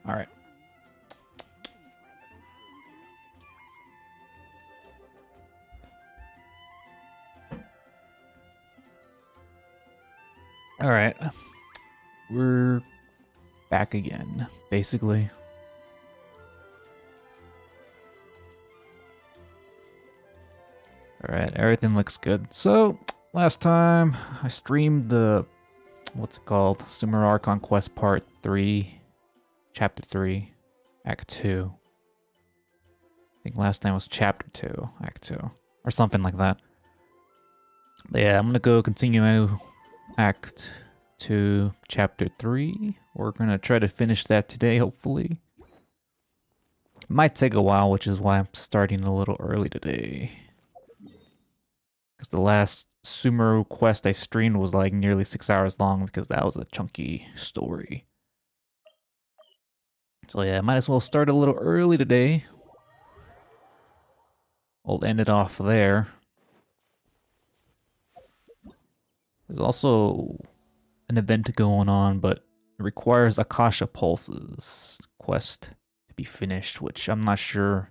Alright. Alright. We're back again, basically. Alright, everything looks good. So, last time I streamed the, what's it called? Sumeru Archon Quest Part 3, Chapter 3, Act 2. I think last time was Chapter 2, Act 2, or something like that. But yeah, I'm gonna go continue Act 2, Chapter 3. We're gonna try to finish that today, hopefully. It might take a while, which is why I'm starting a little early today. Because the last Sumeru quest I streamed was like nearly 6 hours long because that was a chunky story. So yeah, might as well start a little early today. We'll end it off there. There's also an event going on, but it requires Akasha Pulses quest to be finished, which I'm not sure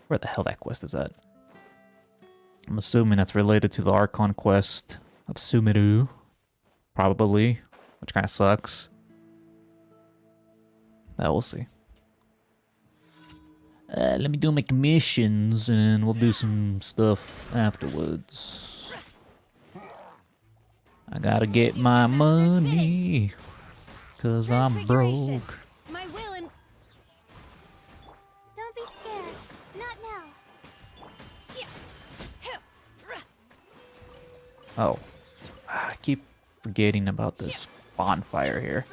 where the hell that quest is at. I'm assuming that's related to the Archon quest of Sumeru, probably, which kind of sucks. We'll see. Let me do my commissions, and we'll do some stuff afterwards. I gotta get my money, 'cause I'm broke. My will and... Don't be scared. Not now. Oh, I keep forgetting about this bonfire here.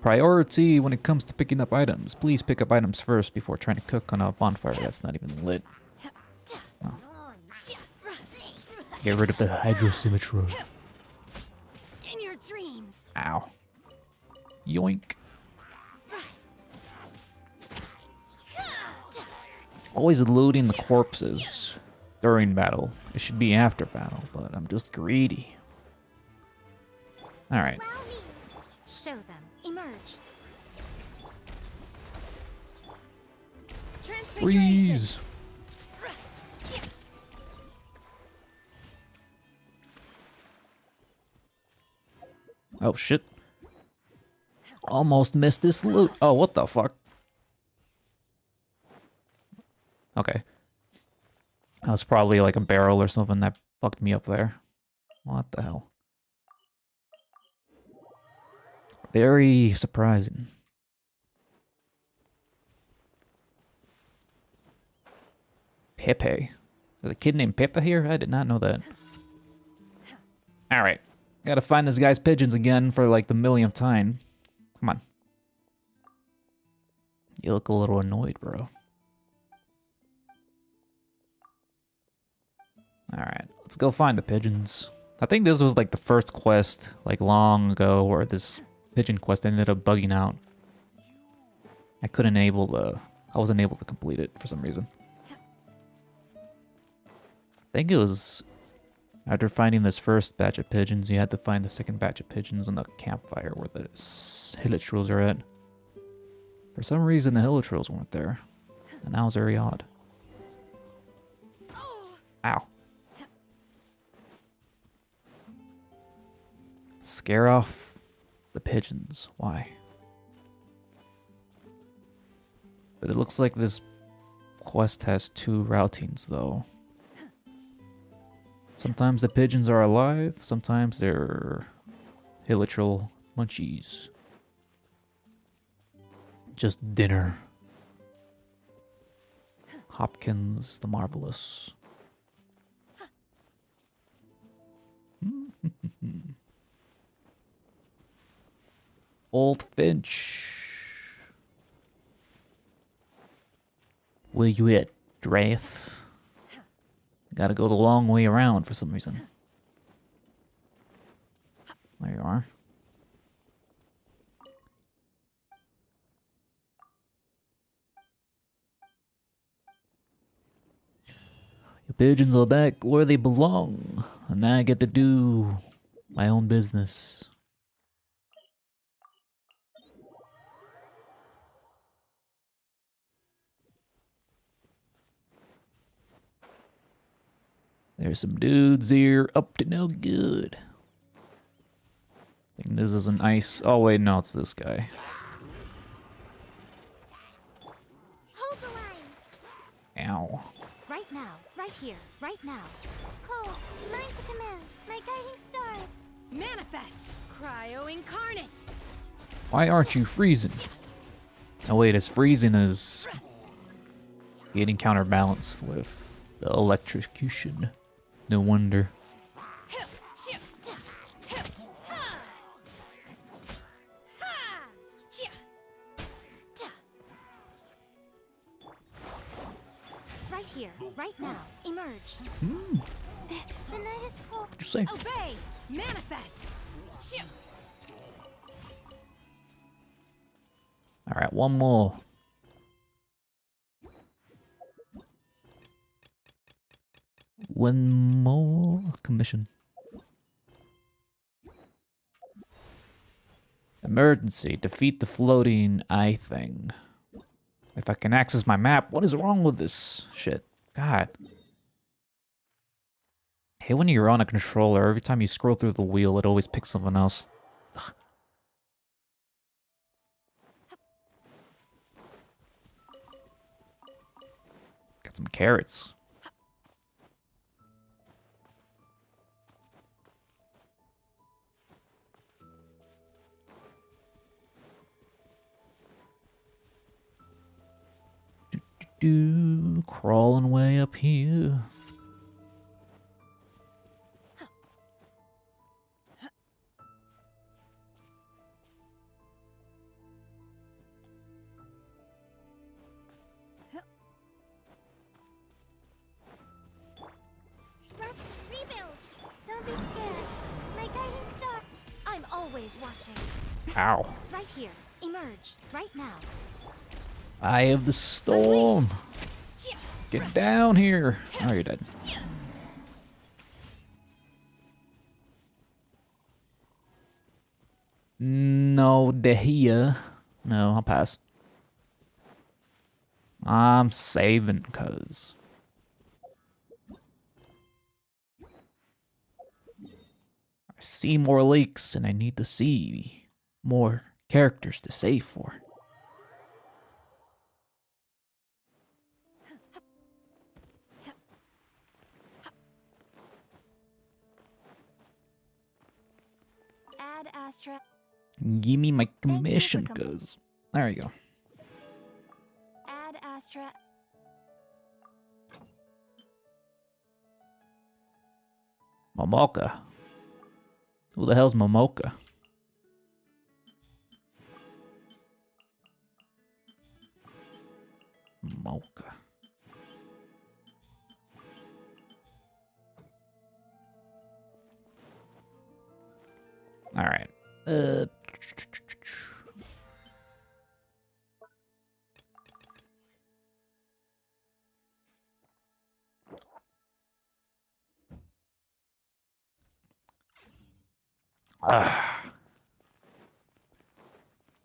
Priority when it comes to picking up items. Please pick up items first before trying to cook on a bonfire that's not even lit. Oh. Get rid of the hydrosymmetry. In your dreams. Ow. Yoink. Always looting the corpses during battle. It should be after battle, but I'm just greedy. Alright. Allow me. Show them. Emerge. Freeze! Oh shit. Almost missed this loot. Oh, what the fuck? Okay. That was probably like a barrel or something that fucked me up there. What the hell? Very surprising. Pepe. There's a kid named Pepe here? I did not know that. Alright. Gotta find this guy's pigeons again for like the millionth time. Come on. You look a little annoyed, bro. Alright, let's go find the pigeons. I think this was like the first quest, like long ago, where this pigeon quest ended up bugging out. I wasn't able to complete it for some reason. I think it was after finding this first batch of pigeons, you had to find the second batch of pigeons on the campfire where the hilichurls are at. For some reason, the hilichurls weren't there, and that was very odd. Ow. Scare off the pigeons. Why? But it looks like this quest has two routines, though. Sometimes the pigeons are alive, sometimes they're hilichurl munchies. Just dinner. Hopkins the Marvelous. Old Finch. Where you at, Draft? Gotta go the long way around for some reason. There you are. Your pigeons are back where they belong, and now I get to do my own business. There's some dudes here up to no good. I think this is an ice. Oh, wait, no, it's this guy. Hold the line. Ow. Right now. Right here. Right now. Cold. Mine to command. My guiding star. Manifest. Cryo incarnate. Why aren't you freezing? Oh, wait, his freezing is getting counterbalanced with the electrocution. No wonder. Right here, right now. Emerge. The night is cold. What'd you say? Obey. Manifest. Alright, one more. One more commission. Emergency. Defeat the floating eye thing. If I can access my map, what is wrong with this shit? God. Hey, when you're on a controller, every time you scroll through the wheel, it always picks something else. Ugh. Got some carrots. Crawling way up here. Rest, rebuild. Don't be scared. My guiding star. I'm always watching. Ow. Right here. Emerge. Right now. Eye of the storm. Get down here. Oh, you're dead. No, Dehia. No, I'll pass. I'm saving, cuz. I see more lakes, and I need to see more characters to save for. Add Astra. Give me my Thank you for commission, com- cuz. There you go. Add Astra. Momoka. Who the hell's Momoka? Mocha. All right.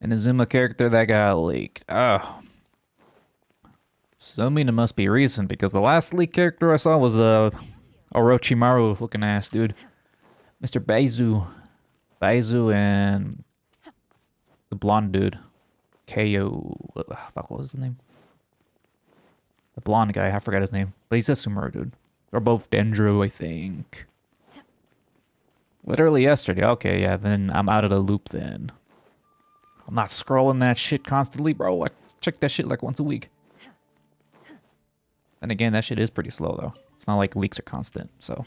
An Azuma character that got leaked. Oh. So I mean it must be recent because the last leaked character I saw was Orochimaru looking ass dude. Mr. Baizu. Baizu and the blonde dude. Ko. What the fuck was his name? The blonde guy, I forgot his name. But he's a Sumeru dude. They're both Dendro, I think. Literally yesterday. Okay, yeah, then I'm out of the loop then. I'm not scrolling that shit constantly, bro. I check that shit like once a week. And again, that shit is pretty slow, though. It's not like leaks are constant, so...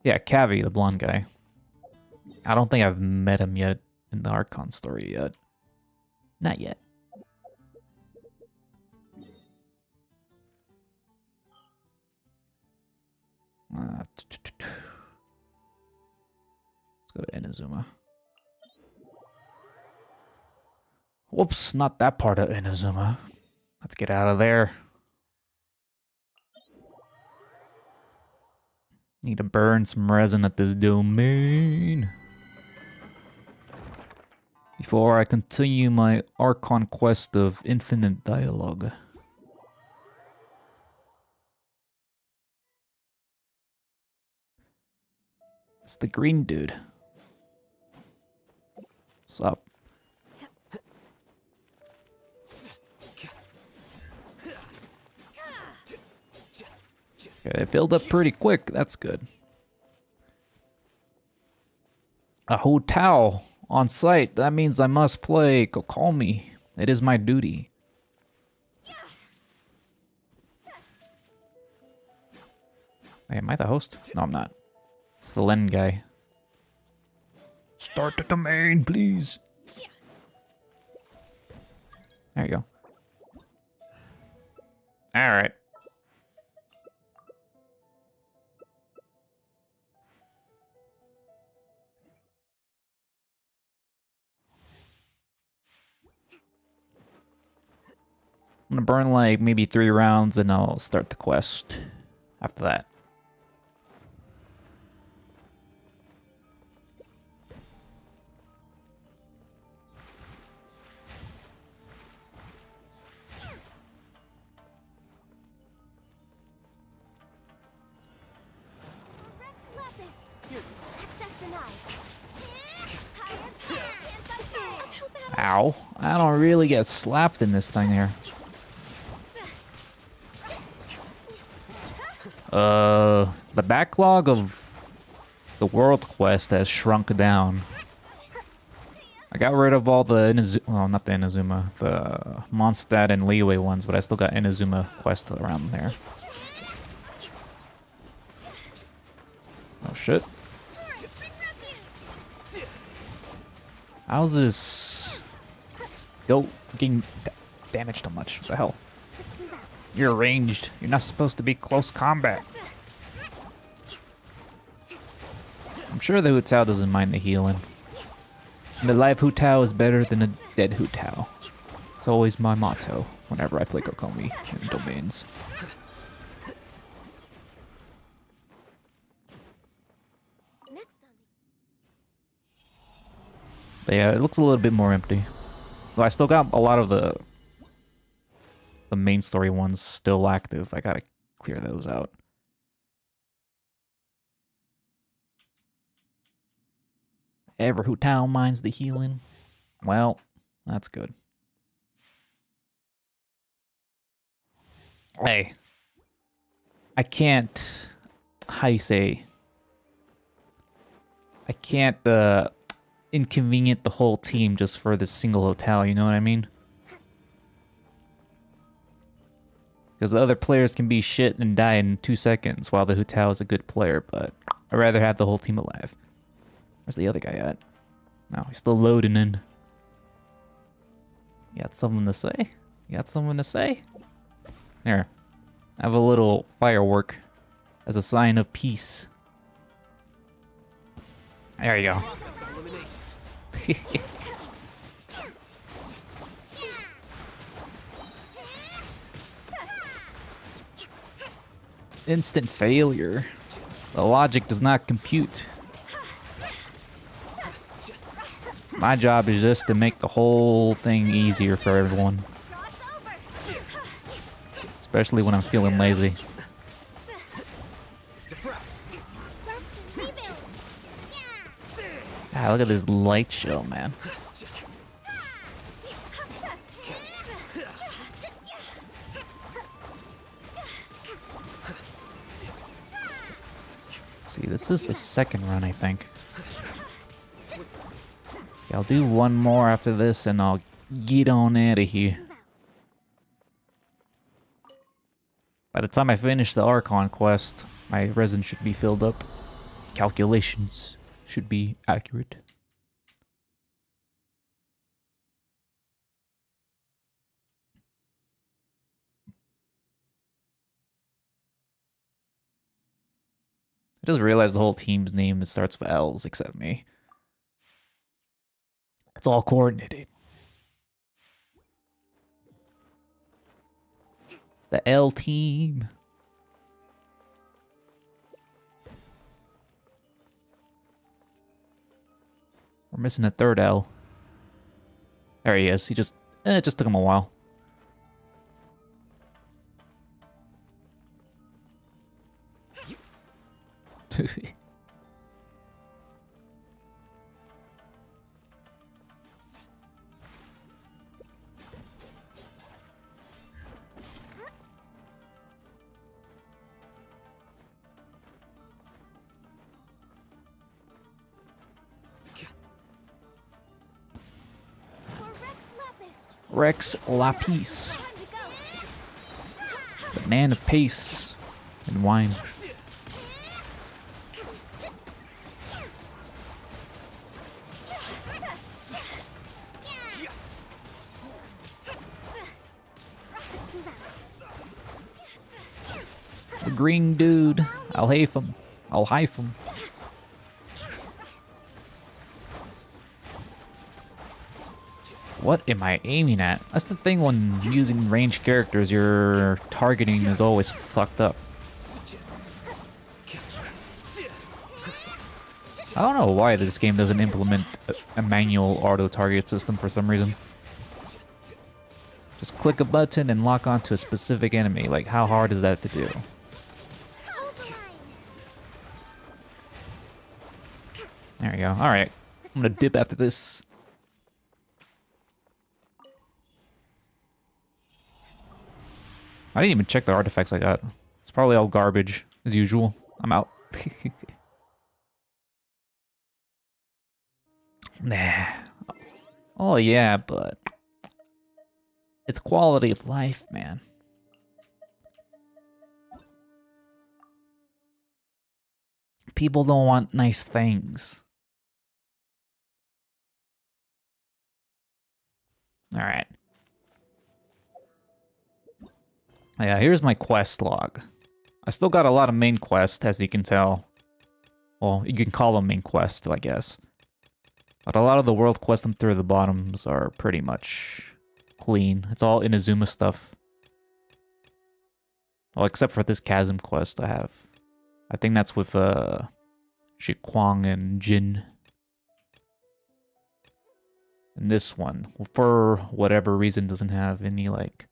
Yeah, Cavi, the blonde guy. I don't think I've met him yet in the Archon story yet. Not yet. Let's go to Inazuma. Whoops, not that part of Inazuma. Let's get out of there. Need to burn some resin at this domain before I continue my Archon quest of infinite dialogue. It's the green dude. What's up? Okay, it filled up pretty quick. That's good. A hotel on site. That means I must play. Go call me. It is my duty. Hey, am I the host? No, I'm not. It's the Len guy. Start the domain, please. There you go. Alright. I'm gonna burn like maybe 3 rounds and I'll start the quest after that. Ow. I don't really get slapped in this thing here. The backlog of the world quest has shrunk down. I got rid of all the well, not the Inazuma, the Mondstadt and Liyue ones, but I still got Inazuma quests around there. Oh shit. How's this goat getting damaged so much? What the hell? You're ranged. You're not supposed to be close combat. I'm sure the Hu Tao doesn't mind the healing. And the live Hu Tao is better than a dead Hu Tao. It's always my motto whenever I play Kokomi in domains. But yeah, it looks a little bit more empty. Though I still got a lot of the main story ones still active. I gotta clear those out. Ever Hu Tao minds the healing? Well, that's good. Hey. I can't... How you say... I can't, inconvenient the whole team just for this single hotel, you know what I mean? Because the other players can be shit and die in 2 seconds while the Hu Tao is a good player, but I'd rather have the whole team alive. Where's the other guy at? No, he's still loading in. You got something to say? You got something to say? There. Have a little firework as a sign of peace. There you go. Instant failure. The logic does not compute. My job is just to make the whole thing easier for everyone. Especially when I'm feeling lazy. Ah, look at this light show, man. See, this is the second run, I think. Okay, I'll do one more after this and I'll get on out of here. By the time I finish the Archon quest, my resin should be filled up. Calculations should be accurate. I just realized the whole team's name starts with L's except me. It's all coordinated. The L team. We're missing a third L. There he is. He just... it just took him a while. Rex Lapis, the man of pace and wine. The green dude. I'll hafe him. I'll hife him. What am I aiming at? That's the thing when using ranged characters, your targeting is always fucked up. I don't know why this game doesn't implement a manual auto-target system for some reason. Just click a button and lock onto a specific enemy. Like, how hard is that to do? There we go. Alright. I'm gonna dip after this. I didn't even check the artifacts I got. It's probably all garbage, as usual. I'm out. Nah. Oh yeah, but... it's quality of life, man. People don't want nice things. Alright. Yeah, here's my quest log. I still got a lot of main quests, as you can tell. Well, you can call them main quests, I guess. But a lot of the world quests and through the bottoms are pretty much clean. It's all Inazuma stuff. Well, except for this chasm quest I have. I think that's with Shikwang and Jin. And this one, for whatever reason, doesn't have any, like...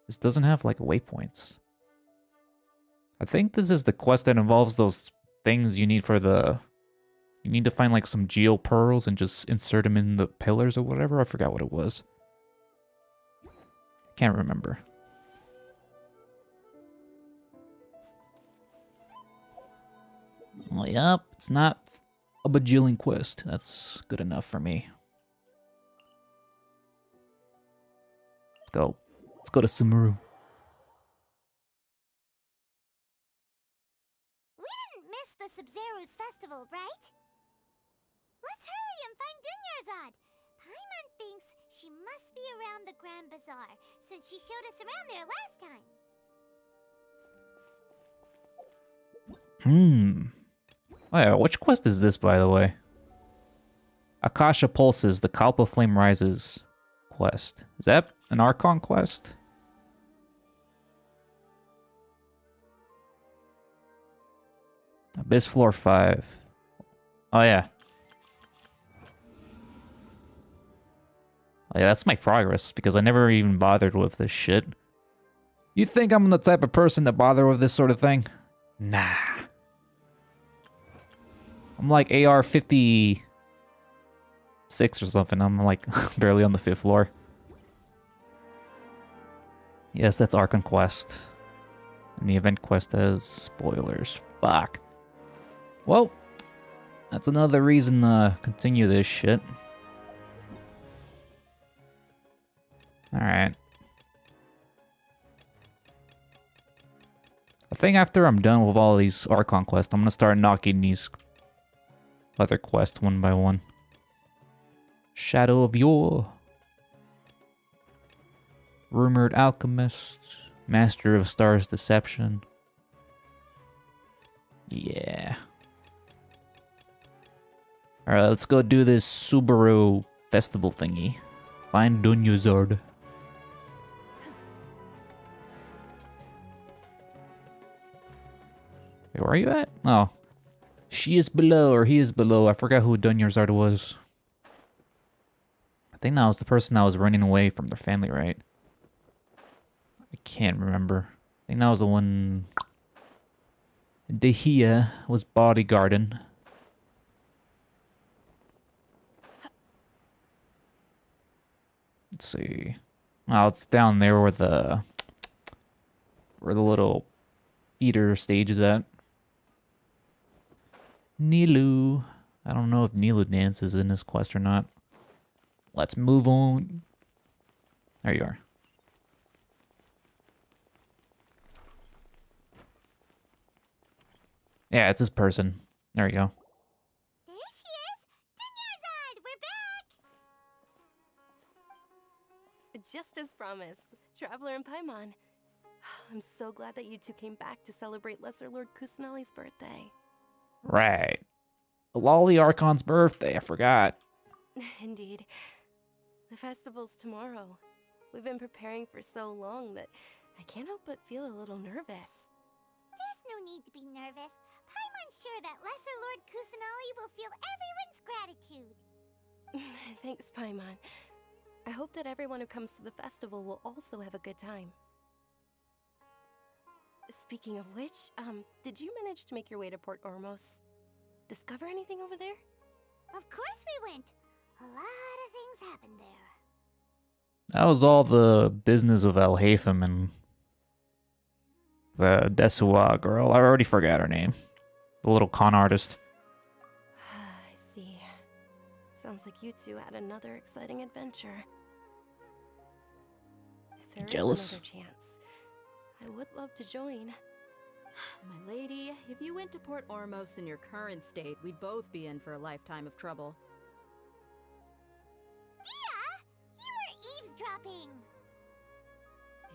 this doesn't have, like, waypoints. I think this is the quest that involves those things you need for the... you need to find, like, some geo pearls and just insert them in the pillars or whatever. I forgot what it was. Can't remember. Well, yep, it's not a bajillion quest. That's good enough for me. Let's go. Let's go to Sumeru. We didn't miss the Sumeru's festival, right? Let's hurry and find Dunyarzad. Paimon thinks she must be around the Grand Bazaar, since she showed us around there last time. Oh yeah, which quest is this, by the way? Akasha Pulses, the Kalpa Flame Rises quest. Is that an Archon quest? Abyss Floor 5. Oh yeah. Oh yeah, that's my progress, because I never even bothered with this shit. You think I'm the type of person to bother with this sort of thing? Nah. I'm like AR 56 or something. I'm like barely on the 5th floor. Yes, that's Archon quest. And the event quest has spoilers. Fuck. Well, that's another reason to continue this shit. Alright. I think after I'm done with all these Archon quests, I'm gonna start knocking these other quests one by one. Shadow of Yore. Rumored Alchemist. Master of Stars Deception. Yeah. Alright, let's go do this Sumeru festival thingy. Find Dunyarzad. Wait, where are you at? Oh. She is below, or he is below. I forgot who Dunyarzad was. I think that was the person that was running away from their family, right? I can't remember. I think that was the one... Dehia was bodyguarding. Let's see. Oh, it's down there where the little eater stage is at. Nilu. I don't know if Nilu dances in this quest or not. Let's move on. There you are. Yeah, it's this person. There you go. There she is! Dunyarzad, we're back! Just as promised, Traveler and Paimon. I'm so glad that you two came back to celebrate Lesser Lord Kusanali's birthday. Right. Lolly Archon's birthday, I forgot. Indeed. The festival's tomorrow. We've been preparing for so long that I can't help but feel a little nervous. There's no need to be nervous. Paimon's sure that Lesser Lord Kusanali will feel everyone's gratitude. Thanks, Paimon. I hope that everyone who comes to the festival will also have a good time. Speaking of which, did you manage to make your way to Port Ormos? Discover anything over there? Of course we went. A lot of things happened there. That was all the business of El Haytham and the Desua girl. I already forgot her name. The little con artist. I see. Sounds like you two had another exciting adventure. If there Jealous? is another chance, I would love to join. My lady, if you went to Port Ormos in your current state, we'd both be in for a lifetime of trouble. Dia! You were eavesdropping!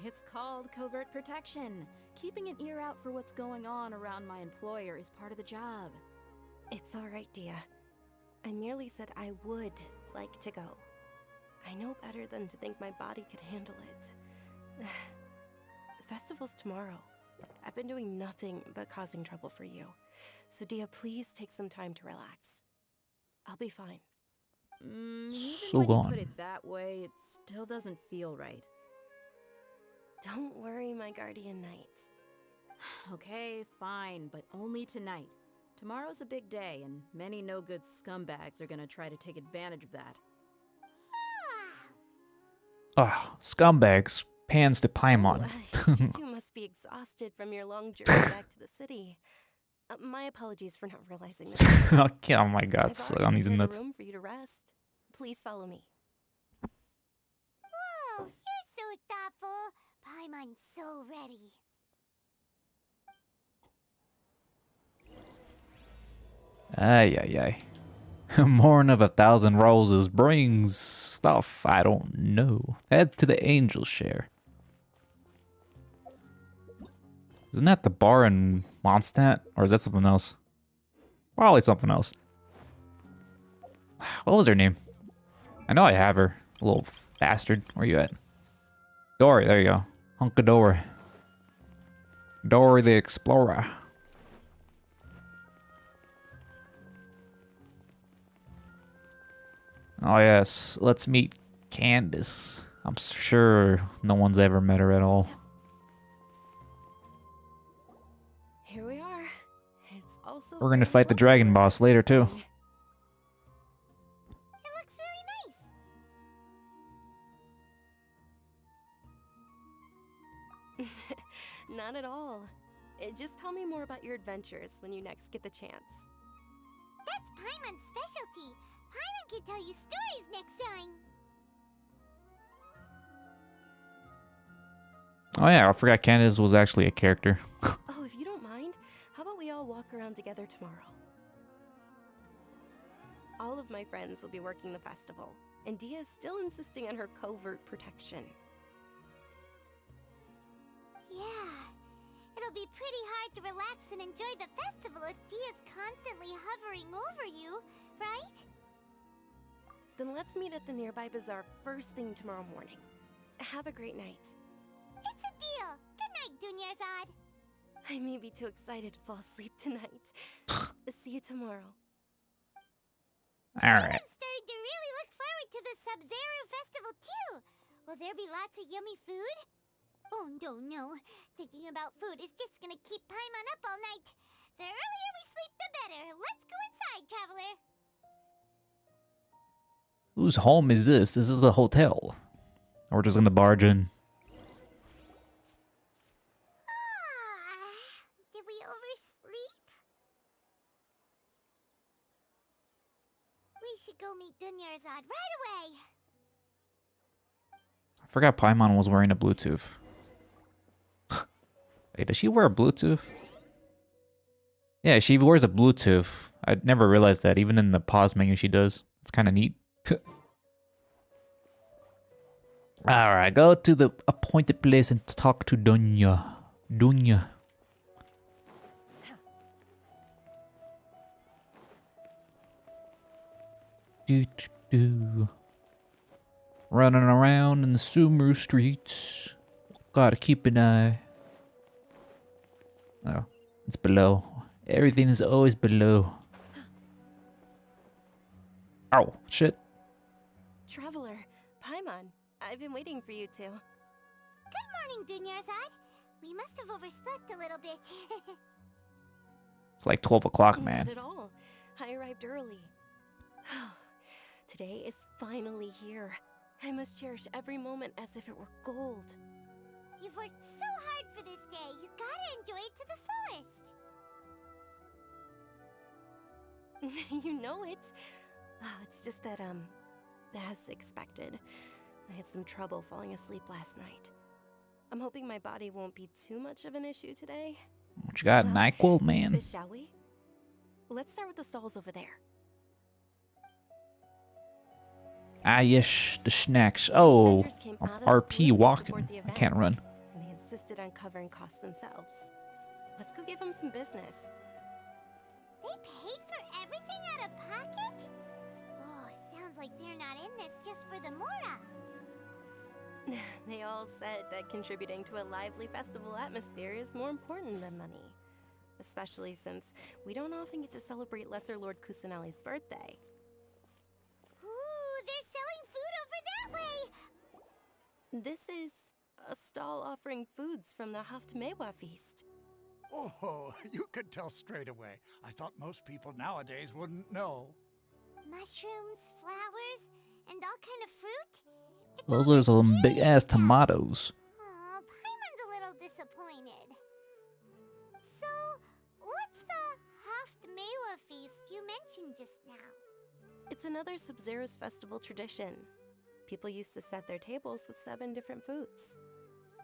It's called covert protection. Keeping an ear out for what's going on around my employer is part of the job. It's alright, Dia. I merely said I would like to go. I know better than to think my body could handle it. The festival's tomorrow. I've been doing nothing but causing trouble for you. So Dia, please take some time to relax. I'll be fine. Even So when you gone. put it that way, it still doesn't feel right. Don't worry, my guardian knight. Okay, fine, but only tonight. Tomorrow's a big day, and many no-good scumbags are gonna try to take advantage of that. Ah, scumbags. Pans to Paimon. You two must be exhausted from your long journey back to the city. My apologies for not realizing this. Okay, oh my god, I've so already on these prepared a nuts. room for you to rest. Please follow me. Whoa, you're so thoughtful. Paimon's so ready. Ay, ay, ay. Mourn of 1,000 roses brings stuff I don't know. Head to the angel share. Isn't that the bar in Mondstadt? Or is that something else? Probably something else. What was her name? I know I have her. Little bastard. Where you at? Dory, there you go. Hunka Dory. Dory the Explorer. Oh yes, let's meet Candace. I'm sure no one's ever met her at all. Here we are. It's also We're gonna very fight the close dragon to our boss later, too. thing. It looks really nice. Not at all. Just tell me more about your adventures when you next get the chance. That's Paimon's specialty. Paimon can tell you stories next time. Oh yeah, I forgot Candace was actually a character. Oh, if you don't mind, how about we all walk around together tomorrow? All of my friends will be working the festival, and Dia is still insisting on her covert protection. Yeah. It'll be pretty hard to relax and enjoy the festival if Dia's constantly hovering over you, right? Then let's meet at the nearby bazaar first thing tomorrow morning. Have a great night. It's a deal. Good night, Dunyarzad. I may be too excited to fall asleep tonight. See you tomorrow. Alright. I'm starting to really look forward to the Sumeru festival too. Will there be lots of yummy food? Oh no. Thinking about food is just gonna keep Paimon up all night. The earlier we sleep, the better. Let's go inside, traveler. Whose home is this? This is a hotel. We're just gonna barge in. Did we oversleep? We should go meet Dunyarzad right away. I forgot Paimon was wearing a Bluetooth. Wait, does she wear a Bluetooth? Yeah, she wears a Bluetooth. I never realized that. Even in the pause menu she does. It's kind of neat. Alright, go to the appointed place and talk to Dunya. Dunya. Do. Running around in the Sumeru streets. Gotta keep an eye. Oh, it's below. Everything is always below. Ow, shit. Traveler, Paimon, I've been waiting for you two. Good morning, Dunyarzad. We must have overslept a little bit. It's like 12 o'clock, man. Not at all. I arrived early. Today is finally here. I must cherish every moment as if it were gold. You've worked so hard for this day. You gotta enjoy it to the fullest. You know it. It's just that, as expected, I had some trouble falling asleep last night. I'm hoping my body won't be too much of an issue today. What you got, NyQuil, man? Shall we? Let's start with the stalls over there. Ah, yes, the snacks. Oh, Vendors came out of the RP blue to walking. support the I can't event, run. And they insisted on covering costs themselves. Let's go give them some business. They paid for everything out of pocket? Oh, sounds like they're not in this just for the Mora. They all said that contributing to a lively festival atmosphere is more important than money. Especially since we don't often get to celebrate Lesser Lord Kusanali's birthday. Ooh, they're selling food over that way. This is a stall offering foods from the Haftmewa feast. Oh, you could tell straight away. I thought most people nowadays wouldn't know. Mushrooms, flowers, and all kind of fruit? It's Those all are some big vegetarian ass stuff. tomatoes. Aw, Paimon's a little disappointed. So, what's the Haftmewa feast you mentioned just now? It's another Sub-Zero's festival tradition. People used to set their tables with 7 different foods.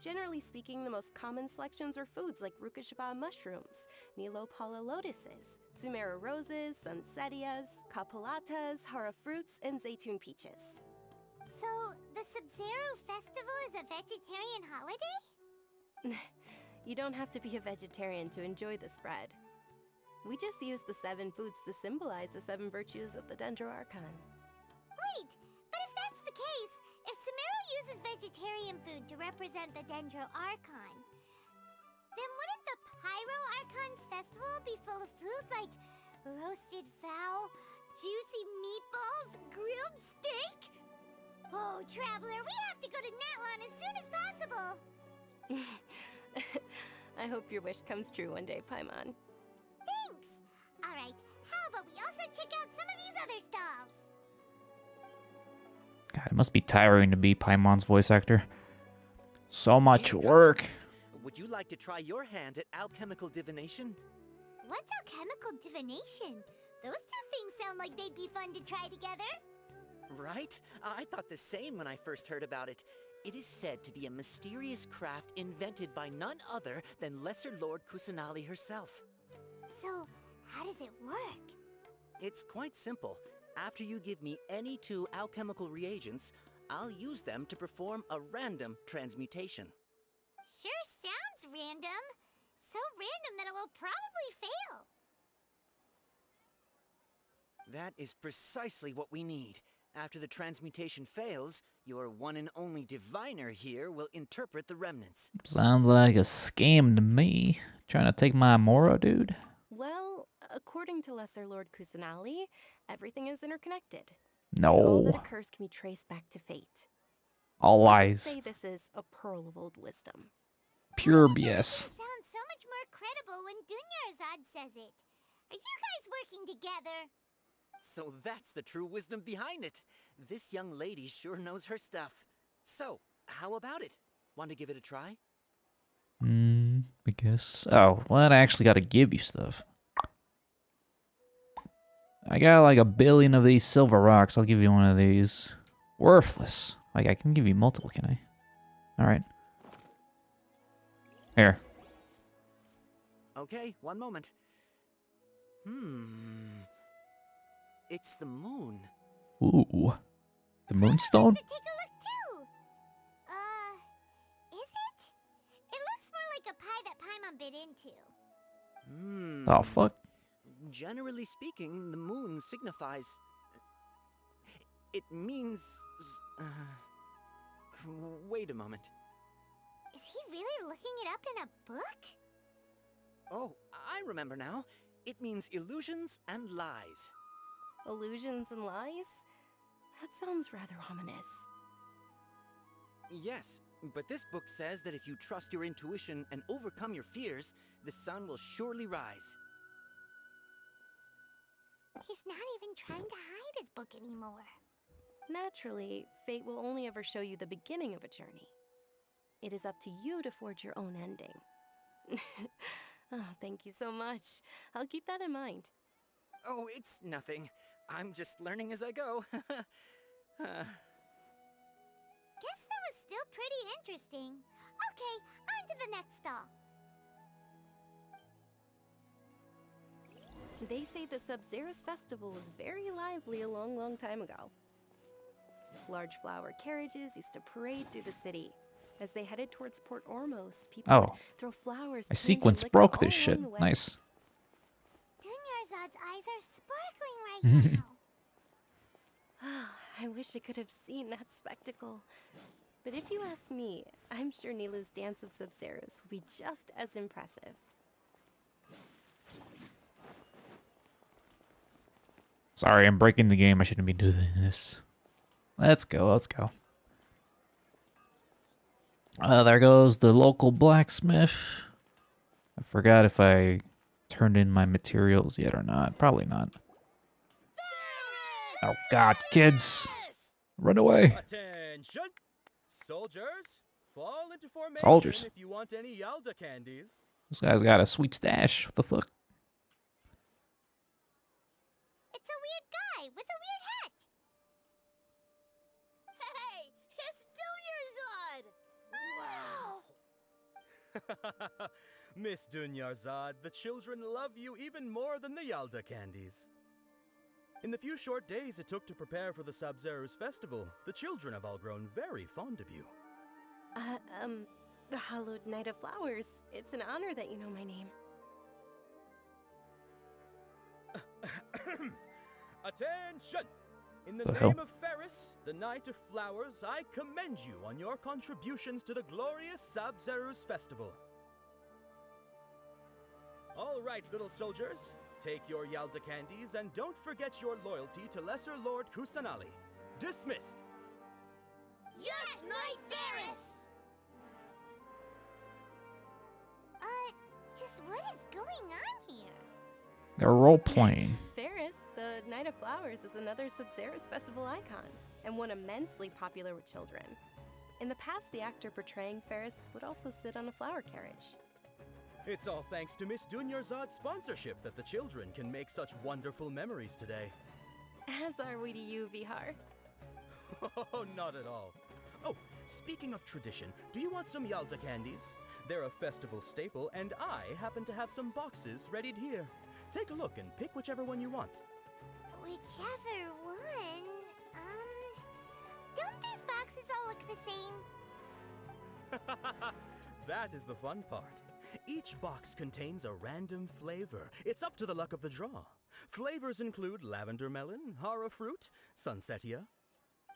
Generally speaking, the most common selections were foods like Rukashva mushrooms, Nilopala lotuses, Sumeru roses, Sunsetias, Kapalatas, Hara fruits, and Zaytun peaches. So, the Sub-Zero festival is a vegetarian holiday? You don't have to be a vegetarian to enjoy the spread. We just use the 7 foods to symbolize the 7 virtues of the Dendro Archon. Wait, but if that's the case, if Sumeru uses vegetarian food to represent the Dendro Archon, then wouldn't the Pyro Archon's festival be full of food like roasted fowl, juicy meatballs, grilled steak? Oh, Traveler, we have to go to Natlan as soon as possible! I hope your wish comes true one day, Paimon. Thanks! Alright, how about we also check out some of these other stalls? God, it must be tiring to be Paimon's voice actor. So much Dear work. customers, would you like to try your hand at alchemical divination? What's alchemical divination? Those two things sound like they'd be fun to try together. Right? I thought the same when I first heard about it. It is said to be a mysterious craft invented by none other than Lesser Lord Kusanali herself. So, how does it work? It's quite simple. After you give me any 2 alchemical reagents, I'll use them to perform a random transmutation. Sure sounds random. So random that it will probably fail. That is precisely what we need. After the transmutation fails, your one and only diviner here will interpret the remnants. Sounds like a scam to me. Trying to take my Mora, dude. Well, according to Lesser Lord Kusanali, everything is interconnected. All that No. occurs can be traced back to fate. All I'd lies. say this is a pearl of old wisdom. Pure Why does BS. everything sound so much more credible when Dunyarzad says it. Are you guys working together? So that's the true wisdom behind it. This young lady sure knows her stuff. So, how about it? Want to give it a try? I guess. Oh, well, I actually got to give you stuff. I got like 1 billion of these silver rocks. I'll give you one of these. Worthless. Like, I can give you multiple, can I? All right. Here. Okay, one moment. It's the moon. Ooh. The moonstone? Take a look too. Is it? It looks more like a pie that Paimon bit into. Oh, fuck. Generally speaking, the moon signifies... It means... Wait a moment. Is he really looking it up in a book? Oh, I remember now. It means illusions and lies. Illusions and lies? That sounds rather ominous. Yes, but this book says that if you trust your intuition and overcome your fears, the sun will surely rise. He's not even trying to hide his book anymore. Naturally, fate will only ever show you the beginning of a journey. It is up to you to forge your own ending. Oh, thank you so much. I'll keep that in mind. Oh, it's nothing. I'm just learning as I go. Guess that was still pretty interesting. Okay, on to the next stall. They say the Sub-Zerus festival was very lively a long, long time ago. Large flower carriages used to parade through the city. As they headed towards Port Ormos, people would throw flowers. My candy, sequence liquor broke all this shit. along the way. Nice. Dunyarzad's eyes are sparkling right now. I wish I could have seen that spectacle. But if you ask me, I'm sure Nilu's dance of Sub-Zerus will be just as impressive. Sorry, I'm breaking the game. I shouldn't be doing this. Let's go, let's go. There goes the local blacksmith. I forgot if I turned in my materials yet or not. Probably not. Oh god, kids! Run away! Attention! Soldiers, fall into formation Soldiers. if you want any Yalda candies. This guy's got a sweet stash. What the fuck? It's a weird guy with a weird hat. Hey, it's Dunyarzad! Wow! Miss Dunyarzad, the children love you even more than the Yalda candies. In the few short days it took to prepare for the Sub-Zerus festival, the children have all grown very fond of you. The Hallowed Knight of Flowers. It's an honor that you know my name. Attention! In the The name hell? of Ferris, the Knight of Flowers, I commend you on your contributions to the glorious Sub-Zerus festival. All right, little soldiers, take your Yalda candies and don't forget your loyalty to Lesser Lord Kusanali. Dismissed! Yes, Knight Ferris! Just what is going on here? They're role playing. Ferris, the Knight of Flowers, is another Sub-Zerus festival icon, and one immensely popular with children. In the past, the actor portraying Ferris would also sit on a flower carriage. It's all thanks to Miss Dunyarzad's sponsorship that the children can make such wonderful memories today. As are we to you, Vihar. Oh, not at all. Oh, speaking of tradition, do you want some Yalda candies? They're a festival staple, and I happen to have some boxes readied here. Take a look and pick whichever one you want. Whichever one. Don't these boxes all look the same? That is the fun part. Each box contains a random flavor. It's up to the luck of the draw. Flavors include lavender melon, hara fruit, sunsetia.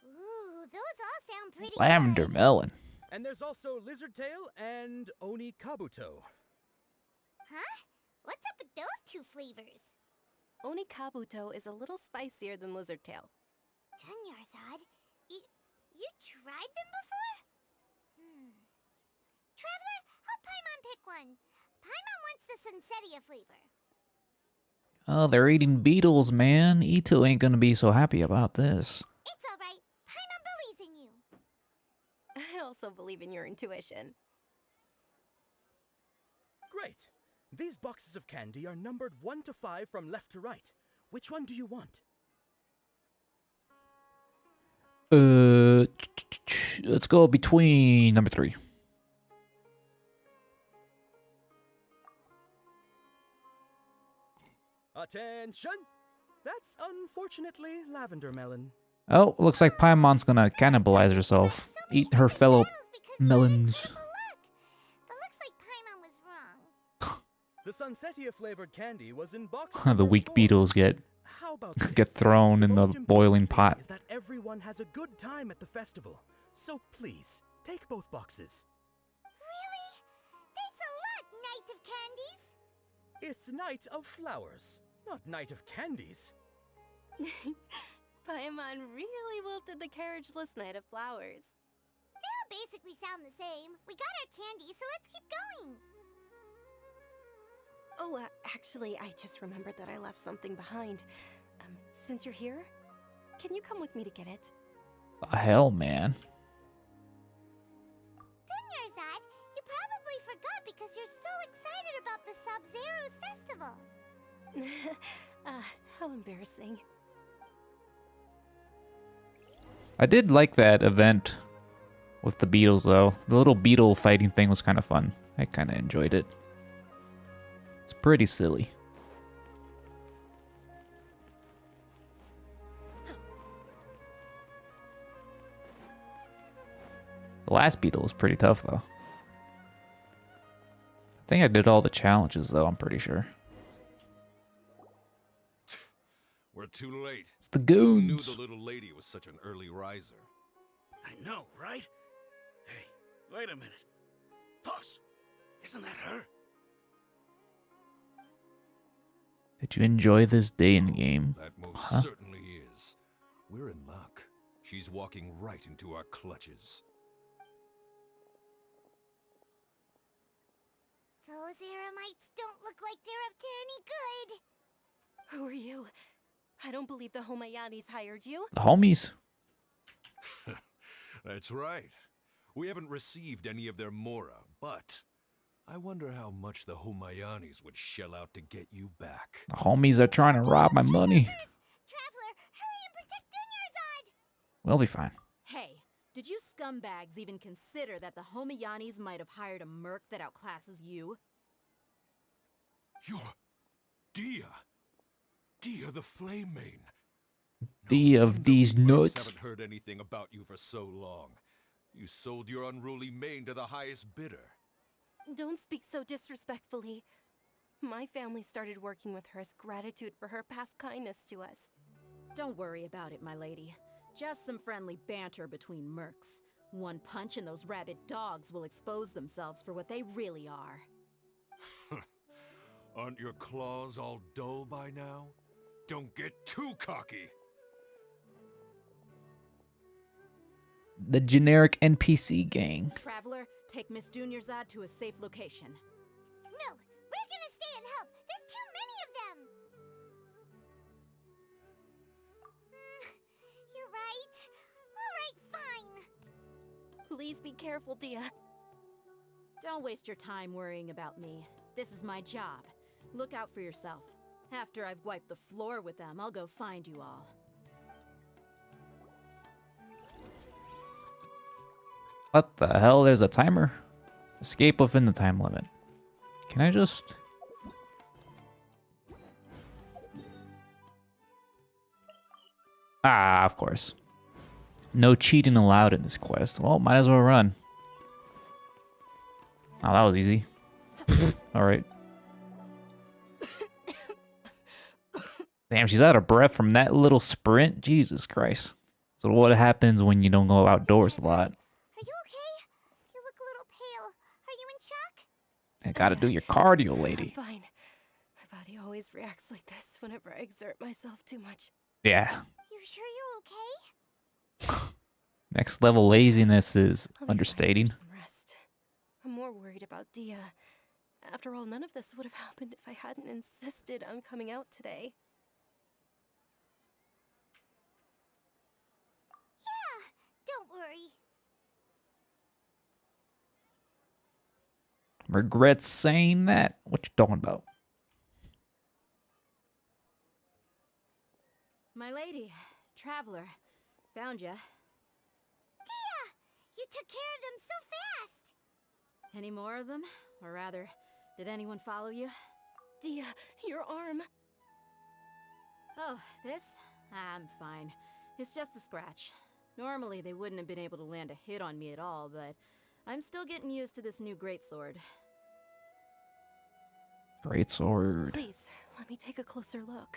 Ooh, those all sound pretty Lavender good. melon. And there's also lizard tail and oni kabuto. Huh? What's up with those two flavors? Oni Kabuto is a little spicier than Lizard Tail. Dunyarzad, you tried them before? Traveler, help Paimon pick one. Paimon wants the Sunsetia flavor. Oh, they're eating beetles, man. Ito ain't gonna be so happy about this. It's alright. Paimon believes in you. I also believe in your intuition. Great. These boxes of candy are numbered 1 to 5 from left to right. Which one do you want? Let's go between number 3. Attention! That's unfortunately Lavender Melon. Oh, looks like Paimon's gonna cannibalize herself. Eat her fellow melons. But looks like Paimon was wrong. The Sunsetia flavored candy was in box The number weak 4. beetles get How about get this? thrown in the most important boiling thing pot. Is that everyone has a good time at the festival. So please, take both boxes. Really? Thanks a lot, Knight of Candies. It's Night of Flowers, not Night of Candies. Paimon really wilted the carriageless Knight of Flowers. They all basically sound the same. We got our candy, so let's keep going. Oh, actually, I just remembered that I left something behind. Since you're here, can you come with me to get it? The hell, man. Dunyarzad, you probably forgot because you're so excited about the Sub-Zero's festival. How embarrassing. I did like that event with the beetles, though. The little beetle fighting thing was kind of fun. I kind of enjoyed it. It's pretty silly. The last beetle was pretty tough, though. I think I did all the challenges, though, I'm pretty sure. We're too late. It's the Who knew goons. the little lady was such an early riser? I know, right? Hey, wait a minute. Boss, isn't that her? Did you enjoy this day in game? That most Huh? certainly is. We're in luck. She's walking right into our clutches. Those Eremites don't look like they're up to any good. Who are you? I don't believe the Homayanis hired you. The homies. That's right. We haven't received any of their mora, but I wonder how much the Humayanis would shell out to get you back. The homies are trying to rob my money. Traveler, hurry and protect Dunyarzad! We'll be fine. Hey, did you scumbags even consider that the Homayanis might have hired a merc that outclasses you? You're Dia. Dia the Flame Mane. D of wonder these we mercs nuts. haven't heard anything about you for so long. You sold your unruly mane to the highest bidder. Don't speak so disrespectfully. My family started working with her as gratitude for her past kindness to us. Don't worry about it, my lady. Just some friendly banter between mercs. One punch and those rabid dogs will expose themselves for what they really are. Aren't your claws all dull by now? Don't get too cocky! The generic NPC gang. Traveler, take Miss Dunyarzad to a safe location. No, we're gonna stay and help. There's too many of them. You're right. All right, fine. Please be careful, Dia. Don't waste your time worrying about me. This is my job. Look out for yourself. After I've wiped the floor with them, I'll go find you all. What the hell? There's a timer? Escape within the time limit. Can I just... Ah, of course. No cheating allowed in this quest. Well, might as well run. Oh, that was easy. Alright. Damn, she's out of breath from that little sprint. Jesus Christ. So what happens when you don't go outdoors a lot? Are you okay? You look a little pale. Are you in shock? You gotta do your cardio, I'm lady. fine. My body always reacts like this whenever I exert myself too much. Yeah. You sure you're okay? Next level laziness is I'll be fine understating. for some rest. I'm more worried about Dia. After all, none of this would have happened if I hadn't insisted on coming out today. Don't worry. Regrets saying that? What you talking about? My lady, Traveler, found ya. You took care of them so fast! Any more of them? Or rather, did anyone follow you? Dia, your arm. Oh, this? I'm fine. It's just a scratch. Normally, they wouldn't have been able to land a hit on me at all, but I'm still getting used to this new greatsword. Greatsword. Please, let me take a closer look.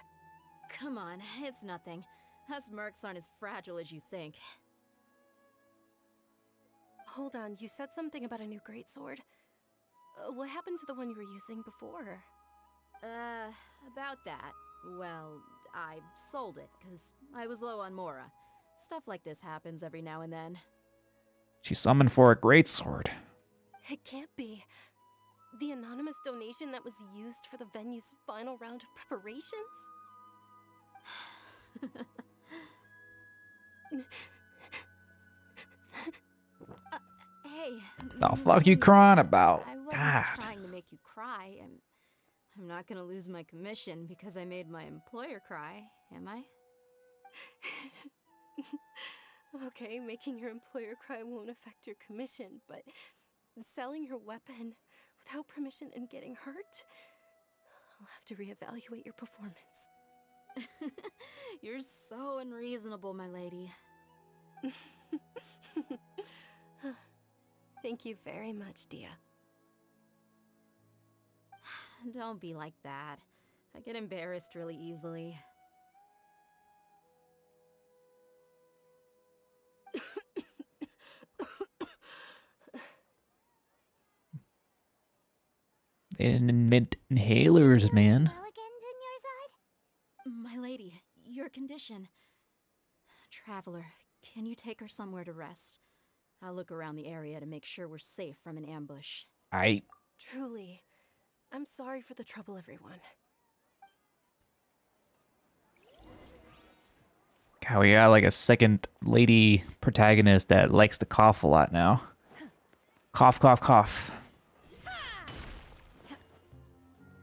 Come on, it's nothing. Us mercs aren't as fragile as you think. Hold on, you said something about a new greatsword. What happened to the one you were using before? About that. Well, I sold it, because I was low on Mora. Stuff like this happens every now and then. She summoned for a greatsword. It can't be. The anonymous donation that was used for the venue's final round of preparations? Hey. The fuck you crying about? I wasn't God. trying to make you cry, and I'm not gonna lose my commission because I made my employer cry, am I? Okay, making your employer cry won't affect your commission, but selling your weapon without permission and getting hurt? I'll have to reevaluate your performance. You're so unreasonable, my lady. Thank you very much, Dia. Don't be like that. I get embarrassed really easily. They didn't invent inhalers, man. Well again, Dunyarzad? My lady, your condition. Traveler, can you take her somewhere to rest? I'll look around the area to make sure we're safe from an ambush. Truly, I'm sorry for the trouble, everyone. God, we got like a second lady protagonist that likes to cough a lot now. Cough, cough, cough.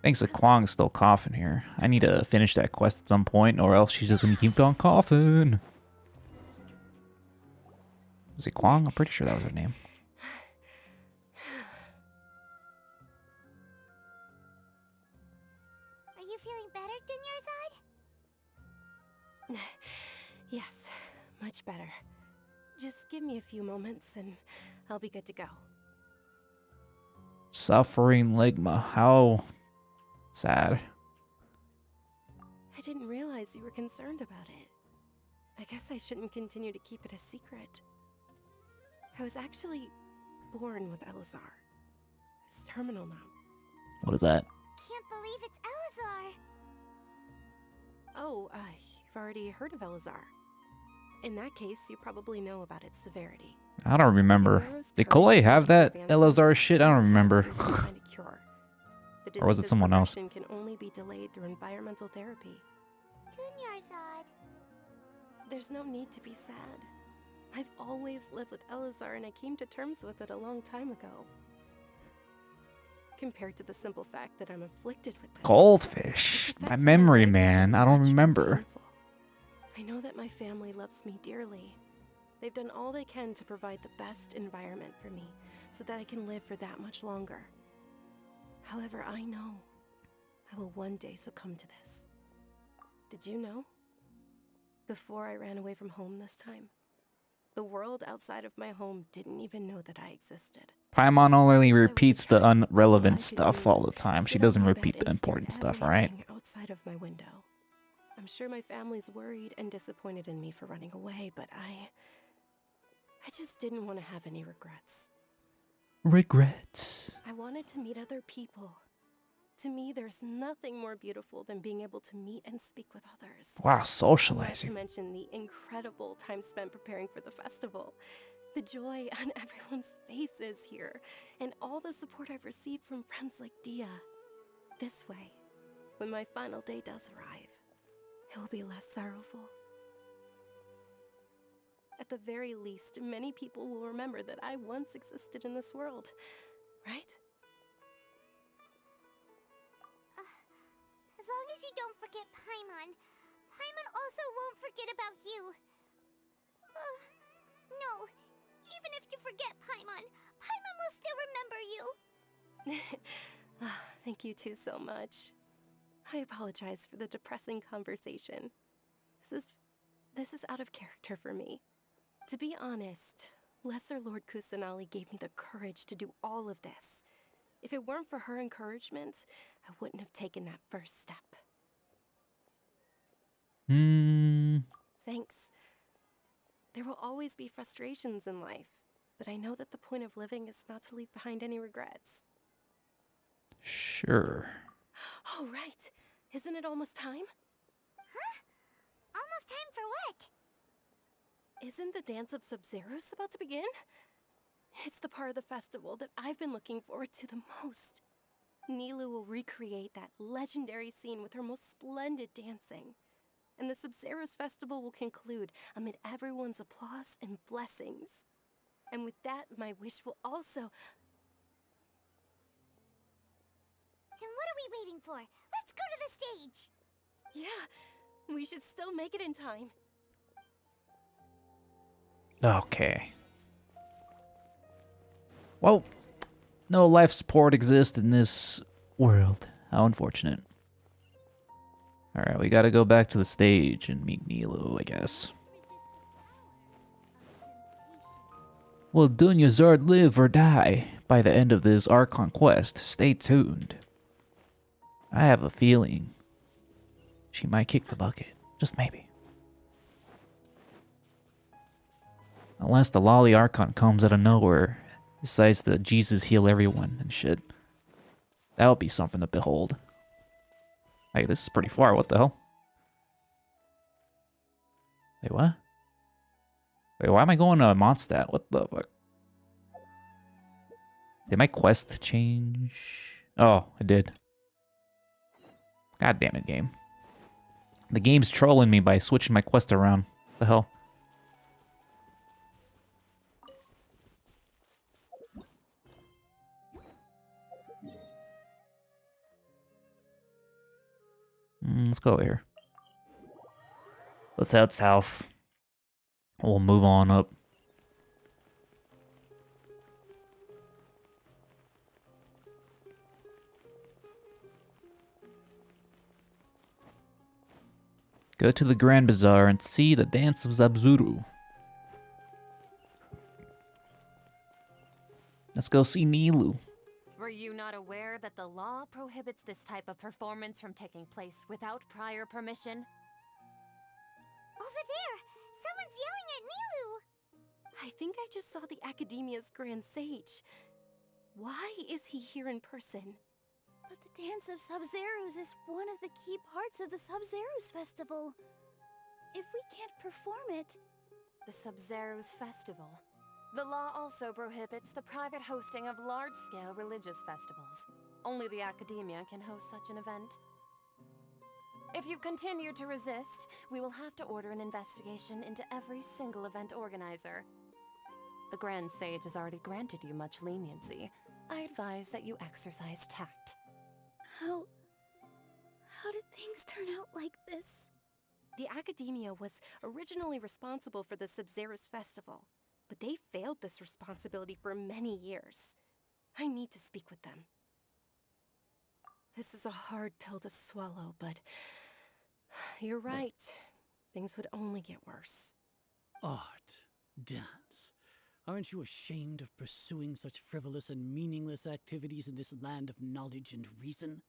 Thanks to Kwang's still coughing here. I need to finish that quest at some point, or else she's just gonna keep on coughing. Was it Kwang? I'm pretty sure that was her name. Are you feeling better, Dunyarzad? Yes, much better. Just give me a few moments and I'll be good to go. Suffering Ligma. How sad. I didn't realize you were concerned about it. I guess I shouldn't continue to keep it a secret. I was actually born with Elazar. It's terminal now. What is that? Can't believe it's Elazar. Oh, you've already heard of Elazar. In that case, you probably know about its severity. I don't remember. Sumeru's Did current Kole have that advancements Elazar shit? I don't remember. don't find a cure. The Or was it disease's someone else? progression can only be delayed through environmental therapy. Dunyarzad. There's no need to be sad. I've always lived with Elazar and I came to terms with it a long time ago. Compared to the simple fact that I'm afflicted with this. Goldfish. its My effects on memory, life are man. I don't much more remember. painful. I know that my family loves me dearly. They've done all they can to provide the best environment for me so that I can live for that much longer. However, I know I will one day succumb to this. Did you know? Before I ran away from home this time, the world outside of my home didn't even know that I existed. Paimon only Since I was a repeats the child, all I irrelevant could stuff do all was the time. She sit on doesn't my repeat bed the and stare important at stuff, alright? everything outside of my window. I'm sure my family's worried and disappointed in me for running away, but I just didn't want to have any regrets. Regrets. I wanted to meet other people. To me, there's nothing more beautiful than being able to meet and speak with others. Wow, Not to socializing. mention the incredible time spent preparing for the festival. The joy on everyone's faces here, and all the support I've received from friends like Dia. This way, when my final day does arrive, it will be less sorrowful. At the very least, many people will remember that I once existed in this world, right? As long as you don't forget Paimon, Paimon also won't forget about you. No, even if you forget Paimon. Paimon will still remember you. Ah, thank you two so much. I apologize for the depressing conversation. This is out of character for me. To be honest, Lesser Lord Kusanali gave me the courage to do all of this. If it weren't for her encouragement, I wouldn't have taken that first step. Thanks. There will always be frustrations in life, but I know that the point of living is not to leave behind any regrets. Sure. Oh, right. Isn't it almost time? Huh? Almost time for what? Isn't the Dance of Sub-Zeros about to begin? It's the part of the festival that I've been looking forward to the most. Nilu will recreate that legendary scene with her most splendid dancing. And the Sub-Zeros festival will conclude amid everyone's applause and blessings. And with that, my wish will also... Then what are we waiting for? Let's go to the stage! Yeah, we should still make it in time. Okay. Well, no life support exists in this world. How unfortunate. Alright, we gotta go back to the stage and meet Nilo, I guess. Will Dunya Zard live or die by the end of this Archon quest? Stay tuned. I have a feeling she might kick the bucket. Just maybe. Unless the Lolly Archon comes out of nowhere, decides to Jesus heal everyone and shit. That would be something to behold. Hey, this is pretty far, what the hell? Wait, what? Wait, why am I going to Mondstadt? What the fuck? Did my quest change? Oh, it did. God damn it, game. The game's trolling me by switching my quest around. What the hell? Let's go over here. Let's head south. We'll move on up. Go to the Grand Bazaar and see the Dance of Zabzuru. Let's go see Nilu. Were you not aware that the law prohibits this type of performance from taking place without prior permission? Over there! Someone's yelling at Nilu! I think I just saw the Academia's Grand Sage. Why is he here in person? But the Dance of Sub-Zeros is one of the key parts of the Sub-Zeros festival. If we can't perform it... The Sub-Zeros Festival. The law also prohibits the private hosting of large-scale religious festivals. Only the Academia can host such an event. If you continue to resist, we will have to order an investigation into every single event organizer. The Grand Sage has already granted you much leniency. I advise that you exercise tact. How did things turn out like this? The Academia was originally responsible for the Sub-Zeros festival, but they failed this responsibility for many years. I need to speak with them. This is a hard pill to swallow, but you're right. Things would only get worse. Art, dance. Aren't you ashamed of pursuing such frivolous and meaningless activities in this land of knowledge and reason?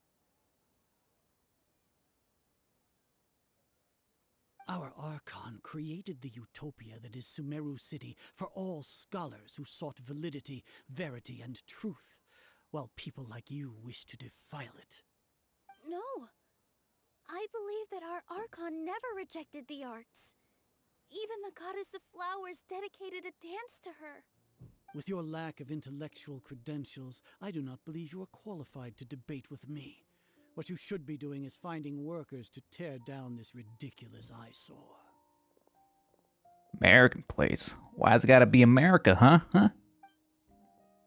Our Archon created the utopia that is Sumeru City for all scholars who sought validity, verity, and truth, while people like you wish to defile it. No. I believe that our Archon never rejected the arts. Even the goddess of flowers dedicated a dance to her. With your lack of intellectual credentials, I do not believe you are qualified to debate with me. What you should be doing is finding workers to tear down this ridiculous eyesore. American place. Why's it gotta be America, huh?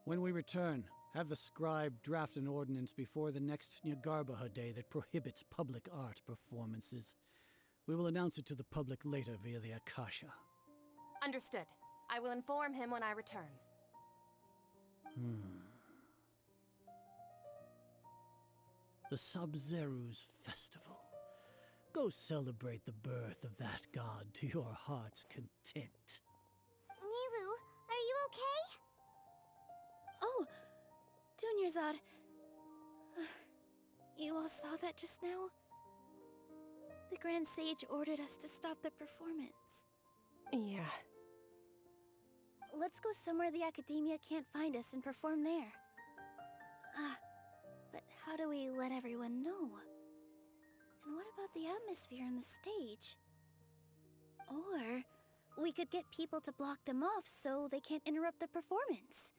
When we return, have the scribe draft an ordinance before the next Nyargarbaha Day that prohibits public art performances. We will announce it to the public later via the Akasha. Understood. I will inform him when I return. The Sub-Zeru's festival. Go celebrate the birth of that god to your heart's content. Nilu, are you okay? Oh, Dunyarzad. You all saw that just now? The Grand Sage ordered us to stop the performance. Yeah. Let's go somewhere the Academia can't find us and perform there. But how do we let everyone know? And what about the atmosphere on the stage? Or we could get people to block them off so they can't interrupt the performance.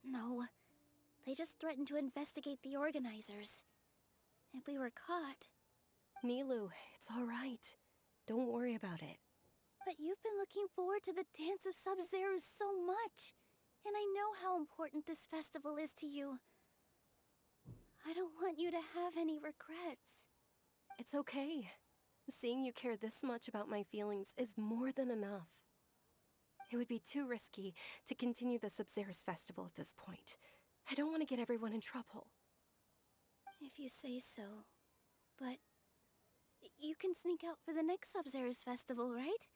No. They just threatened to investigate the organizers. If we were caught... Nilu, it's alright. Don't worry about it. But you've been looking forward to the Dance of Sub-Zero so much. And I know how important this festival is to you. I don't want you to have any regrets. It's okay. Seeing you care this much about my feelings is more than enough. It would be too risky to continue the Sub-Zero's festival at this point. I don't want to get everyone in trouble. If you say so. But you can sneak out for the next Sub-Zero's festival, right?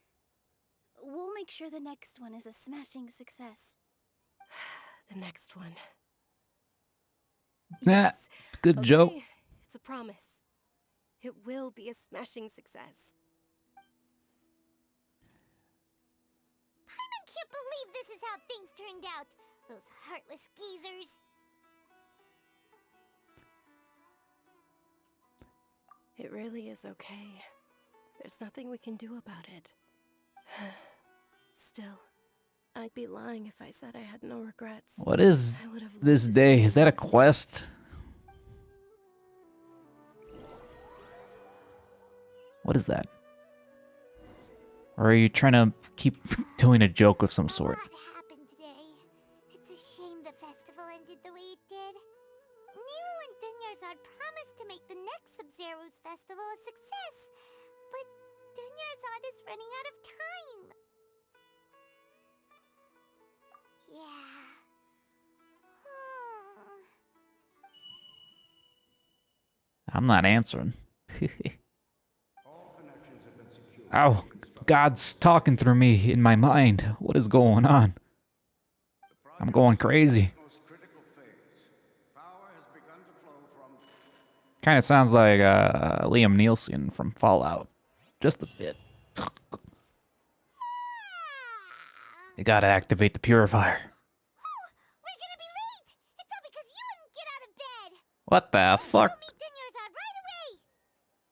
We'll make sure the next one is a smashing success. The next one. Yes. Good Okay, joke. It's a promise. It will be a smashing success. I can't believe this is how things turned out. Those heartless geezers. It really is okay. There's nothing we can do about it. Still, I'd be lying if I said I had no regrets. What is I would have loved this to day? see Is that a next time. quest? What is that? Or are you trying to keep doing a joke of some sort? A lot happened today. It's a shame the festival ended the way it did. Nilu and Dunyarzad promised to make the next Sub-Zero's festival a success, but Dunyarzad is running out of time. Yeah. I'm not answering. Ow, God's talking through me in my mind. What is going on? I'm going crazy. Kind of sounds like Liam Neeson from Fallout. Just a bit. You gotta activate the purifier. We're gonna be late! It's all because you wouldn't get out of bed! What the fuck? Go meet Dunyarzad right away!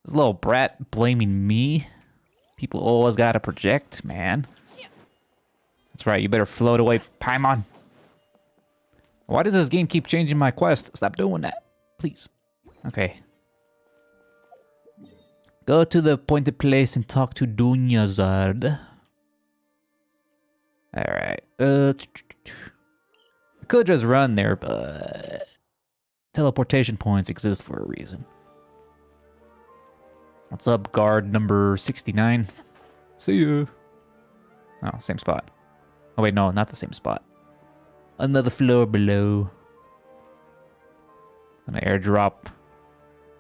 This little brat blaming me? People always gotta project, man. That's right, you better float away, Paimon. Why does this game keep changing my quest? Stop doing that, please. Okay. Go to the appointed place and talk to Dunyarzad. Alright. I could just run there, but teleportation points exist for a reason. What's up, guard number 69? See ya. Oh, same spot. Oh wait, no, not the same spot. Another floor below. Gonna airdrop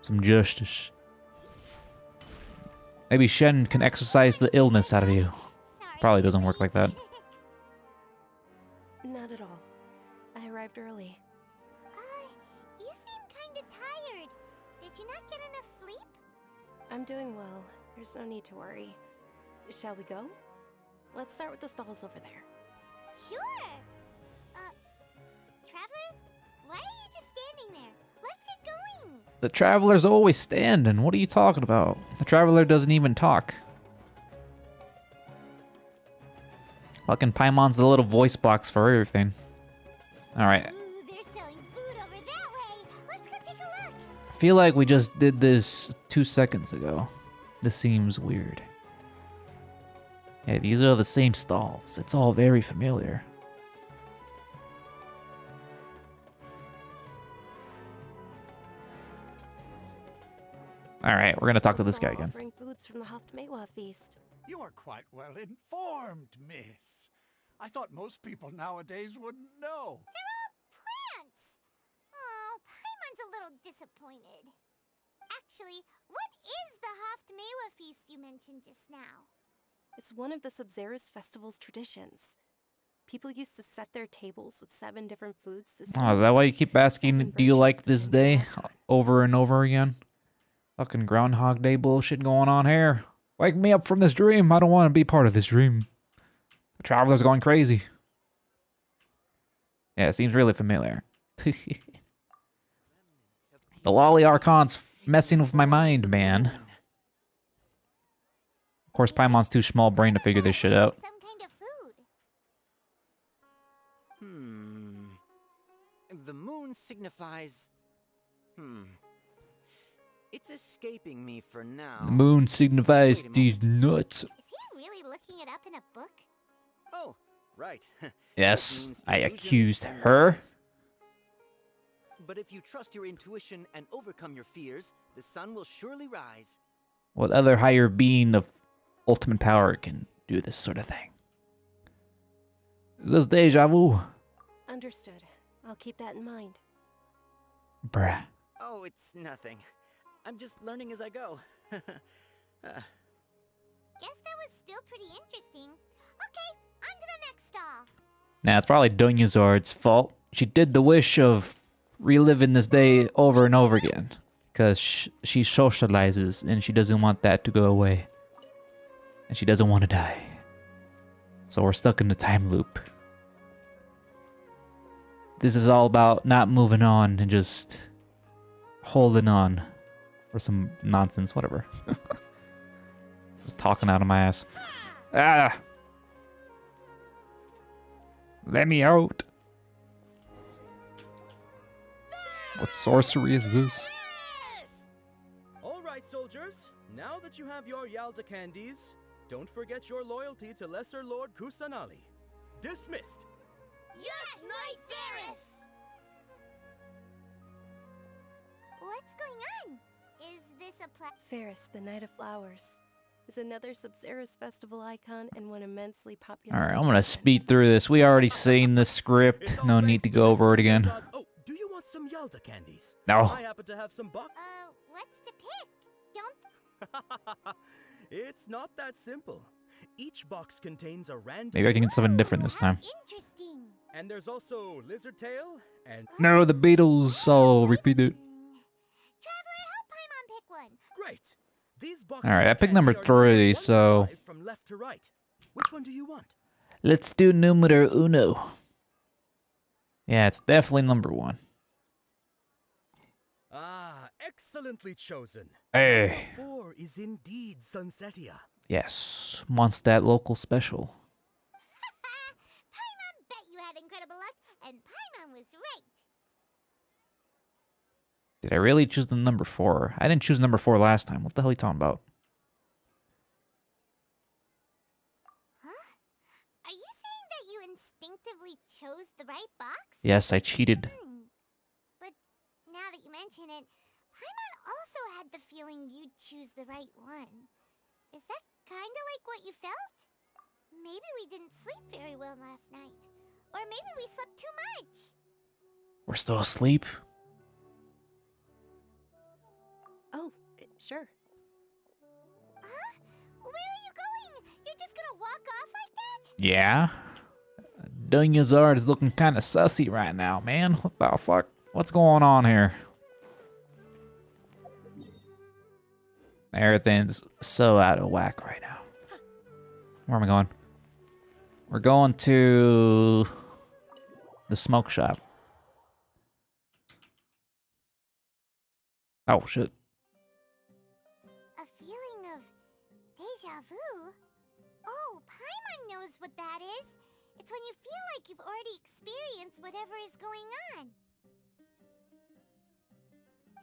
some justice. Maybe Shen can exorcise the illness out of you. Sorry. Probably doesn't work like that. Not at all. I arrived early. You seem kinda tired. Did you not get enough sleep? I'm doing well. There's no need to worry. Shall we go? Let's start with the stalls over there. Sure! Traveler? Why are you just standing there? Let's get going! The Traveler's always standing. What are you talking about? The Traveler doesn't even talk. Fucking Paimon's the little voice box for everything. Alright. Ooh, they're selling food over that way! Let's go take a look! I feel like we just did this 2 seconds ago. This seems weird. Yeah, these are the same stalls. It's all very familiar. Alright, we're gonna talk to this guy again. Offering foods from the Haftmewa feast. You are quite well informed, miss. I thought most people nowadays wouldn't know. They're all plants! Oh, Paimon's a little disappointed. Actually, what is the Haftmewa feast you mentioned just now? It's one of the Sabzerus festival's traditions. People used to set their tables with 7 different foods to Oh, is that why you keep asking, do you like this day? Over and over again? Fucking Groundhog Day bullshit going on here. Wake me up from this dream. I don't want to be part of this dream. The traveler's going crazy. Yeah, it seems really familiar. The Lolly Archon's messing with my mind, man. Of course, Paimon's too small brain to figure this shit out. Some kind of food. The moon signifies... It's escaping me for now. The moon signifies these nuts. Is he really looking it up in a book? Oh, right. Yes, Means I illusions accused and her. lies. But if you trust your intuition and overcome your fears, the sun will surely rise. What other higher being of ultimate power can do this sort of thing? Is this deja vu? Understood. I'll keep that in mind. Bruh. Oh, it's nothing. I'm just learning as I go. Guess that was still pretty interesting. Okay, on to the next stall. Nah, it's probably Dunyazard's fault. She did the wish of reliving this day over and over again. Because she socializes and she doesn't want that to go away. And she doesn't want to die. So we're stuck in the time loop. This is all about not moving on and just holding on. Or some nonsense, whatever. Just talking out of my ass. Ah! Let me out. What sorcery is this? All right, soldiers. Now that you have your Yalta candies, don't forget your loyalty to Lesser Lord Kusanali. Dismissed. Yes, Knight Varus! What's going on? Is this a Ferris, the Night of Flowers, is another Sabzerus festival icon and one immensely popular. Alright, I'm gonna speed through this. We already seen this script. It's all No thanks need to to go Mr. over it again. Dunyazad. Oh, do you want some Yalta candies? No. I happen to have some box. what's to pick? Don't... It's not that simple. Each box contains a random... Maybe I can get something different this How time. interesting. And there's also lizard tail and... No, the Beatles. I'll repeat it. Traveler, help Paimon pick one. Great. These boxes Alright, I of picked candy number are 3, numbered 1 to so 5 from left to right. Which one do you want? let's do numero uno. Yeah, it's definitely number 1. Ah, excellently chosen. Hey. 4 is indeed Sunsetia. Yes, Mondstadt local special. Paimon bet you had incredible luck, and Paimon was right. Did I really choose the number 4? I didn't choose number 4 last time. What the hell are you talking about? Huh? Are you saying that you instinctively chose the right box? Yes, I cheated. But now that you mention it, Paimon also had the feeling you'd choose the right one. Is that kinda like what you felt? Maybe we didn't sleep very well last night. Or maybe we slept too much. We're still asleep? Oh, sure. Huh? Where are you going? You're just gonna walk off like that? Yeah. Dunyazard is looking kind of sussy right now, man. What the fuck? What's going on here? Everything's so out of whack right now. Where am I going? We're going to the smoke shop. Oh, shit. A feeling of deja vu? Oh, Paimon knows what that is. It's when you feel like you've already experienced whatever is going on.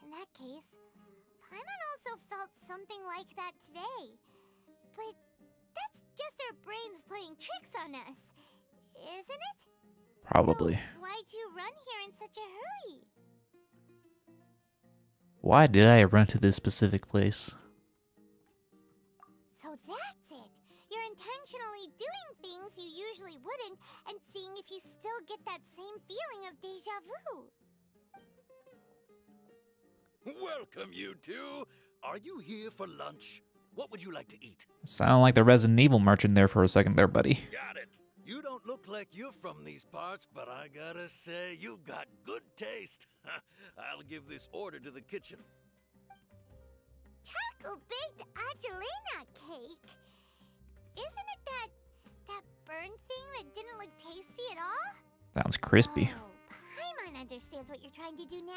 In that case, Paimon also felt something like that today. But that's just our brains playing tricks on us, isn't it? Probably. So why'd you run here in such a hurry? Why did I run to this specific place? So that's it. you're intentionally doing things you usually wouldn't and seeing if you still get that same feeling of deja vu. Welcome, you two. Are you here for lunch? What would you like to eat? Sound like the Resident Evil merchant there for a second there, buddy. Got it. You don't look like you're from these parts, but I gotta say, you've got good taste. I'll give this order to the kitchen. Charcoal-baked Angelina cake? Isn't it that burned thing that didn't look tasty at all? Sounds crispy. Oh, Paimon understands what you're trying to do now.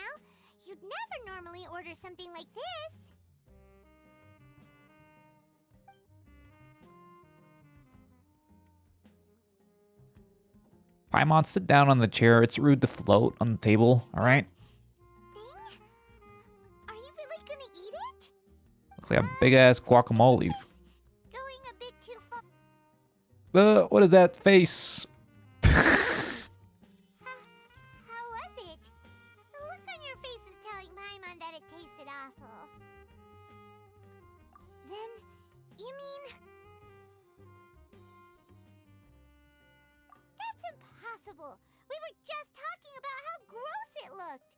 You'd never normally order something like this. Paimon, sit down on the chair. It's rude to float on the table, alright? Thing? Are you really gonna eat it? Looks like a big-ass guacamole. Going a bit too far. What is that face? How was it? The look on your face is telling Paimon that it tasted awful. Then, you mean... That's impossible! We were just talking about how gross it looked!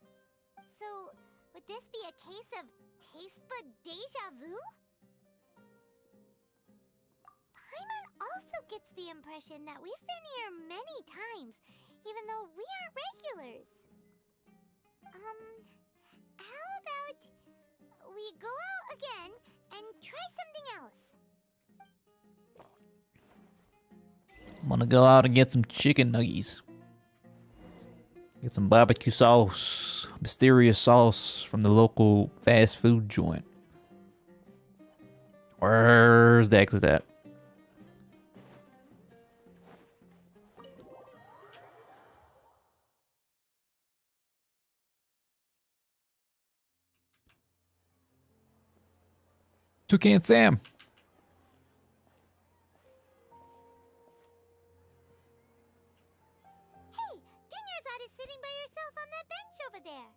So, would this be a case of taste bud deja vu? Paimon also gets the impression that we've been here many times, even though we aren't regulars. How about we go out again and try something else? I'm gonna go out and get some chicken nuggies. Get some barbecue sauce. Mysterious sauce from the local fast food joint. Where's the exit at? Toucan Sam. Hey, Dinyarzad is sitting by yourself on that bench over there.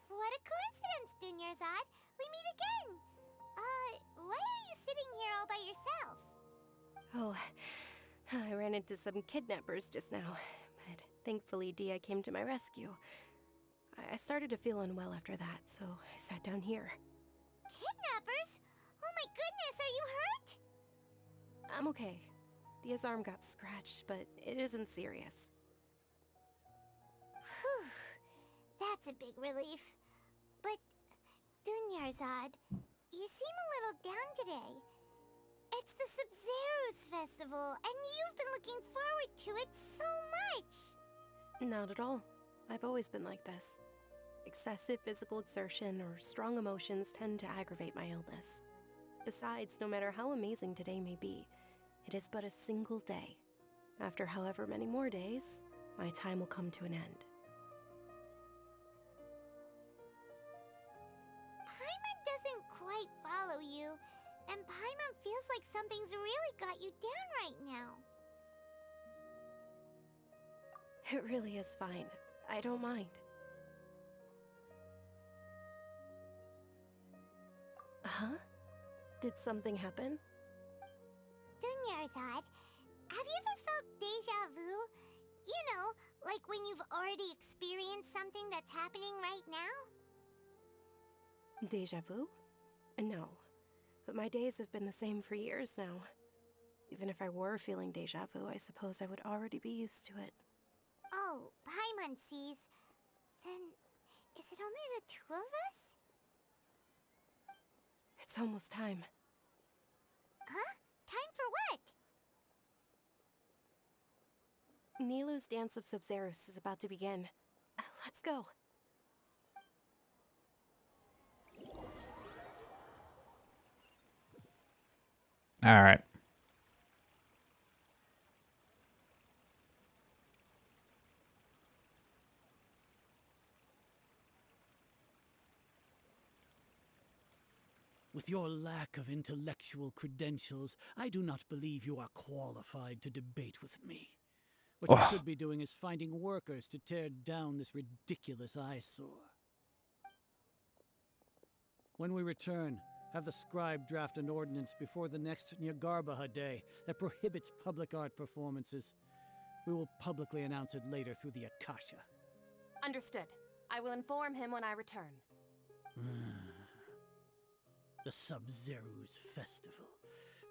What a coincidence, Dinyarzad. We meet again. Why are you sitting here all by yourself? Oh, I ran into some kidnappers just now, but thankfully Dia came to my rescue. I started to feel unwell after that, so I sat down here. Kidnappers? Oh my goodness, are you hurt? I'm okay. Dia's arm got scratched, but it isn't serious. Whew, that's a big relief. But, Dunyarzad, you seem a little down today. It's the Sumeru's festival, and you've been looking forward to it so much. Not at all. I've always been like this. Excessive physical exertion or strong emotions tend to aggravate my illness. Besides, no matter how amazing today may be, it is but a single day. After however many more days, my time will come to an end. Paimon doesn't quite follow you, and Paimon feels like something's really got you down right now. It really is fine. I don't mind. Huh? Did something happen? Dunyarzad, have you ever felt deja vu? You know, like when you've already experienced something that's happening right now? Deja vu? No. But my days have been the same for years now. Even if I were feeling deja vu, I suppose I would already be used to it. Oh, Paimon sees. Then, is it only the two of us? It's almost time. Huh? Time for what? Nilou's Dance of Sub-Zeros is about to begin. Let's go. All right. With your lack of intellectual credentials, I do not believe you are qualified to debate with me. What you should be doing is finding workers to tear down this ridiculous eyesore. When we return, have the scribe draft an ordinance before the next Nyargarbaha Day that prohibits public art performances. We will publicly announce it later through the Akasha. Understood. I will inform him when I return. The Sub-Zeru's festival.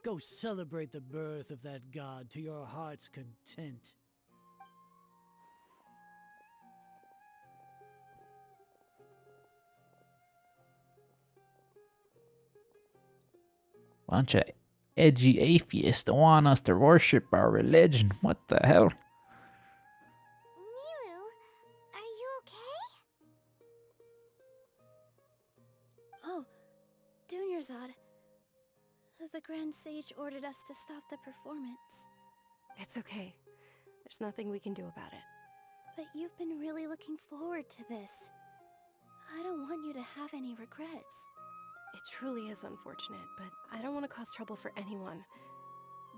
Go celebrate the birth of that god to your heart's content. Bunch of edgy atheists don't want us to worship our religion. What the hell? Milu, are you okay? Oh, Dunyarzad. The Grand Sage ordered us to stop the performance. It's okay. There's nothing we can do about it. But you've been really looking forward to this. I don't want you to have any regrets. It truly is unfortunate, but I don't want to cause trouble for anyone.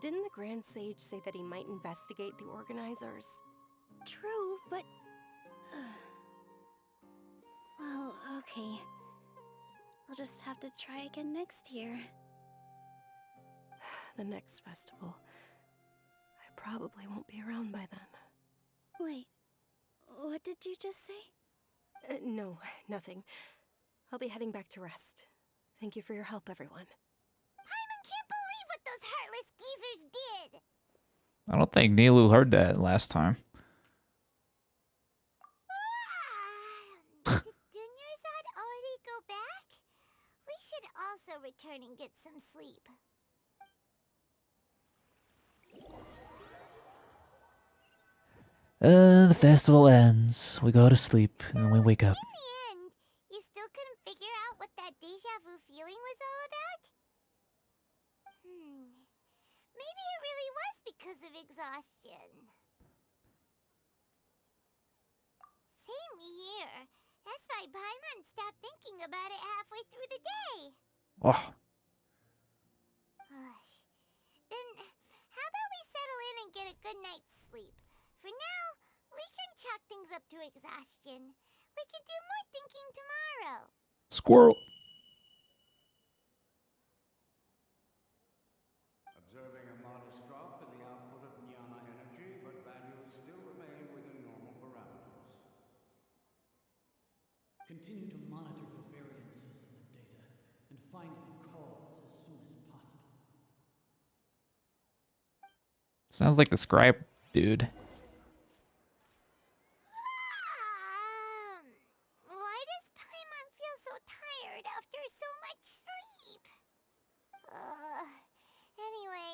Didn't the Grand Sage say that he might investigate the organizers? True, but... well, okay. I'll just have to try again next year. The next festival. I probably won't be around by then. Wait, what did you just say? No, nothing. I'll be heading back to rest. Thank you for your help, everyone. Paimon can't believe what those heartless geezers did! I don't think Nilu heard that last time. Did Dunyarzad already go back? We should also return and get some sleep. The festival ends. We go to sleep and we wake up. In the end, you still couldn't figure out what that deja vu feeling was all about? Maybe it really was because of exhaustion. Same here. That's why Paimon stopped thinking about it halfway through the day. Oh, Then, how about we settle in and get a good night's sleep? For now, we can chalk things up to exhaustion. We can do more thinking tomorrow. squirrel. Observing a modest drop in the output of jnana energy, but values still remain within normal parameters. Continue to monitor for variances in the data and find the cause as soon as possible. Sounds like the scribe dude. Why does Paimon feel so tired after so much sleep? Anyway,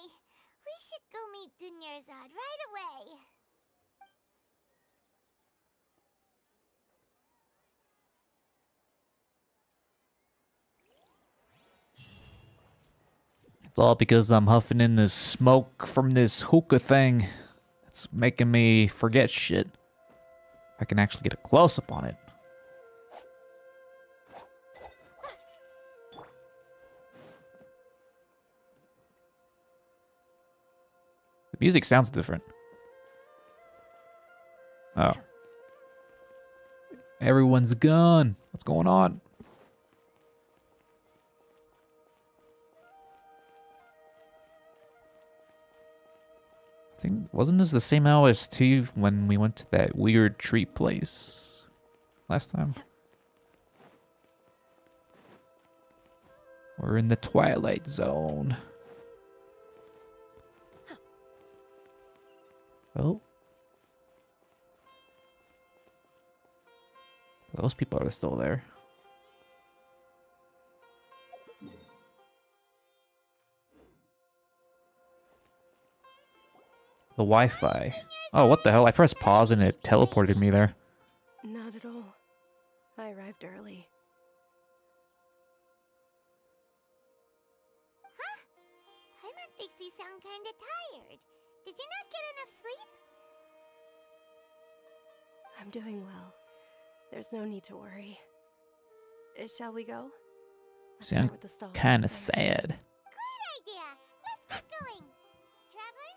we should go meet Dunyarzad right away. It's all because I'm huffing in this smoke from this hookah thing. It's making me forget shit. I can actually get a close-up on it. The music sounds different. Oh. Everyone's gone. What's going on? I think, wasn't this the same OST when we went to that weird treat place last time? We're in the Twilight Zone. Oh. Those people are still there. The Wi-Fi. Oh, what the hell? I pressed pause and it teleported me there. Not at all. I arrived early. Huh? Paimon thinks you sound kinda tired. Did you not get enough sleep? I'm doing well. There's no need to worry. Shall we go? Let's Sound start with the stalls. kind of sad. Great idea! Let's get going! Traveler?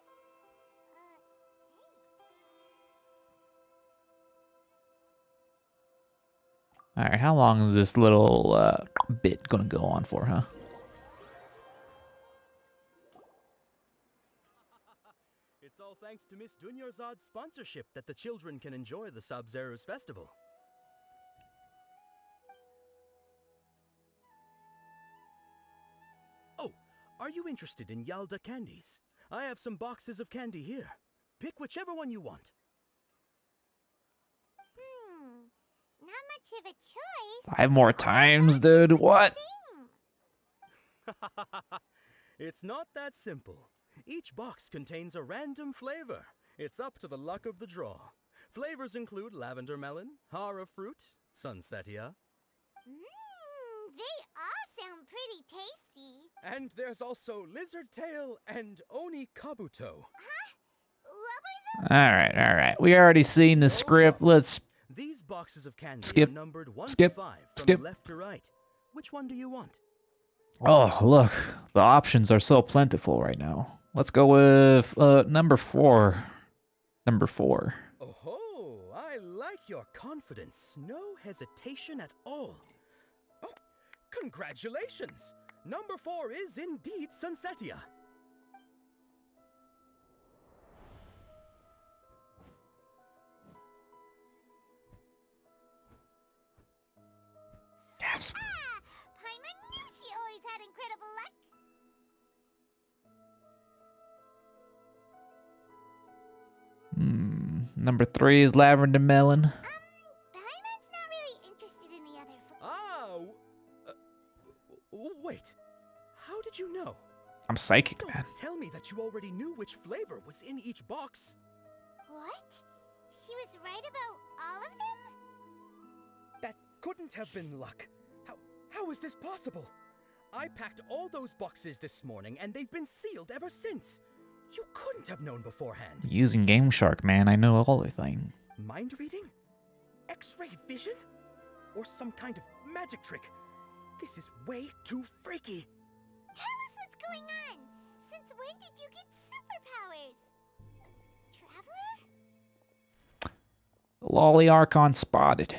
Alright, how long is this little bit gonna go on for, huh? It's all thanks to Miss Dunyarzad's sponsorship that the children can enjoy the Sub-Zero's festival. Oh, are you interested in Yalda candies? I have some boxes of candy here. Pick whichever one you want. Not much of a choice. 5 more times, dude. What? It's not that simple. Each box contains a random flavor. It's up to the luck of the draw. Flavors include lavender melon, hara fruit, sunsetia. They all sound pretty tasty. And there's also lizard tail and oni kabuto. Alright. We already seen the script. Let's These boxes of candy Skip. are numbered 1 Skip. to 5 from Skip. left to right. Which one do you want? Oh, look. The options are so plentiful right now. Let's go with number 4. Number 4. Oh, I like your confidence. No hesitation at all. Oh, congratulations! Number 4 is indeed Sunsetia. Yes. Paimon knew she always had incredible luck. Number 3 is lavender melon. Paimon's not really interested in the other Wait. How did you know? I'm psychic, Don't man. tell me that you already knew which flavor was in each box. What? She was right about all of them? That couldn't have been luck. How is this possible? I packed all those boxes this morning and they've been sealed ever since. You couldn't have known beforehand. Using Game Shark, man. I know all the thing. Mind reading? X-ray vision? Or some kind of magic trick? This is way too freaky. Tell us what's going on. Since when did you get superpowers? Traveler? Lolly Archon spotted.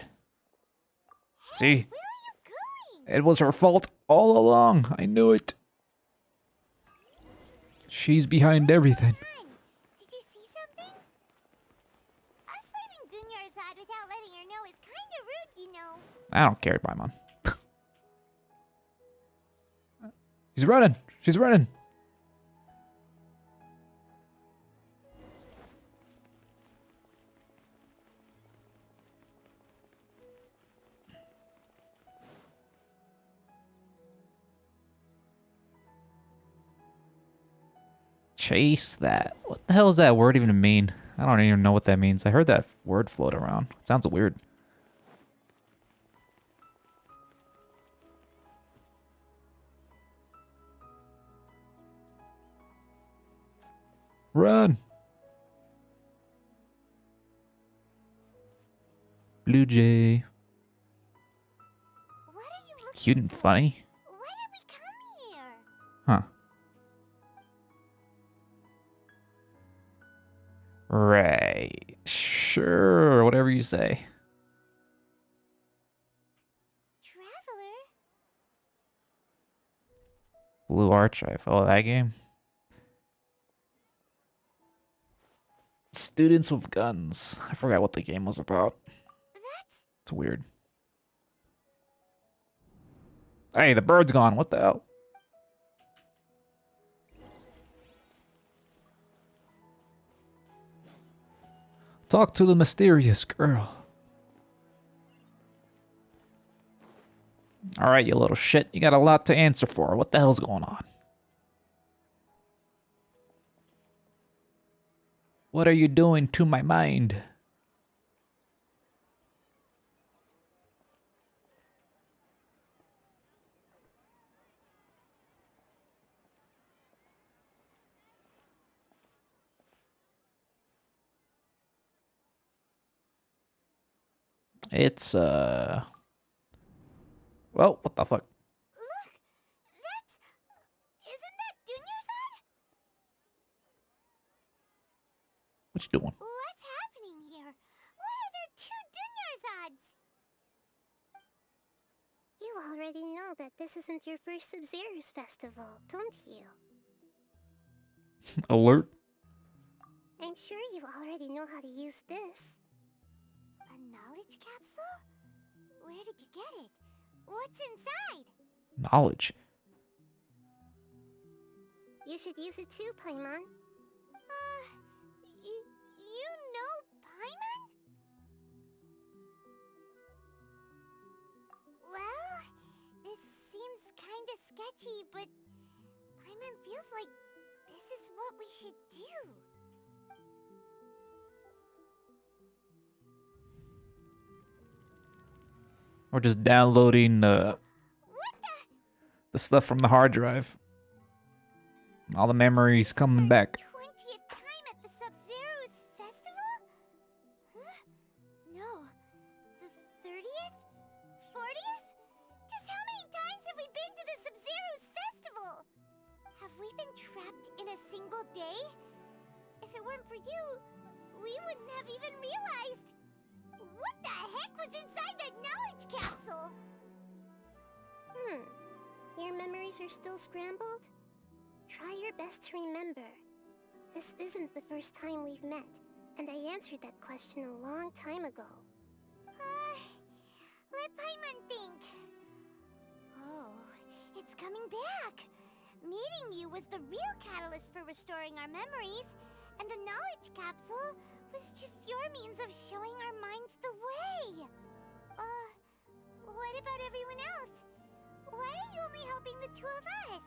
See? Where are you going? It was her fault all along. I knew it. She's behind everything. Did you see something? Us leaving Dunyarzad without letting her know is kinda rude, you know. I don't care, Paimon. She's running. She's running. Chase that. What the hell does that word even mean? I don't even know what that means. I heard that word float around. It sounds weird. Run! Blue Jay. What are you looking Cute and funny. Why did we come here? Huh. Right. Sure, whatever you say. Traveler? Blue Archive. Oh, that game? Students with guns. I forgot what the game was about. It's weird. Hey, the bird's gone. What the hell? Talk to the mysterious girl. Alright, you little shit. You got a lot to answer for. What the hell's going on? What are you doing to my mind? It's, well, what the fuck? Look! That's... Isn't that Dunyarzad? What you doing? What's happening here? Why are there two Dunyarzads? already know that this isn't your first Sub-Zero's festival, don't you? Alert. I'm sure you already know how to use this. A knowledge capsule? Where did you get it? What's inside? Knowledge. You should use it too, Paimon. You know Paimon? Well, this seems kinda sketchy, but Paimon feels like this is what we should do. Or just downloading the stuff from the hard drive. All the memories coming back. 20th time at the Sub-Zero's festival? Huh? No. The 30th? 40th? Just how many times have we been to the Sub-Zero's festival? Have we been trapped in a single day? If it weren't for you, we wouldn't have even realized. What the heck was inside that knowledge capsule? Your memories are still scrambled? Try your best to remember. This isn't the first time we've met, and I answered that question a long time ago. Let Paimon think. Oh, it's coming back. Meeting you was the real catalyst for restoring our memories, and the knowledge capsule was just your means of showing our minds the way. What about everyone else? Why are you only helping the two of us?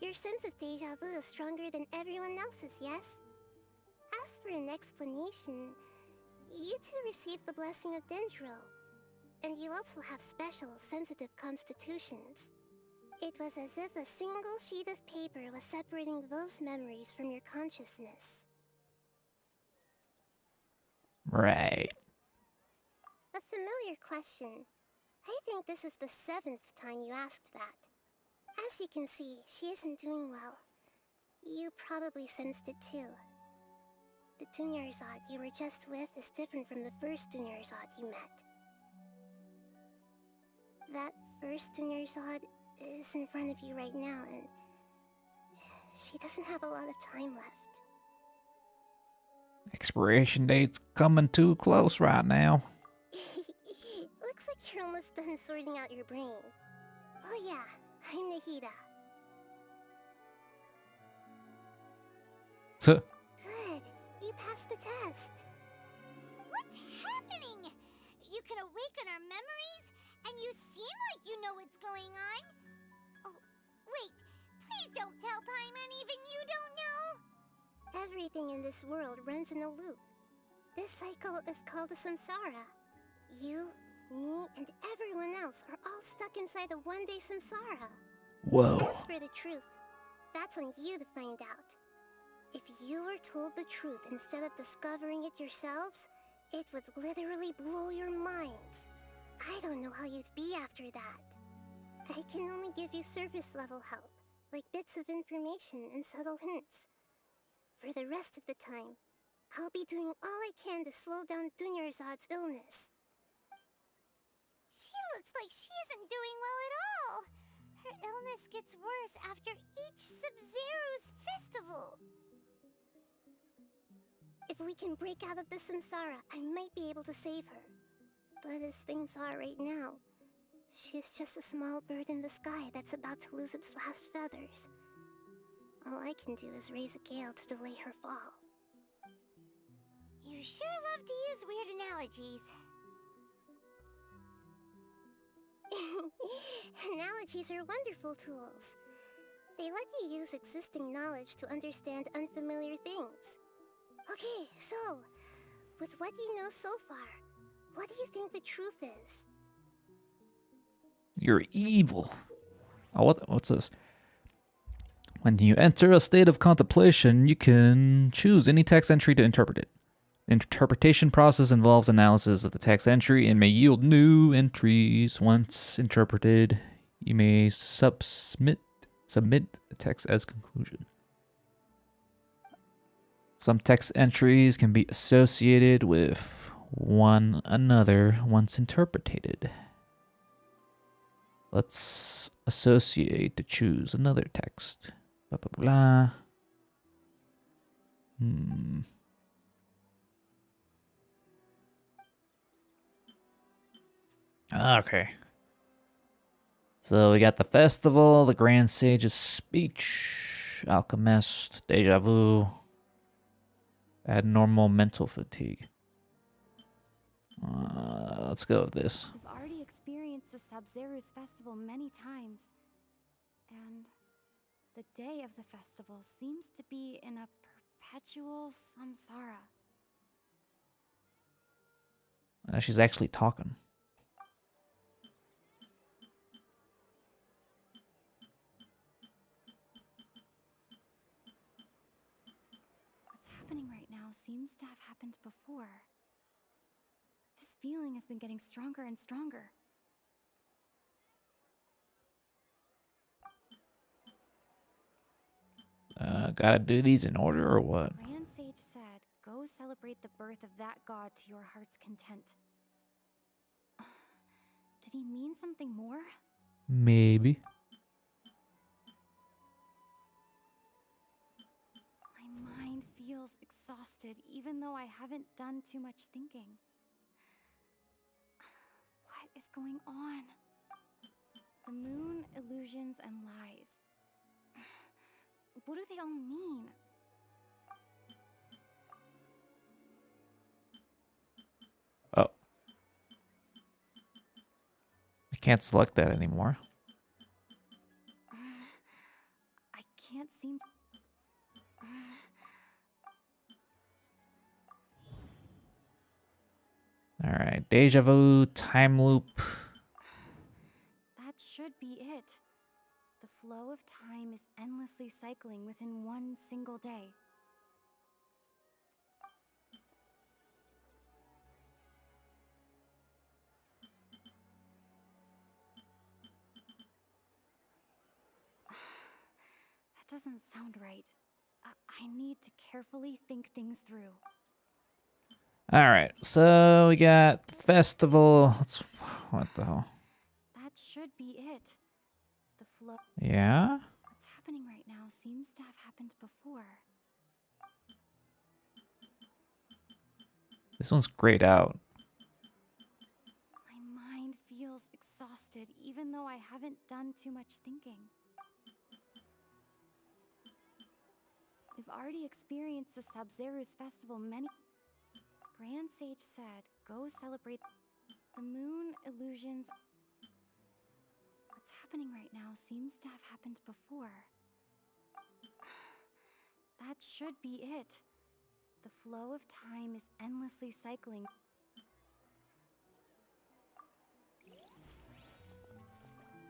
Your sense of deja vu is stronger than everyone else's, yes? As for an explanation, you two received the blessing of Dendro, and you also have special, sensitive constitutions. It was as if a single sheet of paper was separating those memories from your consciousness. Right. A familiar question. I think this is the 7th time you asked that. As you can see, she isn't doing well. You probably sensed it too. The Dunyarzad you were just with is different from the first Dunyarzad you met. That first Dunyarzad is in front of you right now, and she doesn't have a lot of time left. Expiration date's coming too close right now. Looks like you're almost done sorting out your brain. Oh yeah, I'm Nahida. So, Good, you passed the test. What's happening? You can awaken our memories, and you seem like you know what's going on. Oh, wait, please don't tell Paimon even you don't know. Everything in this world runs in a loop. This cycle is called a samsara. You, me, and everyone else are all stuck inside a one-day samsara. whoa. As for the truth, that's on you to find out. If you were told the truth instead of discovering it yourselves, it would literally blow your minds. I don't know how you'd be after that. I can only give you surface-level help, like bits of information and subtle hints. For the rest of the time, I'll be doing all I can to slow down Dunyarzad's illness. She looks like she isn't doing well at all. Her illness gets worse after each Sub-Zero's festival. If we can break out of the samsara, I might be able to save her. But as things are right now, she's just a small bird in the sky that's about to lose its last feathers. All I can do is raise a gale to delay her fall. You sure love to use weird analogies. Analogies are wonderful tools. They let you use existing knowledge to understand unfamiliar things. Okay, so, with what you know so far, what do you think the truth is? You're evil. Oh, what's this? When you enter a state of contemplation, you can choose any text entry to interpret it. The interpretation process involves analysis of the text entry and may yield new entries. Once interpreted, you may submit the text as conclusion. Some text entries can be associated with one another once interpreted. Let's associate to choose another text. Blah, blah, blah. Okay. So we got the festival, the Grand Sage's speech, Alchemist, Deja Vu, Abnormal Mental Fatigue. Let's go with this. We've already experienced the Sub-Zeru's festival many times. And the day of the festival seems to be in a perpetual samsara. She's actually talking. What's happening right now seems to have happened before. This feeling has been getting stronger and stronger. Gotta do these in order or what? Grand Sage said, go celebrate the birth of that god to your heart's content. Did he mean something more? Maybe. My mind feels exhausted even though I haven't done too much thinking. What is going on? The moon, illusions, and lies. What do they all mean? Oh. I can't select that anymore. I can't seem to... Alright, Deja Vu, Time Loop. That should be it. The flow of time is endlessly cycling within one single day. That doesn't sound right. I need to carefully think things through. Alright, so we got the festival. What the hell? That should be it. The flow... Yeah? What's happening right now seems to have happened before. This one's grayed out. My mind feels exhausted even though I haven't done too much thinking. We've already experienced the Sub-Zeru's festival many... Grand Sage said, go celebrate the moon, illusions... What's happening right now seems to have happened before. That should be it. The flow of time is endlessly cycling.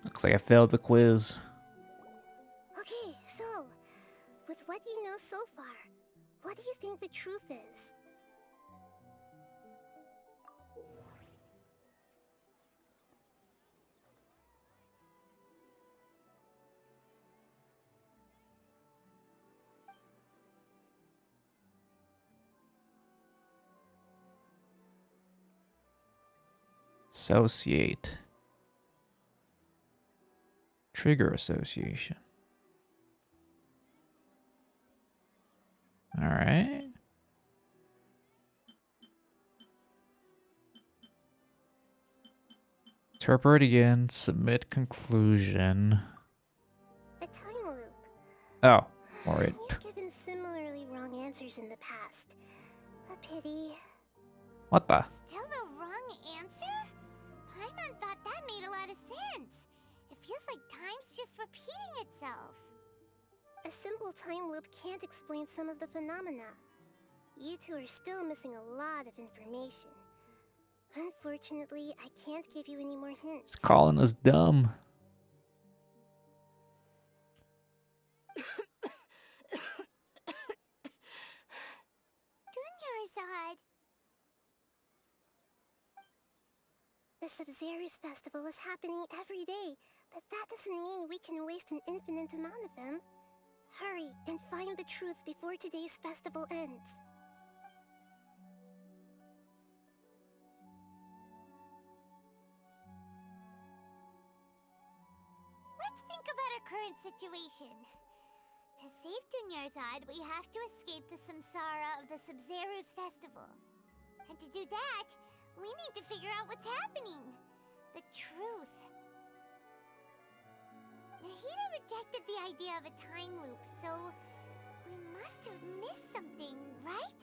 Looks like I failed the quiz. Okay, so, with what you know so far, what do you think the truth is? Associate. Trigger association. Alright. Interpret again. Submit conclusion. A time loop. Oh, alright. You've given similarly wrong answers in the past. A pity. What the? Still the wrong answer? Paimon thought that made a lot of sense. It feels like time's just repeating itself. A simple time loop can't explain some of the phenomena. You two are still missing a lot of information. Unfortunately, I can't give you any more hints. It's calling us dumb. Dunyarzad. The Sub-Zeru's festival is happening every day, but that doesn't mean we can waste an infinite amount of them. Hurry and find the truth before today's festival ends. our current situation. To save Dunyarzad, we have to escape the samsara of the Sumeru's festival. And to do that, we need to figure out what's happening. The truth. Nahida rejected the idea of a time loop, so we must have missed something, right?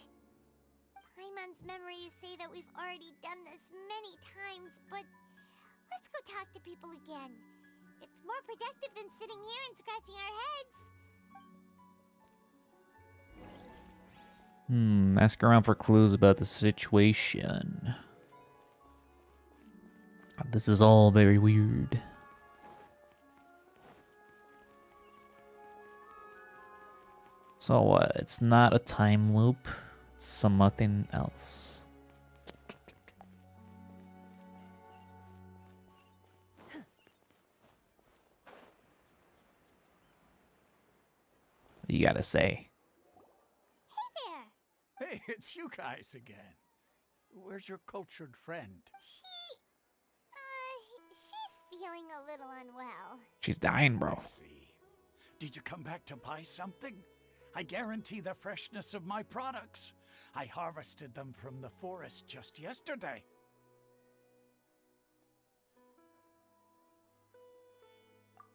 Paimon's memories say that we've already done this many times, but let's go talk to people again. It's more productive than sitting here and scratching our heads. Ask around for clues about the situation. This is all very weird. So what? It's not a time loop. It's something else. You gotta say. Hey, it's you guys again. Where's your cultured friend? She's feeling a little unwell. She's dying, bro. I see. Did you come back to buy something? I guarantee the freshness of my products. I harvested them from the forest just yesterday.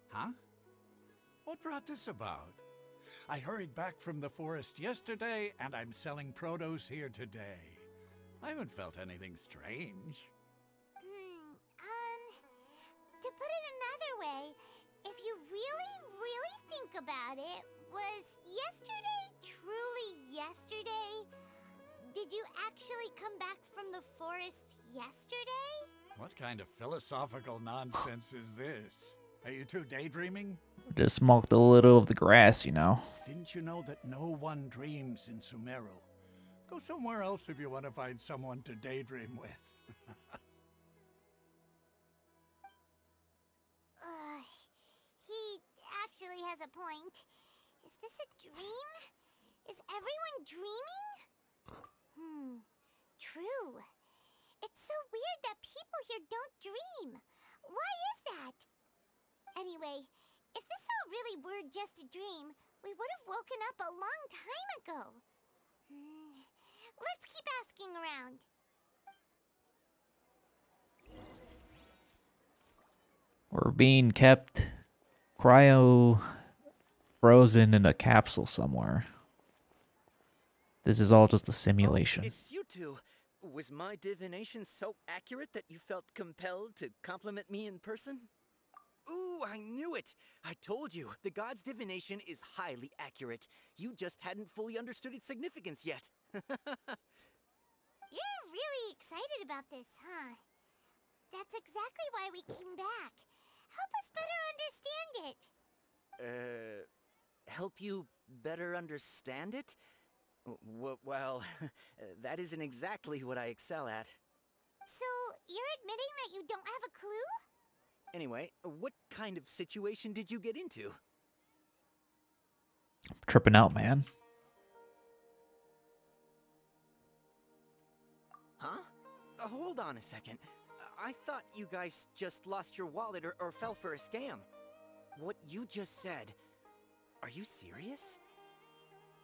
Huh? What brought this about? I hurried back from the forest yesterday, and I'm selling produce here today. I haven't felt anything strange. To put it another way, if you really think about it, was yesterday truly yesterday? Did you actually come back from the forest yesterday? What kind of philosophical nonsense is this? Are you two daydreaming? Just smoked a little of the grass, you know. Didn't you know that no one dreams in Sumeru? Go somewhere else if you want to find someone to daydream with. He actually has a point. Is this a dream? Is everyone dreaming? True. It's so weird that people here don't dream. Why is that? Anyway, if this all really were just a dream, we would have woken up a long time ago. Let's keep asking around. We're being kept frozen in a capsule somewhere. This is all just a simulation. Oh, it's you two. Was my divination so accurate that you felt compelled to compliment me in person? Ooh, I knew it! I told you, the god's divination is highly accurate. You just hadn't fully understood its significance yet. You're really excited about this, huh? That's exactly why we came back. Help us better understand it. Help you better understand it? Well, that isn't exactly what I excel at. So, you're admitting that you don't have a clue? Anyway, what kind of situation did you get into? I'm tripping out, man. Huh? Hold on a second. I thought you guys just lost your wallet or fell for a scam. What you just said, are you serious?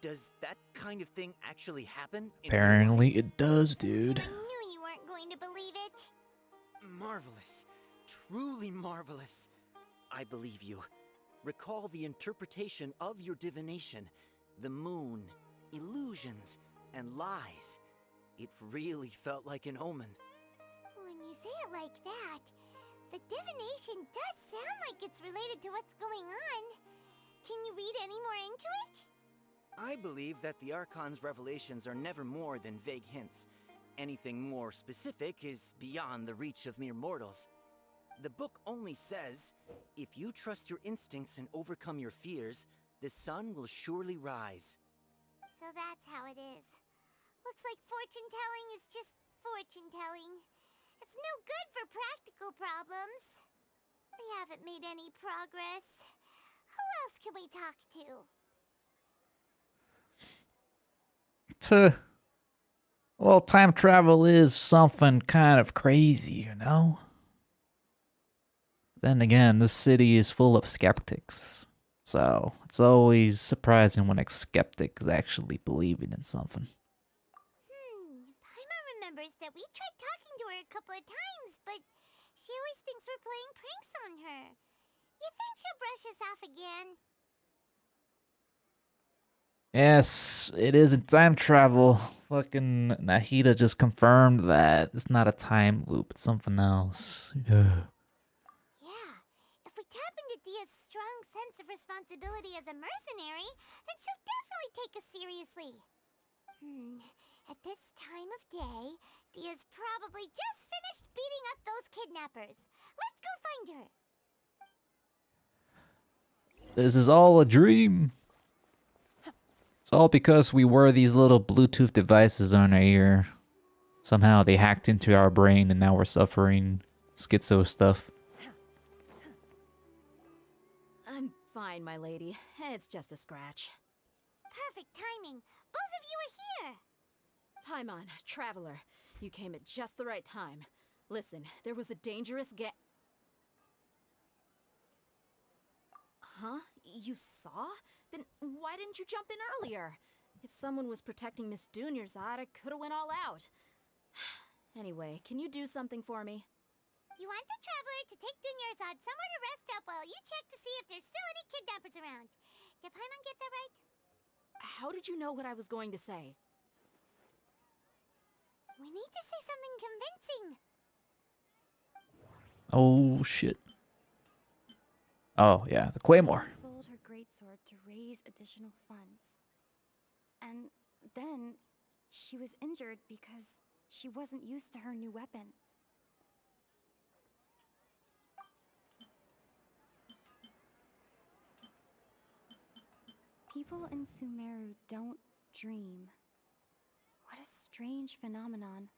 Does that kind of thing actually happen? Apparently it does, dude. I knew you weren't going to believe it. Marvelous. Truly marvelous. I believe you. Recall the interpretation of your divination. The moon, illusions, and lies. It really felt like an omen. When you say it like that, the divination does sound like it's related to what's going on. Can you read any more into it? I believe that the Archon's revelations are never more than vague hints. Anything more specific is beyond the reach of mere mortals. The book only says, if you trust your instincts and overcome your fears, the sun will surely rise. So that's how it is. Looks like fortune-telling is just fortune-telling. It's no good for practical problems. We haven't made any progress. Who else can we talk to? Well, time travel is something kind of crazy, you know? Then again, this city is full of skeptics. So it's always surprising when a skeptic is actually believing in something. Paimon remembers that we tried talking to her a couple of times, but she always thinks we're playing pranks on her. You think she'll brush us off again? Yes, it isn't time travel. Fucking Nahida just confirmed that it's not a time loop, it's something else. Yeah. Yeah, if we tap into Dia's strong sense of responsibility as a mercenary, then she'll definitely take us seriously. At this time of day, Dia's probably just finished beating up those kidnappers. Let's go find her. This is all a dream. It's all because we wear these little Bluetooth devices on our ear. Somehow they hacked into our brain and now we're suffering schizo stuff. I'm fine, my lady. It's just a scratch. Perfect timing. Both of you are here. Paimon, Traveler, you came at just the right time. Listen, there was a dangerous Huh? You saw? Then why didn't you jump in earlier? If someone was protecting Miss Dunyarzad, I could have went all out. Anyway, can you do something for me? You want the Traveler to take Dunyarzad somewhere to rest up while you check to see if there's still any kidnappers around. Did Paimon get that right? How did you know what I was going to say? We need to say something convincing. Oh shit. Oh yeah, the Claymore. She sold her greatsword to raise additional funds. And then she was injured because she wasn't used to her new weapon. People in Sumeru don't dream. What a strange phenomenon.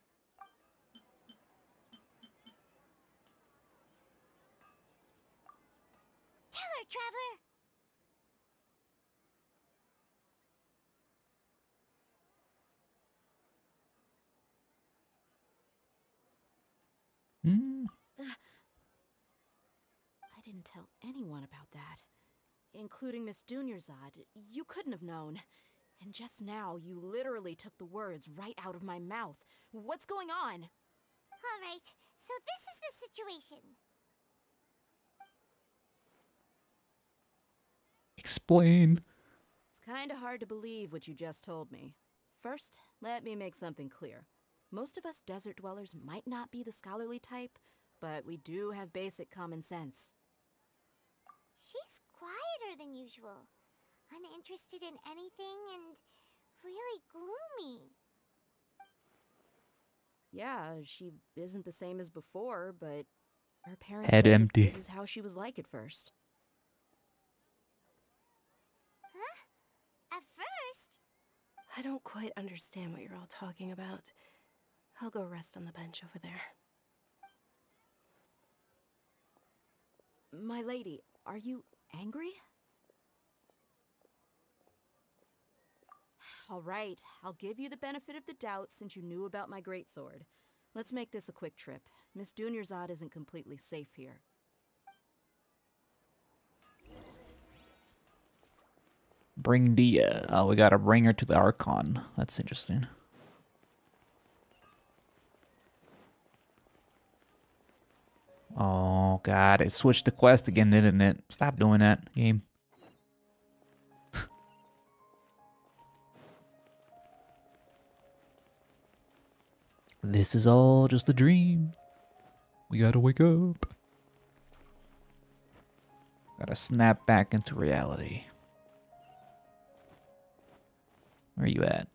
Tell her, Traveler! I didn't tell anyone about that. Including Miss Dunyarzad. You couldn't have known. And just now, you literally took the words right out of my mouth. What's going on? Alright, so this is the situation. Explain. It's kinda hard to believe what you just told me. First, let me make something clear. Most of us desert dwellers might not be the scholarly type, but we do have basic common sense. She's quieter than usual. Uninterested in anything and really gloomy. Yeah, she isn't the same as before, but her parents Head said that empty. this is how she was like at first. Huh? At first? I don't quite understand what you're all talking about. I'll go rest on the bench over there. My lady, are you angry? All right, I'll give you the benefit of the doubt since you knew about my greatsword. Let's make this a quick trip. Miss Dunyarzad isn't completely safe here. Bring Dia. Oh, we gotta bring her to the Archon. That's interesting. Oh god, it switched the quest again, didn't it? Stop doing that, game. This is all just a dream. We gotta wake up. Gotta snap back into reality. Where are you at?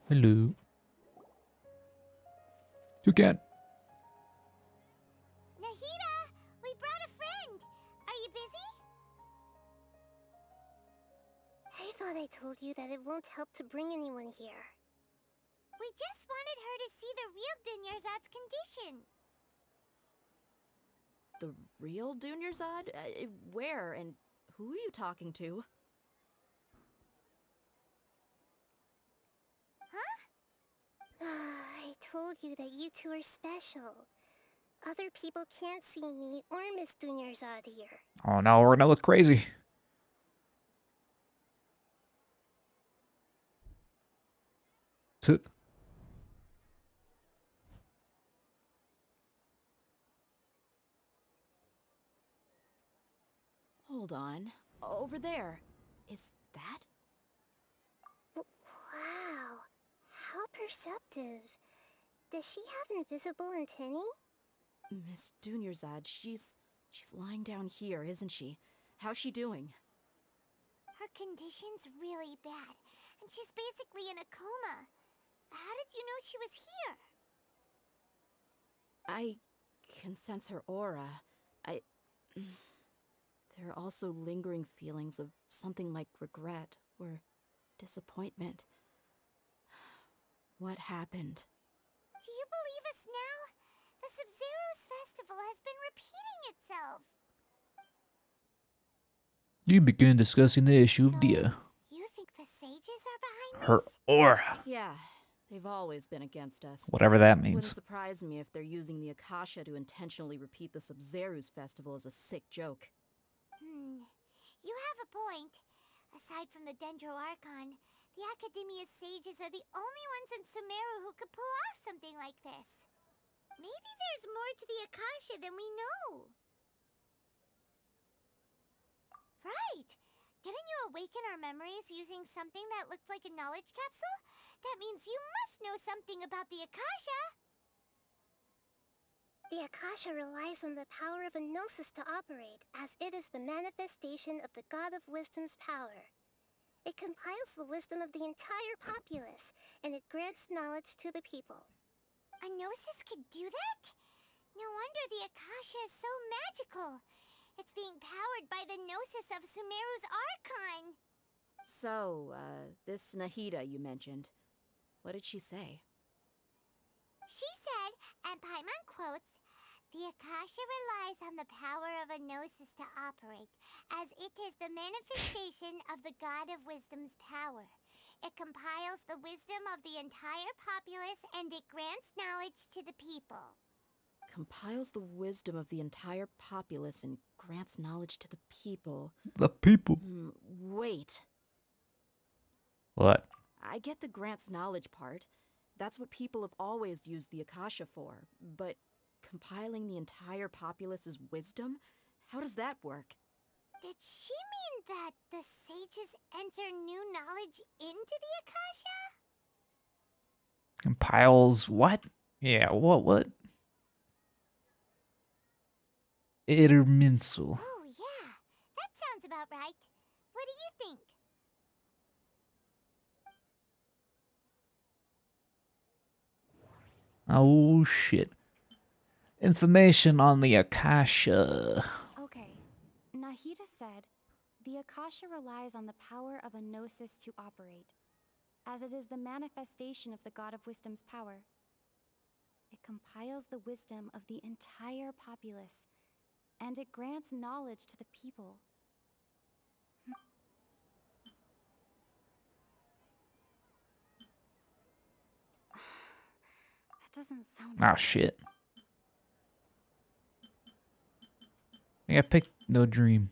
Hello. You can't. Nahida! We brought a friend! Are you busy? I thought I told you that it won't help to bring anyone here. We just wanted her to see the real Dunyarzad's condition. The real Dunyarzad? Where and who are you talking to? I told you that you two are special. Other people can't see me or Miss Dunyarzad here. Oh no, we're gonna look crazy. Hold on. Over there. Is that? Wow. How perceptive. Does she have invisible antennae? Miss Dunyarzad, she's lying down here, isn't she? How's she doing? Her condition's really bad, and she's basically in a coma. How did you know she was here? I can sense her aura. There are also lingering feelings of something like regret or disappointment. What happened? Do you believe us now? The Sumeru's festival has been repeating itself. You begin discussing the issue of Dia. You think the sages are behind Her aura. Yeah, they've always been against us. Whatever that Wouldn't means. surprise me if they're using the Akasha to intentionally repeat the Sumeru's festival as a sick joke. You have a point. Aside from the Dendro Archon, the Academia's sages are the only ones in Sumeru who could pull off something like this. Maybe there's more to the Akasha than we know. Right! Didn't you awaken our memories using something that looked like a knowledge capsule? That means you must know something about the Akasha! The Akasha relies on the power of a gnosis to operate, as it is the manifestation of the God of Wisdom's power. It compiles the wisdom of the entire populace, and it grants knowledge to the people. A gnosis could do that? No wonder the Akasha is so magical. It's being powered by the gnosis of Sumeru's Archon. So, this Nahida you mentioned, what did she say? She said, and Paimon quotes, "The Akasha relies on the power of a gnosis to operate, as it is the manifestation of the God of Wisdom's power. It compiles the wisdom of the entire populace, and it grants knowledge to the people." Compiles the wisdom of the entire populace and grants knowledge to the people. The people. Wait. What? I get the grants knowledge part. That's what people have always used the Akasha for. But compiling the entire populace's wisdom? How does that work? Did she mean that the sages enter new knowledge into the Akasha? Compiles what? Yeah, what? Irminsul. Oh, yeah. That sounds about right. What do you think? Oh shit. Information on the Akasha. Okay. Nahida said, the Akasha relies on the power of a gnosis to operate, as it is the manifestation of the God of Wisdom's power. It compiles the wisdom of the entire populace, and it grants knowledge to the people. That doesn't sound Oh right. shit. I picked no dream.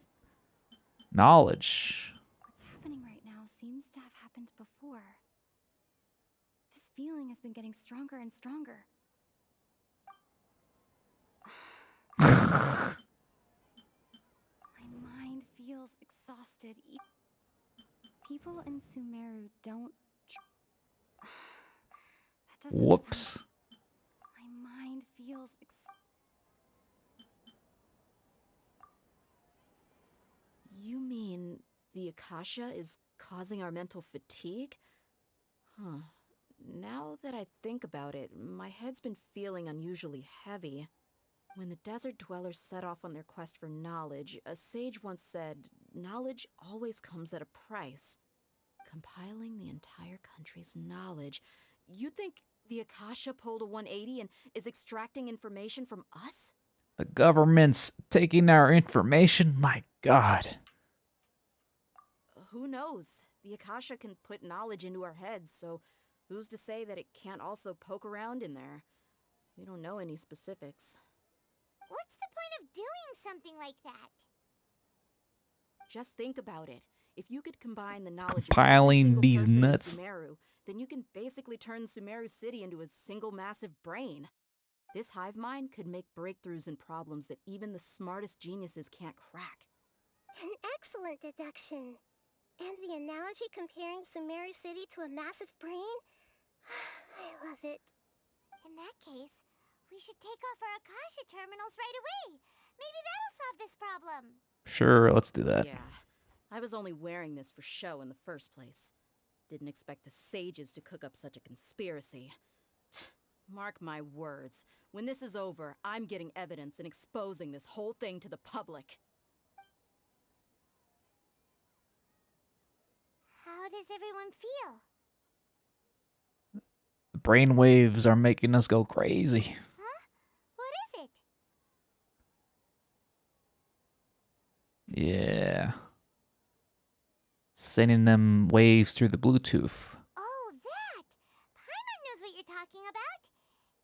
Knowledge. What's happening right now seems to have happened before. This feeling has been getting stronger and stronger. My mind feels exhausted. People in Sumeru don't. That doesn't Whoops. sound... My mind feels You mean the Akasha is causing our mental fatigue? Huh. Now that I think about it, my head's been feeling unusually heavy. When the desert dwellers set off on their quest for knowledge, a sage once said, knowledge always comes at a price. Compiling the entire country's knowledge. You think the Akasha pulled a 180 and is extracting information from us? The government's taking our information? My god. Who knows? The Akasha can put knowledge into our heads, so Who's to say that it can't also poke around in there? We don't know any specifics. What's the point of doing something like that? Just think about it. If you could combine the knowledge of Compiling every single these person in nuts. Sumeru, then you can basically turn Sumeru City into a single massive brain. This hive mind could make breakthroughs in problems that even the smartest geniuses can't crack. An excellent deduction. And the analogy comparing Sumeru City to a massive brain? I love it. In that case, we should take off our Akasha terminals right away. Maybe that'll solve this problem. Sure, let's do that. Yeah, I was only wearing this for show in the first place. Didn't expect the sages to cook up such a conspiracy. Mark my words, when this is over, I'm getting evidence and exposing this whole thing to the public. How does everyone feel? The brainwaves are making us go crazy. Huh? What is it? Yeah. Sending them waves through the Bluetooth. Oh, that! Paimon knows what you're talking about.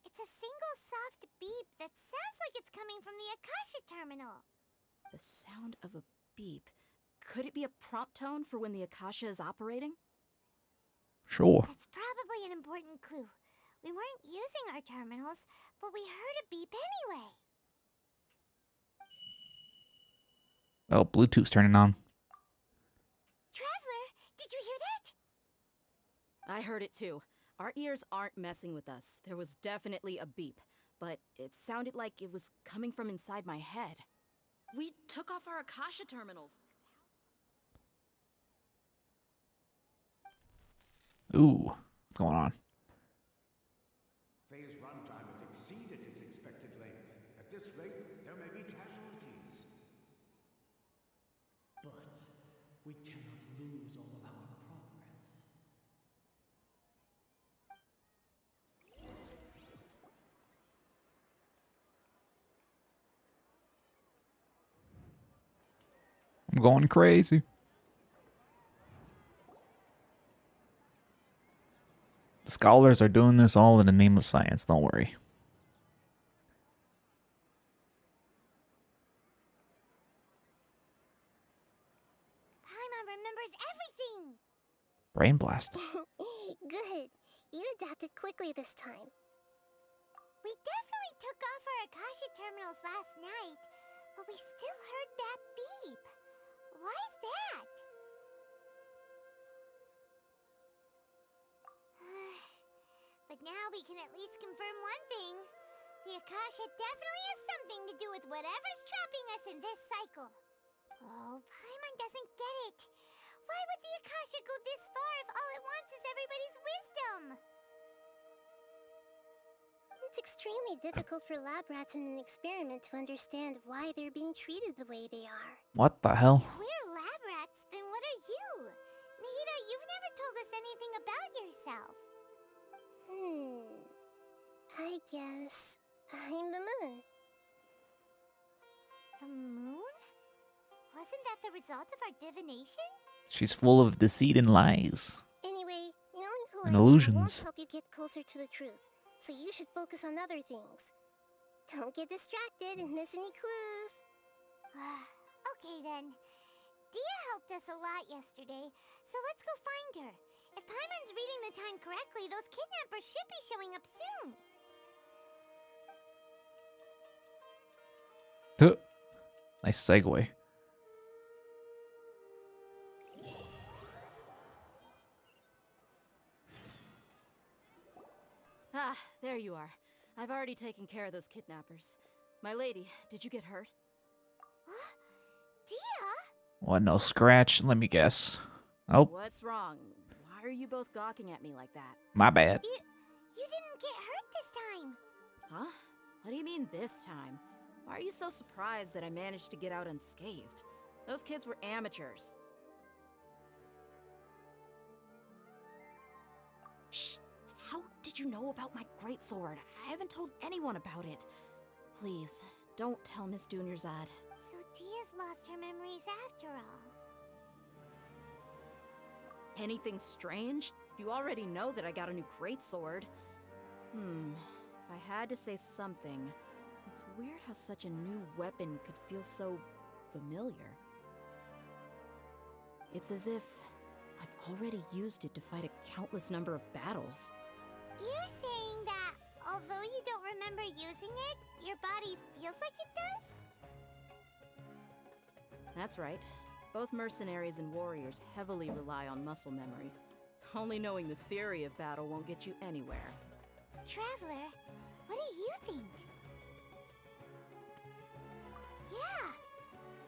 It's a single soft beep that sounds like it's coming from the Akasha terminal. The sound of a beep. Could it be a prompt tone for when the Akasha is operating? Sure. That's probably an important clue. We weren't using our terminals, but we heard a beep anyway. Oh, Bluetooth's turning on. Traveler, did you hear that? I heard it too. Our ears aren't messing with us. There was definitely a beep, but it sounded like it was coming from inside my head. We took off our Akasha terminals. Ooh, what's going on? Phase runtime has exceeded its expected length. At this rate, there may be casualties. But we cannot lose all of our progress. I'm going crazy. The scholars are doing this all in the name of science, don't worry. Paimon remembers everything! Brain blast. Good. You adapted quickly this time. We definitely took off our Akasha terminals last night, but we still heard that beep. Why is that? But now we can at least confirm one thing. The Akasha definitely has something to do with whatever's trapping us in this cycle. Oh, Paimon doesn't get it. Why would the Akasha go this far if all it wants is everybody's wisdom? It's extremely difficult for lab rats in an experiment to understand why they're being treated the way they are. What the hell? If we're lab rats, then what are you? Nahida, you've never told us anything about yourself. I guess I'm the moon. The moon? Wasn't that the result of our divination? She's full of deceit and lies. Anyway, knowing who And I am won't illusions. help you get closer to the truth, so you should focus on other things. Don't get distracted and miss any clues. Okay then. Dia helped us a lot yesterday, so let's go find her. If Paimon's reading the time correctly, those kidnappers should be showing up soon. Nice segue. Ah, there you are. I've already taken care of those kidnappers. My lady, did you get hurt? Dia? What, no scratch? Let me guess. Oh, What's wrong? Why are you both gawking at me like that? my bad. You didn't get hurt this time. Huh? What do you mean this time? Why are you so surprised that I managed to get out unscathed? Those kids were amateurs. Shh! How did you know about my greatsword? I haven't told anyone about it. Please, don't tell Miss Dunyarzad. So Dia's lost her memories after all. Anything strange? You already know that I got a new greatsword. If I had to say something, it's weird how such a new weapon could feel so familiar. It's as if I've already used it to fight a countless number of battles. You're saying that although you don't remember using it, your body feels like it does? That's right. Both mercenaries and warriors heavily rely on muscle memory. Only knowing the theory of battle won't get you anywhere. Traveler, what do you think? Yeah,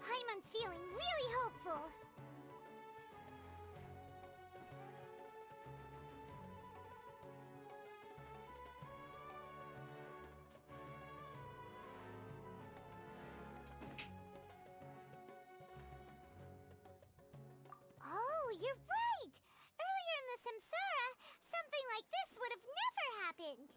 Paimon's feeling really hopeful. Oh, you're right! Earlier in the Samsara, something like this would have never happened!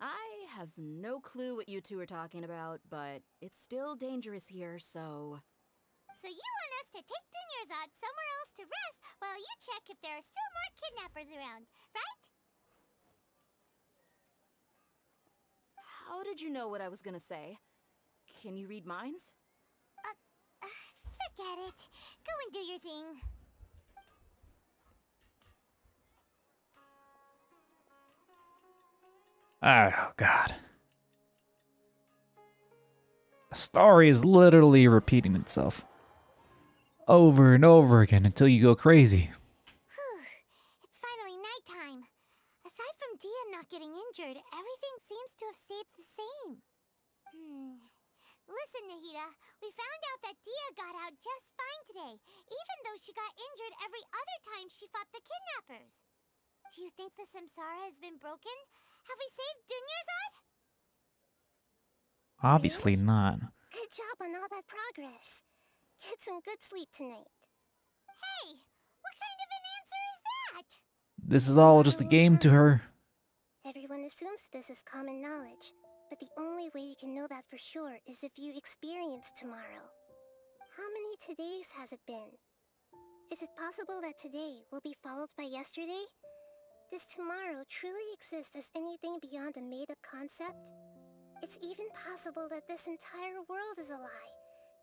I have no clue what you two are talking about, but it's still dangerous here, so... So you want us to take Dunyarzad somewhere else to rest while you check if there are still more kidnappers around, right? How did you know what I was gonna say? Can you read minds? Forget it. Go and do your thing. Oh, God. The story is literally repeating itself over and over again until you go crazy. Whew. It's finally nighttime. Aside from Dia not getting injured, everything seems to have stayed the same. Listen, Nahida, we found out that Dia got out just fine today, even though she got injured every other time she fought the kidnappers. Do you think the Samsara has been broken? Have we saved Dunyarzad? Obviously not. Good job on all that progress. Get some good sleep tonight. Hey, what kind of an answer is that? This is all just a game to her. Everyone assumes this is common knowledge, but the only way you can know that for sure is if you experience tomorrow. How many todays has it been? Is it possible that today will be followed by yesterday? Does tomorrow truly exist as anything beyond a made-up concept? It's even possible that this entire world is a lie,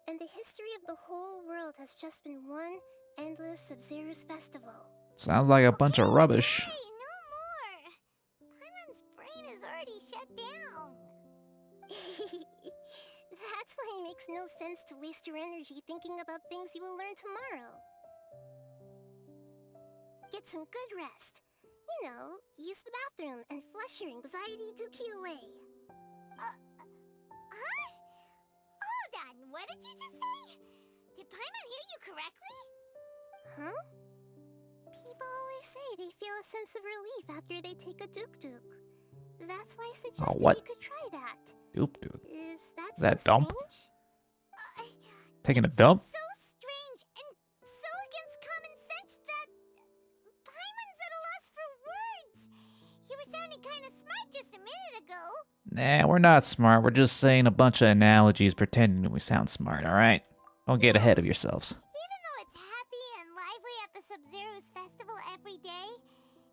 and the history of the whole world has just been one endless Sub-Zero's festival. Sounds like a bunch of rubbish. Hey, no more! Paimon's brain is already shut down. That's why it makes no sense to waste your energy thinking about things you will learn tomorrow. Get some good rest. You know, use the bathroom and flush your anxiety dookie away. Huh? Hold on, what did you just say? Did Paimon hear you correctly? Huh? People always say they feel a sense of relief after they take a duk-duk. That's why I suggested what? you could try that. Doop. Is that That so dump? strange? Taking a dump? So strange and so against common sense that Paimon's at a loss for words. You were sounding kind of smart just a minute ago. Nah, we're not smart. We're just saying a bunch of analogies pretending we sound smart, alright? Don't get ahead of yourselves. Even though it's happy and lively at the Sub-Zero's festival every day,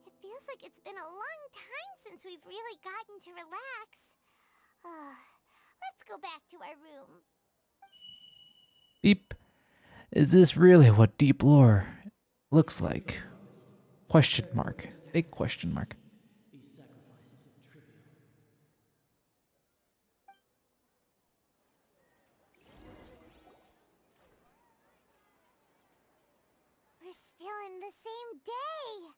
it feels like it's been a long time since we've really gotten to relax. Let's go back to our room. Beep. Is this really what deep lore looks like? Question mark. Big question mark. We're still in the same day.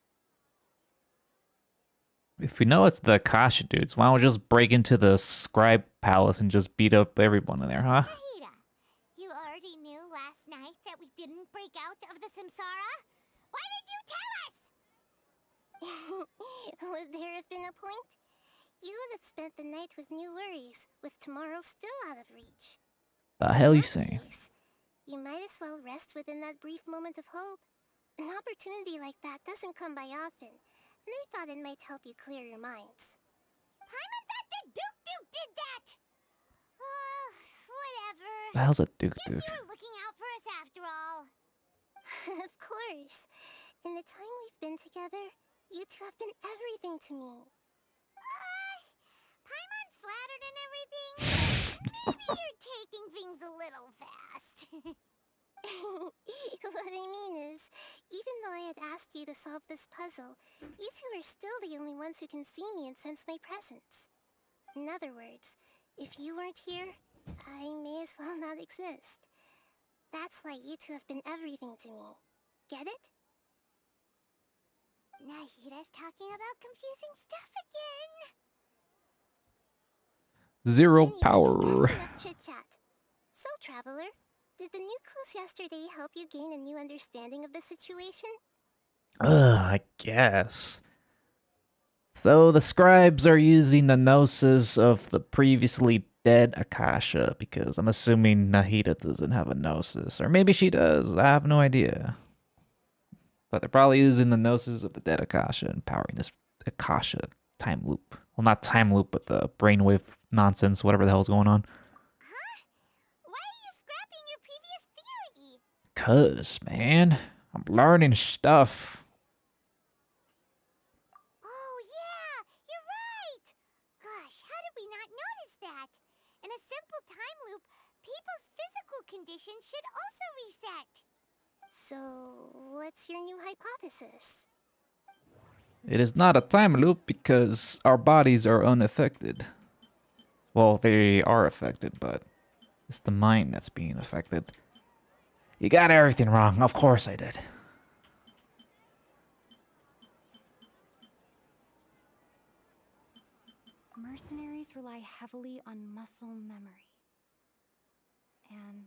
If we know it's the Akasha dudes, why don't we just break into the Scribe Palace and just beat up everyone in there, huh? Nahida, you already knew last night that we didn't break out of the Samsara? Why did you tell us? Would there have been a point? You would have spent the night with new worries, with tomorrow still out of reach. The hell you In that saying? case, you might as well rest within that brief moment of hope. An opportunity like that doesn't come by often, and I thought it might help you clear your minds. Paimon Duke did that! Whatever. The hell's a Duke Guess Duke? you were looking out for us after all. Of course. In the time we've been together, you two have been everything to me. Paimon's flattered and everything. Maybe you're taking things a little fast. What I mean is, even though I had asked you to solve this puzzle, you two are still the only ones who can see me and sense my presence. In other words, if you weren't here, I may as well not exist. That's why you two have been everything to me. Get it? Nahida's talking about confusing stuff again. Zero Anyway, power. that's enough chit-chat. So, Traveler, did the new clues yesterday help you gain a new understanding of the situation? I guess. So the scribes are using the gnosis of the previously dead Akasha, because I'm assuming Nahida doesn't have a gnosis. Or maybe she does, I have no idea. But they're probably using the gnosis of the dead Akasha and powering this Akasha time loop. Well, not time loop, but the brainwave nonsense, whatever the hell's going on. Huh? Why are you scrapping your previous theory? 'Cause, man, I'm learning stuff. Oh yeah, you're right! Gosh, how did we not notice that? In a simple time loop, people's physical conditions should also reset. So, what's your new hypothesis? It is not a time loop because our bodies are unaffected. Well, they are affected, but it's the mind that's being affected. You got everything wrong. Of course I did. Mercenaries rely heavily on muscle memory. And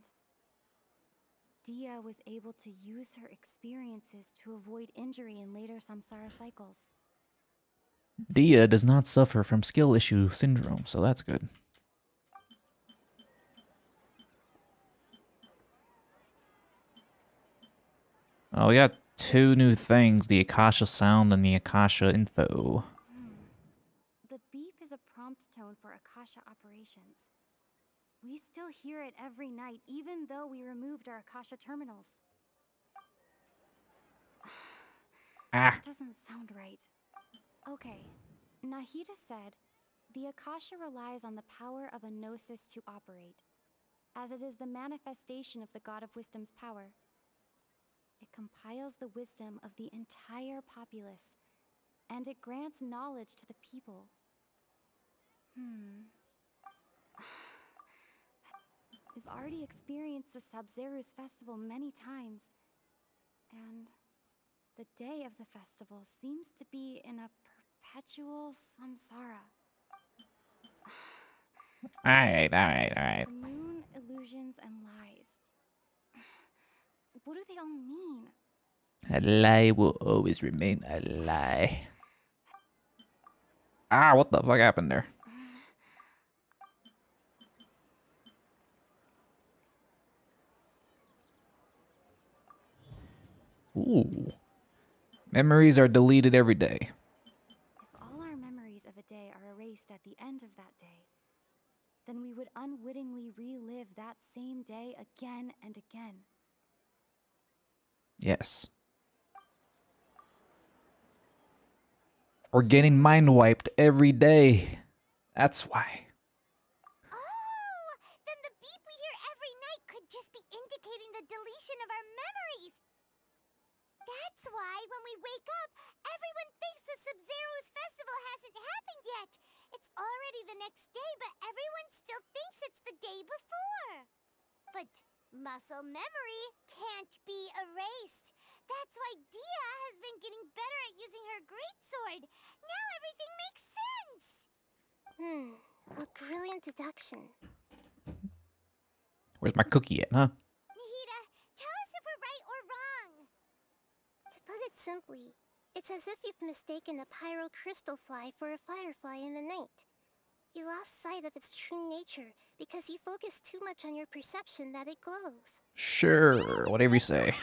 Dia was able to use her experiences to avoid injury in later samsara cycles. Dia does not suffer from skill issue syndrome, so that's good. Oh, we got two new things, the Akasha sound and the Akasha info. The beep is a prompt tone for Akasha operations. We still hear it every night, even though we removed our Akasha terminals. That doesn't sound right. Okay, Nahida said, the Akasha relies on the power of a gnosis to operate, as it is the manifestation of the God of Wisdom's power. It compiles the wisdom of the entire populace, and it grants knowledge to the people. We've already experienced the Sub-Zeru's festival many times, and the day of the festival seems to be in a perpetual samsara. Alright. The moon, illusions, and lies. What do they all mean? A lie will always remain a lie. Ah, what the fuck happened there? Ooh. Memories are deleted every day. If all our memories of a day are erased at the end of that day, then we would unwittingly relive that same day again and again. Yes. We're getting mind wiped every day. That's why. Oh, then the beep we hear every night could just be indicating the deletion of our memories. That's why when we wake up, everyone thinks the Sub-Zeru's festival hasn't happened yet. It's already the next day, but everyone still thinks it's the day before. But muscle memory can't be erased. That's why Dia has been getting better at using her greatsword. Now everything makes sense. A brilliant deduction. Where's my cookie at, huh? Nahida, tell us if we're right or wrong. To put it simply, it's as if you've mistaken a pyro crystal fly for a firefly in the night. You lost sight of its true nature because you focused too much on your perception that it glows. Sure, whatever you say.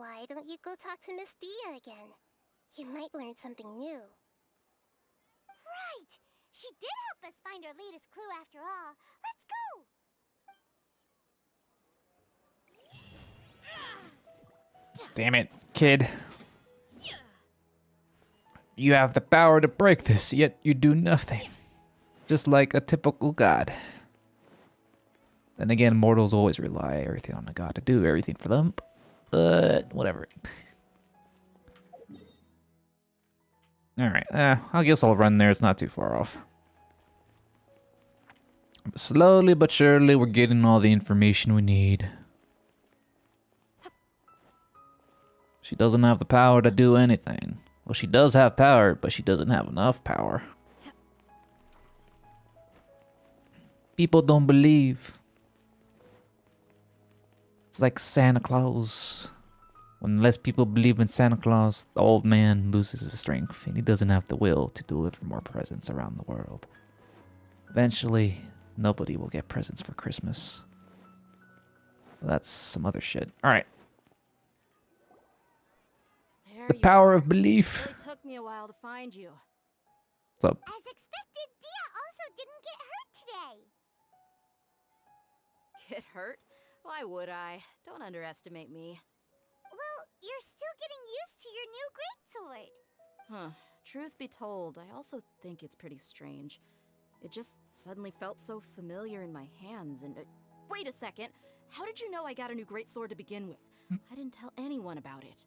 Why don't you go talk to Miss Dia again? You might learn something new. Right! She did help us find our latest clue after all. Let's go! Damn it, kid. You have the power to break this, yet you do nothing. Just like a typical god. Then again, mortals always rely everything on the god to do everything for them. But whatever. Alright, I guess I'll run there. It's not too far off. Slowly but surely, we're getting all the information we need. She doesn't have the power to do anything. Well, she does have power, but she doesn't have enough power. People don't believe. It's like Santa Claus. When less people believe in Santa Claus, the old man loses his strength, and he doesn't have the will to deliver more presents around the world. Eventually, nobody will get presents for Christmas. That's some other shit. Alright. The power of belief. It really took me a while to find you. What's up? As expected, Dia also didn't get hurt today. Get hurt? Why would I? Don't underestimate me. Well, you're still getting used to your new greatsword. Huh. Truth be told, I also think it's pretty strange. It just suddenly felt so familiar in my hands and... wait a second! How did you know I got a new greatsword to begin with? I didn't tell anyone about it.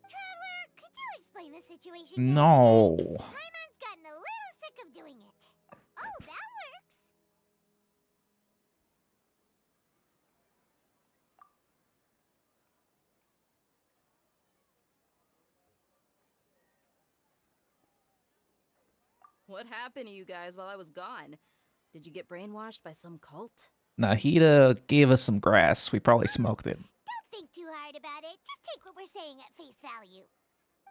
Traveler, could you explain the situation? No. Paimon's gotten a little sick of doing it. Oh, that works! What happened to you guys while I was gone? Did you get brainwashed by some cult? Nahida gave us some grass. We probably smoked it. Don't think too hard about it. Just take what we're saying at face value.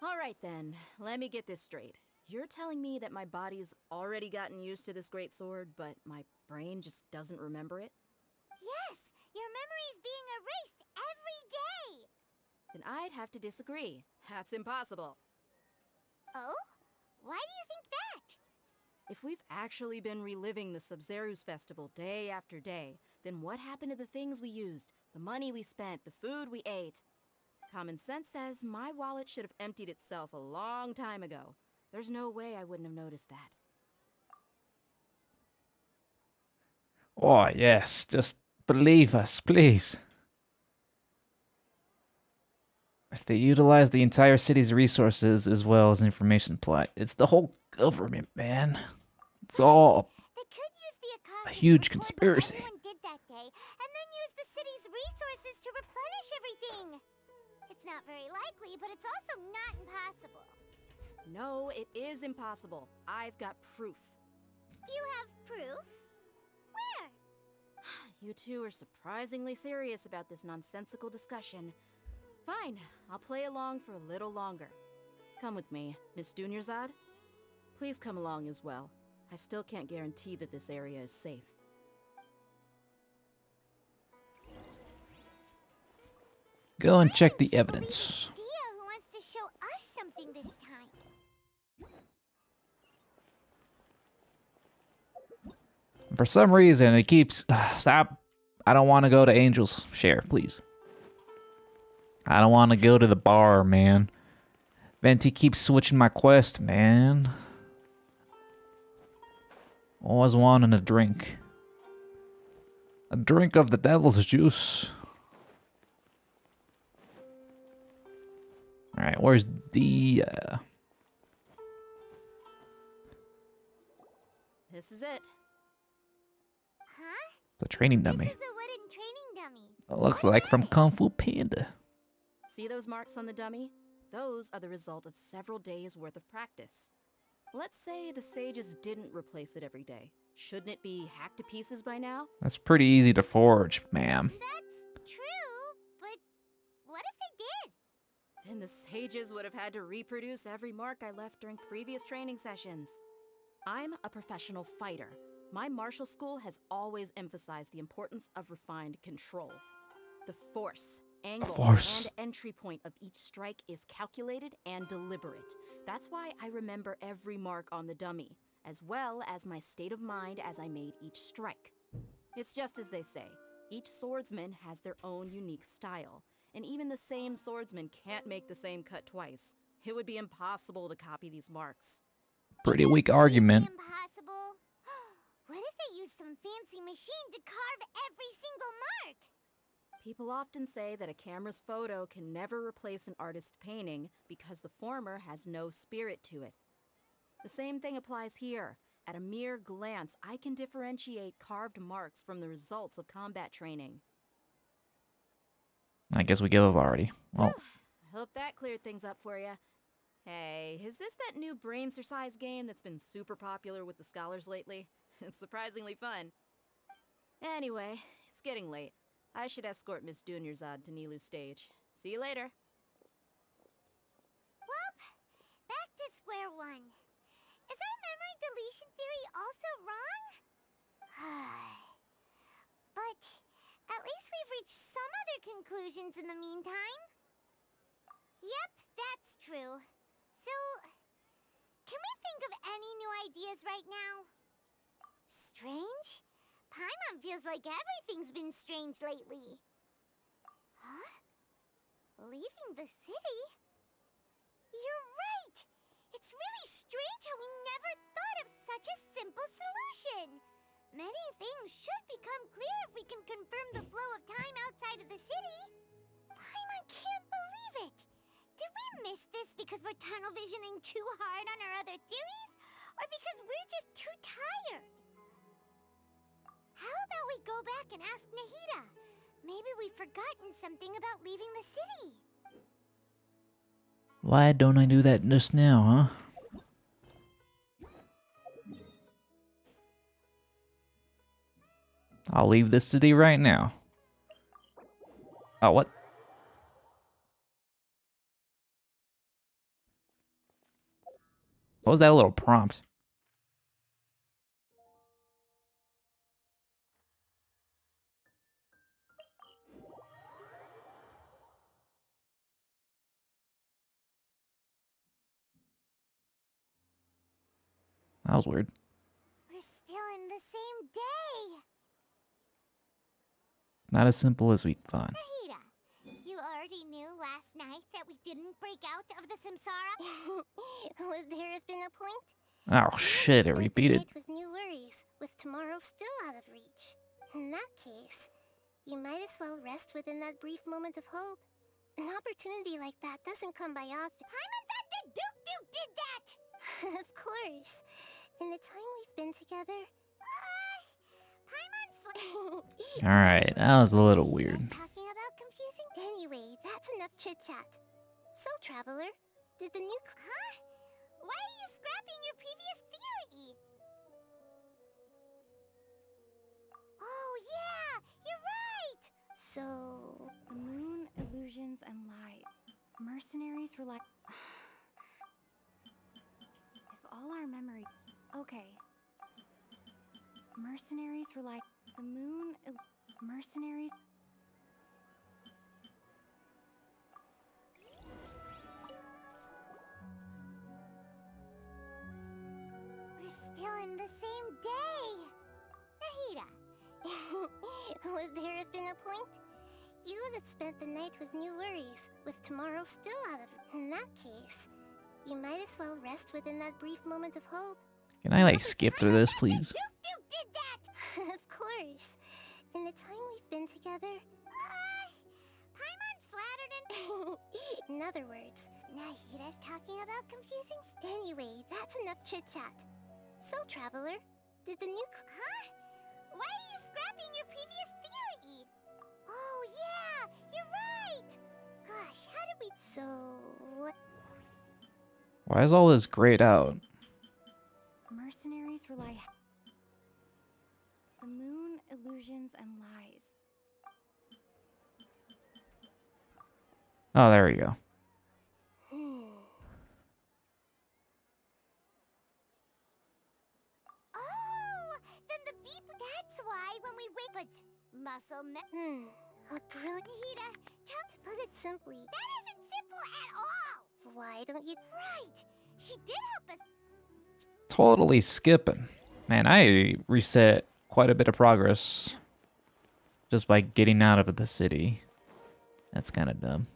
Alright then, let me get this straight. You're telling me that my body's already gotten used to this great sword, but my brain just doesn't remember it? Yes, your memory's being erased every day. Then I'd have to disagree. That's impossible. Oh? Why do you think that? If we've actually been reliving the Sumeru's festival day after day, then what happened to the things we used, the money we spent, the food we ate? Common sense says my wallet should have emptied itself a long time ago. There's no way I wouldn't have noticed that. Oh, yes. Just believe us, please. If they utilize the entire city's resources as well as information plot, it's the whole government, man. It's all They could use the a Akasha huge to record what conspiracy. everyone did that day, and then use the city's resources to replenish everything. It's not very likely, but it's also not impossible. No, it is impossible. I've got proof. You have proof? Where? You two are surprisingly serious about this nonsensical discussion. Fine, I'll play along for a little longer. Come with me, Miss Dunyarzad. Please come along as well. I still can't guarantee that this area is safe. Go and check the evidence. Dia who wants to show us something this time. For some reason, it keeps... Stop. I don't want to go to Angel's Share, please. I don't want to go to the bar, man. Venti keeps switching my quest, man. Always wanting a drink. A drink of the devil's juice. Alright, where's the... This is it. Huh? the training dummy? This is a wooden training dummy. It looks like from Kung Fu Panda. See those marks on the dummy? Those are the result of several days' worth of practice. Let's say the sages didn't replace it every day. Shouldn't it be hacked to pieces by now? That's pretty easy to forge, ma'am. That's true, but what if they did? Then the sages would have had to reproduce every mark I left during previous training sessions. I'm a professional fighter. My martial school has always emphasized the importance of refined control. The Force. angle course. and entry point of each strike is calculated and deliberate. That's why I remember every mark on the dummy, as well as my state of mind as I made each strike. It's just as they say, each swordsman has their own unique style, and even the same swordsman can't make the same cut twice. It would be impossible to copy these marks. Pretty weak argument. Impossible. What if they use some fancy machine to carve every single mark? People often say that a camera's photo can never replace an artist's painting because the former has no spirit to it. The same thing applies here. At a mere glance, I can differentiate carved marks from the results of combat training. I guess we give up already. Well, I hope that cleared things up for you. Hey, is this that new brain-exercise game that's been super popular with the scholars lately? It's surprisingly fun. Anyway, it's getting late. I should escort Miss Dunyarzad to Nilu's stage. See you later. Well, back to square one. Is our memory deletion theory also wrong? But at least we've reached some other conclusions in the meantime. Yep, that's true. So, can we think of any new ideas right now? Strange? Paimon feels like everything's been strange lately. Huh? Leaving the city? You're right! It's really strange how we never thought of such a simple solution! Many things should become clear if we can confirm the flow of time outside of the city. Paimon can't believe it! Did we miss this because we're tunnel visioning too hard on our other theories? Or because we're just too tired? How about we go back and ask Nahida? Maybe we've forgotten something about leaving the city. why don't I do that just now, huh? I'll leave this city right now. Oh, what? What was that little prompt? That was weird. We're still in the same day. Not as simple as we thought. Nahida, you already knew last night that we didn't break out of the samsara? Would there have been a point? Oh shit, it repeated. With new worries, with tomorrow still out of reach. In that case, you might as well rest within that brief moment of hope. An opportunity like that doesn't come by often. Paimon Duke did that! Of course. In the time we've been together. Paimon's Alright, that was a little weird. talking about confusing. Anyway, that's enough chit-chat. So, Traveler, did the new... Huh? Why are you scrapping your previous theory? Oh yeah, you're right! So... The moon, illusions, and light. Mercenaries rely... If all our memory... Okay. Mercenaries rely... The moon... Mercenaries... We're still in the same day! Nahida! Would there have been a point? You would have spent the night with new worries, with tomorrow still out of... In that case, you might as well rest within that brief moment of hope. Can I like skip through this, please? Duke did that! Of course. In the time we've been together... Paimon's flattered and... In other words... Nahida's talking about confusing Anyway, that's enough chit-chat. So, Traveler, did the new... Huh? Why are you scrapping your previous theory? Oh yeah, you're right! Gosh, how did we... So... what... Why is all this grayed out? Mercenaries rely... The moon, illusions, and lies. Oh, there we go. Oh, then the beep... That's why when we wait... But muscle a brilliant... Nahida, tell... it simply. That isn't simple at all! Why don't you? Right! She did help us. Totally skipping. Man, I reset quite a bit of progress just by getting out of the city. That's kind of dumb.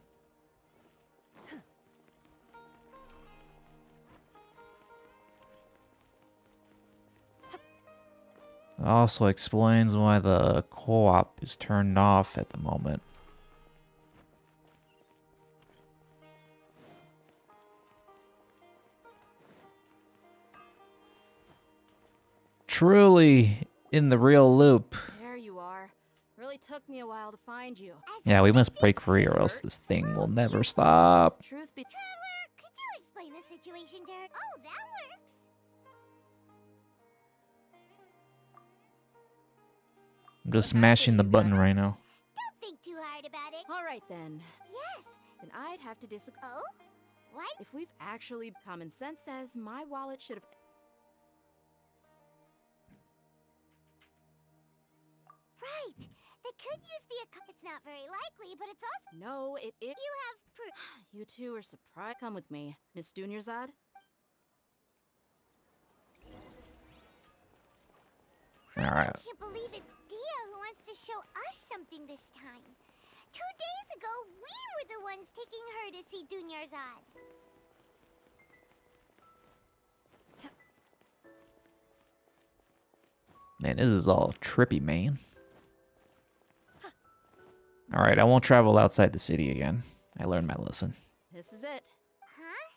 It also explains why the co-op is turned off at the moment. Truly in the real loop. There you are. Really took me a while to find you. Yeah, we must break free or else this thing will never stop. Truth be Traveler, could you explain the situation, Derek? Oh, that works. I'm just smashing the button right now. Don't think too hard about it. all right then. Yes. Then I'd have to disagree. Oh? What? If we've actually common sense says my wallet should have. Right. They could use the. It's not very likely, but it's also. No, it. You have proof. You two are surprised. Come with me, Miss Dunyarzad. Alright. I can't believe it's Dia who wants to show us something this time. 2 days ago, we were the ones taking her to see Dunyarzad. Man, this is all trippy, man. Alright, I won't travel outside the city again. I learned my lesson. This is it. Huh?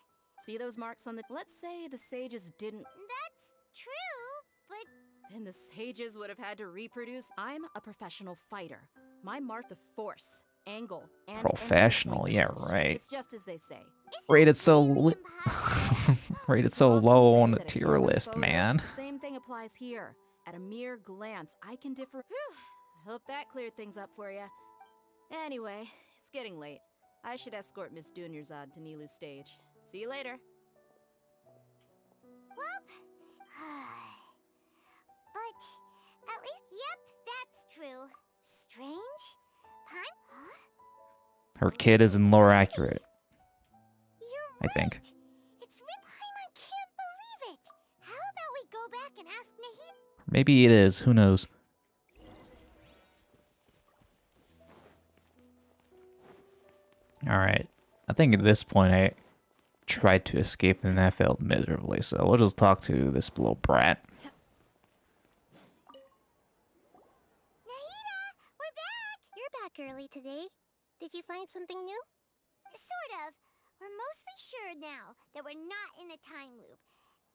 See those marks on the. Let's say the sages didn't. That's true, but Then the sages would have had to reproduce. I'm a professional fighter. My mark, the force, angle, and Professional, entry yeah, point matched. right. It's just as they say. Rated so rated so Often low say on the that a tier camera's list, photo, man. The same thing applies here. At a mere glance, I can differ. Whew. I hope that cleared things up for you. Anyway, it's getting late. I should escort Miss Dunyarzad to Nilu's stage. See you later. well, but at least, yep, that's true. Strange? Huh? Her kid isn't lore accurate, You're I think. right. It's Rip Paimon can't believe it. How about we go back and ask Nahida? Maybe it is, who knows. Alright. I think at this point I tried to escape and I failed miserably, so we'll just talk to this little brat. Nahida, we're back! You're back early today. Did you find something new? Sort of. We're mostly sure now that we're not in a time loop.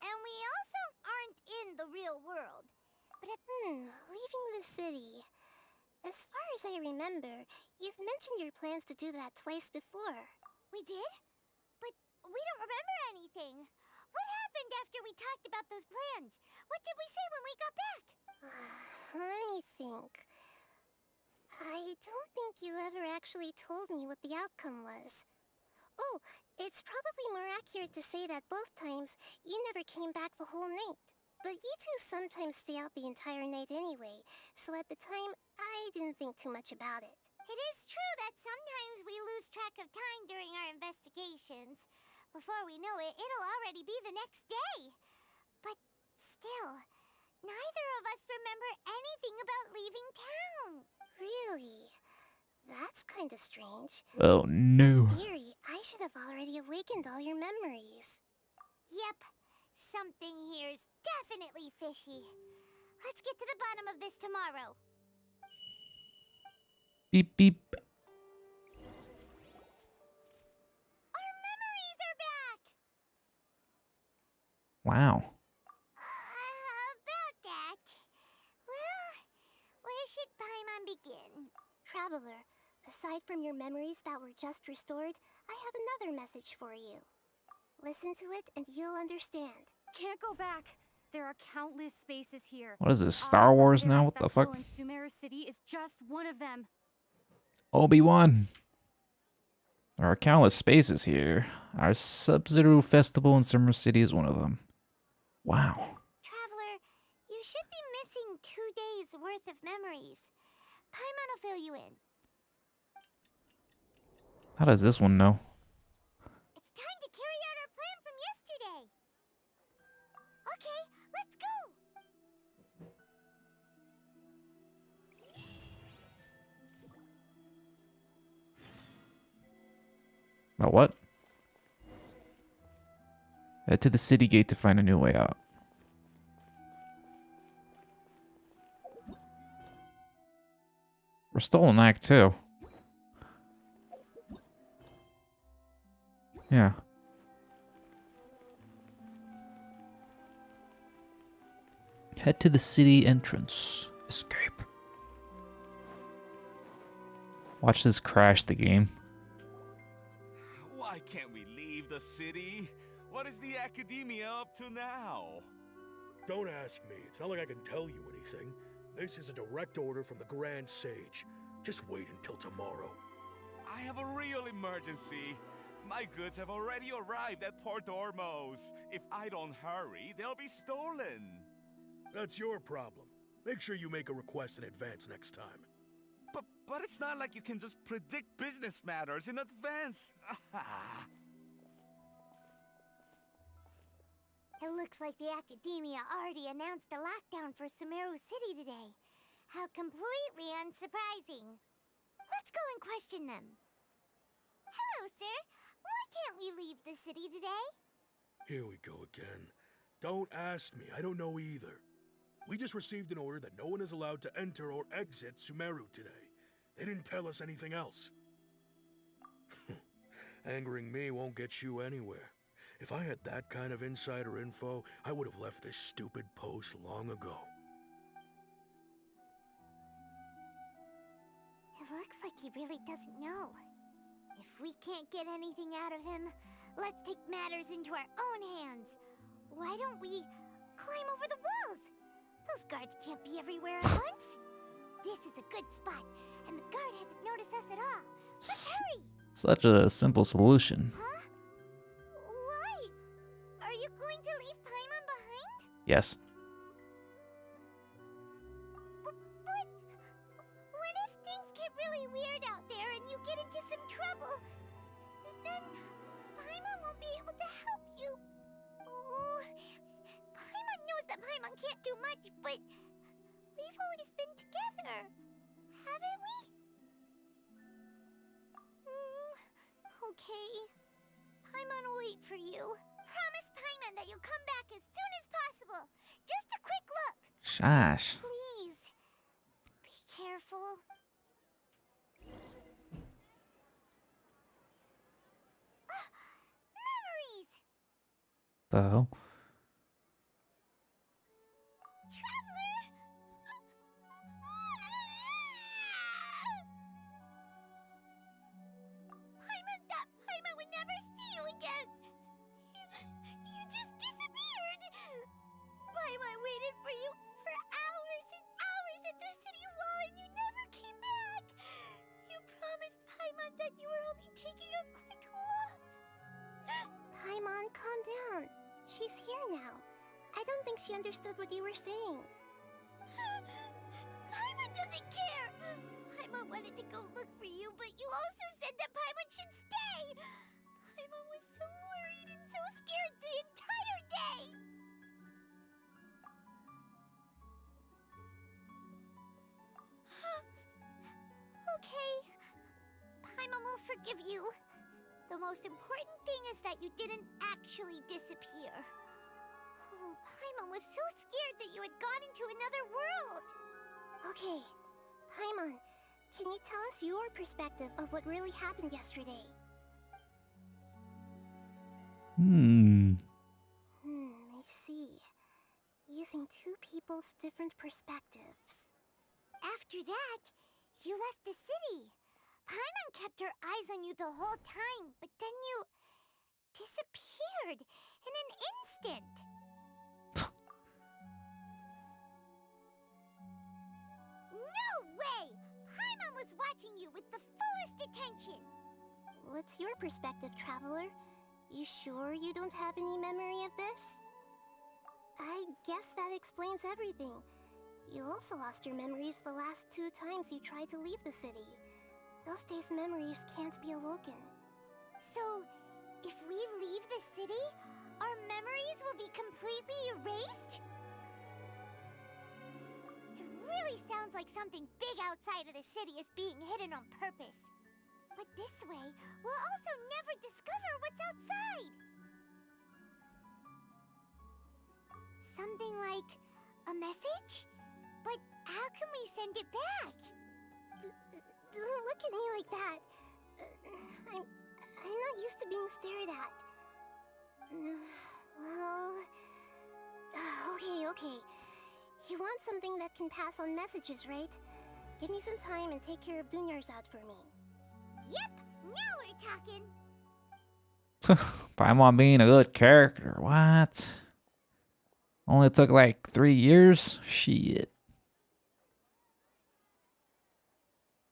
And we also aren't in the real world. But Leaving the city. As far as I remember, you've mentioned your plans to do that twice before. we did? But we don't remember anything. What happened after we talked about those plans? What did we say when we got back? Let me think. I don't think you ever actually told me what the outcome was. Oh, it's probably more accurate to say that both times you never came back the whole night. But you two sometimes stay out the entire night anyway, so at the time, I didn't think too much about it. It is true that sometimes we lose track of time during our investigations. Before we know it, it'll already be the next day. But still, neither of us remember anything about leaving town. Really? That's kinda strange. Oh no. In theory, I should have already awakened all your memories. Yep, something here's definitely fishy. Let's get to the bottom of this tomorrow. Beep beep. Our memories are back! Wow. About that. Well, where should Paimon begin? Traveler, aside from your memories that were just restored, I have another message for you. Listen to it and you'll understand. Can't go back. There are countless spaces here. What is this, Star Wars now? What the fuck? In Sumeru City is just one of them. Obi-Wan. There are countless spaces here. Our Sub-Zero Festival in Summer City is one of them. Wow. Traveler, you should be missing 2 days worth of memories. Paimon will fill you in. How does this one know? It's time to carry out our plan from yesterday. Okay, let's go. About what? Head to the city gate to find a new way out. We're still in Act 2. Yeah. Head to the city entrance. Escape. Watch this crash the game. Why can't we leave the city? What is the Academia up to now? Don't ask me. It's not like I can tell you anything. This is a direct order from the Grand Sage. Just wait until tomorrow. I have a real emergency. My goods have already arrived at Port Ormos. If I don't hurry, they'll be stolen. That's your problem. Make sure you make a request in advance next time. But it's not like you can just predict business matters in advance. It looks like the Academia already announced a lockdown for Sumeru City today. How completely unsurprising. Let's go and question them. Hello, sir. Why can't we leave the city today? Here we go again. Don't ask me. I don't know either. We just received an order that no one is allowed to enter or exit Sumeru today. They didn't tell us anything else. Angering me won't get you anywhere. If I had that kind of insider info, I would have left this stupid post long ago. It looks like he really doesn't know. If we can't get anything out of him, let's take matters into our own hands. Why don't we climb over the walls? Those guards can't be everywhere at once. This is a good spot, and the guard hasn't noticed us at all. Let's hurry! Such a simple solution. Huh? Why? Are you going to leave Paimon behind? Yes. But what if things get really weird out there and you get into some trouble? Then Paimon won't be able to help you. Oh, Paimon knows that Paimon can't do much, but we've always been together, haven't we? Okay. Paimon will wait for you. Promise Paimon that you'll come back as soon as possible. Just a quick look. Shash. Please. Be careful. Memories! The hell? Traveler! Paimon would never see you again! You just disappeared! Paimon waited for you for hours and hours at the city wall and you never came back! You promised Paimon that you were only taking a quick look! Paimon, calm down. She's here now. I don't think she understood what you were saying. Paimon doesn't care! Paimon wanted to go look for you, but you also said that Paimon should stay! Paimon was so worried and so scared the entire day! Okay. Paimon will forgive you. The most important thing is that you didn't actually disappear. Oh, Paimon was so scared that you had gone into another world! Okay, Paimon, can you tell us your perspective of what really happened yesterday? I see. Using two people's different perspectives. After that, you left the city. Paimon kept her eyes on you the whole time, but then you disappeared in an instant. No way! Paimon was watching you with the fullest attention. What's your perspective, Traveler? You sure you don't have any memory of this? I guess that explains everything. You also lost your memories the last 2 times you tried to leave the city. Those days' memories can't be awoken. So, if we leave the city, our memories will be completely erased? It really sounds like something big outside of the city is being hidden on purpose. But this way, we'll also never discover what's outside. Something like a message? But how can we send it back? Don't look at me like that. I'm not used to being stared at. Well... Okay. You want something that can pass on messages, right? Give me some time and take care of Dunyarzad for me. Yep, now we're talking. Paimon being a good character. What? Only took like 3 years? Shit.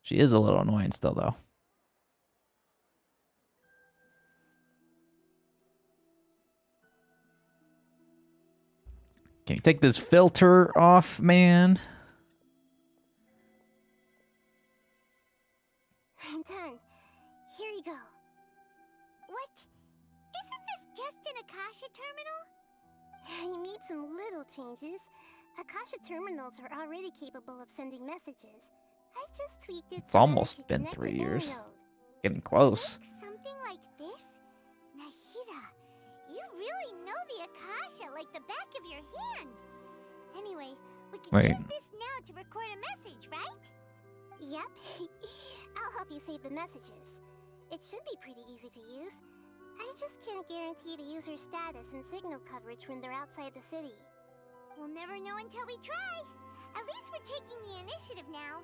She is a little annoying still, though. Can you take this filter off, man? I'm done. Here you go. What? Isn't this just an Akasha terminal? You made some little changes. Akasha terminals are already capable of sending messages. I just tweaked it. It's almost been 3 years. Getting close. Something like this? Nahida, you really know the Akasha like the back of your hand. Anyway, we can use this now to record a message, right? Yep. I'll help you save the messages. It should be pretty easy to use. I just can't guarantee the user's status and signal coverage when they're outside the city. We'll never know until we try. At least we're taking the initiative now.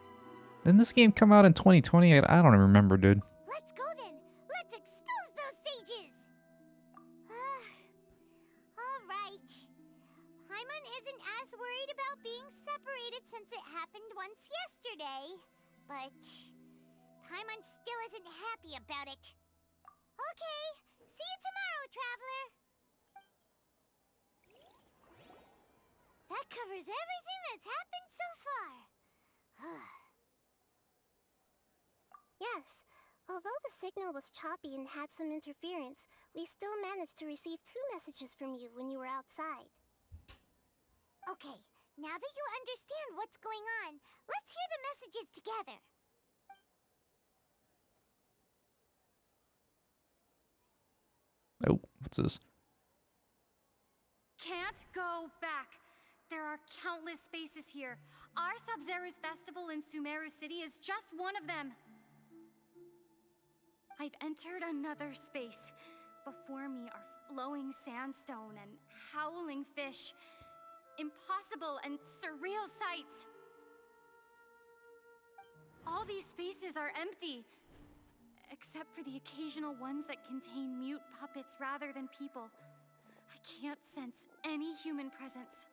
Didn't this game come out in 2020? I don't remember, dude. Let's go then. Let's expose those sages. All right. Paimon isn't as worried about being separated since it happened once yesterday. But Paimon still isn't happy about it. Okay. See you tomorrow, Traveler. That covers everything that's happened so far. Yes. Although the signal was choppy and had some interference, we still managed to receive 2 messages from you when you were outside. Okay, now that you understand what's going on, let's hear the messages together. Oh, what's this? Can't go back. There are countless spaces here. Our Sub-Zero's festival in Sumeru City is just one of them. I've entered another space. Before me are flowing sandstone and howling fish. Impossible and surreal sights. All these spaces are empty, except for the occasional ones that contain mute puppets rather than people. I can't sense any human presence.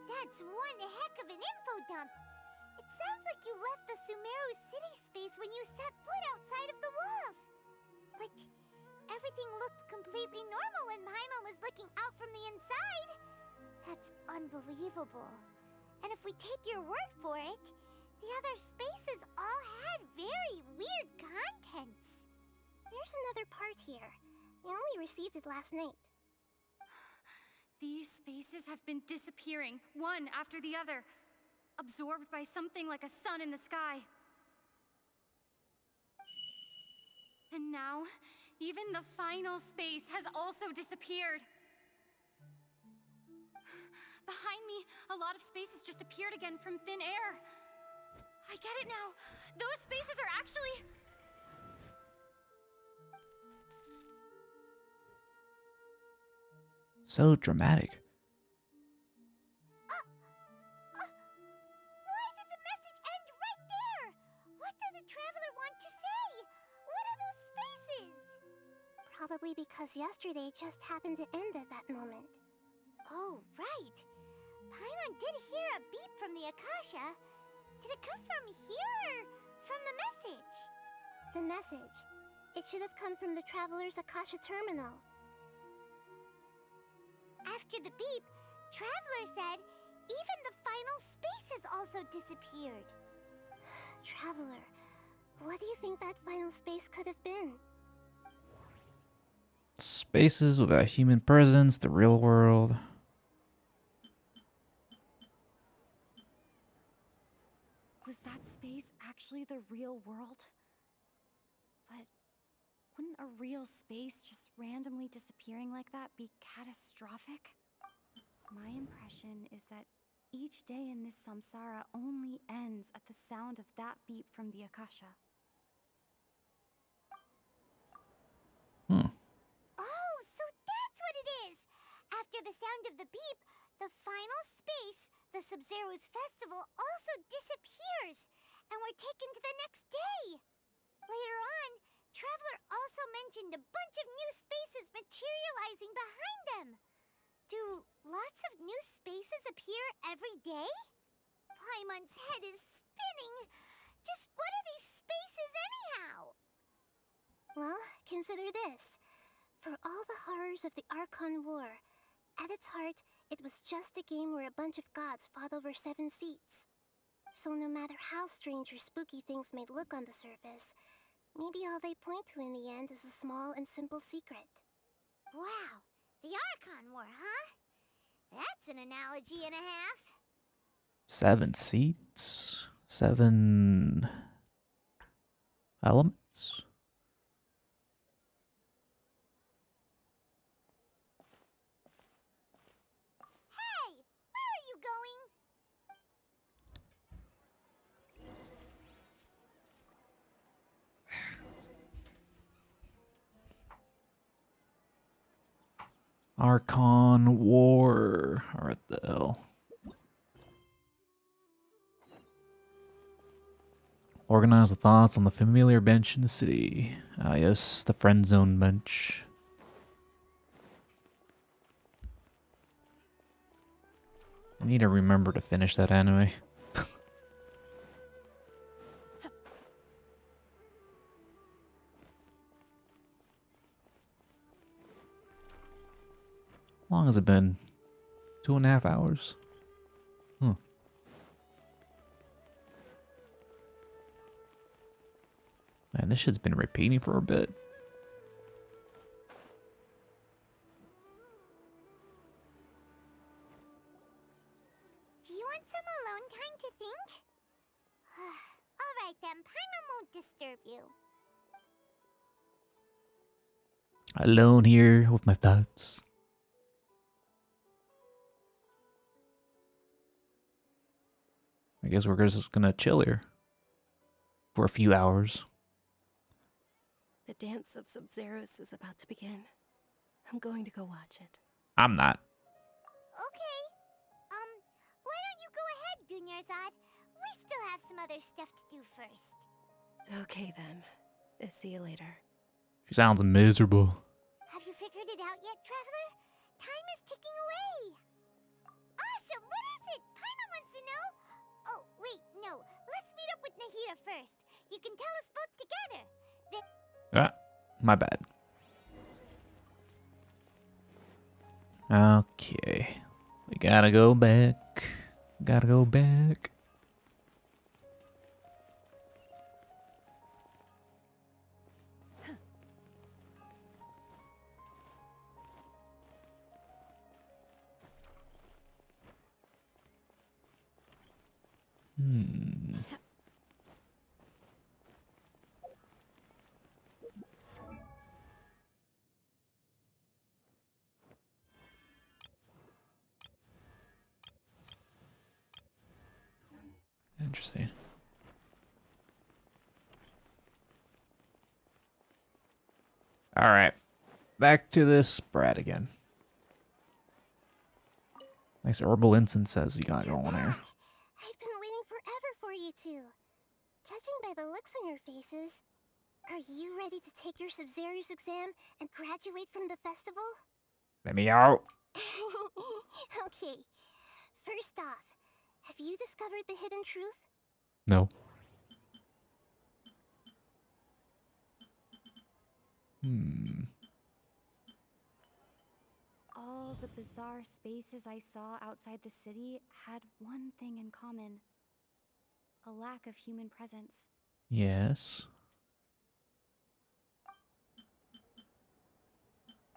That's one heck of an info dump. It sounds like you left the Sumeru city space when you set foot outside of the walls. But everything looked completely normal when Paimon was looking out from the inside. That's unbelievable. And if we take your word for it, the other spaces all had very weird contents. There's another part here. I only received it last night. These spaces have been disappearing, one after the other, absorbed by something like a sun in the sky. And now, even the final space has also disappeared. Behind me, a lot of spaces just appeared again from thin air. I get it now. Those spaces are actually... So dramatic. Why did the message end right there? What did the Traveler want to say? What are those spaces? Probably because yesterday just happened to end at that moment. Oh, right. Paimon did hear a beep from the Akasha. Did it come from here or from the message? The message. It should have come from the Traveler's Akasha Terminal. After the beep, Traveler said even the final space has also disappeared. Traveler, what do you think that final space could have been? Spaces without human presence, the real world. Was that space actually the real world? But wouldn't a real space just randomly disappearing like that be catastrophic? My impression is that each day in this samsara only ends at the sound of that beep from the Akasha. Oh, so that's what it is! After the sound of the beep, the final space, the Sub-Zero's festival, also disappears, and we're taken to the next day. Later on, Traveler also mentioned a bunch of new spaces materializing behind them. Do lots of new spaces appear every day? Paimon's head is spinning. Just what are these spaces anyhow? Well, consider this. For all the horrors of the Archon War, at its heart, it was just a game where a bunch of gods fought over 7 seats. So no matter how strange or spooky things may look on the surface, maybe all they point to in the end is a small and simple secret. Wow, the Archon War, huh? That's an analogy and a half. 7 seats, 7 elements. Hey, where are you going? Archon War. What the hell? Organize the thoughts on the familiar bench in the city. Ah, yes, the friend zone bench. I need to remember to finish that anime. How long has it been? 2.5 hours? Huh. Man, this shit's been repeating for a bit. Do you want some alone time to think? Alright then, Paimon won't disturb you. Alone here with my thoughts. I guess we're just gonna chill here for a few hours. The dance of Sub-Zeros is about to begin. I'm going to go watch it. I'm not. Okay. Why don't you go ahead, Dunyarzad? We still have some other stuff to do first. Okay then. See you later. She sounds miserable. Have you figured it out yet, Traveler? Time is ticking away. Awesome! What is it? Paimon wants to know. Oh, wait, no. Let's meet up with Nahida first. You can tell us both together. Then Ah, my bad. Okay. We gotta go back. Gotta go back. Interesting. All right. Back to this Brad again. Nice herbal incense you got going there. I've been waiting forever for you two. Judging by the looks on your faces, are you ready to take your Sub-Zero's exam and graduate from the festival? Let me out. Okay. First off, have you discovered the hidden truth? No. all the bizarre spaces I saw outside the city had one thing in common: a lack of human presence. Yes.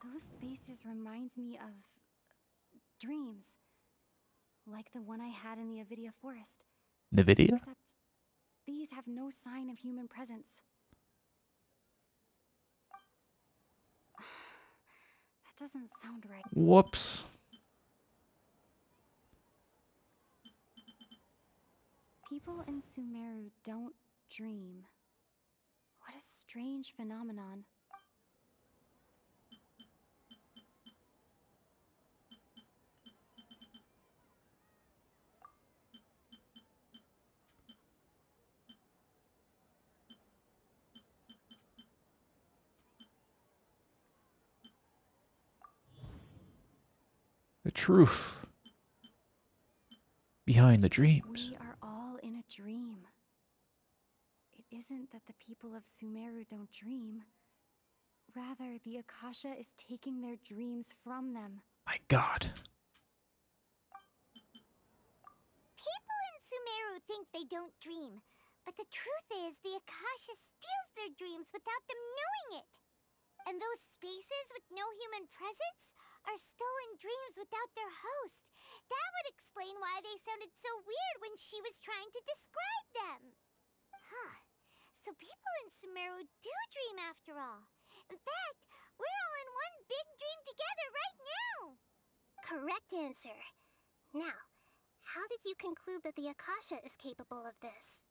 Those spaces remind me of dreams, like the one I had in the Avidia forest. Nvidia? Except these have no sign of human presence. That doesn't sound right. Whoops. People in Sumeru don't dream. What a strange phenomenon. The truth behind the dreams. We are all in a dream. It isn't that the people of Sumeru don't dream. Rather, the Akasha is taking their dreams from them. My God. People in Sumeru think they don't dream, but the truth is the Akasha steals their dreams without them knowing it. And those spaces with no human presence are stolen dreams without their host. That would explain why they sounded so weird when she was trying to describe them. Huh. So people in Sumeru do dream after all. In fact, we're all in one big dream together right now. Correct answer. Now, how did you conclude that the Akasha is capable of this?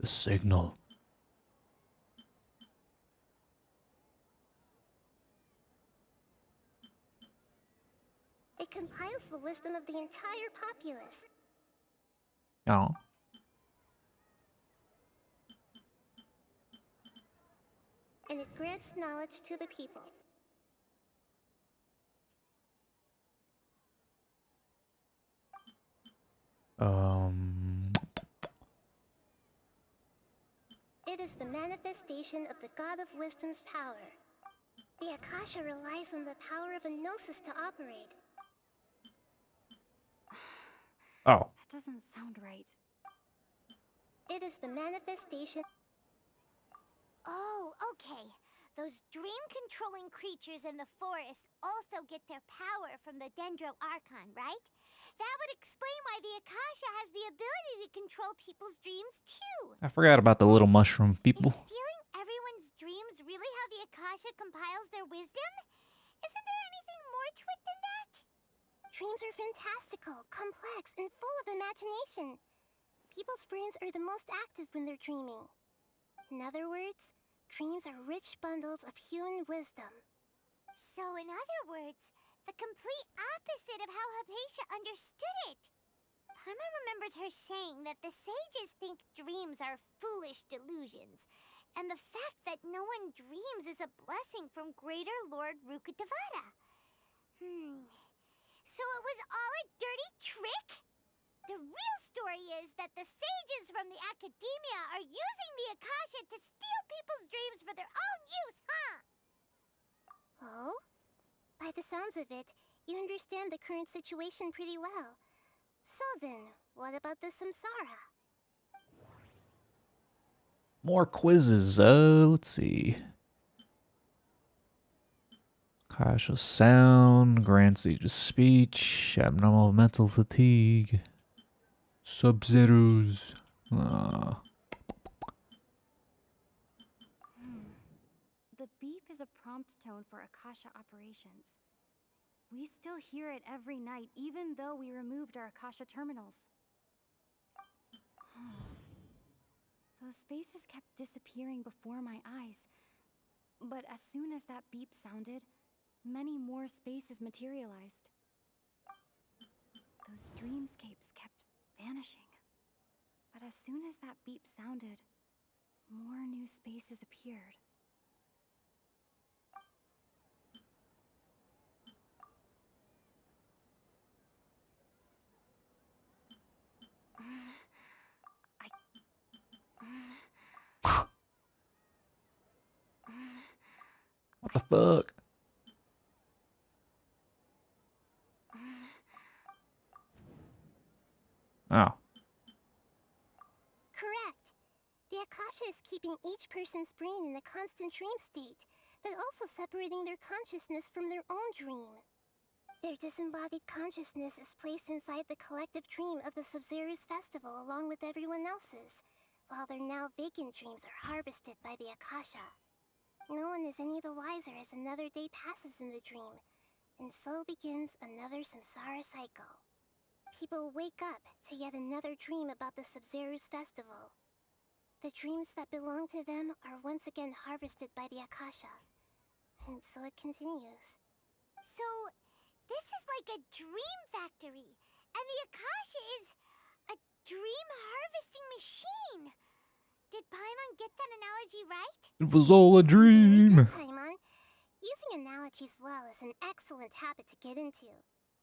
The signal. It compiles the wisdom of the entire populace. Oh. And it grants knowledge to the people. It is the manifestation of the God of Wisdom's power. The Akasha relies on the power of a Gnosis to operate. Oh. That doesn't sound right. It is the manifestation... Oh, okay. Those dream-controlling creatures in the forest also get their power from the Dendro Archon, right? That would explain why the Akasha has the ability to control people's dreams, too. I forgot about the little mushroom people. Is stealing everyone's dreams really how the Akasha compiles their wisdom? Isn't there anything more to it than that? Dreams are fantastical, complex, and full of imagination. People's brains are the most active when they're dreaming. In other words, dreams are rich bundles of human wisdom. So in other words, the complete opposite of how Hypatia understood it. Paimon remembers her saying that the sages think dreams are foolish delusions, and the fact that no one dreams is a blessing from Greater Lord Rukkhadevata. So it was all a dirty trick? The real story is that the sages from the Academia are using the Akasha to steal people's dreams for their own use, huh? Oh? By the sounds of it, you understand the current situation pretty well. So then, what about the Samsara? More quizzes. Let's see. Akasha sound, Grand Sage's speech, abnormal mental fatigue, Sub-Zeros. The beep is a prompt tone for Akasha operations. We still hear it every night, even though we removed our Akasha terminals. Those spaces kept disappearing before my eyes. But as soon as that beep sounded, many more spaces materialized. Those dreamscapes kept vanishing. But as soon as that beep sounded, more new spaces appeared. What the fuck? Oh. Correct. The Akasha is keeping each person's brain in a constant dream state, but also separating their consciousness from their own dream. Their disembodied consciousness is placed inside the collective dream of the Sumeru's festival along with everyone else's, while their now vacant dreams are harvested by the Akasha. No one is any the wiser as another day passes in the dream, and so begins another samsara cycle. People wake up to yet another dream about the Sumeru's festival. The dreams that belong to them are once again harvested by the Akasha, and so it continues. So, this is like a dream factory, and the Akasha is a dream harvesting machine. Did Paimon get that analogy right? It was all a dream. Paimon, using analogies well is an excellent habit to get into.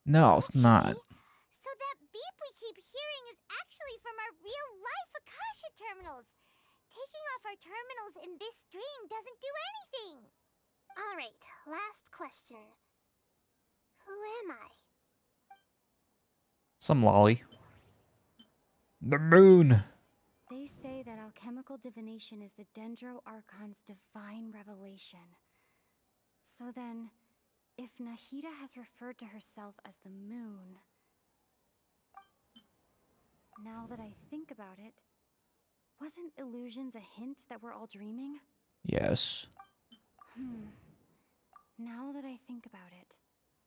No, it's not. So that beep we keep hearing is actually from our real-life Akasha terminals. Taking off our terminals in this dream doesn't do anything. Alright, last question. Who am I? Some lolly. The moon. They say that alchemical divination is the Dendro Archon's divine revelation. So then, if Nahida has referred to herself as the moon... Now that I think about it, wasn't illusions a hint that we're all dreaming? Yes. Now that I think about it,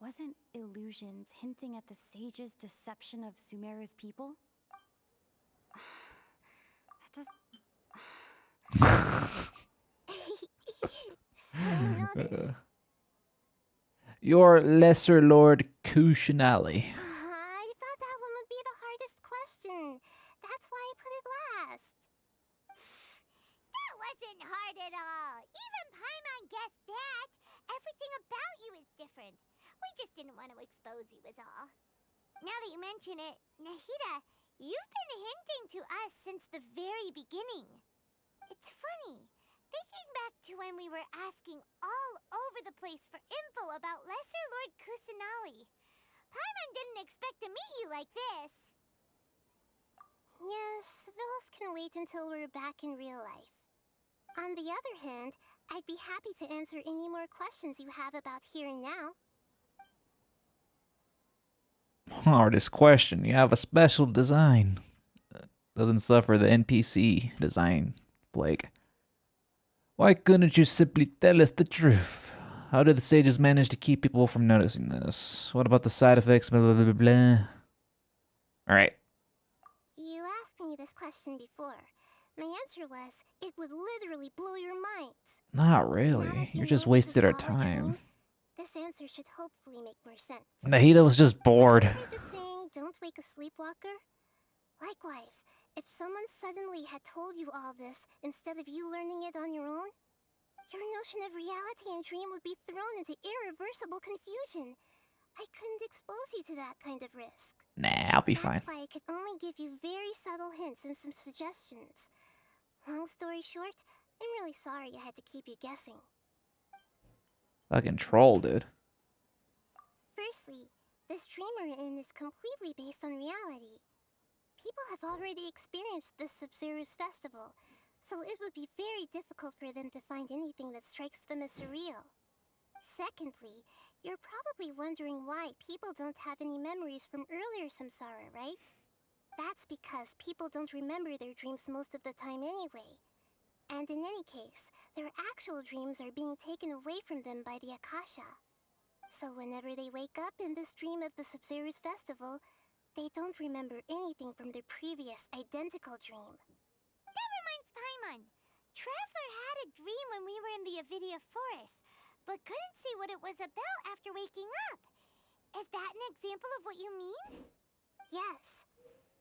wasn't illusions hinting at the sage's deception of Sumeru's people? That does... Your lesser lord Kushinali. I thought that one would be the hardest question. That's why I put it last. That wasn't hard at all. Even Paimon guessed that. Everything about you is different. We just didn't want to expose you is all. Now that you mention it, Nahida, you've been hinting to us since the very beginning. It's funny. Thinking back to when we were asking all over the place for info about Lesser Lord Kusanali, Paimon didn't expect to meet you like this. Yes, those can wait until we're back in real life. On the other hand, I'd be happy to answer any more questions you have about here and now. Hardest question. You have a special design. Doesn't suffer the NPC design plague. Why couldn't you simply tell us the truth? How did the sages manage to keep people from noticing this? What about the side effects? Blah, blah, blah, blah. Alright. You asked me this question before. My answer was, it would literally blow your minds. Not really. You just wasted our time. This answer should hopefully make more sense. Nahida was just bored. Heard the saying, don't wake a sleepwalker? Likewise, if someone suddenly had told you all this instead of you learning it on your own, your notion of reality and dream would be thrown into irreversible confusion. I couldn't expose you to that kind of risk. Nah, I'll be fine. That's why I could only give you very subtle hints and some suggestions. Long story short, I'm really sorry I had to keep you guessing. Fucking troll, dude. Firstly, this dream we're in is completely based on reality. People have already experienced this Sumeru's festival, so it would be very difficult for them to find anything that strikes them as surreal. Secondly, you're probably wondering why people don't have any memories from earlier samsara, right? That's because people don't remember their dreams most of the time anyway. And in any case, their actual dreams are being taken away from them by the Akasha. So whenever they wake up in this dream of the Sumeru's festival, they don't remember anything from their previous identical dream. That reminds Paimon. Traveler had a dream when we were in the Avidia Forest, but couldn't see what it was about after waking up. Is that an example of what you mean? Yes.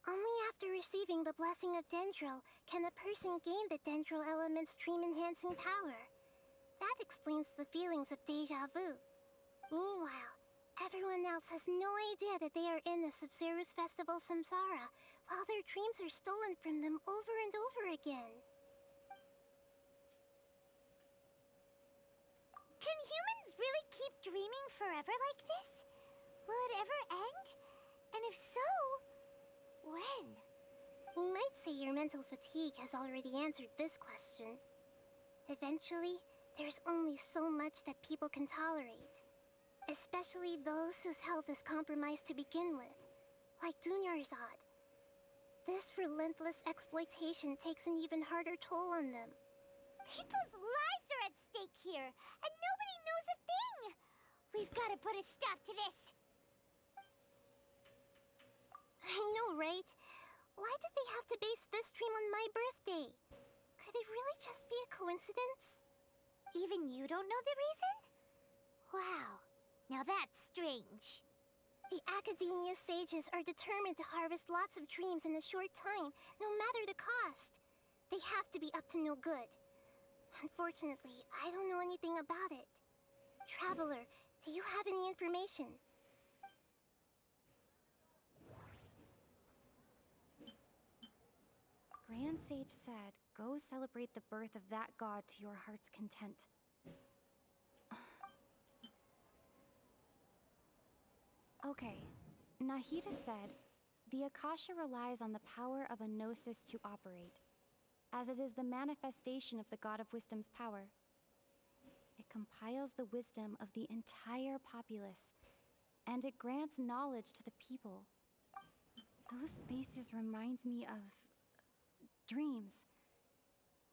Only after receiving the blessing of Dendro can a person gain the Dendro element's dream-enhancing power. That explains the feelings of déjà vu. Meanwhile, everyone else has no idea that they are in the Sumeru's festival samsara, while their dreams are stolen from them over and over again. Can humans really keep dreaming forever like this? Will it ever end? And if so, When? You might say your mental fatigue has already answered this question. Eventually, there's only so much that people can tolerate. Especially those whose health is compromised to begin with, like Dunyarzad. This relentless exploitation takes an even harder toll on them. People's lives are at stake here, and nobody knows a thing! We've got to put a stop to this! I know, right? Why did they have to base this dream on my birthday? Could it really just be a coincidence? Even you don't know the reason? Wow, now that's strange. The Academia sages are determined to harvest lots of dreams in a short time, no matter the cost. They have to be up to no good. Unfortunately, I don't know anything about it. Traveler, do you have any information? Grand Sage said, go celebrate the birth of that god to your heart's content. Okay, Nahida said, the Akasha relies on the power of a gnosis to operate, as it is the manifestation of the god of wisdom's power. It compiles the wisdom of the entire populace, and it grants knowledge to the people. Those spaces remind me of dreams,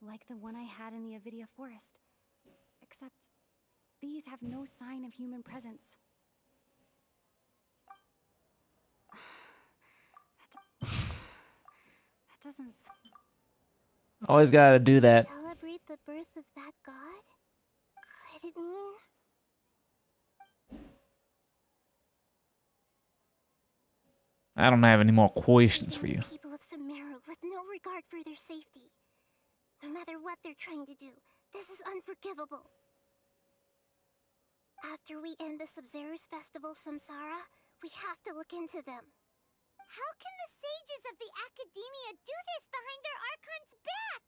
like the one I had in the Avidia forest, except these have no sign of human presence. That doesn't... Always gotta do that. Celebrate the birth of that god? Could it mean... I don't have any more questions for you. People of Sumeru with no regard for their safety. No matter what they're trying to do, this is unforgivable. After we end the Sumeru's festival Samsara, we have to look into them. How can the sages of the Academia do this behind their Archon's back?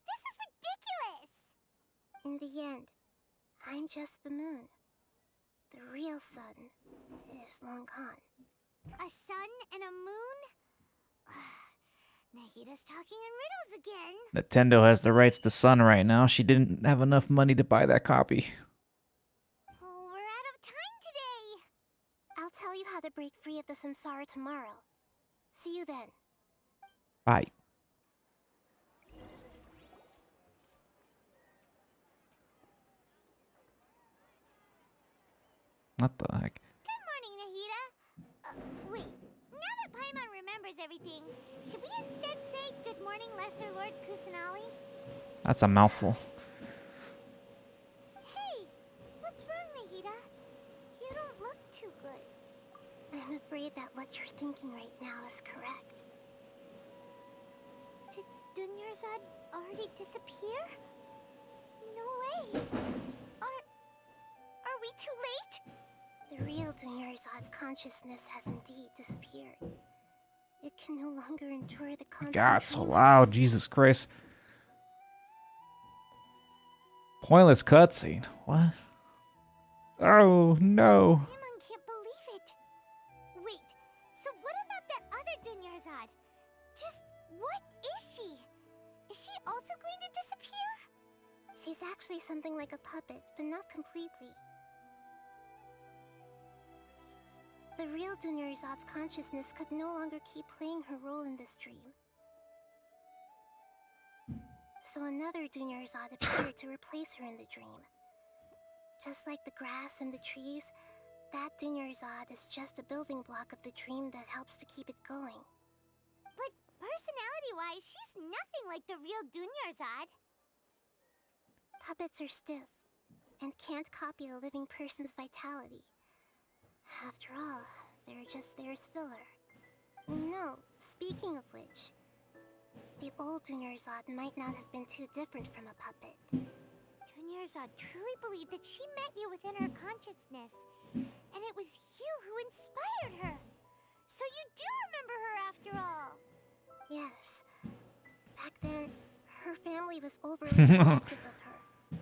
This is ridiculous! In the end, I'm just the moon. The real sun is long gone. A sun and a moon? Nahida's talking in riddles again. Nintendo has the rights to Sun right now. She didn't have enough money to buy that copy. Oh, we're out of time today. I'll tell you how to break free of the samsara tomorrow. See you then. Bye. What the heck? Good morning, Nahida. Wait, now that Paimon remembers everything, should we instead say good morning, Lesser Lord Kusanali? That's a mouthful. Hey, what's wrong, Nahida? You don't look too good. I'm afraid that what you're thinking right now is correct. Did Dunyarzad already disappear? No way. Are we too late? The real Dunyarzad's consciousness has indeed disappeared. It can no longer endure the constant... God, so loud. Jesus Christ. Pointless cutscene. What? Oh, no. Paimon can't believe it. Wait, so what about that other Dunyarzad? Just what is she? Is she also going to disappear? She's actually something like a puppet, but not completely. The real Dunyarzad's consciousness could no longer keep playing her role in this dream. So another Dunyarzad appeared to replace her in the dream. Just like the grass and the trees, that Dunyarzad is just a building block of the dream that helps to keep it going. But personality-wise, she's nothing like the real Dunyarzad. Puppets are stiff, and can't copy a living person's vitality. After all, they're just there as filler. You know, speaking of which, the old Dunyarzad might not have been too different from a puppet. Dunyarzad truly believed that she met you within her consciousness, and it was you who inspired her. So you do remember her after all. Yes. Back then, her family was overly protective of her.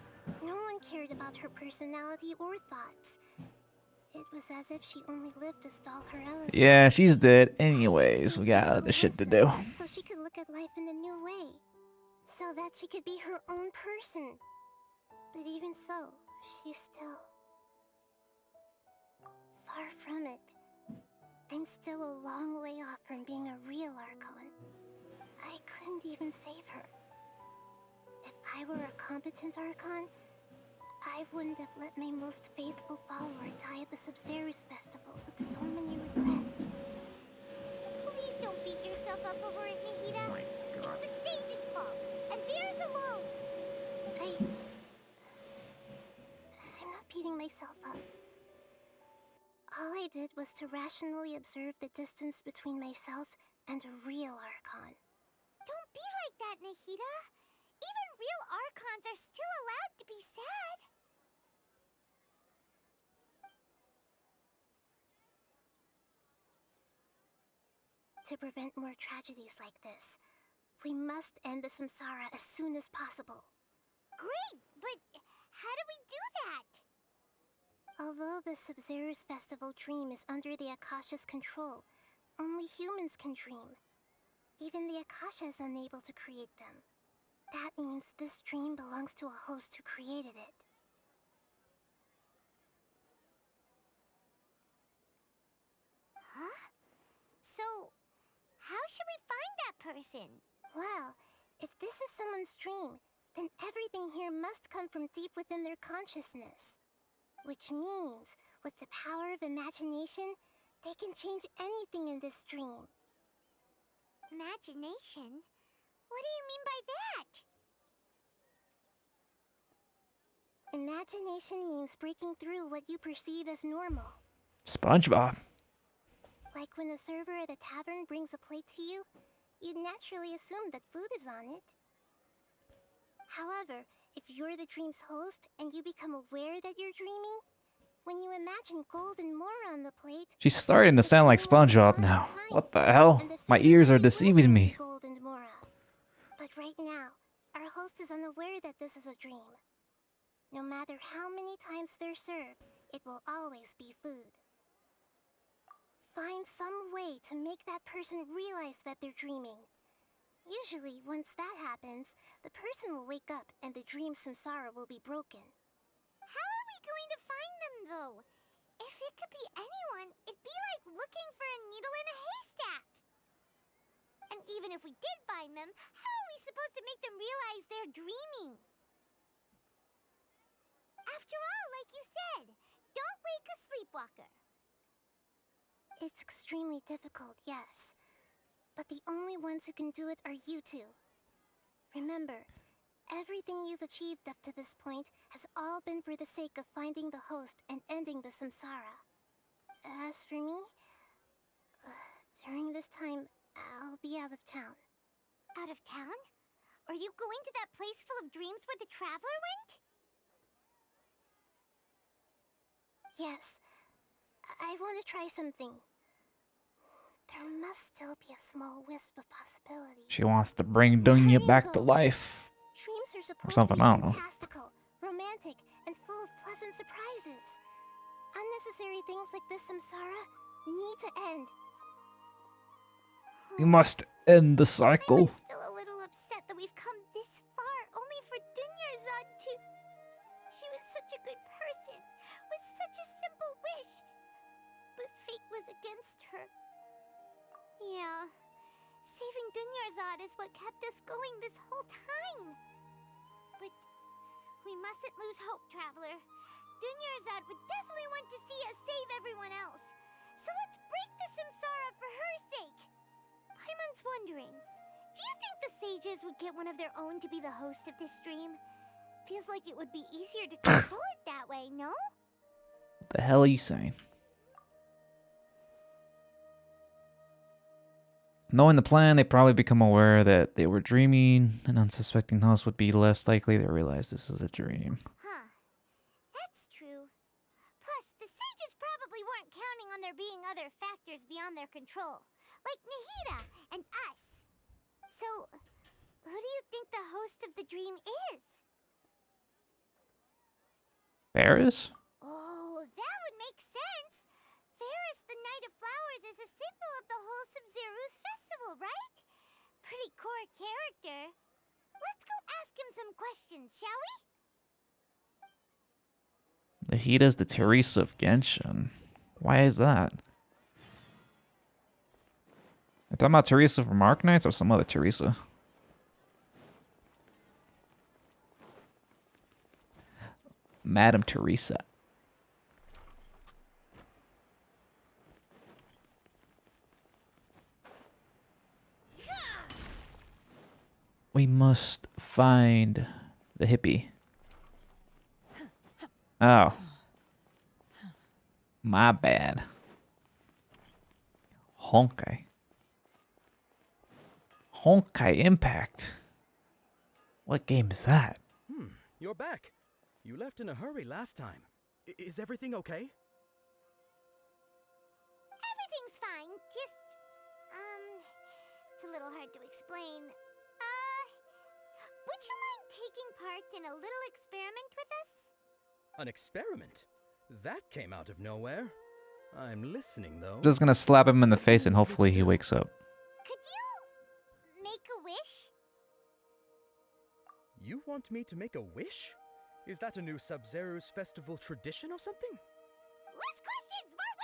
No one cared about her personality or thoughts. It was as if she only lived to stall her Ella's. Yeah, she's dead. Anyways, we got other shit to do. So she could look at life in a new way. So that she could be her own person. But even so, she's still far from it. I'm still a long way off from being a real Archon. I couldn't even save her. If I were a competent Archon, I wouldn't have let my most faithful follower die at the Sumeru's festival with so many regrets. Please don't beat yourself up over it, Nahida. It's the sage's fault, and theirs alone. I'm not beating myself up. All I did was to rationally observe the distance between myself and a real Archon. Don't be like that, Nahida. Even real Archons are still allowed to be sad. To prevent more tragedies like this, we must end the samsara as soon as possible. Great, but how do we do that? Although the Sumeru's festival dream is under the Akasha's control, only humans can dream. Even the Akasha is unable to create them. That means this dream belongs to a host who created it. Huh? So, how should we find that person? Well, if this is someone's dream, then everything here must come from deep within their consciousness. Which means, with the power of imagination, they can change anything in this dream. Imagination? What do you mean by that? Imagination means breaking through what you perceive as normal. SpongeBob. Like when a server at a tavern brings a plate to you, you'd naturally assume that food is on it. However, if you're the dream's host and you become aware that you're dreaming, when you imagine gold and more on the plate, She's starting to sound like SpongeBob now. What the hell? My ears are deceiving me. gold and mora. But right now, our host is unaware that this is a dream. No matter how many times they're served, it will always be food. Find some way to make that person realize that they're dreaming. Usually, once that happens, the person will wake up and the dream samsara will be broken. How are we going to find them, though? If it could be anyone, it'd be like looking for a needle in a haystack. And even if we did find them, how are we supposed to make them realize they're dreaming? After all, like you said, don't wake a sleepwalker. It's extremely difficult, yes. But the only ones who can do it are you two. Remember, everything you've achieved up to this point has all been for the sake of finding the host and ending the samsara. As for me, during this time, I'll be out of town. Out of town? Are you going to that place full of dreams where the traveler went? Yes, I want to try something. There must still be a small wisp of possibility. She wants to bring Dunya back to life. Dreams are Or supposed something, to be I don't know. fantastical, romantic, and full of pleasant surprises. Unnecessary things like this samsara need to end. You must end the cycle. I'm still a little upset that we've come this far only for Dunyarzad to... She was such a good person, with such a simple wish. But fate was against her. Yeah, saving Dunyarzad is what kept us going this whole time. But we mustn't lose hope, Traveler. Dunyarzad would definitely want to see us save everyone else. So let's break the samsara for her sake. Paimon's wondering, do you think the sages would get one of their own to be the host of this stream? Feels like it would be easier to control it that way, no? What the hell are you saying? Knowing the plan, they probably become aware that they were dreaming. An unsuspecting host would be less likely to realize this is a dream. Huh. That's true. Plus, the sages probably weren't counting on there being other factors beyond their control, like Nahida and us. So, who do you think the host of the dream is? Varys? Oh, that would make sense. Ferris, the Knight of Flowers, is a symbol of the whole Sumeru's festival, right? Pretty core character. Let's go ask him some questions, shall we? The Hida's the Teresa of Genshin. Why is that? Are talking about Teresa from Arknights or some other Teresa? Madam Teresa. We must find the hippie. Oh. My bad. Honkai. Honkai Impact. What game is that? You're back. You left in a hurry last time. Is everything okay? Everything's fine. Just, it's a little hard to explain. Would you mind taking part in a little experiment with us? An experiment? That came out of nowhere. I'm listening, though. Just gonna slap him in the face and hopefully he wakes up. Could you make a wish? You want me to make a wish? Is that a new Sub-Zero's festival tradition or something? Less questions, more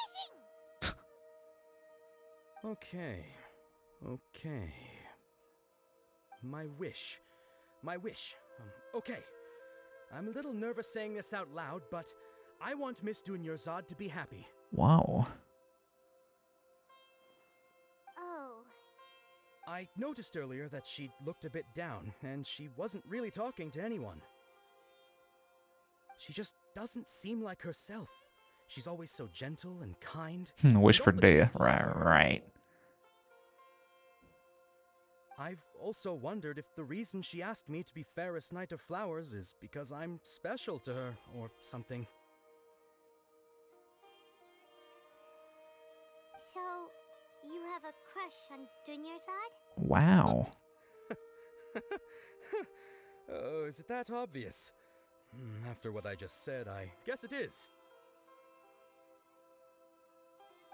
wishing! Okay. My wish. Okay. I'm a little nervous saying this out loud, but I want Miss Dunyarzad to be happy. Wow. Oh. I noticed earlier that she looked a bit down, and she wasn't really talking to anyone. She just doesn't seem like herself. She's always so gentle and kind. Wish for Dea. Right. I've also wondered if the reason she asked me to be Fairest Knight of Flowers is because I'm special to her, or something. So, you have a crush on Dunyarzad? Wow. Oh, is it that obvious? After what I just said, I guess it is.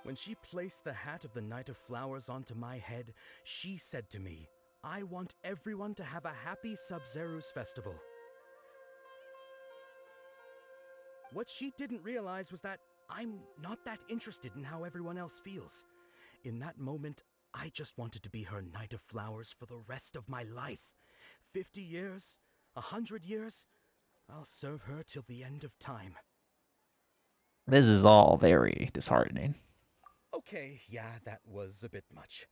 When she placed the hat of the Knight of Flowers onto my head, she said to me, I want everyone to have a happy Sub-Zero's festival. What she didn't realize was that I'm not that interested in how everyone else feels. In that moment, I just wanted to be her Knight of Flowers for the rest of my life. 50 years, 100 years, I'll serve her till the end of time. This is all very disheartening. Okay, yeah, that was a bit much.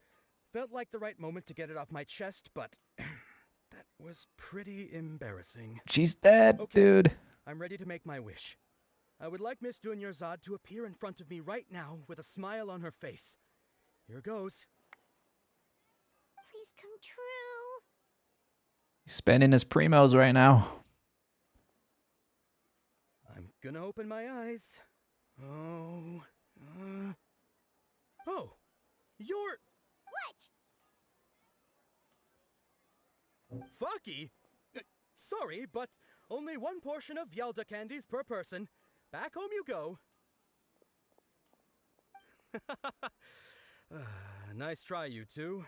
Felt like the right moment to get it off my chest, but that was pretty embarrassing. She's dead, okay, dude. I'm ready to make my wish. I would like Miss Dunyarzad to appear in front of me right now with a smile on her face. Here goes. Please come true. He's spending his primos right now. I'm gonna open my eyes. Oh, you're... What? Fucky? Sorry, but only one portion of Yalda candies per person. Back home you go. Nice try, you two.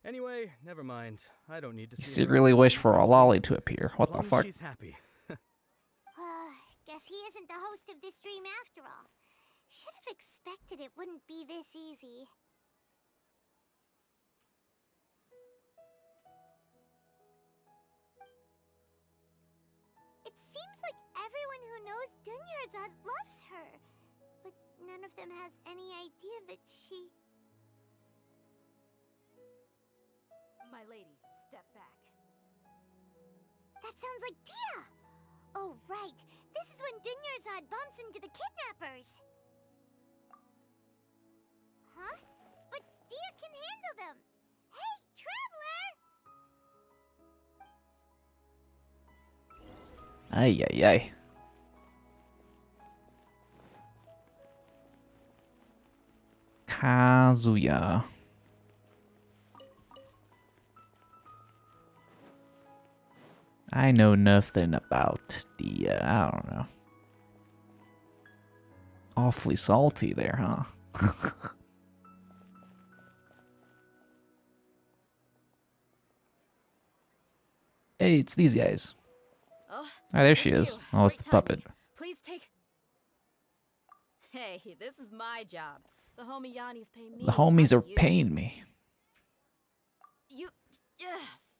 Anyway, never mind. I don't need to He see secretly wished for a lolly to appear. What the fuck? She's happy. Guess he isn't the host of this dream after all. Should have expected it wouldn't be this easy. It seems like everyone who knows Dunyarzad loves her, but none of them has any idea that she... My lady, step back. That sounds like Dia! Oh, right. This is when Dunyarzad bumps into the kidnappers. Huh? But Dia can handle them. Hey, Traveler! Ay, ay, ay. Kazuya. I know nothing about the, I don't know. Awfully salty there, huh? Hey, it's these guys. Oh, There she is. Oh, it's the puppet. Please take. Hey, this is my job. The homie Yanni's paying me. The homies are not you. paying me. You.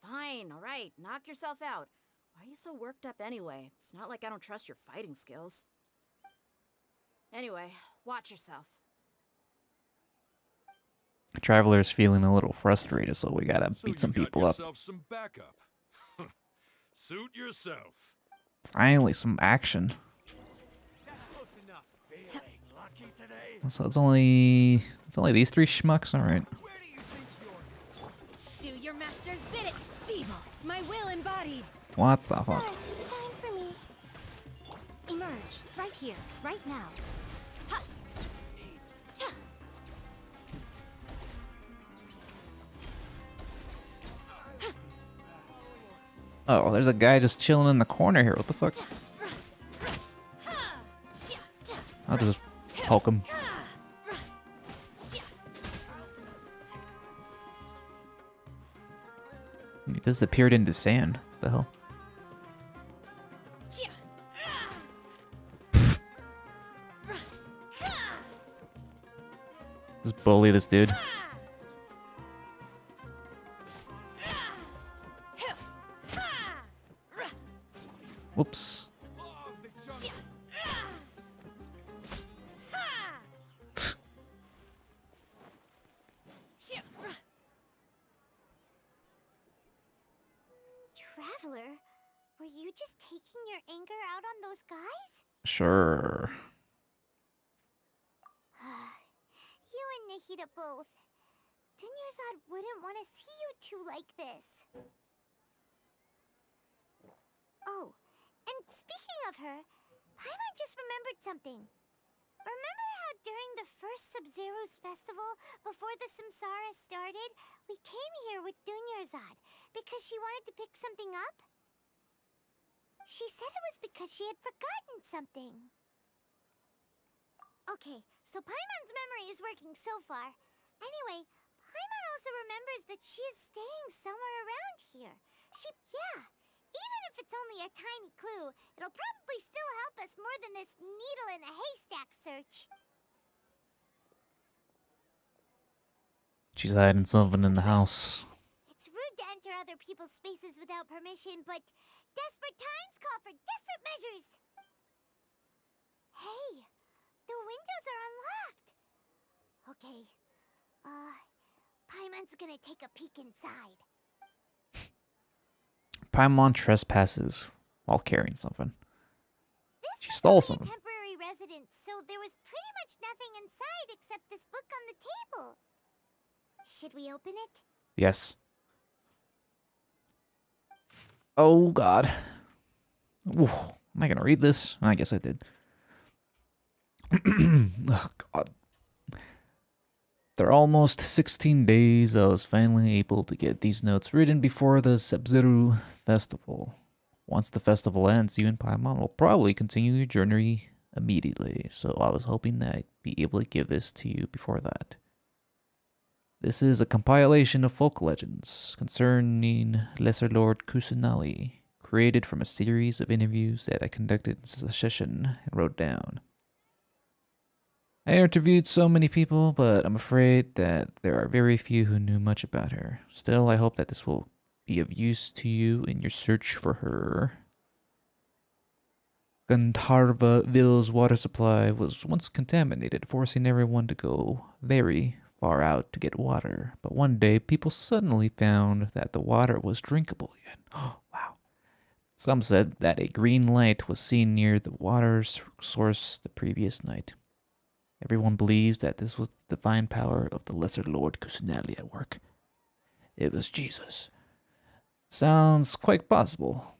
Fine, all right. Knock yourself out. Why are you so worked up anyway? It's not like I don't trust your fighting skills. Anyway, watch yourself. Traveler's feeling a little frustrated, so we gotta beat some people up. Some backup. Suit yourself. Finally, some action. So it's only these three schmucks. All right. Do your master's bidding, feeble, my will embodied. What the fuck? Stars, shine for me. Emerge right here, right now. Ha! Cha! Oh, there's a guy just chilling in the corner here. What the fuck? I'll just poke him. He disappeared into sand. The hell? Just bully this dude. Whoops. Traveler, were you just taking your anger out on those guys? Sure. You and Nahida both. Dunyarzad wouldn't want to see you two like this. Oh, and speaking of her, Paimon just remembered something. Remember how during the first Sub-Zero's festival, before the Samsara started, we came here with Dunyarzad because she wanted to pick something up? She said it was because she had forgotten something. Okay, so Paimon's memory is working so far. Anyway, Paimon also remembers that she is staying somewhere around here. Yeah, even if it's only a tiny clue, it'll probably still help us more than this needle in a haystack search. She's hiding something in the house. It's rude to enter other people's spaces without permission, but desperate times call for desperate measures. Hey, the windows are unlocked. Okay, Paimon's gonna take a peek inside. Paimon trespasses while carrying something. She stole something. Temporary residence, so there was pretty much nothing inside except this book on the table. Should we open it? Yes. Oh God. Ooh, am I gonna read this? I guess I did. Oh God. After almost 16 days, I was finally able to get these notes written before the Sumeru festival. Once the festival ends, you and Paimon will probably continue your journey immediately, so I was hoping that I'd be able to give this to you before that. This is a compilation of folk legends concerning Lesser Lord Kusanali, created from a series of interviews that I conducted in succession and wrote down. I interviewed so many people, but I'm afraid that there are very few who knew much about her. Still, I hope that this will be of use to you in your search for her. Gandharvaville's water supply was once contaminated, forcing everyone to go very far out to get water. But one day, people suddenly found that the water was drinkable again. Oh, wow. Some said that a green light was seen near the water's source the previous night. Everyone believes that this was the divine power of the Lesser Lord Kusanali at work. It was Jesus. Sounds quite possible.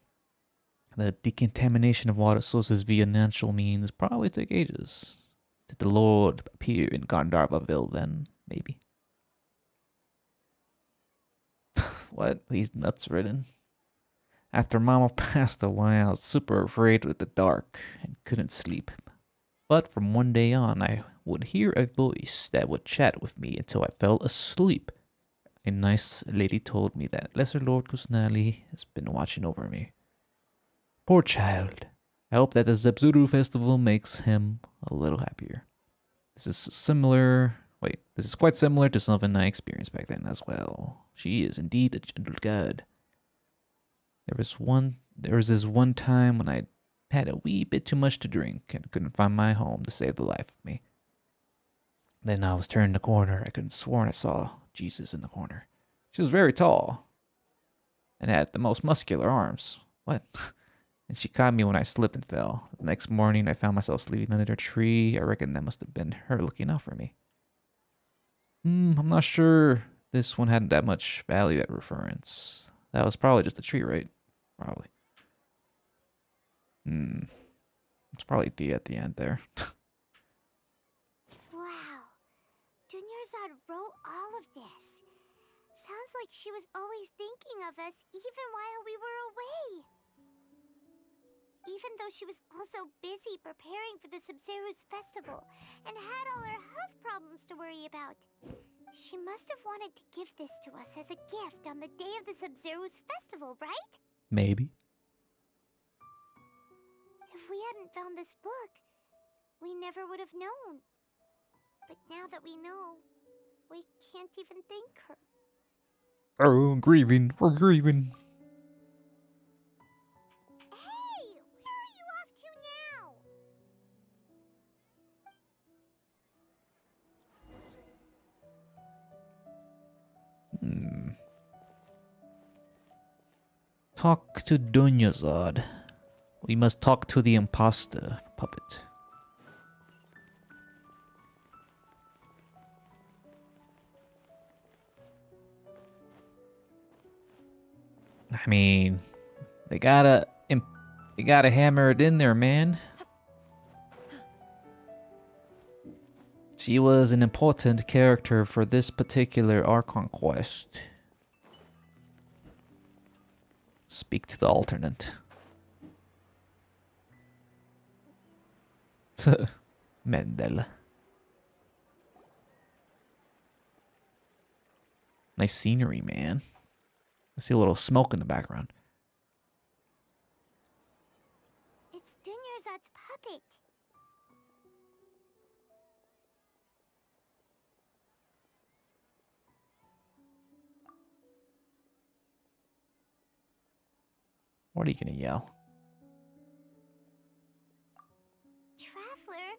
The decontamination of water sources via natural means probably took ages. Did the Lord appear in Gandharvaville then? Maybe. What? He's nuts ridden. After Mama passed away, I was super afraid with the dark and couldn't sleep. But from one day on, I would hear a voice that would chat with me until I fell asleep. A nice lady told me that Lesser Lord Kusnali has been watching over me. Poor child. I hope that the Zebzuru festival makes him a little happier. This is similar. Wait, this is quite similar to something I experienced back then as well. She is indeed a gentle god. There was this one time when I had a wee bit too much to drink and couldn't find my home to save the life of me. Then I was turning the corner. I could have sworn I saw Jesus in the corner. She was very tall and had the most muscular arms. What? And she caught me when I slipped and fell. The next morning, I found myself sleeping under a tree. I reckon that must have been her looking out for me. I'm not sure this one had that much value at reference. That was probably just a tree, right? Probably. It's probably D at the end there. Wow. Dunyarzad wrote all of this. Sounds like she was always thinking of us even while we were away. Even though she was also busy preparing for the Sumeru's festival and had all her health problems to worry about. She must have wanted to give this to us as a gift on the day of the Sumeru's festival, right? Maybe. If we hadn't found this book, we never would have known. But now that we know, we can't even thank her. Oh, grieving. We're grieving. Hey! Where are you off to now? Talk to Dunyarzad. We must talk to the imposter puppet. I mean, they gotta hammer it in there, man. She was an important character for this particular Archon quest. Speak to the alternate. Mendel. Nice scenery, man. I see a little smoke in the background. It's Dunyarzad's puppet. What are you gonna yell? Traveler?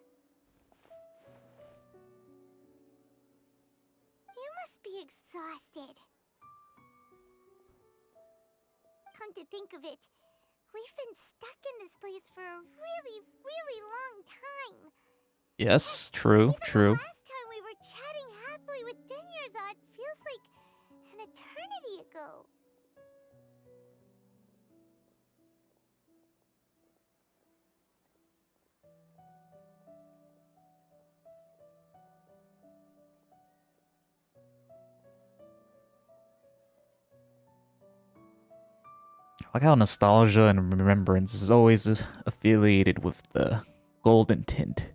You must be exhausted. Come to think of it, we've been stuck in this place for a really, really long time. Yes, true, true. Last time we were chatting happily with Dunyarzad feels like an eternity ago. I like how nostalgia and remembrance is always affiliated with the golden tint.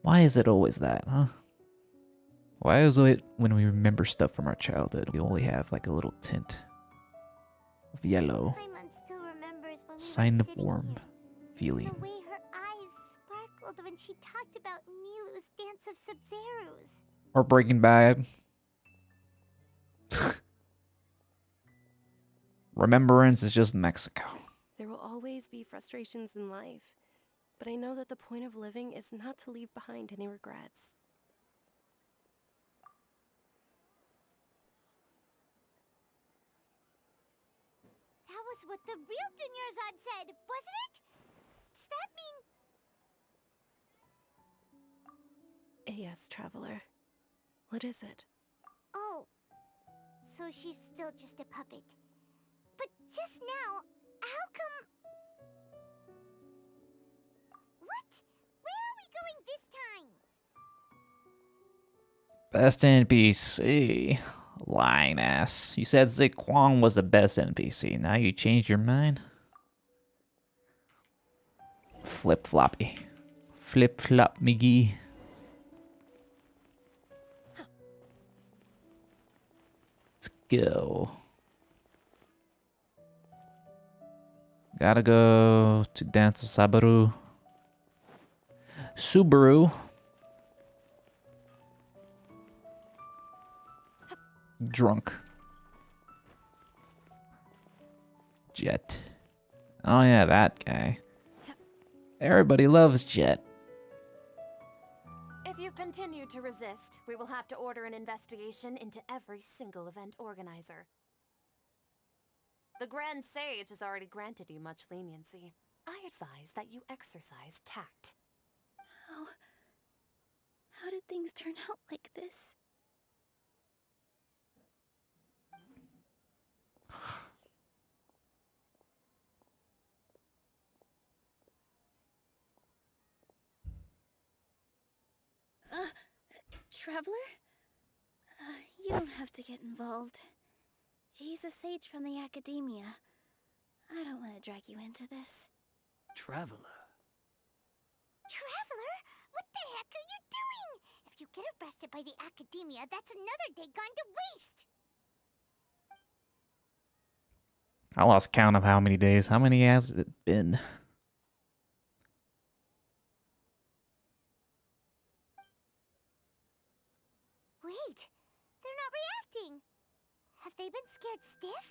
Why is it always that, huh? Why is it when we remember stuff from our childhood, we only have like a little tint of yellow? Still remembers when Sign of warm feeling. The way her eyes sparkled when she talked about Nilu's dance of Sub-Zerus. Or Breaking Bad. Remembrance is just Mexico. There will always be frustrations in life, but I know that the point of living is not to leave behind any regrets. That was what the real Dunyarzad said, wasn't it? Does that mean... Yes, Traveler. What is it? Oh, so she's still just a puppet. But just now, how come... What? Where are we going this time? Best NPC. Lying ass. You said Ziquan was the best NPC. Now you changed your mind? Flip floppy. Flip flop, Miggy. Let's go. Gotta go to Dance of Sabaru. Subaru. Drunk. Jet. Oh yeah, that guy. Everybody loves Jet. If you continue to resist, we will have to order an investigation into every single event organizer. The Grand Sage has already granted you much leniency. I advise that you exercise tact. How did things turn out like this? Traveler? You don't have to get involved. He's a sage from the academia. I don't want to drag you into this. Traveler? Traveler? What the heck are you doing? If you get arrested by the academia, that's another day gone to waste. I lost count of how many days. How many has it been? Wait, they're not reacting. Have they been scared stiff?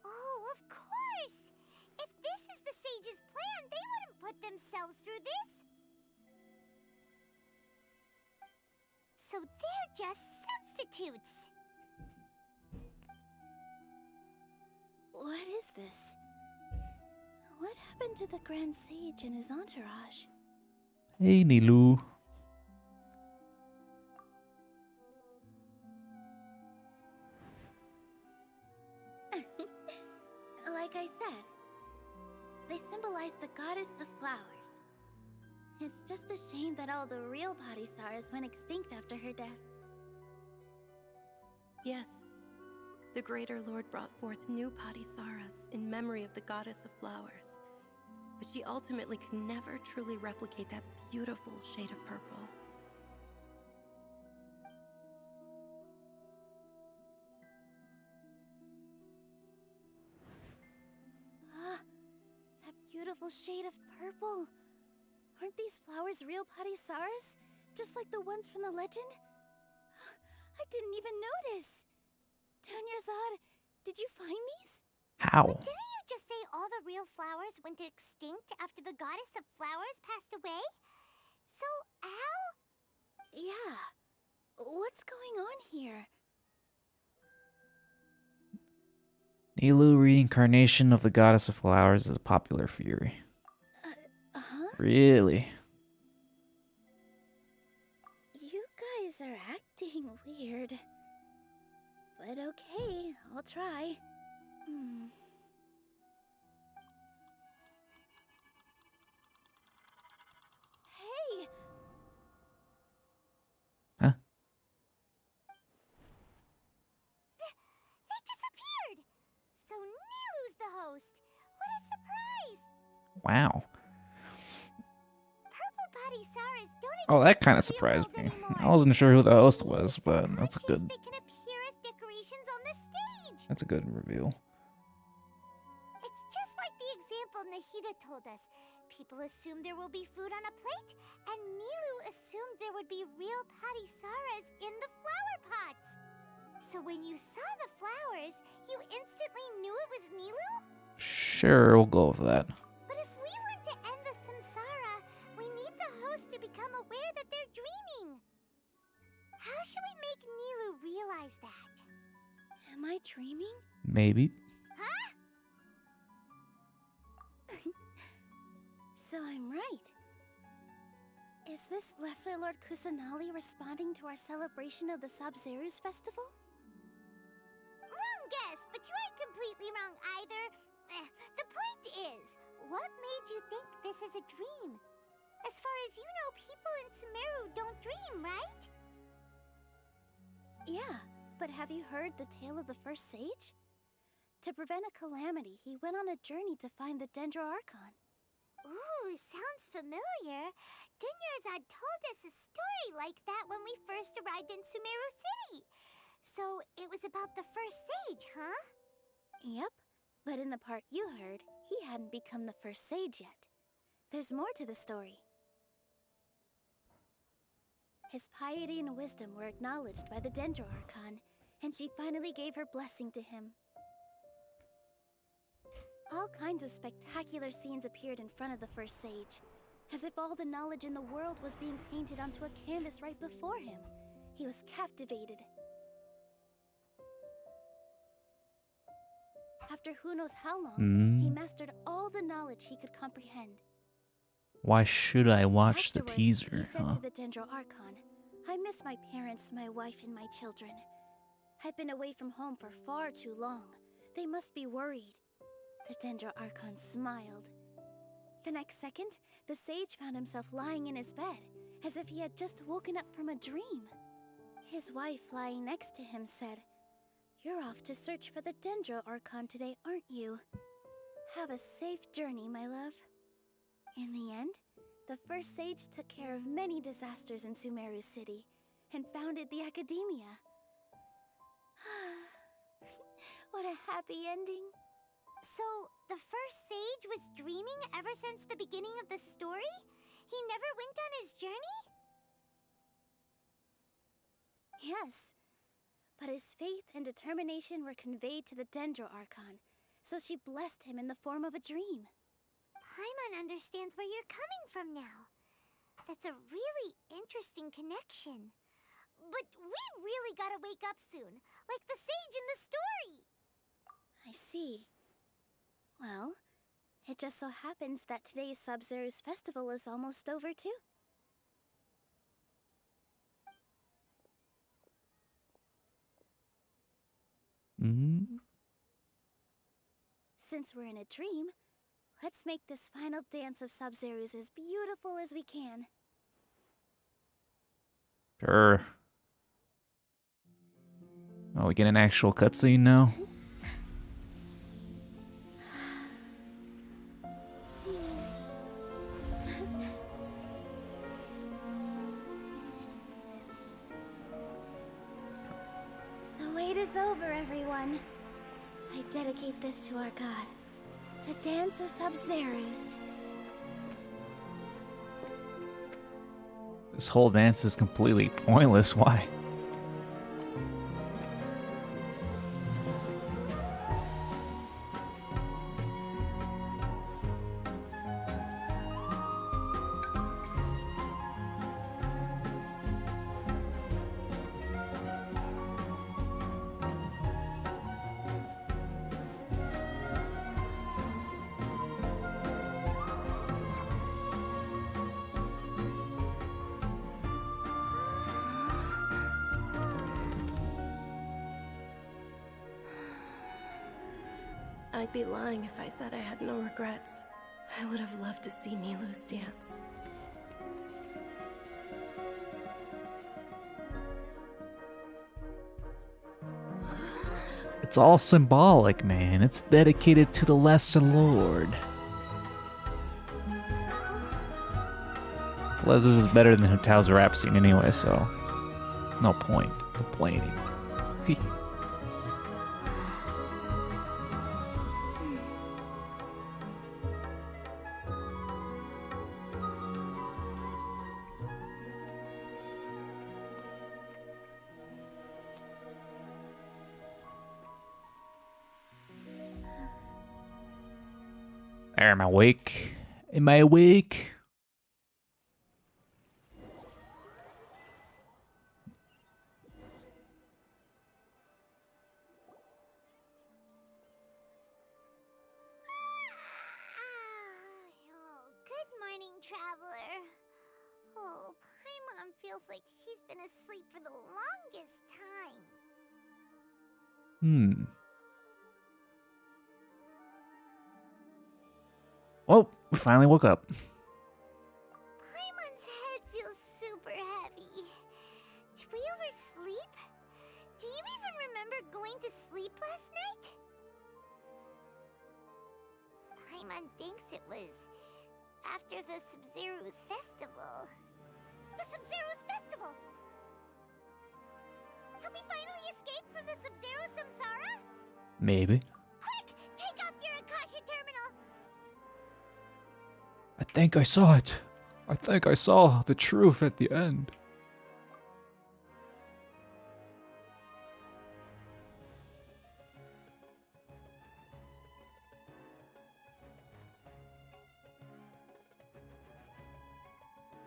Oh, of course! If this is the sage's plan, they wouldn't put themselves through this. So they're just substitutes. What is this? What happened to the Grand Sage and his entourage? Hey, Nilu. Like I said, they symbolize the goddess of flowers. It's just a shame that all the real Padisaras went extinct after her death. Yes. The Greater Lord brought forth new Padisaras in memory of the goddess of flowers. But she ultimately could never truly replicate that beautiful shade of purple. That beautiful shade of purple. Aren't these flowers real Padisaras? Just like the ones from the legend? I didn't even notice. Dunyarzad, did you find these? How? But didn't you just say all the real flowers went extinct after the goddess of flowers passed away? So, how? Yeah. What's going on here? Nilu reincarnation of the goddess of flowers is a popular theory. Really? You guys are acting weird. But okay, I'll try. Hey! Huh? They disappeared! So Nilu's the host! What a surprise! Wow. Purple Padisaras don't Oh, that kind of surprised me. I wasn't sure who the host was, but that's good. They can appear as decorations on the stage! That's a good reveal. It's just like the example Nahida told us. People assumed there will be food on a plate, and Nilu assumed there would be real Padisaras in the flower pots. So when you saw the flowers, you instantly knew it was Nilu? Sure, we'll go with that. But if we want to end the samsara, we need the host to become aware that they're dreaming. How should we make Nilu realize that? Am I dreaming? Maybe. Huh? So I'm right. Is this Lesser Lord Kusanali responding to our celebration of the Sabzeruz festival? Wrong guess, but you aren't completely wrong either. The point is, what made you think this is a dream? As far as you know, people in Sumeru don't dream, right? Yeah, but have you heard the tale of the first sage? To prevent a calamity, he went on a journey to find the Dendro Archon. Ooh, sounds familiar. Dunyarzad told us a story like that when we first arrived in Sumeru City. So it was about the first sage, huh? Yep, but in the part you heard, he hadn't become the first sage yet. There's more to the story. His piety and wisdom were acknowledged by the Dendro Archon, and she finally gave her blessing to him. All kinds of spectacular scenes appeared in front of the first sage, as if all the knowledge in the world was being painted onto a canvas right before him. He was captivated. After who knows how long, he mastered all the knowledge he could comprehend. Why should I watch the Afterward, teaser? he said Huh? to the Dendro Archon, I miss my parents, my wife, and my children. I've been away from home for far too long. They must be worried. The Dendro Archon smiled. The next second, the sage found himself lying in his bed, as if he had just woken up from a dream. His wife, lying next to him, said, You're off to search for the Dendro Archon today, aren't you? Have a safe journey, my love. In the end, the first sage took care of many disasters in Sumeru City and founded the Academia. What a happy ending. So, the first sage was dreaming ever since the beginning of the story? He never went on his journey? Yes, but his faith and determination were conveyed to the Dendro Archon, so she blessed him in the form of a dream. Paimon understands where you're coming from now. That's a really interesting connection. But we really gotta wake up soon, like the sage in the story. I see. Well, it just so happens that today's Sub-Zero's festival is almost over too. Since we're in a dream, let's make this final dance of Sub-Zero's as beautiful as we can. Sure. Oh, we get an actual cutscene now? The wait is over, everyone. I dedicate this to our god, the dance of Sub-Zero's. This whole dance is completely pointless. Why? I'd be lying if I said I had no regrets. I would have loved to see Milu's dance. It's all symbolic, man. It's dedicated to the Lesser Lord. Plus, this is better than Hotao's rap scene anyway, so no point complaining. Am I awake? Am I awake? Good morning, traveler. Oh, Paimon feels like she's been asleep for the longest time. Well, we finally woke up. Paimon's head feels super heavy. Did we oversleep? Do you even remember going to sleep last night? Paimon thinks it was after the Sub-Zero's festival. The Sub-Zero's festival! Have we finally escaped from the Sub-Zero samsara? Maybe. Quick! Take off your Akasha terminal! I think I saw it. I think I saw the truth at the end.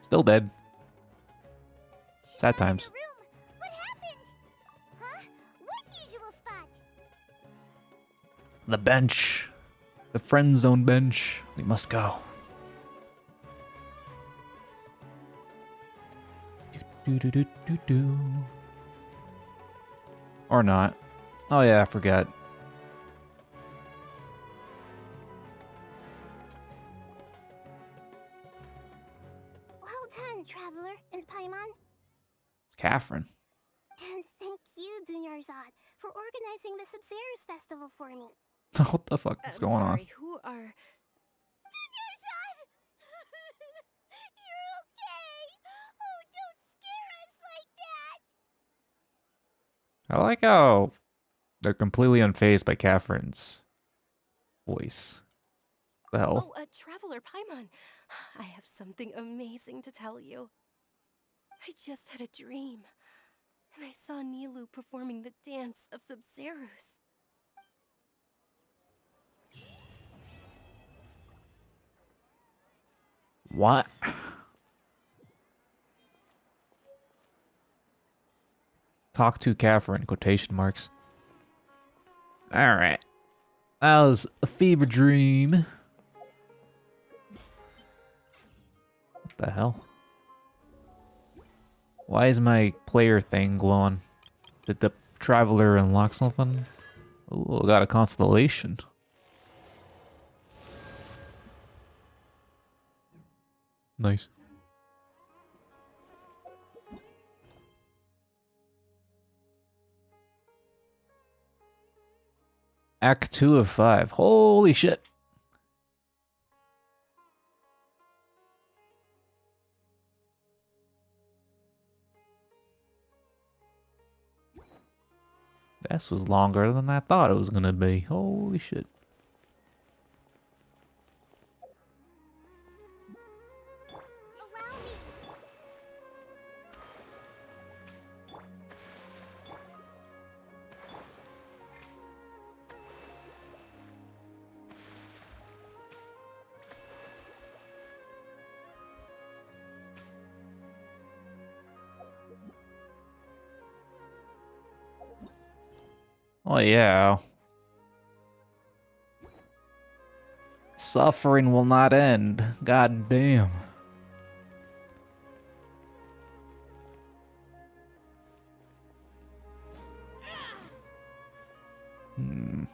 Still dead. Sad times. What happened? Huh? What usual spot? The bench. The friend zone bench. We must go. Do. Or not. Oh yeah, I forgot. Well done, Traveler and Paimon. Catherine. And thank you, Dunyarzad, for organizing the Sub-Zero's festival for me. What the fuck is going on? Who are... Dunyarzad! You're okay! Oh, don't scare us like that! I like how they're completely unfazed by Catherine's voice. The hell? Oh, Traveler Paimon. I have something amazing to tell you. I just had a dream, and I saw Nilou performing the dance of Sub-Zeros. What? Talk to Catherine, quotation marks. Alright. That was a fever dream. What the hell? Why is my player thing glowing? Did the Traveler unlock something? Oh, I got a constellation. Nice. Act 2 of 5. Holy shit. This was longer than I thought it was gonna be. Holy shit. Oh yeah. Suffering will not end. God damn. And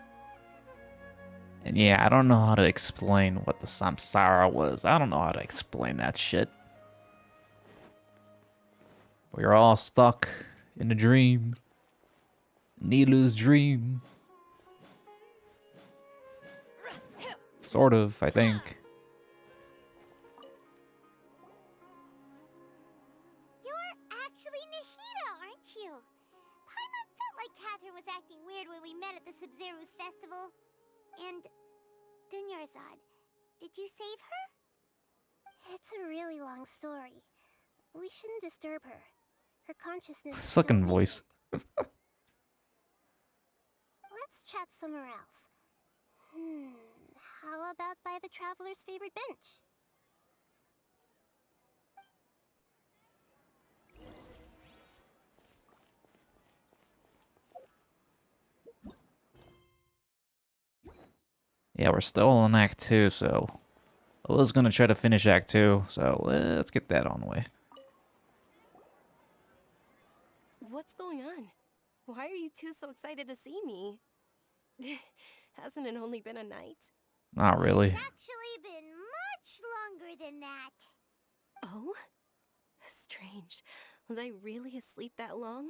yeah, I don't know how to explain what the samsara was. I don't know how to explain that shit. We're all stuck in a dream. Nilou's dream. Sort of, I think. You're actually Nahida, aren't you? Paimon felt like Catherine was acting weird when we met at the Sub-Zero's festival. And Dunyarzad, did you save her? It's a really long story. We shouldn't disturb her. Her consciousness is Fucking still voice. Let's chat somewhere else. How about by the Traveler's favorite bench? Yeah, we're still in Act 2, so I was gonna try to finish Act 2, so let's get that on the way. What's going on? Why are you two so excited to see me? Hasn't it only been a night? Not really. It's actually been much longer than that. Oh? Strange. Was I really asleep that long?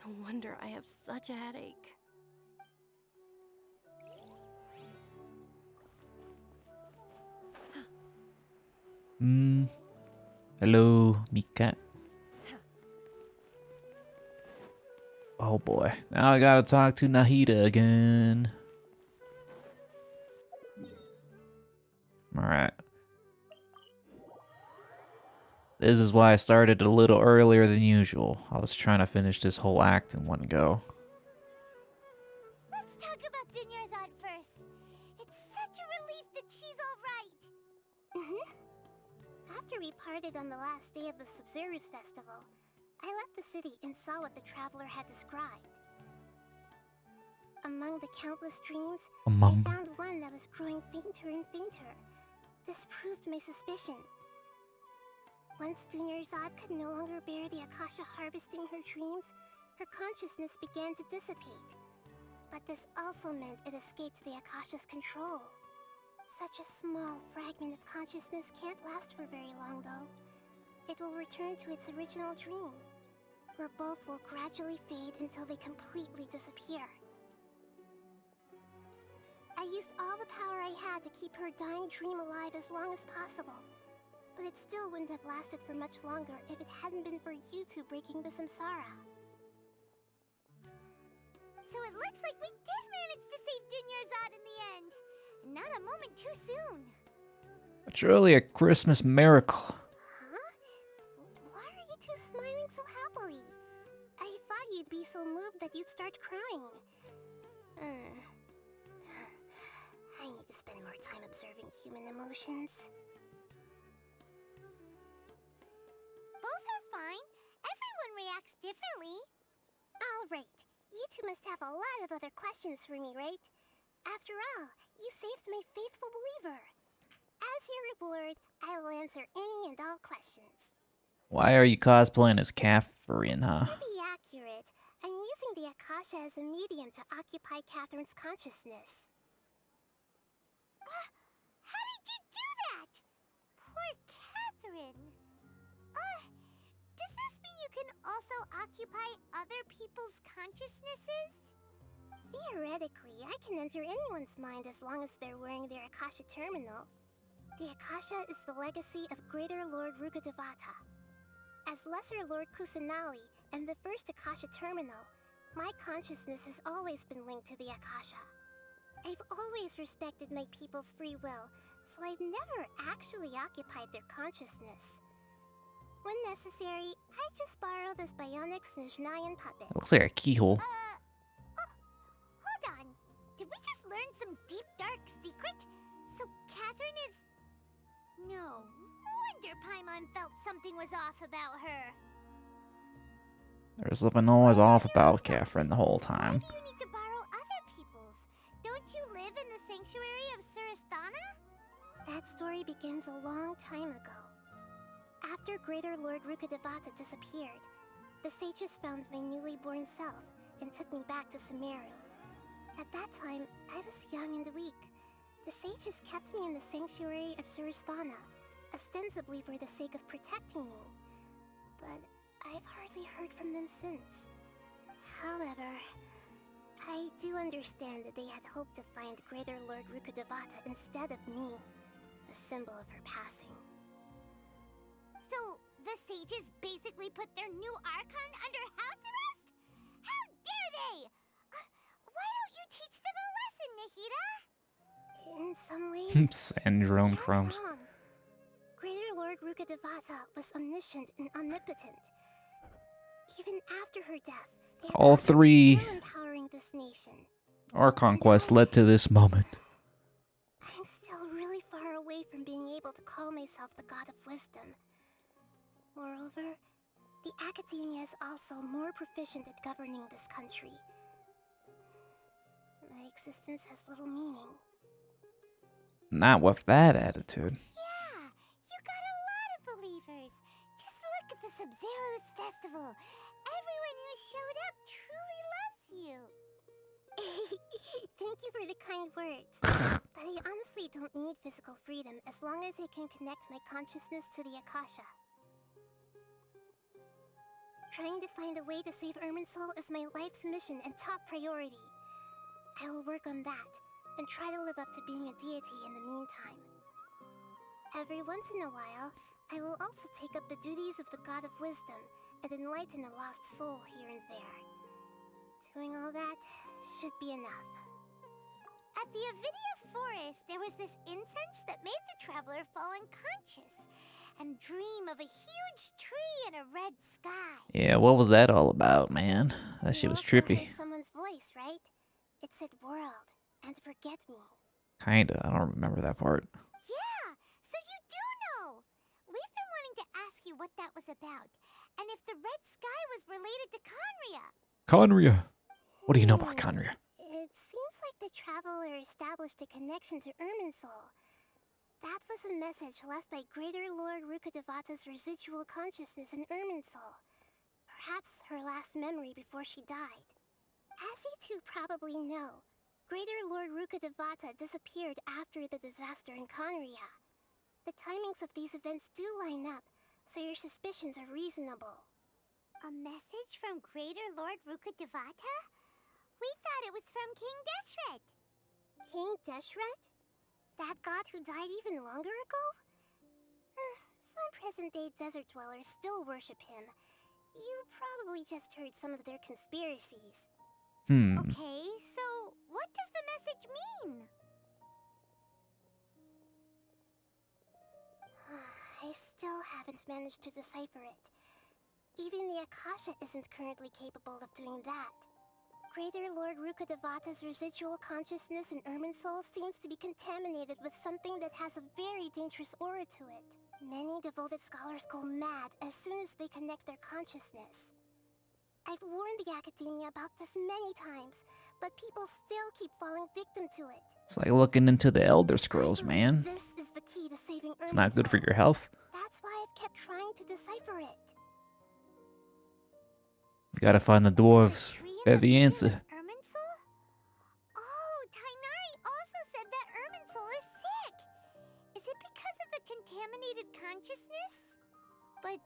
No wonder I have such a headache. Hello, Mika. Oh boy. Now I gotta talk to Nahida again. Alright. This is why I started a little earlier than usual. I was trying to finish this whole act in one go. Let's talk about Dunyarzad first. It's such a relief that she's alright. After we parted on the last day of the Sumeru's festival, I left the city and saw what the traveler had described. Among the countless dreams, I found one that was growing fainter and fainter. This proved my suspicion. Once Dunyarzad could no longer bear the Akasha harvesting her dreams, her consciousness began to dissipate. But this also meant it escaped the Akasha's control. Such a small fragment of consciousness can't last for very long, though. It will return to its original dream, where both will gradually fade until they completely disappear. I used all the power I had to keep her dying dream alive as long as possible. But it still wouldn't have lasted for much longer if it hadn't been for you two breaking the samsara. So it looks like we did manage to save Dunyarzad in the end. And not a moment too soon. It's really a Christmas miracle. Huh? Why are you two smiling so happily? I thought you'd be so moved that you'd start crying. I need to spend more time observing human emotions. Both are fine. Everyone reacts differently. Alright, you two must have a lot of other questions for me, right? After all, you saved my faithful believer. As your reward, I will answer any and all questions. Why are you cosplaying as Catherine, huh? To be accurate, I'm using the Akasha as a medium to occupy Catherine's consciousness. How did you do that? Poor Catherine. Does this mean you can also occupy other people's consciousnesses? Theoretically, I can enter anyone's mind as long as they're wearing their Akasha terminal. The Akasha is the legacy of Greater Lord Rukkhadevata. As Lesser Lord Kusanali and the first Akasha terminal, my consciousness has always been linked to the Akasha. I've always respected my people's free will, so I've never actually occupied their consciousness. When necessary, I just borrow this bionic Snezhnayan puppet. It looks like a keyhole. Hold on. Did we just learn some deep, dark secret? So Catherine is... No wonder Paimon felt something was off about her. There's something always off about Catherine the whole time. Why do you need to borrow other people's? Don't you live in the sanctuary of Surasthana? That story begins a long time ago. After Greater Lord Rukkhadevata disappeared, the sages found my newly born self and took me back to Sumeru. At that time, I was young and weak. The sages kept me in the sanctuary of Surasthana, ostensibly for the sake of protecting me. But I've hardly heard from them since. However, I do understand that they had hoped to find Greater Lord Rukkhadevata instead of me, a symbol of her passing. So, the sages basically put their new Archon under house arrest? How dare they! Why don't you teach them a lesson, Nahida? In some ways, Sand your own crumbs. wrong. Greater Lord Rukkhadevata was omniscient and omnipotent. Even after her death, the All Akasha three was still empowering this nation. our conquest led to this moment. I'm still really far away from being able to call myself the God of Wisdom. Moreover, the Academia is also more proficient at governing this country. My existence has little meaning. Not with that attitude. Yeah, you got a lot of believers. Just look at the Sumeru's festival. Everyone who showed up truly loves you. Thank you for the kind words. But I honestly don't need physical freedom as long as I can connect my consciousness to the Akasha. Trying to find a way to save Irminsul is my life's mission and top priority. I will work on that, and try to live up to being a deity in the meantime. Every once in a while, I will also take up the duties of the God of Wisdom and enlighten a lost soul here and there. Doing all that should be enough. At the Avidia Forest, there was this incense that made the traveler fall unconscious and dream of a huge tree and a red sky. Yeah, what was that all about, man? That shit was You also trippy. heard someone's voice, right? It said world and forget me. Kinda. I don't remember that part. Yeah, so you do know. We've been wanting to ask you what that was about, and if the red sky was related to Conria. Conria. What do you know about Conria? It seems like the traveler established a connection to Irminsul. That was a message left by Greater Lord Rukkhadevata's residual consciousness in Irminsul. Perhaps her last memory before she died. As you two probably know, Greater Lord Rukkhadevata disappeared after the disaster in Conria. The timings of these events do line up, so your suspicions are reasonable. A message from Greater Lord Rukkhadevata? We thought it was from King Deshret. King Deshret? That god who died even longer ago? Some present-day desert dwellers still worship him. You probably just heard some of their conspiracies. Okay, so what does the message mean? I still haven't managed to decipher it. Even the Akasha isn't currently capable of doing that. Greater Lord Rukkhadevata's residual consciousness in Irminsul seems to be contaminated with something that has a very dangerous aura to it. Many devoted scholars go mad as soon as they connect their consciousness. I've warned the Academia about this many times, but people still keep falling victim to it. It's like looking into the Elder Scrolls, man. This is the key to saving Irminsul. It's not good for your health. That's why I've kept trying to decipher it. You gotta find the dwarves. They're the answer. Irminsul? Oh, Tainari also said that Irminsul is sick. Is it because of the contaminated consciousness? But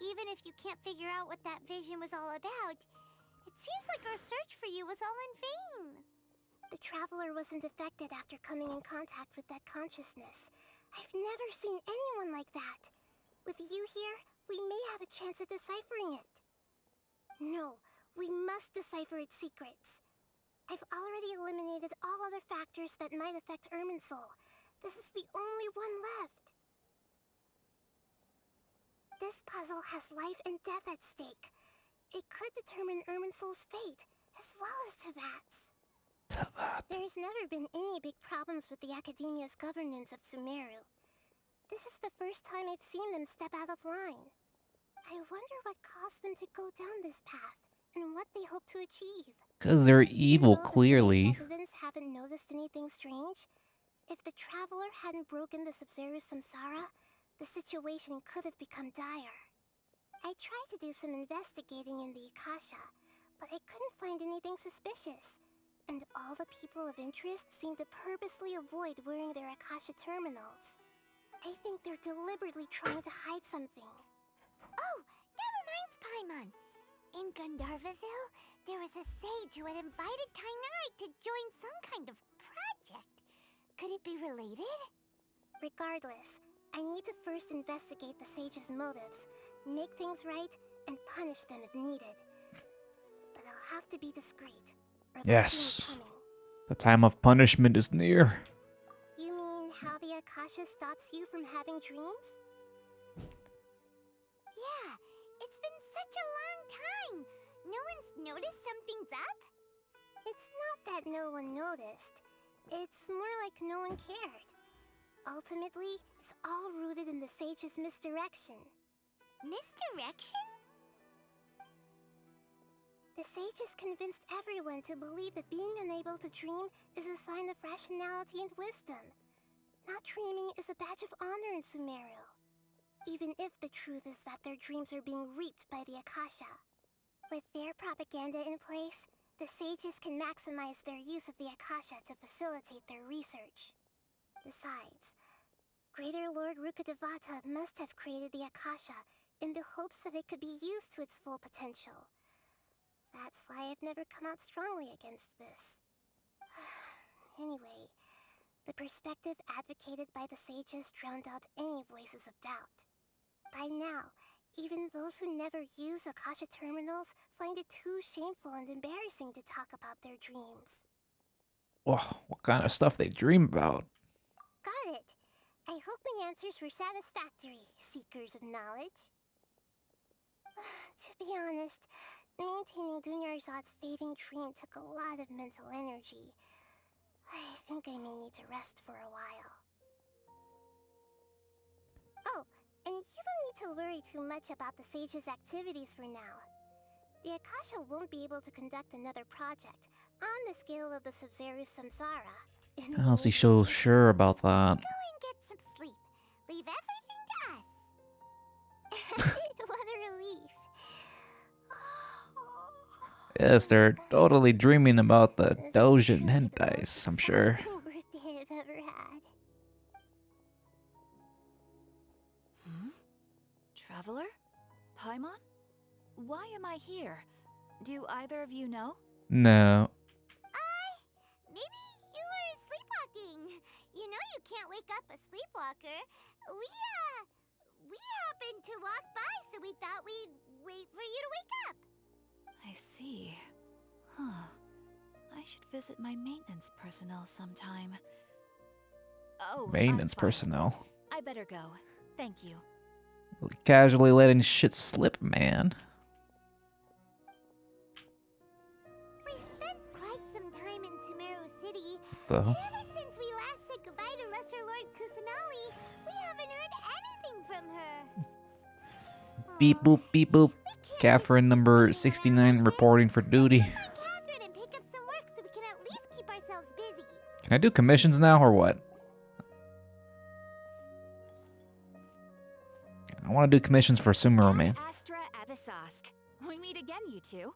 even if you can't figure out what that vision was all about, it seems like our search for you was all in vain. The traveler wasn't affected after coming in contact with that consciousness. I've never seen anyone like that. With you here, we may have a chance at deciphering it. No, we must decipher its secrets. I've already eliminated all other factors that might affect Irminsul. This is the only one left. This puzzle has life and death at stake. It could determine Irminsul's fate, as well as Teyvat's. There's never been any big problems with the Academia's governance of Sumeru. This is the first time I've seen them step out of line. I wonder what caused them to go down this path, and what they hope to achieve. Because they're evil, clearly. Residents haven't noticed anything strange. If the traveler hadn't broken the Sumeru samsara, the situation could have become dire. I tried to do some investigating in the Akasha, but I couldn't find anything suspicious. And all the people of interest seem to purposely avoid wearing their Akasha terminals. I think they're deliberately trying to hide something. Oh, that reminds Paimon. In Gandharvaville, there was a sage who had invited Tainari to join some kind of project. Could it be related? Regardless, I need to first investigate the sage's motives, make things right, and punish them if needed. But I'll have to be discreet. Yes. The time of punishment is near. You mean how the Akasha stops you from having dreams? Yeah, it's been such a long time. No one's noticed something's up? It's not that no one noticed. It's more like no one cared. Ultimately, it's all rooted in the sage's misdirection. Misdirection? The sage has convinced everyone to believe that being unable to dream is a sign of rationality and wisdom. Not dreaming is a badge of honor in Sumeru. Even if the truth is that their dreams are being reaped by the Akasha. With their propaganda in place, the sages can maximize their use of the Akasha to facilitate their research. Besides, Greater Lord Rukkhadevata must have created the Akasha in the hopes that it could be used to its full potential. That's why I've never come out strongly against this. Anyway, The perspective advocated by the sages drowned out any voices of doubt. By now, even those who never use Akasha terminals find it too shameful and embarrassing to talk about their dreams. Whoa, what kind of stuff they dream about? Got it. I hope my answers were satisfactory, seekers of knowledge. To be honest, maintaining Dunyarzad's fading dream took a lot of mental energy. I think I may need to rest for a while. Oh, and you don't need to worry too much about the sage's activities for now. The Akasha won't be able to conduct another project on the scale of the Sumeru Samsara. How's he so sure about that? Go and get some sleep. Leave everything to us. What a relief. Yes, they're totally dreaming about the Dojin hentais, I'm sure. Best birthday I've ever had. Traveler? Paimon? Why am I here? Do either of you know? No. Maybe you were sleepwalking. You know you can't wake up a sleepwalker. We happened to walk by, so we thought we'd wait for you to wake up. I see. Huh. I should visit my maintenance personnel sometime. Oh, Maintenance I'm fine. personnel. I better go. Thank you. Casually letting shit slip, man. We've spent quite some time in Sumeru City. The And ever since we last said goodbye to Lesser Lord Kusanali, we haven't heard anything from her. beep boop beep boop. Catherine number 69 reporting for duty. Catherine and pick up some work so we can at least keep ourselves busy. Can I do commissions now or what? I want to do commissions for Sumeru, man. Astra Avisask. We meet again, you two.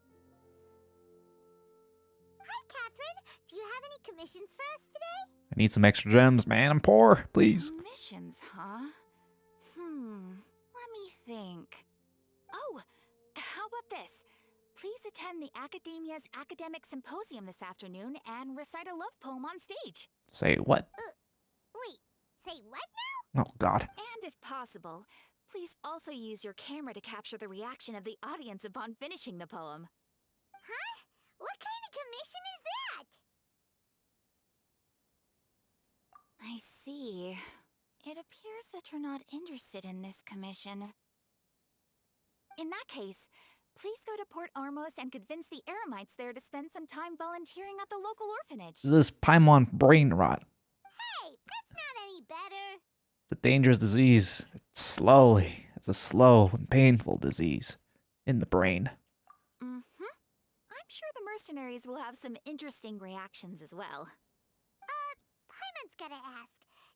Hi, Catherine. Do you have any commissions for us today? I need some extra gems, man. I'm poor. Please. Missions, huh? Let me think. Oh, how about this? Please attend the Academia's Academic Symposium this afternoon and recite a love poem on stage. Say what? Wait, say what now? Oh, God. And if possible, please also use your camera to capture the reaction of the audience upon finishing the poem. Huh? What kind of commission is that? I see. It appears that you're not interested in this commission. In that case, please go to Port Ormos and convince the Eremites there to spend some time volunteering at the local orphanage. This is Paimon brain rot. Hey, that's not any better. It's a dangerous disease. It's a slow and painful disease in the brain. I'm sure the mercenaries will have some interesting reactions as well. Paimon's gotta ask.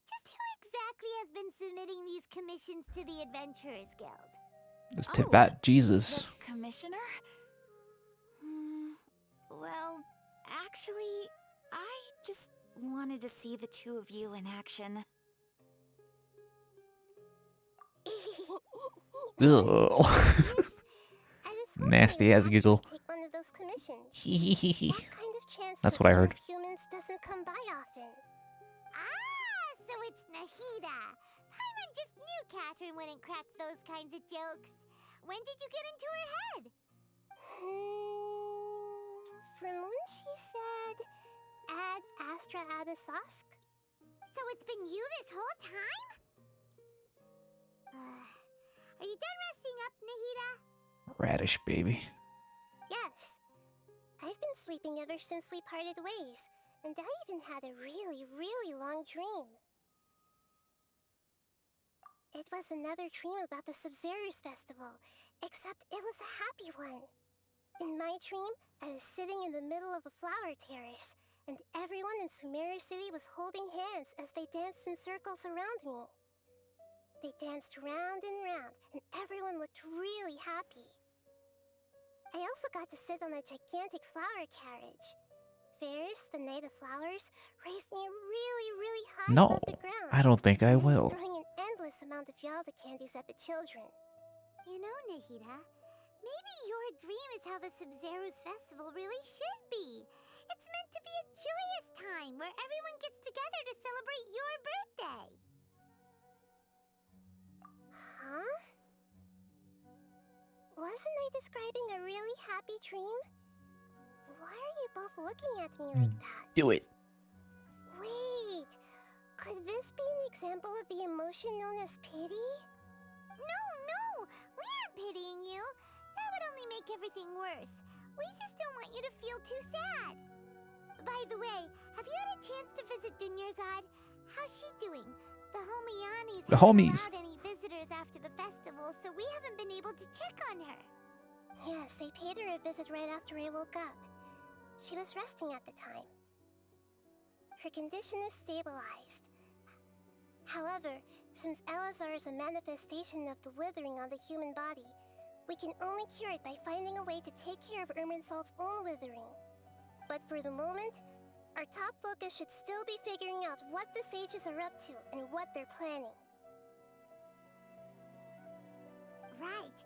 Just who exactly has been submitting these commissions to the Adventurers Guild? This Tivat Jesus. The commissioner? Well, actually, I just wanted to see the two of you in action. Ugh. Nasty ass giggle. Take one of those commissions. That kind of chance That's to what I heard. observe humans doesn't come by often. Ah, so it's Nahida. Paimon just knew Catherine wouldn't crack those kinds of jokes. When did you get into her head? From when she said, "Ad Astra Abisask." So it's been you this whole time? Are you done resting up, Nahida? Radish baby. Yes. I've been sleeping ever since we parted ways, and I even had a really, really long dream. It was another dream about the Sumeru's festival, except it was a happy one. In my dream, I was sitting in the middle of a flower terrace, and everyone in Sumeru City was holding hands as they danced in circles around me. They danced round and round, and everyone looked really happy. I also got to sit on a gigantic flower carriage. Ferris, the Knight of Flowers, raised me really, really high No, above the ground. I don't think I and was will. throwing an endless amount of Yalda candies at the children. You know, Nahida, maybe your dream is how the Sumeru's festival really should be. It's meant to be a joyous time where everyone gets together to celebrate your birthday. Huh? Wasn't I describing a really happy dream? Why are you both looking at me like that? Do it. Wait, could this be an example of the emotion known as pity? No, we aren't pitying you. That would only make everything worse. We just don't want you to feel too sad. By the way, have you had a chance to visit Dunyarzad? How's she doing? The Homianis The haven't homies. allowed any visitors after the festival, so we haven't been able to check on her. Yes, I paid her a visit right after I woke up. She was resting at the time. Her condition is stabilized. However, since Elazar is a manifestation of the withering on the human body, we can only cure it by finding a way to take care of Irminsul's own withering. But for the moment, our top focus should still be figuring out what the sages are up to and what they're planning. Right.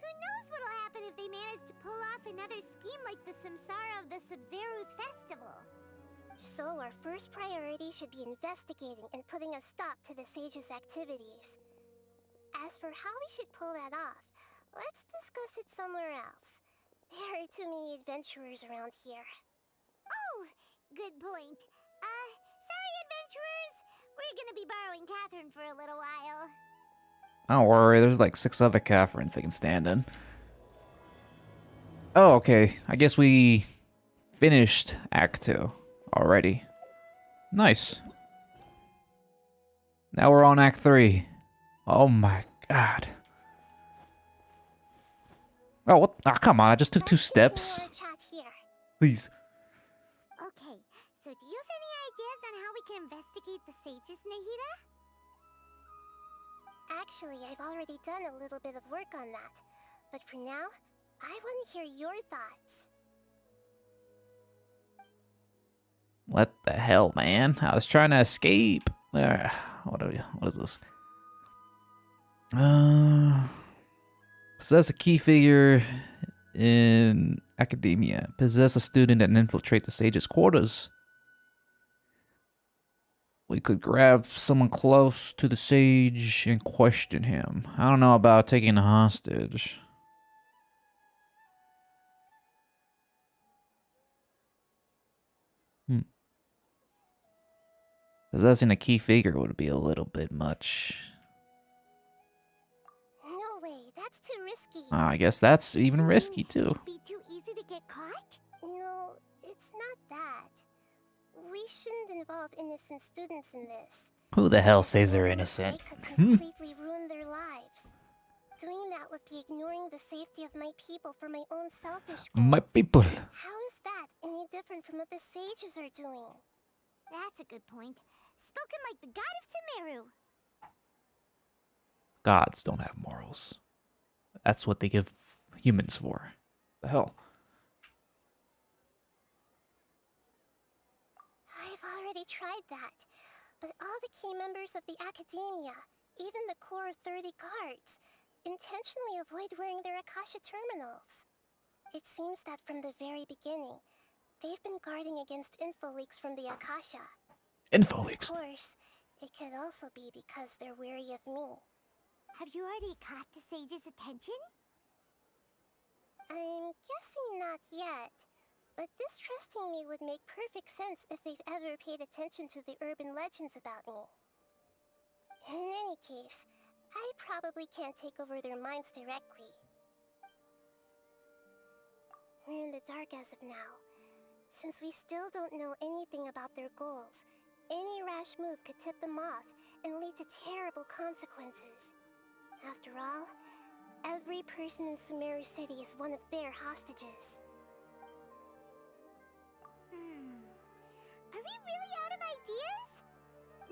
Who knows what'll happen if they manage to pull off another scheme like the Samsara of the Sub-Zero's festival. So our first priority should be investigating and putting a stop to the sages' activities. As for how we should pull that off, let's discuss it somewhere else. There are too many adventurers around here. Oh, good point. Sorry, adventurers. We're gonna be borrowing Catherine for a little while. Don't worry, there's like 6 other Catherines they can stand in. Oh, okay. I guess we finished Act 2 already. Nice. Now we're on Act 3. Oh my god. Oh, what? Ah, come on. I just took 2 steps. Please. Okay, so do you have any ideas on how we can investigate the sages, Nahida? Actually, I've already done a little bit of work on that. But for now, I want to hear your thoughts. What the hell, man? I was trying to escape. What is this? Possess a key figure in academia. Possess a student and infiltrate the sage's quarters. We could grab someone close to the sage and question him. I don't know about taking a hostage. Possessing a key figure would be a little bit much. No way, that's too risky. I guess that's even risky too. It'd be too easy to get caught? No, it's not that. We shouldn't involve innocent students in this. Who the hell says they're innocent? They could completely ruin their lives. Doing that would be ignoring the safety of my people for my own selfish goals. My people. How is that any different from what the sages are doing? That's a good point. Spoken like the god of Sumeru. Gods don't have morals. That's what they give humans for. The hell? I've already tried that, but all the key members of the Academia, even the core 30 guards, intentionally avoid wearing their Akasha terminals. It seems that from the very beginning, they've been guarding against info leaks from the Akasha. Info leaks? Of course, it could also be because they're wary of me. Have you already caught the sage's attention? I'm guessing not yet, but distrusting me would make perfect sense if they've ever paid attention to the urban legends about me. In any case, I probably can't take over their minds directly. We're in the dark as of now. Since we still don't know anything about their goals, any rash move could tip them off and lead to terrible consequences. After all, every person in Sumeru City is one of their hostages. Are we really out of ideas?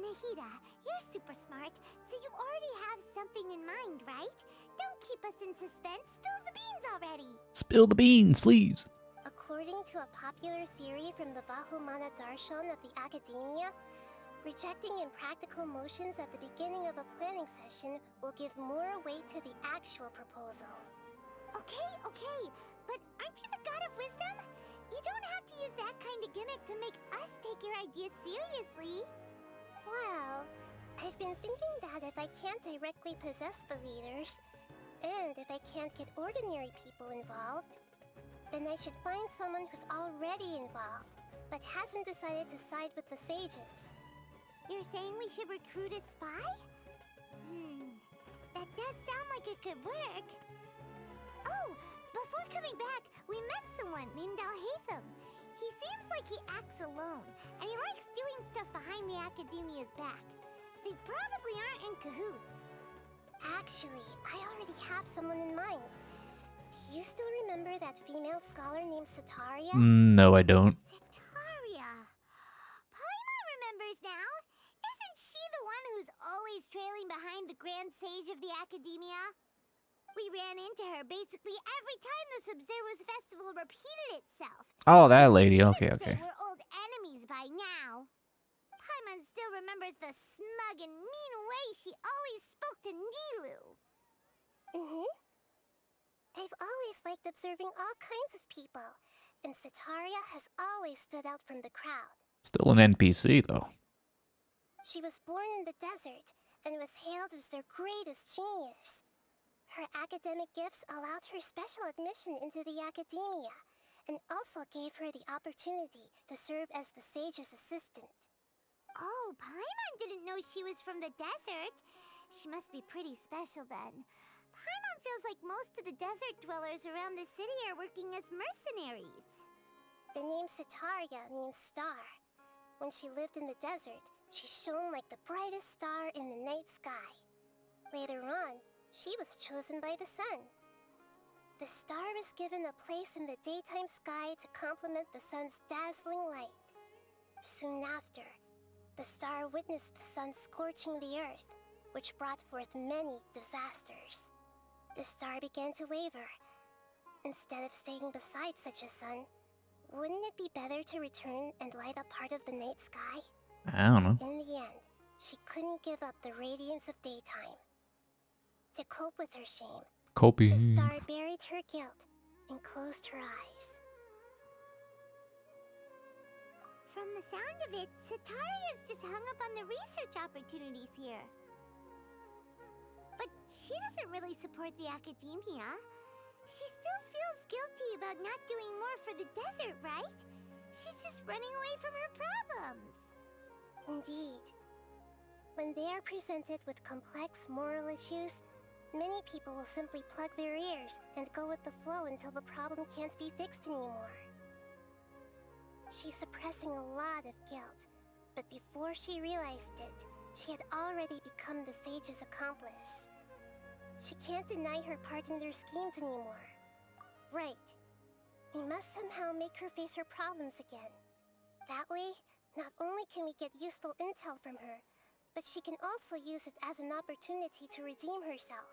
Nahida, you're super smart, so you already have something in mind, right? Don't keep us in suspense. Spill the beans already. Spill the beans, please. According to a popular theory from the Vahumana Darshan of the Academia, rejecting impractical motions at the beginning of a planning session will give more weight to the actual proposal. Okay, but aren't you the god of wisdom? You don't have to use that kind of gimmick to make us take your ideas seriously. Well, I've been thinking that if I can't directly possess the leaders, and if I can't get ordinary people involved, then I should find someone who's already involved, but hasn't decided to side with the sages. You're saying we should recruit a spy? That does sound like it could work. Oh, before coming back, we met someone named Alhaitham. He seems like he acts alone, and he likes doing stuff behind the Academia's back. They probably aren't in cahoots. Actually, I already have someone in mind. Do you still remember that female scholar named Sataria? No, I don't. Sataria. Paimon remembers now. Isn't she the one who's always trailing behind the Grand Sage of the Academia? We ran into her basically every time the Sumeru's festival repeated itself. Oh, that lady. Okay, Say okay. we're old enemies by now. Paimon still remembers the smug and mean way she always spoke to Nilu. I've always liked observing all kinds of people, and Sataria has always stood out from the crowd. Still an NPC, though. She was born in the desert and was hailed as their greatest genius. Her academic gifts allowed her special admission into the Academia, and also gave her the opportunity to serve as the sage's assistant. Oh, Paimon didn't know she was from the desert. She must be pretty special then. Paimon feels like most of the desert dwellers around the city are working as mercenaries. The name Sataria means star. When she lived in the desert, she shone like the brightest star in the night sky. Later on, she was chosen by the sun. The star was given a place in the daytime sky to complement the sun's dazzling light. Soon after, the star witnessed the sun scorching the earth, which brought forth many disasters. The star began to waver. Instead of staying beside such a sun, wouldn't it be better to return and light up part of the night sky? I don't know. In the end, she couldn't give up the radiance of daytime. To cope with her shame, the Copy. star buried her guilt and closed her eyes. From the sound of it, Sataria's just hung up on the research opportunities here. But she doesn't really support the Academia. She still feels guilty about not doing more for the desert, right? She's just running away from her problems. Indeed. When they are presented with complex moral issues, many people will simply plug their ears and go with the flow until the problem can't be fixed anymore. She's suppressing a lot of guilt, but before she realized it, she had already become the sage's accomplice. She can't deny her part in their schemes anymore. Right. We must somehow make her face her problems again. That way, not only can we get useful intel from her, but she can also use it as an opportunity to redeem herself.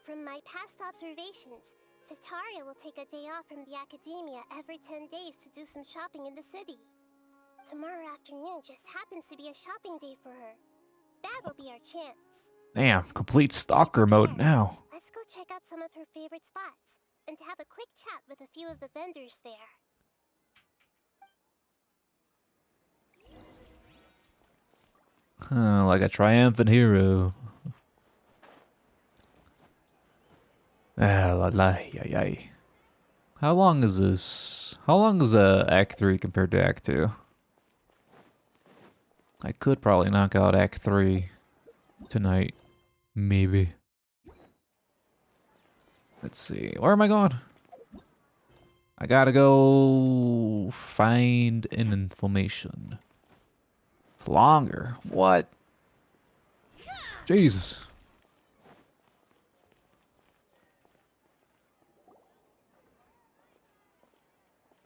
From my past observations, Sataria will take a day off from the Academia every 10 days to do some shopping in the city. Tomorrow afternoon just happens to be a shopping day for her. That'll be our chance. Damn, complete stalker mode now. Let's go check out some of her favorite spots, and have a quick chat with a few of the vendors there. Like a triumphant hero. Ah, la la, yay, yay. How long is this? How long is Act 3 compared to Act 2? I could probably knock out Act 3 tonight. Maybe. Let's see. Where am I going? I gotta go find an inflammation. It's longer. What? Jesus.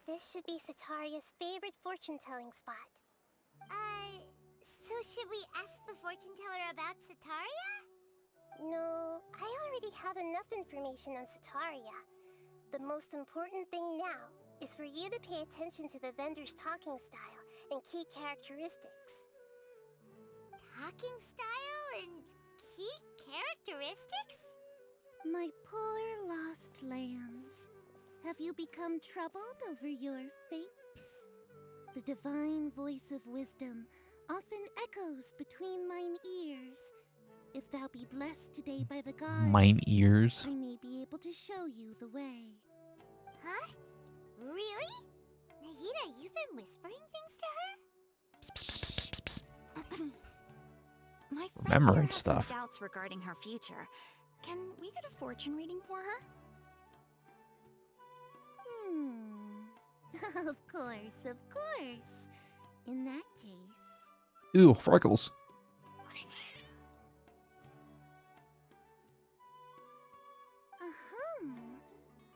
This should be Sataria's favorite fortune-telling spot. So should we ask the fortune teller about Sataria? No, I already have enough information on Sataria. The most important thing now is for you to pay attention to the vendor's talking style and key characteristics. Talking style and key characteristics? My poor lost lambs. Have you become troubled over your fates? The divine voice of wisdom often echoes between mine ears. If thou be blessed today by the gods, Mine ears. I may be able to show you the way. Huh? Really? Nahida, you've been whispering things to her? My friend Remembering here has stuff. some doubts regarding her future. Can we get a fortune reading for her? Of course, of course. In that case... Ew, freckles.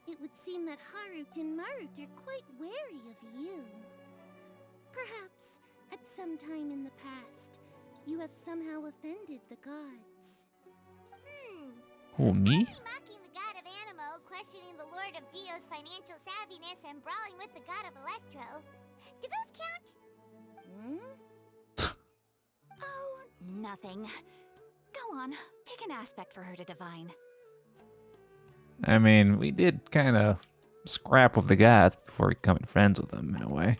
It would seem that Harut and Marut are quite wary of you. Perhaps, at some time in the past, you have somehow offended the gods. Who, me? Mocking the god of Animo, questioning the Lord of Geo's financial savviness, and brawling with the god of Electro. Do those count? Oh, nothing. Go on, pick an aspect for her to divine. I mean, we did kind of scrap with the gods before becoming friends with them, in a way.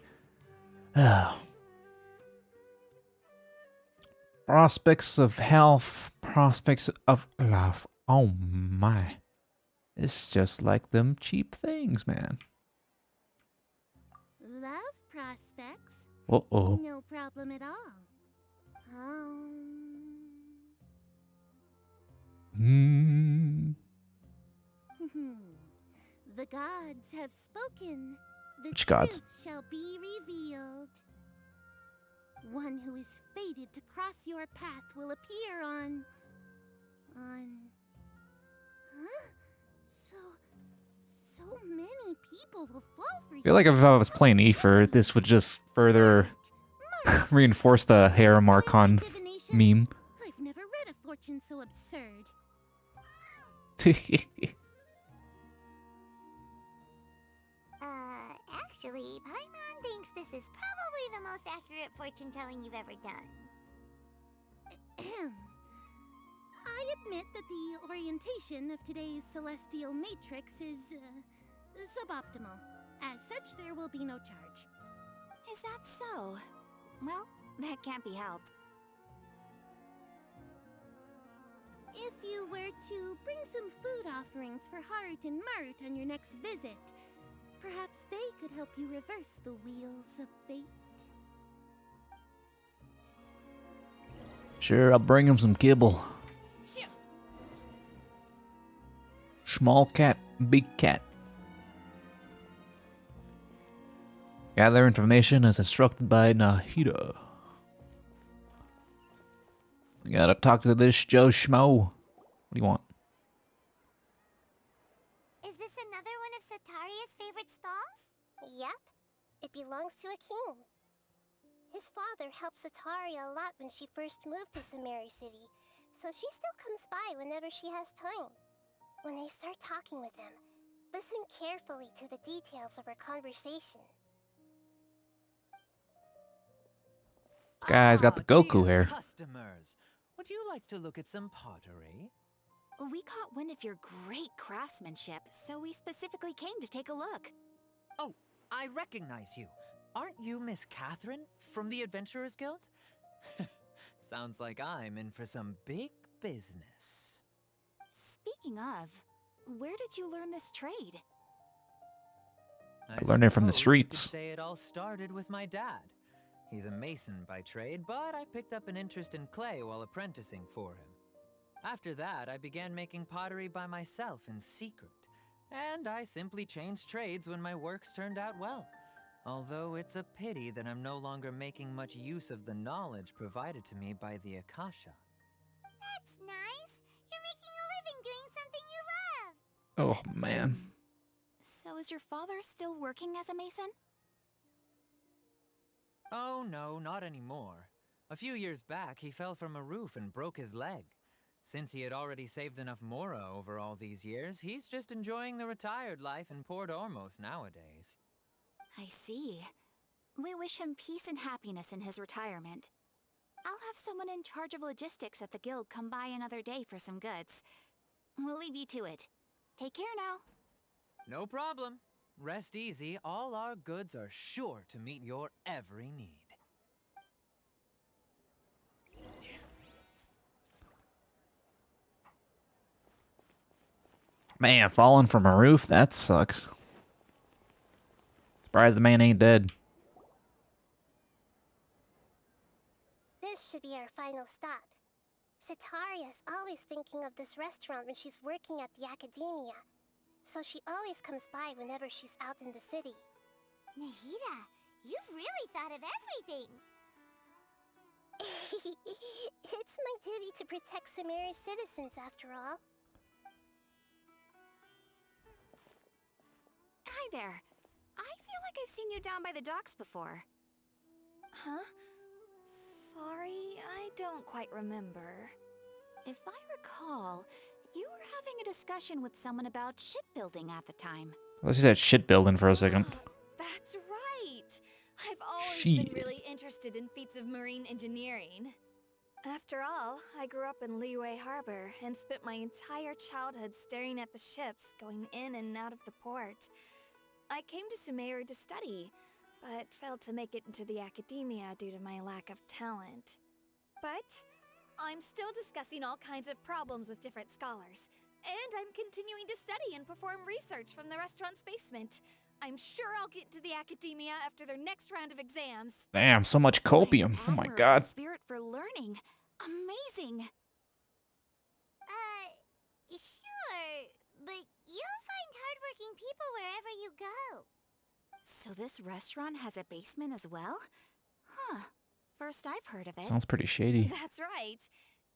Prospects of health, prospects of love. Oh my. It's just like them cheap things, man. Love prospects? Uh-oh. No problem at all. The gods have spoken. The Which gods? truth shall be revealed. One who is fated to cross your path will appear on... Huh? So many people will fall for you. I feel like if I was playing Aether, this would just further reinforce the harem Archon meme. I've never read a fortune so absurd. Actually, Paimon thinks this is probably the most accurate fortune-telling you've ever done. I admit that the orientation of today's celestial matrix is suboptimal. As such, there will be no charge. Is that so? Well, that can't be helped. If you were to bring some food offerings for Harut and Marut on your next visit, perhaps they could help you reverse the wheels of fate. Sure, I'll bring him some kibble. Small cat, big cat. Gather information as instructed by Nahida. We gotta talk to this Joe Schmo. What do you want? Is this another one of Sataria's favorite stalls? Yep. It belongs to a king. His father helped Sataria a lot when she first moved to Sumeru City, so she still comes by whenever she has time. When I start talking with him, listen carefully to the details of our conversation. This guy's got the Goku hair. Customers, would you like to look at some pottery? We caught wind of your great craftsmanship, so we specifically came to take a look. Oh, I recognize you. Aren't you Miss Catherine from the Adventurers Guild? Sounds like I'm in for some big business. Speaking of, where did you learn this trade? I learned it from the suppose you streets. could say it all started with my dad. He's a mason by trade, but I picked up an interest in clay while apprenticing for him. After that, I began making pottery by myself in secret, and I simply changed trades when my works turned out well. Although it's a pity that I'm no longer making much use of the knowledge provided to me by the Akasha. That's nice. You're making a living doing something you love. Oh, man. So is your father still working as a mason? Oh no, not anymore. A few years back, he fell from a roof and broke his leg. Since he had already saved enough Mora over all these years, he's just enjoying the retired life in Port Ormos nowadays. I see. We wish him peace and happiness in his retirement. I'll have someone in charge of logistics at the guild come by another day for some goods. We'll leave you to it. Take care now. No problem. Rest easy, all our goods are sure to meet your every need. Man, falling from a roof? That sucks. Surprised the man ain't dead. This should be our final stop. Cetaria's always thinking of this restaurant when she's working at the academia, so she always comes by whenever she's out in the city. Nahida, you've really thought of everything! It's my duty to protect Sumeru's citizens, after all. Hi there. I feel like I've seen you down by the docks before. Huh? Sorry, I don't quite remember. If I recall, you were having a discussion with someone about shipbuilding at the time. Well, she said shipbuilding for a second. That's right! I've always Shit. been really interested in feats of marine engineering. After all, I grew up in Liyue Harbor and spent my entire childhood staring at the ships going in and out of the port. I came to Sumeru to study, but failed to make it into the academia due to my lack of talent. But I'm still discussing all kinds of problems with different scholars, and I'm continuing to study and perform research from the restaurant's basement. I'm sure I'll get into the academia after their next round of exams. Damn, so much copium. Oh my god. Spirit for learning. Amazing. Sure, but you'll find hardworking people wherever you go. So this restaurant has a basement as well? Huh. First I've heard of it. Sounds pretty shady. That's right.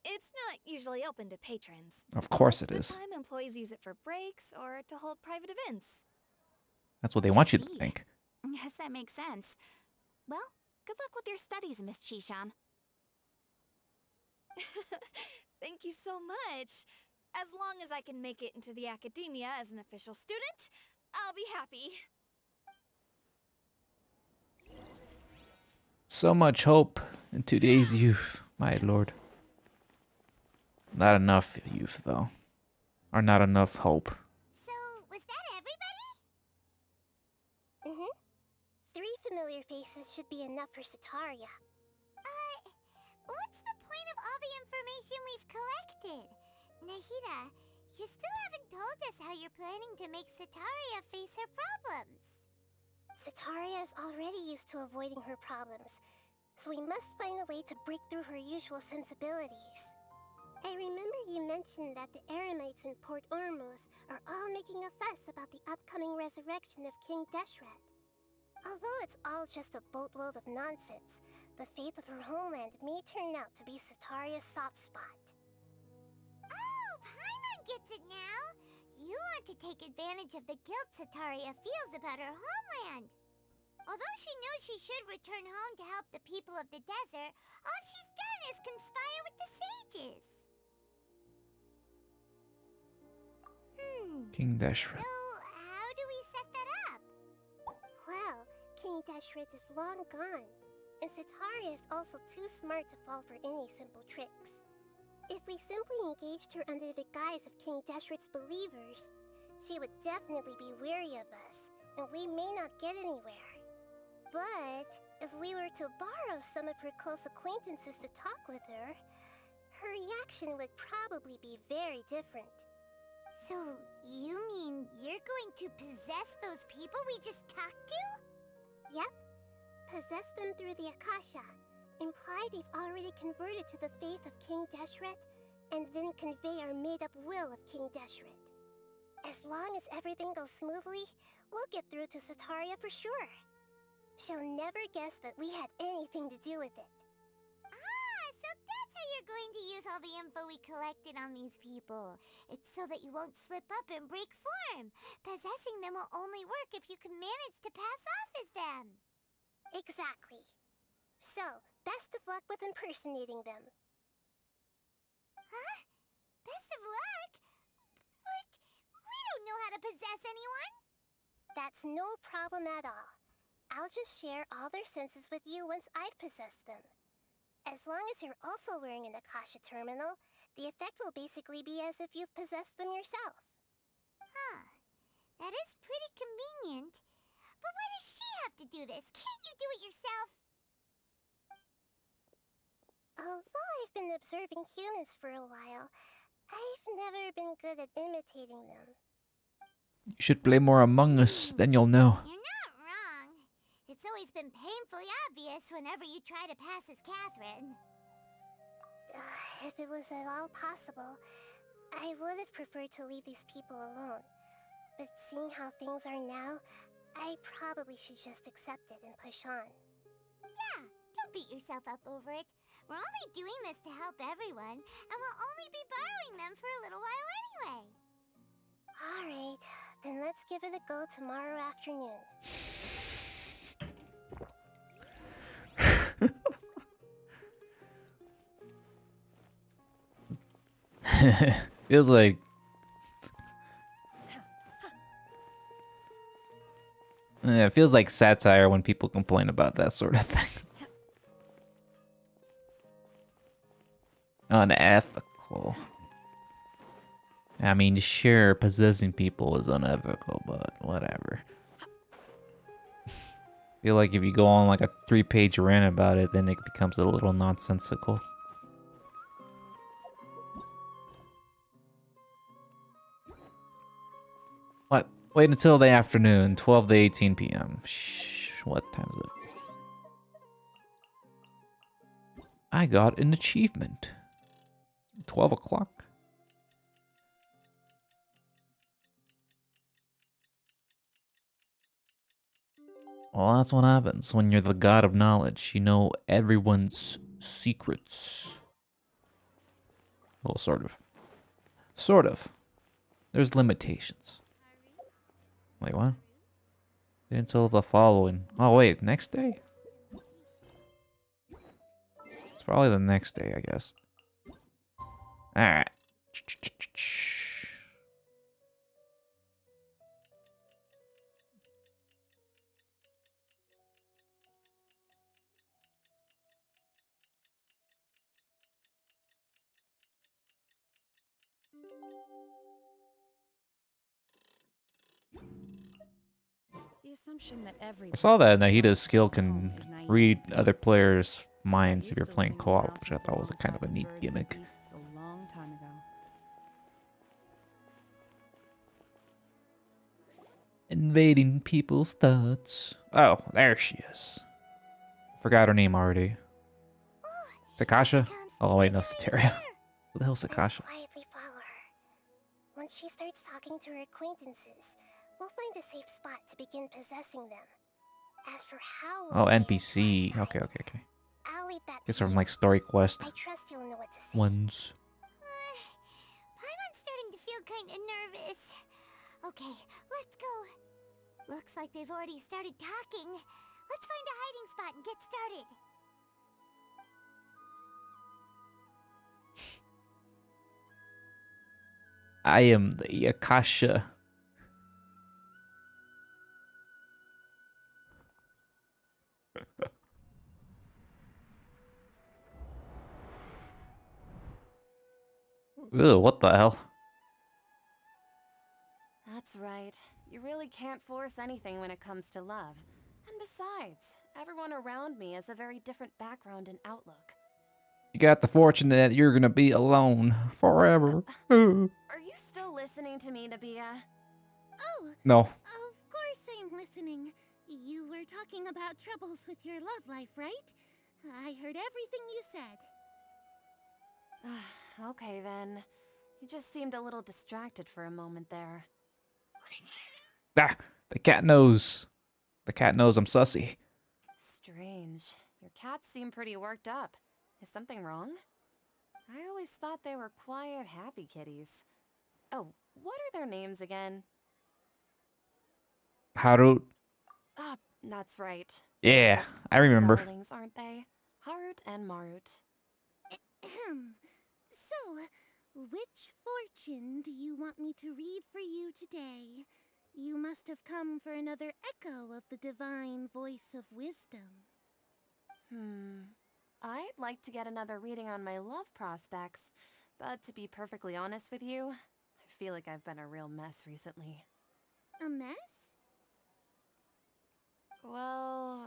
It's not usually open to patrons. Of course it Most is. of the time, employees use it for breaks or to hold private events. That's what they want you to think. Yes, that makes sense. Well, good luck with your studies, Miss Chishan. Thank you so much. As long as I can make it into the academia as an official student, I'll be happy. So much hope in today's youth, my lord. Not enough youth, though. Or not enough hope. So, was that everybody? Mm-hmm. 3 familiar faces should be enough for Cetaria. What's the point of all the information we've collected? Nahida, you still haven't told us how you're planning to make Cetaria face her problems. Cetaria is already used to avoiding her problems, so we must find a way to break through her usual sensibilities. I remember you mentioned that the Eremites in Port Ormuz are all making a fuss about the upcoming resurrection of King Deshret. Although it's all just a boatload of nonsense, the fate of her homeland may turn out to be Cetaria's soft spot. Oh, Paimon gets it now! You want to take advantage of the guilt Cetaria feels about her homeland. Although she knows she should return home to help the people of the desert, all she's done is conspire with the sages. King Deshret. So, how do we set that up? Well, King Deshret is long gone, and Cetaria is also too smart to fall for any simple tricks. If we simply engaged her under the guise of King Deshret's believers, she would definitely be wary of us, and we may not get anywhere. But if we were to borrow some of her close acquaintances to talk with her, her reaction would probably be very different. So, you mean you're going to possess those people we just talked to? Yep. Possess them through the Akasha. Imply they've already converted to the faith of King Deshret, and then convey our made-up will of King Deshret. As long as everything goes smoothly, we'll get through to Cetaria for sure. She'll never guess that we had anything to do with it. So that's how you're going to use all the info we collected on these people. It's so that you won't slip up and break form. Possessing them will only work if you can manage to pass off as them. Exactly. So, best of luck with impersonating them. Huh? Best of luck? But we don't know how to possess anyone. That's no problem at all. I'll just share all their senses with you once I've possessed them. As long as you're also wearing an Akasha terminal, the effect will basically be as if you've possessed them yourself. Huh. That is pretty convenient. But why does she have to do this? Can't you do it yourself? Although I've been observing humans for a while, I've never been good at imitating them. You should play more Among Us, then you'll know. You're not wrong. It's always been painfully obvious whenever you try to pass as Catherine. If it was at all possible, I would have preferred to leave these people alone. But seeing how things are now, I probably should just accept it and push on. Yeah, don't beat yourself up over it. We're only doing this to help everyone, and we'll only be borrowing them for a little while anyway. Alright, then let's give it a go tomorrow afternoon. Feels like it feels like satire when people complain about that sort of thing. Unethical. I mean, sure, possessing people is unethical, but whatever. Feel like if you go on like a 3-page rant about it, then it becomes a little nonsensical. What? Wait until the afternoon, 12 to 18 p.m. Shh, what time is it? I got an achievement. 12 o'clock. Well, that's what happens when you're the god of knowledge. You know everyone's secrets. Well, sort of. Sort of. There's limitations. Wait, what? Until the following. Oh, wait, next day? It's probably the next day, I guess. Alright. The assumption that every I saw that person Nahida's starts skill from home can is naive. read other players' minds if you're Used to playing live in co-op, which I mountains thought was a kind of a alongside neat birds and gimmick. beasts a long time ago. Invading people's thoughts. Oh, there she is. Forgot her name already. Sakasha? Oh wait, no, Soteria. Who the hell's Sakasha? Quietly follow her. Once she starts talking to her acquaintances, we'll find a safe spot to begin possessing them. As for how Oh, we'll say NPC. Okay. I'll leave that Guess to from you. like story quest I trust you'll know what to say. ones. Paimon's starting to feel kind of nervous. Okay, let's go. Looks like they've already started talking. Let's find a hiding spot and get started. I am the Akasha. Ew, what the hell? That's right. You really can't force anything when it comes to love. And besides, everyone around me has a very different background and outlook. You got the fortune that you're gonna be alone forever. Are you still listening to me, Nabia? Oh, No. of course I'm listening. You were talking about troubles with your love life, right? I heard everything you said. Okay then. You just seemed a little distracted for a moment there. Ah, the cat knows. The cat knows I'm sussy. Strange. Your cats seem pretty worked up. Is something wrong? I always thought they were quiet, happy kitties. Oh, what are their names again? Harut. Ah, that's right. Yeah, Just I remember. darlings, aren't they? Harut and Marut. So, which fortune do you want me to read for you today? You must have come for another echo of the divine voice of wisdom. I'd like to get another reading on my love prospects, but to be perfectly honest with you, I feel like I've been a real mess recently. A mess? Well,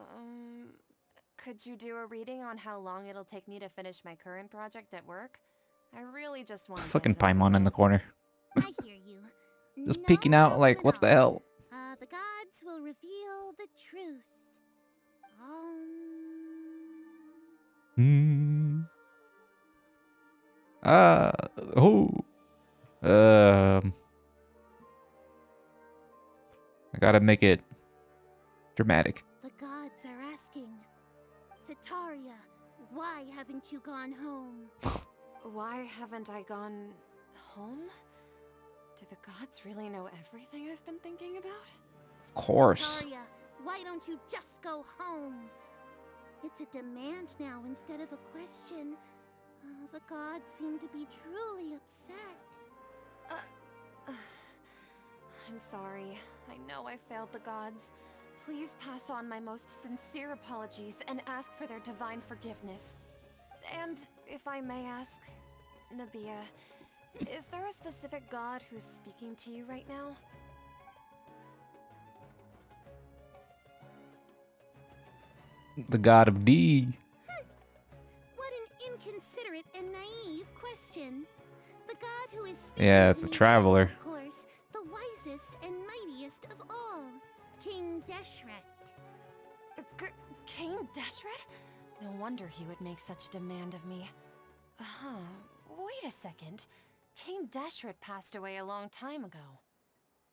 could you do a reading on how long it'll take me to finish my current project at work? I really just want to Fucking Paimon in the corner. I hear you. Just peeking out like, what the hell? The gods will reveal the truth. Oh. I gotta make it dramatic. The gods are asking, Setaria, why haven't you gone home? Why haven't I gone home? Do the gods really know everything I've been thinking about? Of course. Setaria, why don't you just go home? It's a demand now instead of a question. The gods seem to be truly upset. I'm sorry. I know I failed the gods. Please pass on my most sincere apologies and ask for their divine forgiveness. And, if I may ask, Nabia, is there a specific god who's speaking to you right now? The god of D. What an inconsiderate and naive question. The god who is speaking Yeah, it's to a me traveler. is, of course, the wisest and mightiest of all, King Deshret. King Deshret? No wonder he would make such demand of me. Wait a second. King Deshret passed away a long time ago.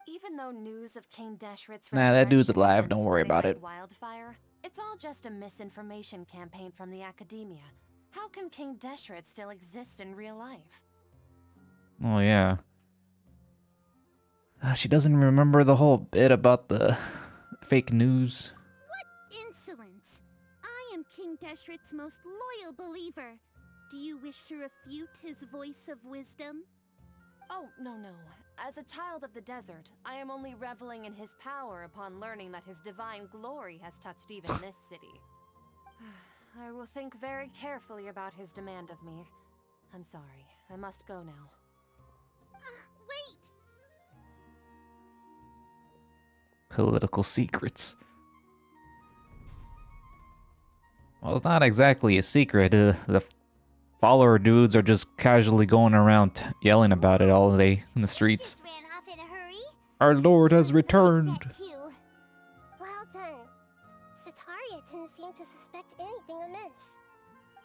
Even though news of King Deshret's Nah, that dude's resurrection has alive. been Don't worry spreading about like it. wildfire, it's all just a misinformation campaign from the academia. How can King Deshret still exist in real life? Oh, yeah. She doesn't remember the whole bit about the fake news. What insolence! I am King Deshret's most loyal believer. Do you wish to refute his voice of wisdom? Oh, no. As a child of the desert, I am only reveling in his power upon learning that his divine glory has touched even this city. I will think very carefully about his demand of me. I'm sorry. I must go now. Wait! Political secrets. Well, it's not exactly a secret. The follower dudes are just casually going around yelling about it all day in the streets. Ran off in a hurry. Our lord has returned. Well done. Setaria didn't seem to suspect anything amiss.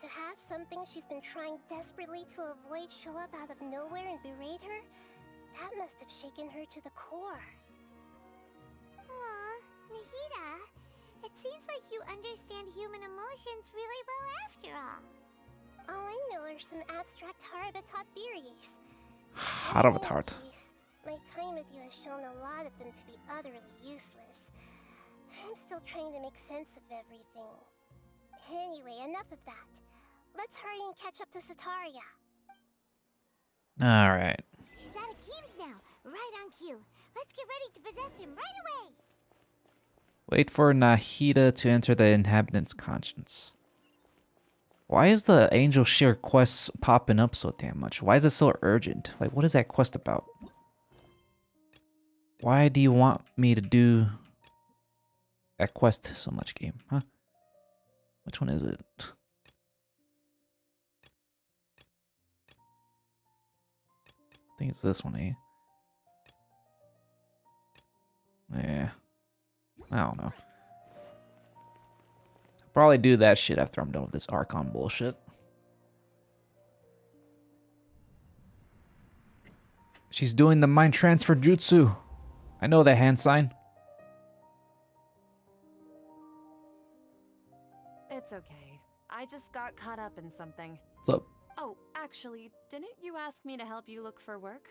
To have something she's been trying desperately to avoid show up out of nowhere and berate her, that must have shaken her to the core. Aw, Nahida, it seems like you understand human emotions really well after all. All I know are some abstract Harabatot theories. Harabatot. My time with you has shown a lot of them to be utterly useless. I'm still trying to make sense of everything. Anyway, enough of that. Let's hurry and catch up to Setaria. Alright. She's out of Keem's now, right on cue. Let's get ready to possess him right away. Wait for Nahida to enter the inhabitant's conscience. Why is the Angel Shear quest popping up so damn much? Why is it so urgent? Like, what is that quest about? Why do you want me to do that quest so much, game? Huh? Which one is it? I think it's this one, eh? Yeah. I don't know. Probably do that shit after I'm done with this Archon bullshit. She's doing the mind transfer jutsu. I know that hand sign. It's okay. I just got caught up in something. What's up? Oh, actually, didn't you ask me to help you look for work?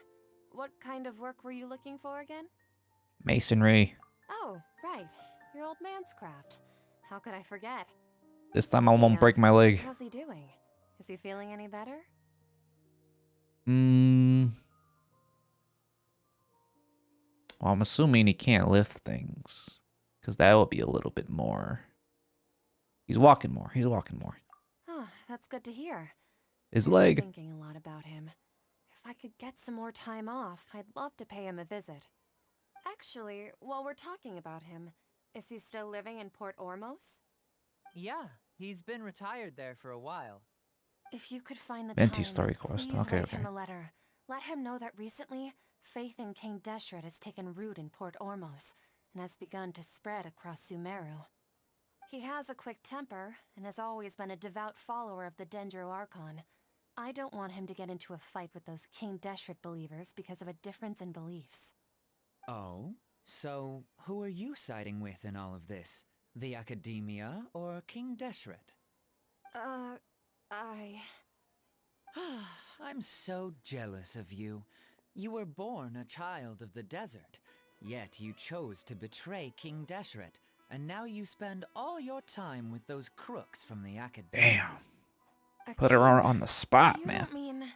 What kind of work were you looking for again? Masonry. Oh, right. Your old man's craft. How could I forget? This time I won't break my leg. How's he doing? Is he feeling any better? Well, I'm assuming he can't lift things. Because that would be a little bit more. He's walking more. He's walking more. Oh, that's good to hear. His I've been leg. thinking a lot about him. If I could get some more time off, I'd love to pay him a visit. Actually, while we're talking about him, is he still living in Port Ormos? Yeah, he's been retired there for a while. If you could find the Venti time, story quest. please Okay, write okay. him a letter. Let him know that recently, faith in King Deshret has taken root in Port Ormos and has begun to spread across Sumeru. He has a quick temper and has always been a devout follower of the Dendro Archon. I don't want him to get into a fight with those King Deshret believers because of a difference in beliefs. Oh? So, who are you siding with in all of this? The Academia or King Deshret? I'm so jealous of you. You were born a child of the desert, yet you chose to betray King Deshret, and now you spend all your time with those crooks from the Academia. Damn. Put her on the spot, man. You don't mean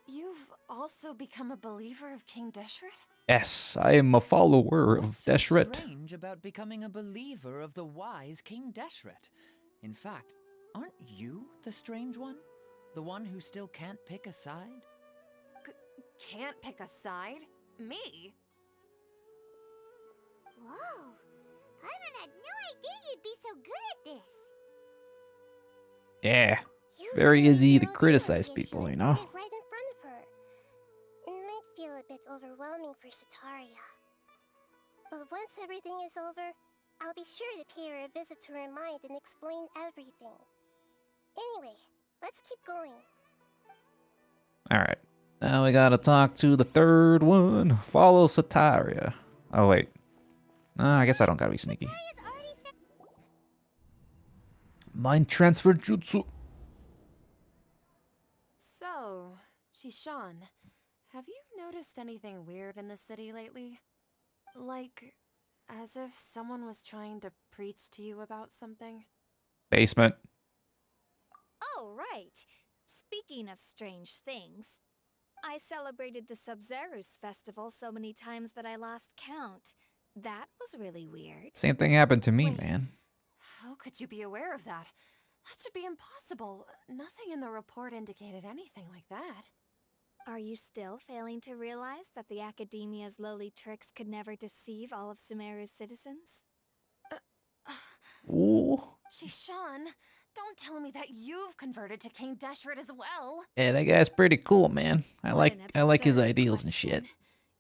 you've also become a believer of King Deshret? Yes, I am a follower of Deshret. What's so strange about becoming a believer of the wise King Deshret? In fact, aren't you the strange one? The one who still can't pick a side? Can't pick a side? Me? Whoa! Paimon had no idea you'd be so good at this. Yeah. Very easy to criticize people, you know? Right in front of her. It might feel a bit overwhelming for Sataria. But once everything is over, I'll be sure to pay her a visit to her mind and explain everything. Anyway, let's keep going. Alright. Now we gotta talk to the third one. Follow Sataria. Oh, wait. I guess I don't gotta be sneaky. Mind transfer jutsu. So, Shishan, have you noticed anything weird in the city lately? Like, as if someone was trying to preach to you about something? Basement. Oh, right. Speaking of strange things, I celebrated the Sub-Zerus festival so many times that I lost count. That was really weird. Same thing happened to me, man. How could you be aware of that? That should be impossible. Nothing in the report indicated anything like that. Are you still failing to realize that the Academia's lowly tricks could never deceive all of Sumeru's citizens? Ooh. Shishan, don't tell me that you've converted to King Deshret as well. Yeah, that guy's pretty cool, man. I like his ideals and shit.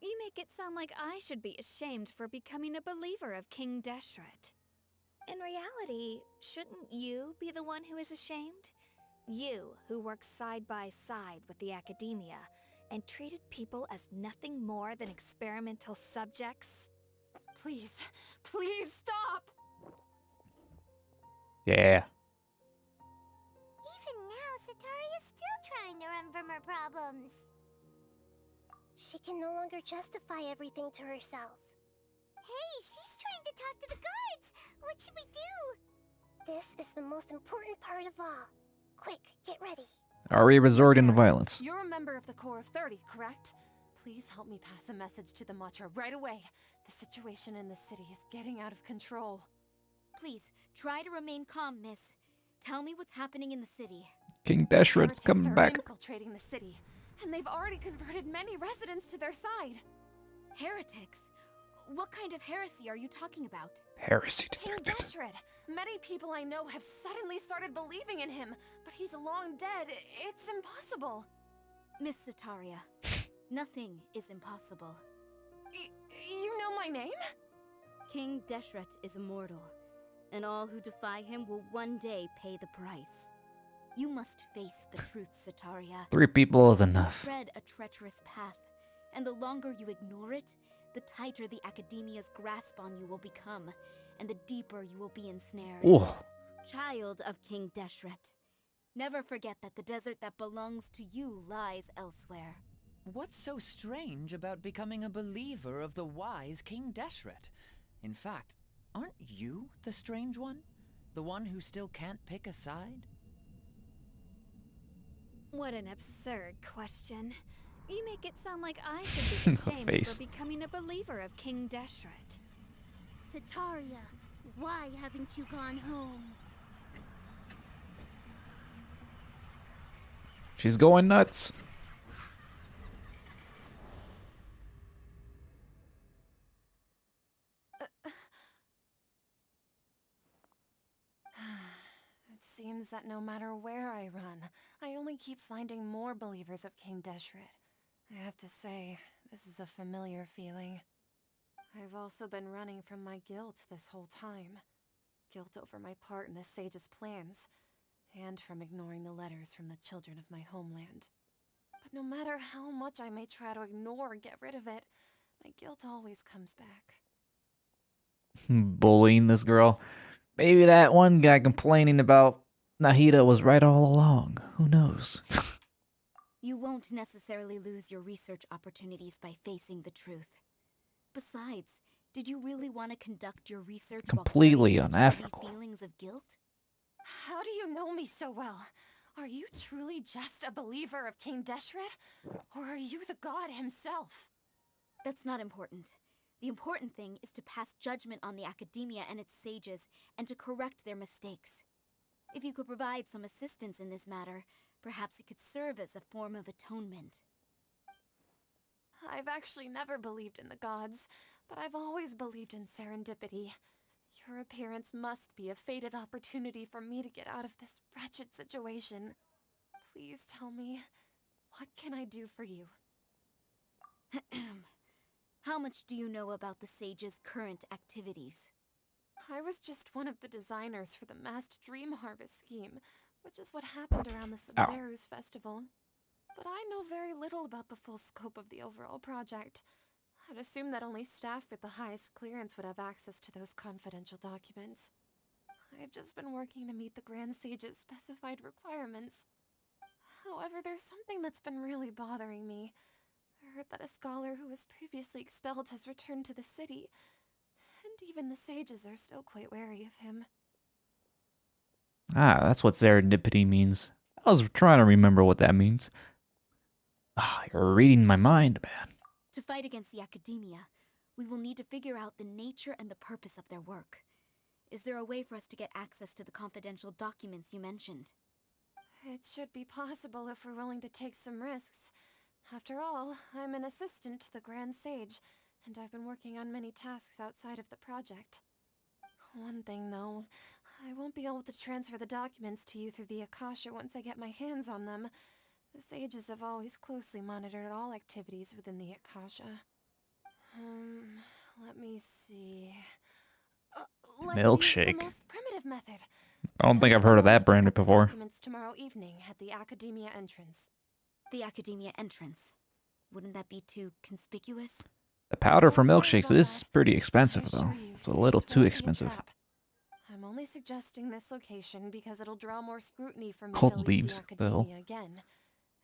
You make it sound like I should be ashamed for becoming a believer of King Deshret. In reality, shouldn't you be the one who is ashamed? You, who works side by side with the Academia and treated people as nothing more than experimental subjects? Please, please stop! Yeah. Even now, Sataria's still trying to run from her problems. She can no longer justify everything to herself. Hey, she's trying to talk to the guards! What should we do? This is the most important part of all. Quick, get ready. Are we resorting to violence? You're a member of the Corps of 30, correct? Please help me pass a message to the Matcha right away. The situation in the city is getting out of control. Please, try to remain calm, miss. Tell me what's happening in the city. King Deshret's coming Heretics are back. infiltrating the city, and they've already converted many residents to their side. Heretics? What kind of heresy are you talking about? Heresy. King Deshret! Many people I know have suddenly started believing in him, but he's long dead. It's impossible. Miss Sataria, nothing is impossible. You know my name? King Deshret is immortal, and all who defy him will one day pay the price. You must face the truth, Sataria. 3 people is enough. You tread a treacherous path, and the longer you ignore it, the tighter the Academia's grasp on you will become, and the deeper you will be ensnared. Ooh. Child of King Deshret, never forget that the desert that belongs to you lies elsewhere. What's so strange about becoming a believer of the wise King Deshret? In fact, aren't you the strange one? The one who still can't pick a side? What an absurd question. You make it sound like I should be ashamed Face. for becoming a believer of King Deshret. Sataria, why haven't you gone home? She's going nuts. seems that no matter where I run, I only keep finding more believers of King Deshret. I have to say, this is a familiar feeling. I've also been running from my guilt this whole time. Guilt over my part in the sage's plans, and from ignoring the letters from the children of my homeland. But no matter how much I may try to ignore or get rid of it, my guilt always comes back. Bullying this girl. Maybe that one guy complaining about Nahida was right all along. Who knows? You won't necessarily lose your research opportunities by facing the truth. Besides, did you really want to conduct your research Completely while carrying such unethical. heavy feelings of guilt? How do you know me so well? Are you truly just a believer of King Deshret? Or are you the god himself? That's not important. The important thing is to pass judgment on the academia and its sages, and to correct their mistakes. If you could provide some assistance in this matter, perhaps it could serve as a form of atonement. I've actually never believed in the gods, but I've always believed in serendipity. Your appearance must be a fated opportunity for me to get out of this wretched situation. Please tell me, what can I do for you? How much do you know about the sage's current activities? I was just one of the designers for the masked dream harvest scheme, which is what happened around the Sumeru's festival. But I know very little about the full scope of the overall project. I'd assume that only staff with the highest clearance would have access to those confidential documents. I've just been working to meet the Grand Sage's specified requirements. However, there's something that's been really bothering me. I heard that a scholar who was previously expelled has returned to the city, and even the sages are still quite wary of him. Ah, that's what serendipity means. I was trying to remember what that means. Ah, you're reading my mind, man. To fight against the academia, we will need to figure out the nature and the purpose of their work. Is there a way for us to get access to the confidential documents you mentioned? It should be possible if we're willing to take some risks. After all, I'm an assistant to the Grand Sage, and I've been working on many tasks outside of the project. One thing, though, I won't be able to transfer the documents to you through the Akasha once I get my hands on them. The sages have always closely monitored all activities within the Akasha. Let me see. Let's use the Milkshake. most primitive method. I don't think I've heard of that brand before. Documents tomorrow evening at the Academia entrance. The Academia entrance. Wouldn't that be too conspicuous? The powder for milkshakes is pretty expensive, though. It's a little too expensive. I'm only suggesting this location because it'll draw more scrutiny for me to Cold leave leaves, the though. Academia again.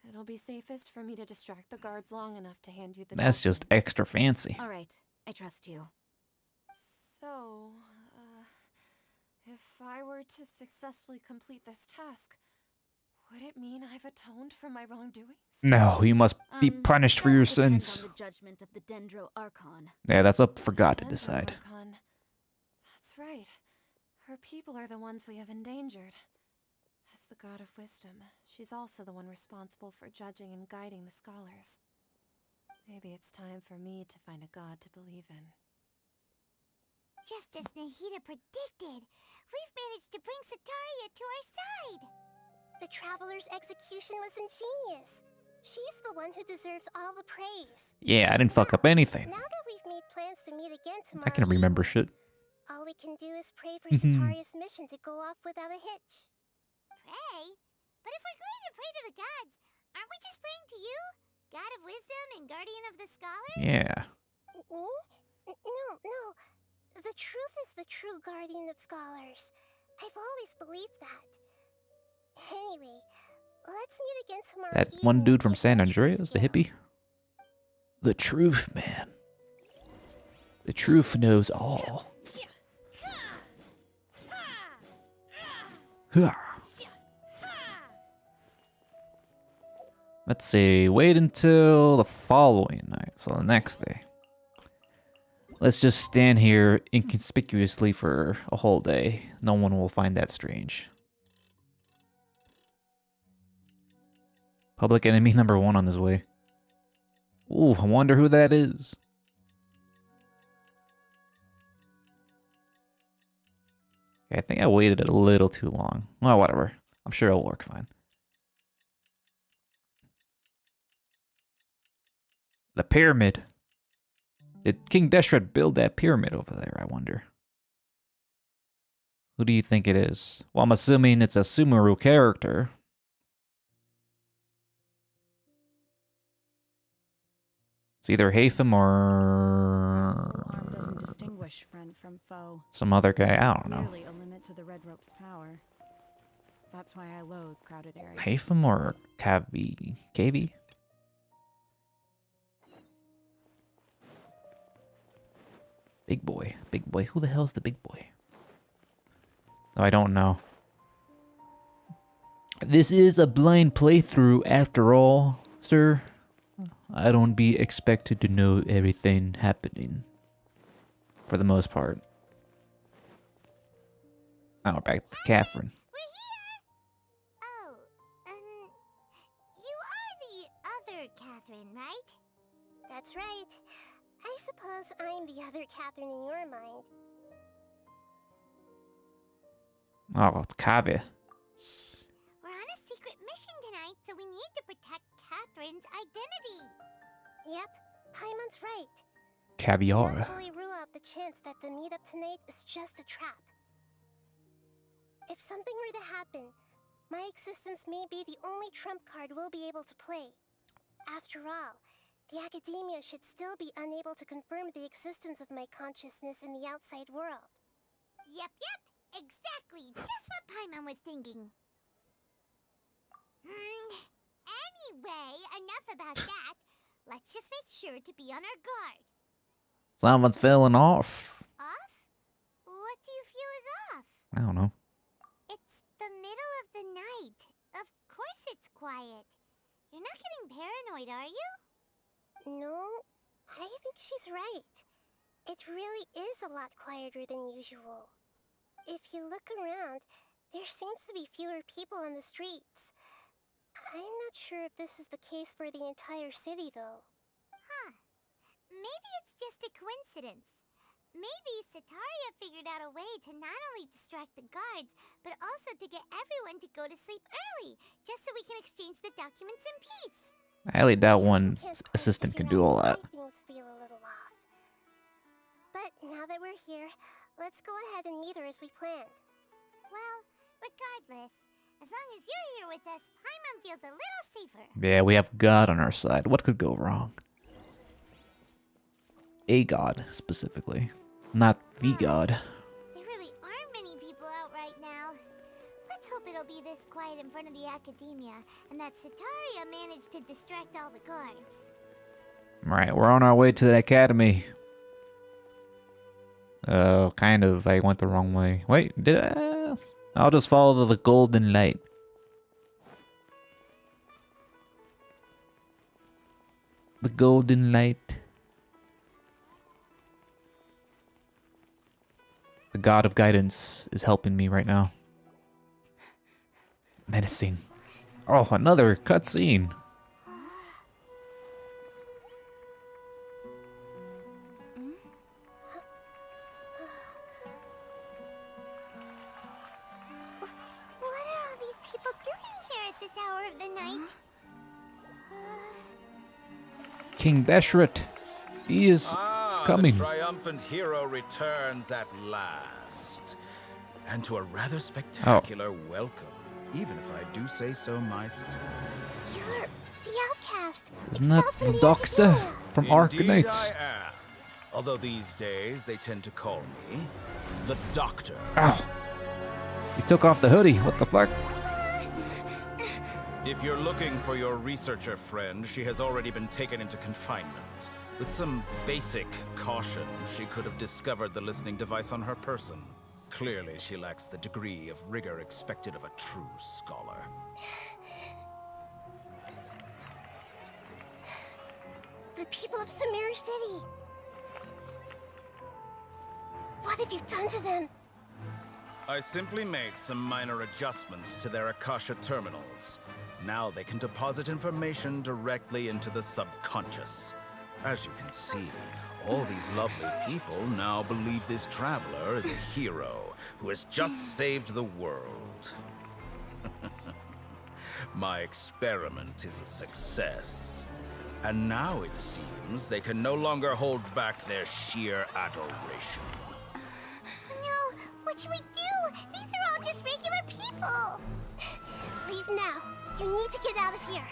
It'll be safest for me to distract the guards long enough to hand you the That's just extra fancy. All right, I trust you. So, if I were to successfully complete this task, would it mean I've atoned for my wrongdoings? No, you must be punished for your Depends sins. on the judgment of the Dendro Archon. Yeah, that's up for God to decide. Archon. That's right. Her people are the ones we have endangered. As the god of wisdom, she's also the one responsible for judging and guiding the scholars. Maybe it's time for me to find a god to believe in. Just as Nahida predicted, we've managed to bring Sataria to our side. The Traveler's execution was ingenious. She's the one who deserves all the praise. Yeah, I didn't fuck up anything. Now that we've made plans to meet again tomorrow I can remember shit. all we can do is pray for Sataria's mission to go off without a hitch. Pray? But if we're going to pray to the gods, aren't we just praying to you? God of wisdom and guardian of the scholars? Yeah. No. The truth is the true guardian of scholars. I've always believed that. Anyway, let's meet again tomorrow That evening one dude at from the San Adventurers Andreas, the Guild. hippie. The truth, man. The truth knows all. Huh. Let's see, wait until the following night, so the next day. Let's just stand here inconspicuously for a whole day. No one will find that strange. Public enemy number 1 on his way. Ooh, I wonder who that is. I think I waited a little too long. Well, whatever. I'm sure it'll work fine. The pyramid. Did King Deshret build that pyramid over there, I wonder? Who do you think it is? Well, I'm assuming it's a Sumeru character. It's either Haytham or Doesn't distinguish friend from foe. some other guy. I don't know. Clearly a limit to the Red Rope's power. That's why I loathe crowded areas. Haytham or Kavi? Kavi? Big boy. Big boy. Who the hell's the big boy? Oh, I don't know. This is a blind playthrough after all, sir. I don't be expected to know everything happening. For the most part. Now we're back to Catherine. Oh, you are the other Catherine, right? That's right. I suppose I'm the other Catherine in your mind. Oh, it's Kavi. We're on a secret mission tonight, so we need to protect Catherine's identity. Yep, Paimon's right. Caviar. Can't fully rule out the chance that the meetup tonight is just a trap. If something were to happen, my existence may be the only trump card we'll be able to play. After all, the Academia should still be unable to confirm the existence of my consciousness in the outside world. Yep, exactly. Just what Paimon was thinking. Anyway, enough about that. Let's just make sure to be on our guard. Someone's feeling off. Off? What do you feel is off? I don't know. It's the middle of the night. Of course it's quiet. You're not getting paranoid, are you? No, I think she's right. It really is a lot quieter than usual. If you look around, there seems to be fewer people on the streets. I'm not sure if this is the case for the entire city, though. Huh. Maybe it's just a coincidence. Maybe Sataria figured out a way to not only distract the guards, but also to get everyone to go to sleep early, just so we can exchange the documents in peace. I highly doubt one assistant can do all that. Things feel a little off. But now that we're here, let's go ahead and meet her as we planned. Well, regardless, as long as you're here with us, Paimon feels a little safer. Yeah, we have God on our side. What could go wrong? A God, specifically. Not the God. There really aren't many people out right now. Let's hope it'll be this quiet in front of the Academia, and that Sataria managed to distract all the guards. Right, we're on our way to the academy. Kind of. I went the wrong way. Wait, did I? I'll just follow the golden light. The golden light. The God of Guidance is helping me right now. Menacing. Oh, another cutscene. What are all these people doing here at this hour of the night? King Deshret. He is coming. The triumphant hero returns at last. And to a rather spectacular welcome, even if I do say so myself. You're the outcast. Isn't that the doctor from Indeed Arcanates? I am. Although these days they tend to call me the Doctor. Ow. He took off the hoodie. What the fuck? If you're looking for your researcher friend, she has already been taken into confinement. With some basic caution, she could have discovered the listening device on her person. Clearly, she lacks the degree of rigor expected of a true scholar. The people of Sumeru City. What have you done to them? I simply made some minor adjustments to their Akasha terminals. Now they can deposit information directly into the subconscious. As you can see, All these lovely people now believe this traveler is a hero who has just saved the world. My experiment is a success. And now it seems they can no longer hold back their sheer adoration. No, what should we do? These are all just regular people. Leave now. You need to get out of here.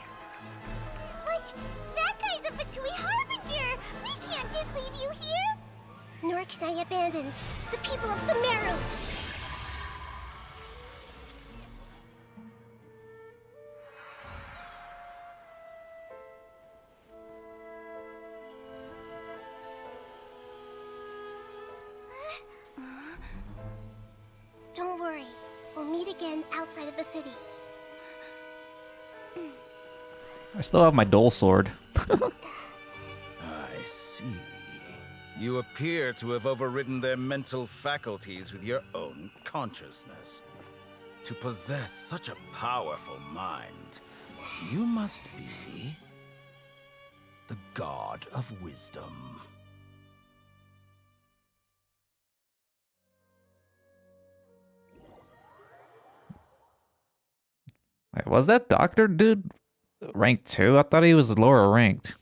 But that guy's a Fatui Harbinger. We can't just leave you here. Nor can I abandon the people of Sumeru. Don't worry. We'll meet again outside of the city. I still have my dull sword. I see. You appear to have overridden their mental faculties with your own consciousness. To possess such a powerful mind, you must be the God of Wisdom. Wait, was that doctor dude rank 2? I thought he was lower ranked.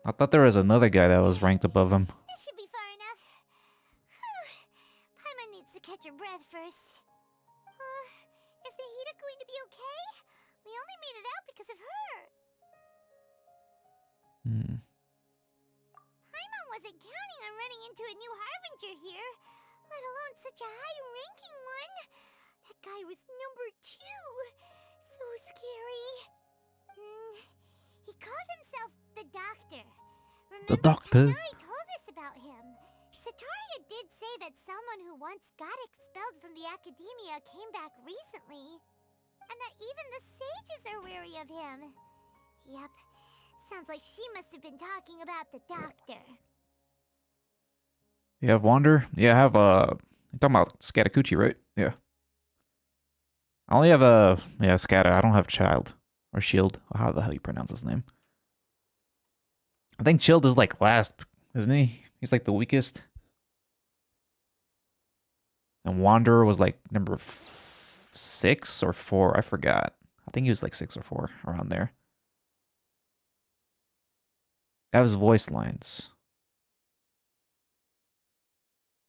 I thought there was another guy that was ranked above him. This should be far enough. Paimon needs to catch her breath first. Is Nahida going to be okay? We only made it out because of her. Paimon wasn't counting on running into a new Harbinger here, let alone such a high-ranking one. That guy was number 2. So scary. He called himself the Doctor. The Doctor. Tighnari told us about him. Sataria did say that someone who once got expelled from the Academia came back recently. And that even the sages are wary of him. Yep. Sounds like she must have been talking about the Doctor. You have Wander? Yeah, I have you're talking about Scatacucci, right? Yeah. I only have Scata. I don't have Child. Or Shield. How the hell you pronounce his name? I think Shield is like last, isn't he? He's like the weakest. And Wanderer was like number 6 or 4. I forgot. I think he was like 6 or 4, around there. That was voice lines.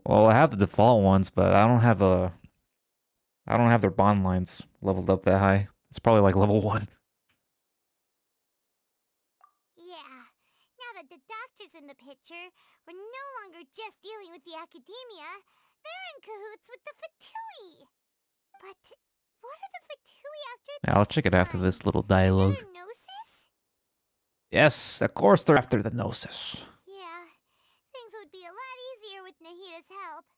Well, I have the default ones, but I don't have their bond lines leveled up that high. It's probably like level 1. Yeah. Now that the Doctor's in the picture, we're no longer just dealing with the Academia. They're in cahoots with the Fatui. But what are the Fatui after Yeah, I'll check it after this little dialogue. Yes, of course they're after the Gnosis. Yeah. Things would be a lot easier with Nahida's help.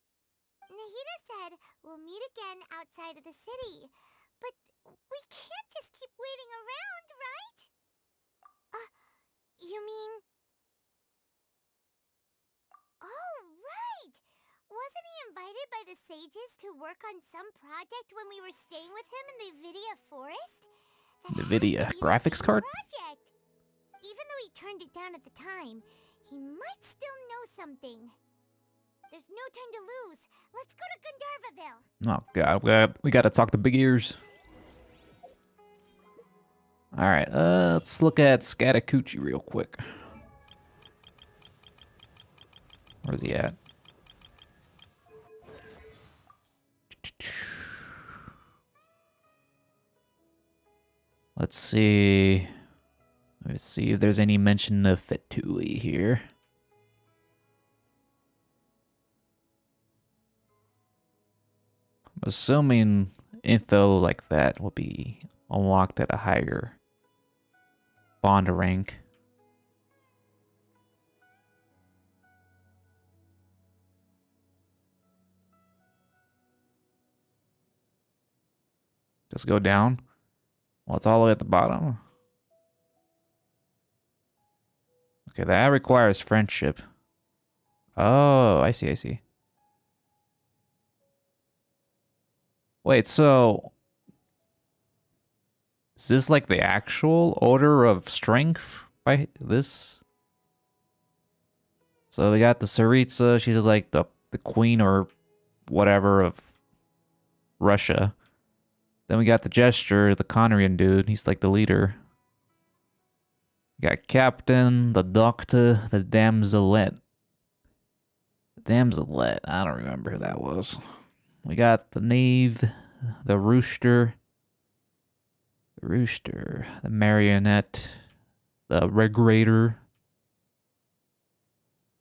Nahida said we'll meet again outside of the city. But we can't just keep waiting around, right? You mean... Oh, right! Wasn't he invited by the sages to work on some project when we were staying with him in the Vidia forest? NVIDIA graphics card? Project! Even though he turned it down at the time, he might still know something. There's no time to lose. Let's go to Gandharvaville. Oh god, we gotta talk to Big Ears. Alright, let's look at Scatacucci real quick. Where's he at? Let's see. Let's see if there's any mention of Fatui here. I'm assuming info like that will be unlocked at a higher bond rank. Just go down. Well, it's all the way at the bottom. Okay, that requires friendship. Oh, I see, I see. Wait, so... is this like the actual order of strength by this? So we got the Tsaritsa. She's like the queen or whatever of Russia. Then we got the Gesture, the Conrian dude. He's like the leader. We got Captain, the Doctor, the Damselette. Damselette. I don't remember who that was. We got the Knave, the Rooster, the Marionette, the Regulator,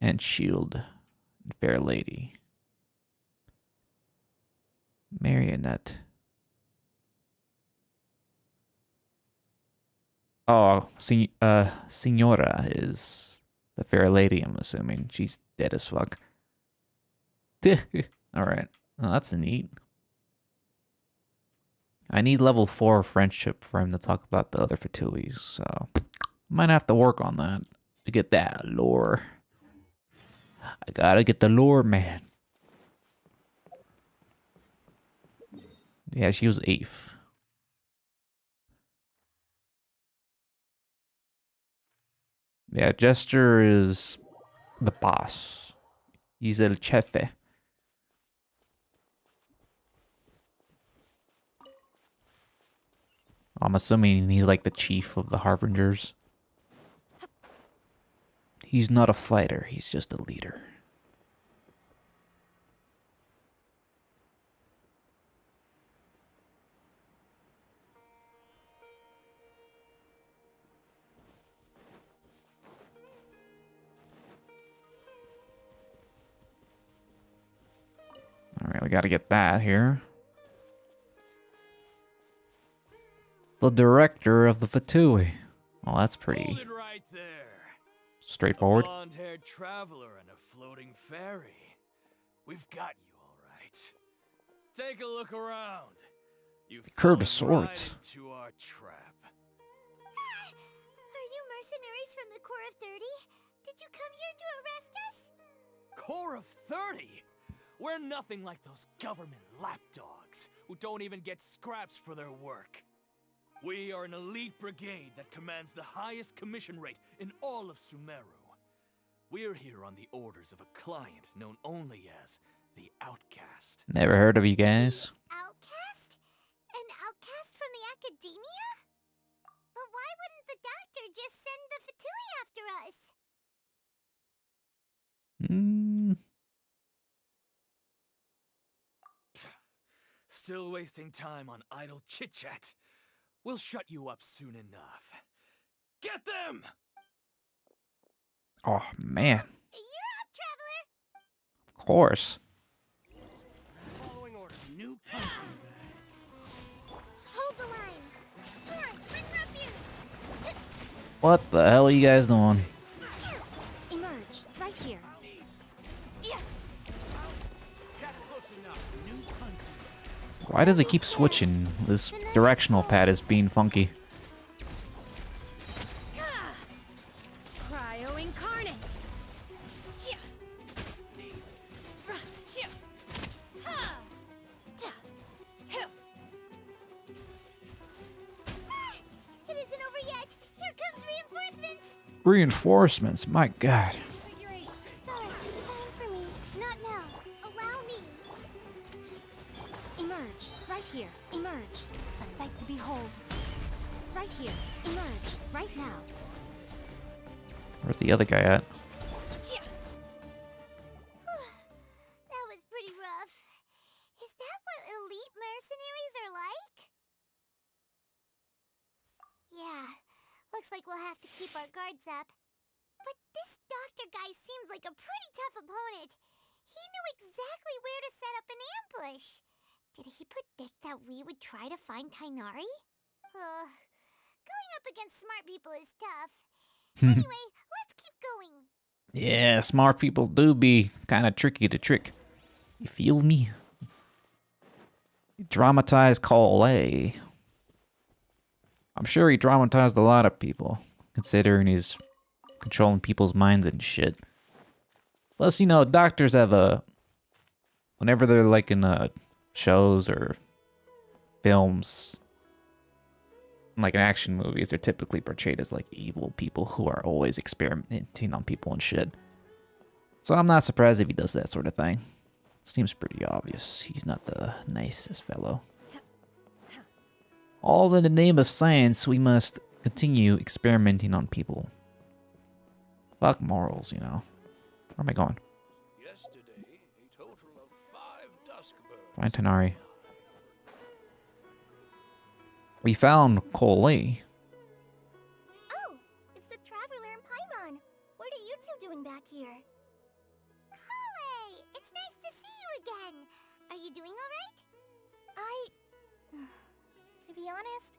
and Shield, Fair Lady. Marionette. Oh, Signora is the Fair Lady, I'm assuming. She's dead as fuck. Alright. Oh, that's neat. I need level 4 friendship for him to talk about the other Fatuis, so might have to work on that to get that lore. I gotta get the lore, man. Yeah, she was 8th. Yeah, Jester is the boss. He's el chefe. I'm assuming he's like the chief of the Harbingers. He's not a fighter, he's just a leader. Alright, we gotta get that here. The director of the Fatui. Well, that's pretty Hold it right there. straightforward. A blonde-haired traveler and a floating ferry. We've got you all right. Take a look around. You've Curved fallen swords. right into our trap. Are you mercenaries from the Corps of 30? Did you come here to arrest us? Corps of 30? We're nothing like those government lapdogs who don't even get scraps for their work. We are an elite brigade that commands the highest commission rate in all of Sumeru. We're here on the orders of a client known only as the Outcast. Never heard of you guys. Outcast? An outcast from the academia? But why wouldn't the doctor just send the Fatui after us? Still wasting time on idle chit-chat. We'll shut you up soon enough. Get them! Oh, man. You're up, traveler! Of course. Following orders. New country. Hold the line! Torrent, bring refuge! What the hell are you guys doing? Emerge, right here. Yeah. That's close enough. New country. Why does it keep switching? This directional pad is being funky. Cryo incarnate. It isn't over yet! Here comes reinforcements! Reinforcements, my god. Stars, shine for me. Not now. Allow me. Emerge, right here. Emerge. A sight to behold. Right here. Emerge, right now. Where's the other guy at? That was pretty rough. Is that what elite mercenaries are like? Yeah, looks like we'll have to keep our guards up. But this doctor guy seems like a pretty tough opponent. He knew exactly where to set up an ambush. Did he predict that we would try to find Kainari? Going up against smart people is tough. Anyway, let's keep going. Yeah, smart people do be kind of tricky to trick. You feel me? Dramatized Call A. I'm sure he traumatized a lot of people, considering he's controlling people's minds and shit. Plus, you know, doctors have whenever they're like in shows or films, like in action movies, they're typically portrayed as like evil people who are always experimenting on people and shit. So I'm not surprised if he does that sort of thing. Seems pretty obvious. He's not the nicest fellow. All in the name of science, we must continue experimenting on people. Fuck morals, you know. Where am I going? Yesterday, a total of 5 dusk birds. Find Tanari. We found Cole Lee. Oh, it's the Traveler and Paimon. What are you two doing back here? Kale, it's nice to see you again. Are you doing alright? To be honest,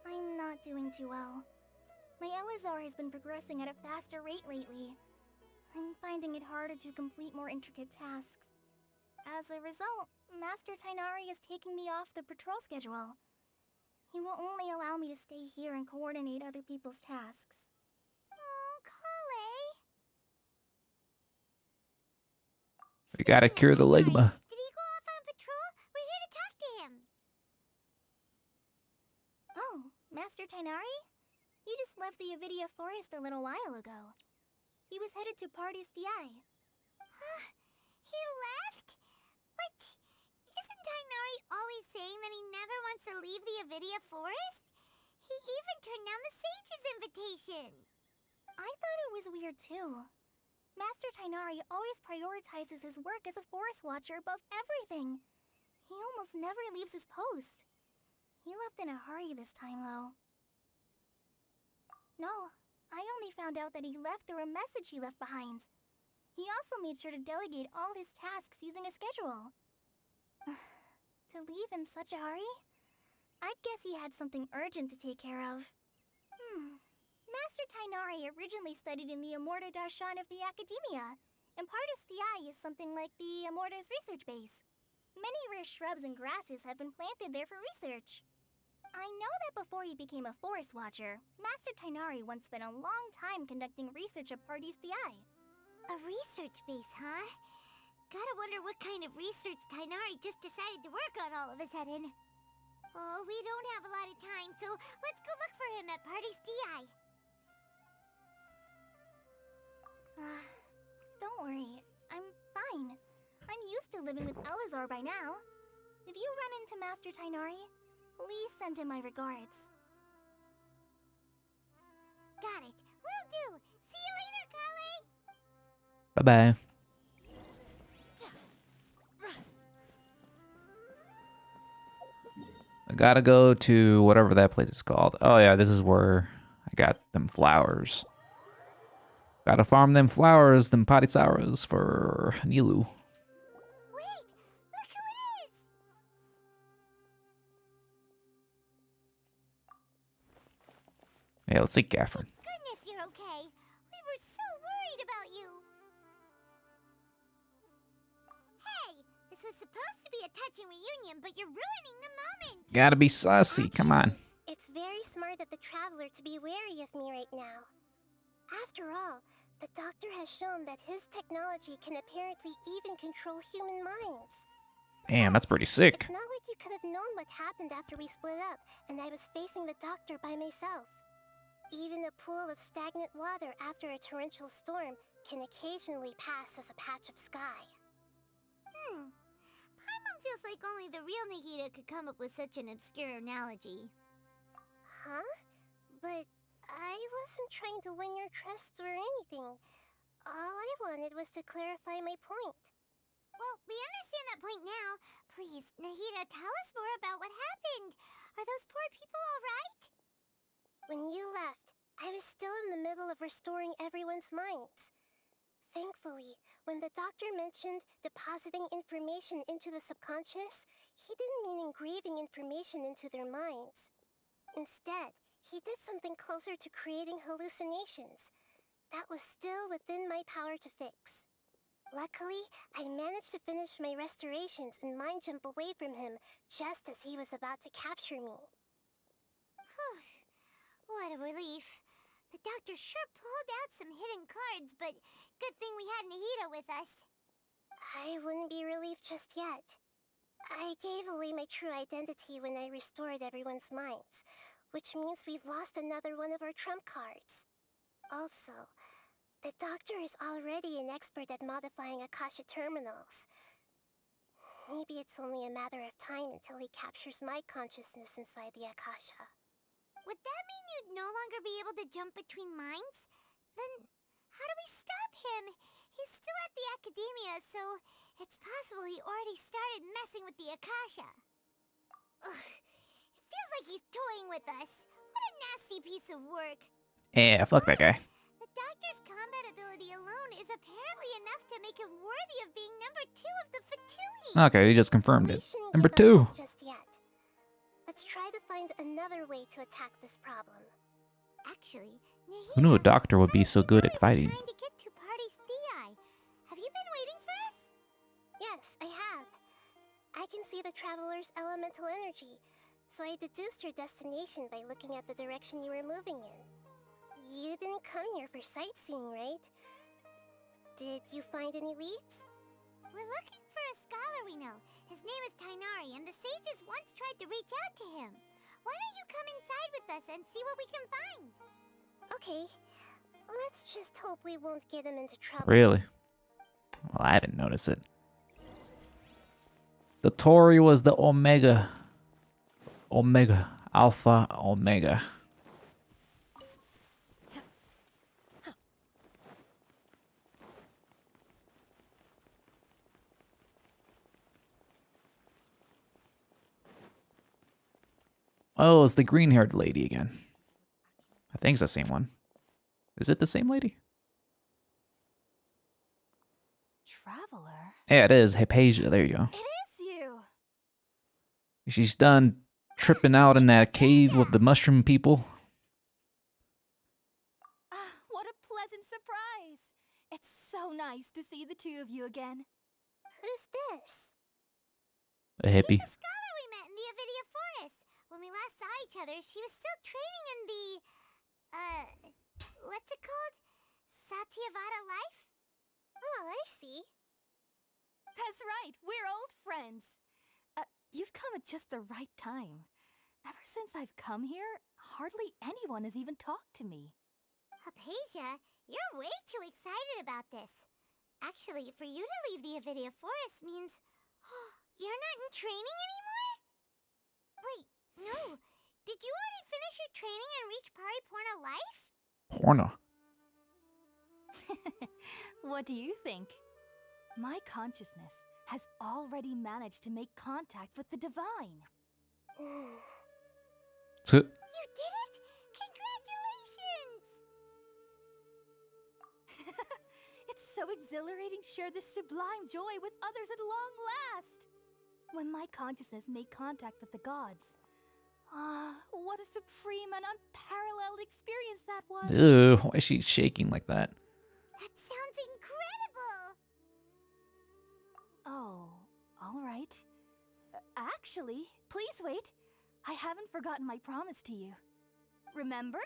I'm not doing too well. My Elazar has been progressing at a faster rate lately. I'm finding it harder to complete more intricate tasks. As a result, Master Tainari is taking me off the patrol schedule. He will only allow me to stay here and coordinate other people's tasks. Oh, Kale. We gotta cure the ligma. Did he go off on patrol? We're here to talk to him. Oh, Master Tainari? He just left the Avidia Forest a little while ago. He was headed to Party's DI. Huh? He left? What? Isn't Tainari always saying that he never wants to leave the Avidia Forest? He even turned down the Sage's invitation. I thought it was weird too. Master Tainari always prioritizes his work as a forest watcher above everything. He almost never leaves his post. He left in a hurry this time, though. No, I only found out that he left through a message he left behind. He also made sure to delegate all his tasks using a schedule. To leave in such a hurry? I'd guess he had something urgent to take care of. Master Tainari originally studied in the Amorta Darshan of the Academia, and Partis DI is something like the Amorta's research base. Many rare shrubs and grasses have been planted there for research. I know that before he became a forest watcher, Master Tainari once spent a long time conducting research at Partis DI. A research base, huh? Gotta wonder what kind of research Tainari just decided to work on all of a sudden. Oh, we don't have a lot of time, so let's go look for him at Party's DI. Don't worry, I'm fine. I'm used to living with Elazar by now. If you run into Master Tainari, please send him my regards. Got it. Will do. See you later, Kale. Bye-bye. I gotta go to whatever that place is called. Oh yeah, this is where I got them flowers. Gotta farm them flowers, them patisauras for Nilu. Wait, look who it is! Yeah, let's see Catherine. Goodness, you're okay. We were so worried about you. Hey, this was supposed to be a touching reunion, but you're ruining the moment. Gotta be saucy, come on. It's very smart of the Traveler to be wary of me right now. After all, the Doctor has shown that his technology can apparently even control human minds. Damn, that's pretty sick. It's not like you could have known what happened after we split up and I was facing the Doctor by myself. Even a pool of stagnant water after a torrential storm can occasionally pass as a patch of sky. Paimon feels like only the real Nahida could come up with such an obscure analogy. Huh? But I wasn't trying to win your trust or anything. All I wanted was to clarify my point. Well, we understand that point now. Please, Nahida, tell us more about what happened. Are those poor people all right? When you left, I was still in the middle of restoring everyone's minds. Thankfully, when the Doctor mentioned depositing information into the subconscious, he didn't mean engraving information into their minds. Instead, he did something closer to creating hallucinations. That was still within my power to fix. Luckily, I managed to finish my restorations and mind jump away from him just as he was about to capture me. What a relief. The Doctor sure pulled out some hidden cards, but good thing we had Nahida with us. I wouldn't be relieved just yet. I gave away my true identity when I restored everyone's minds, which means we've lost another one of our trump cards. Also, The doctor is already an expert at modifying Akasha terminals. Maybe it's only a matter of time until he captures my consciousness inside the Akasha. Would that mean you'd no longer be able to jump between minds? Then how do we stop him? He's still at the Academia, so it's possible he already started messing with the Akasha. Ugh, it feels like he's toying with us. What a nasty piece of work. Yeah, fuck that guy. The doctor's combat ability alone is apparently enough to make him worthy of being number 2 of the Fatui. Okay, he just confirmed it. Shouldn't Number give 2. up just yet. Let's try to find another way to attack this problem. Actually, Who knew a doctor would be so good at fighting? trying to get to Party's DI. Have you been waiting for us? Yes, I have. I can see the traveler's elemental energy, so I deduced your destination by looking at the direction you were moving in. You didn't come here for sightseeing, right? Did you find any leads? We're looking for a scholar we know. His name is Tainari, and the sages once tried to reach out to him. Why don't you come inside with us and see what we can find? Okay. Let's just hope we won't get him into trouble. Really? Well, I didn't notice it. The Tori was the Omega. Omega. Alpha Omega. Oh, it's the green-haired lady again. I think it's the same one. Is it the same lady? Traveler? Yeah, it is. Hypatia. There you go. It is you! She's done tripping out in that cave with the mushroom people. Ah, what a pleasant surprise! It's so nice to see the two of you again. Who's this? A hippie. She's the scholar we met in the Avidia Forest. When we last saw each other, she was still training in the, what's it called? Satyavada life? Oh, I see. That's right, we're old friends. You've come at just the right time. Ever since I've come here, hardly anyone has even talked to me. Hypatia, you're way too excited about this. Actually, for you to leave the Avidia Forest means you're not in training anymore? Wait, no. Did you already finish your training and reach Pariporna life? Porno. What do you think? My consciousness has already managed to make contact with the divine. So, You did it! Congratulations! It's so exhilarating to share this sublime joy with others at long last. When my consciousness made contact with the gods. What a supreme and unparalleled experience that was. ew, why is she shaking like that? That sounds incredible! Oh, all right. Actually, please wait. I haven't forgotten my promise to you. Remember?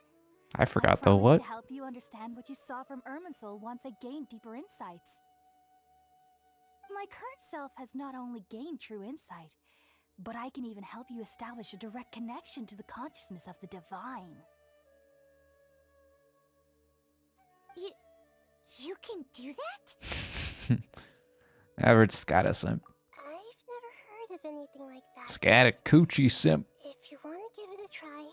I forgot I though. promised What? to help you understand what you saw from Irminsul once I gained deeper insights. My current self has not only gained true insight, but I can even help you establish a direct connection to the consciousness of the divine. You can do that? Average Scata simp. I've never heard of anything like that. Scata coochie simp. If you want to give it a try,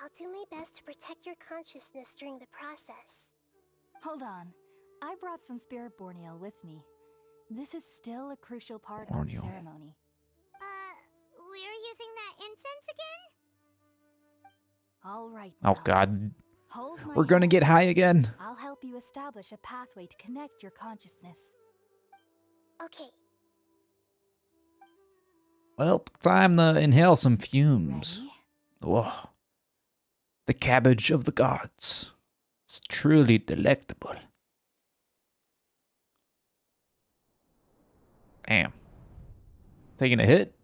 I'll do my best to protect your consciousness during the process. Hold on. I brought some spirit borneal with me. This is still a crucial part of the Borneal. ceremony. We're using that incense again? All right. Oh now. god. Hold my We're gonna hand. get high again. I'll help you establish a pathway to connect your consciousness. Okay. Well, time to inhale some fumes. Whoa. The cabbage of the gods. It's truly delectable. Damn. Taking a hit?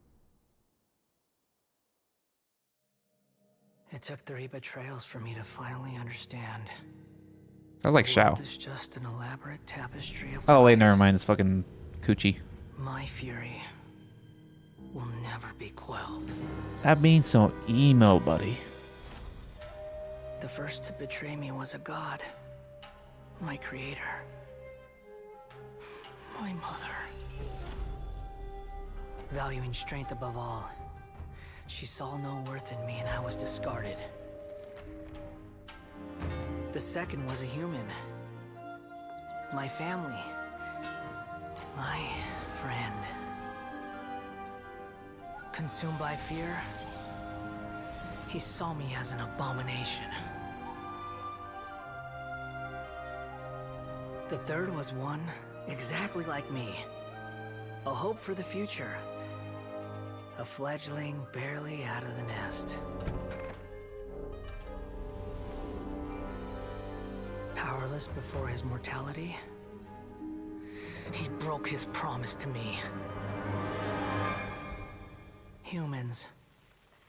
It took 3 betrayals for me to finally understand. Sounds like The Shao. world is just an elaborate tapestry of Oh wait, lies. never mind. It's fucking Coochie. My fury will never be quelled. Stop being so emo, buddy. The first to betray me was a god. My creator. My mother. Valuing strength above all, she saw no worth in me and I was discarded. The second was a human. My family. My friend. Consumed by fear, he saw me as an abomination. The third was one exactly like me. A hope for the future. A fledgling barely out of the nest. Powerless before his mortality, he broke his promise to me. Humans,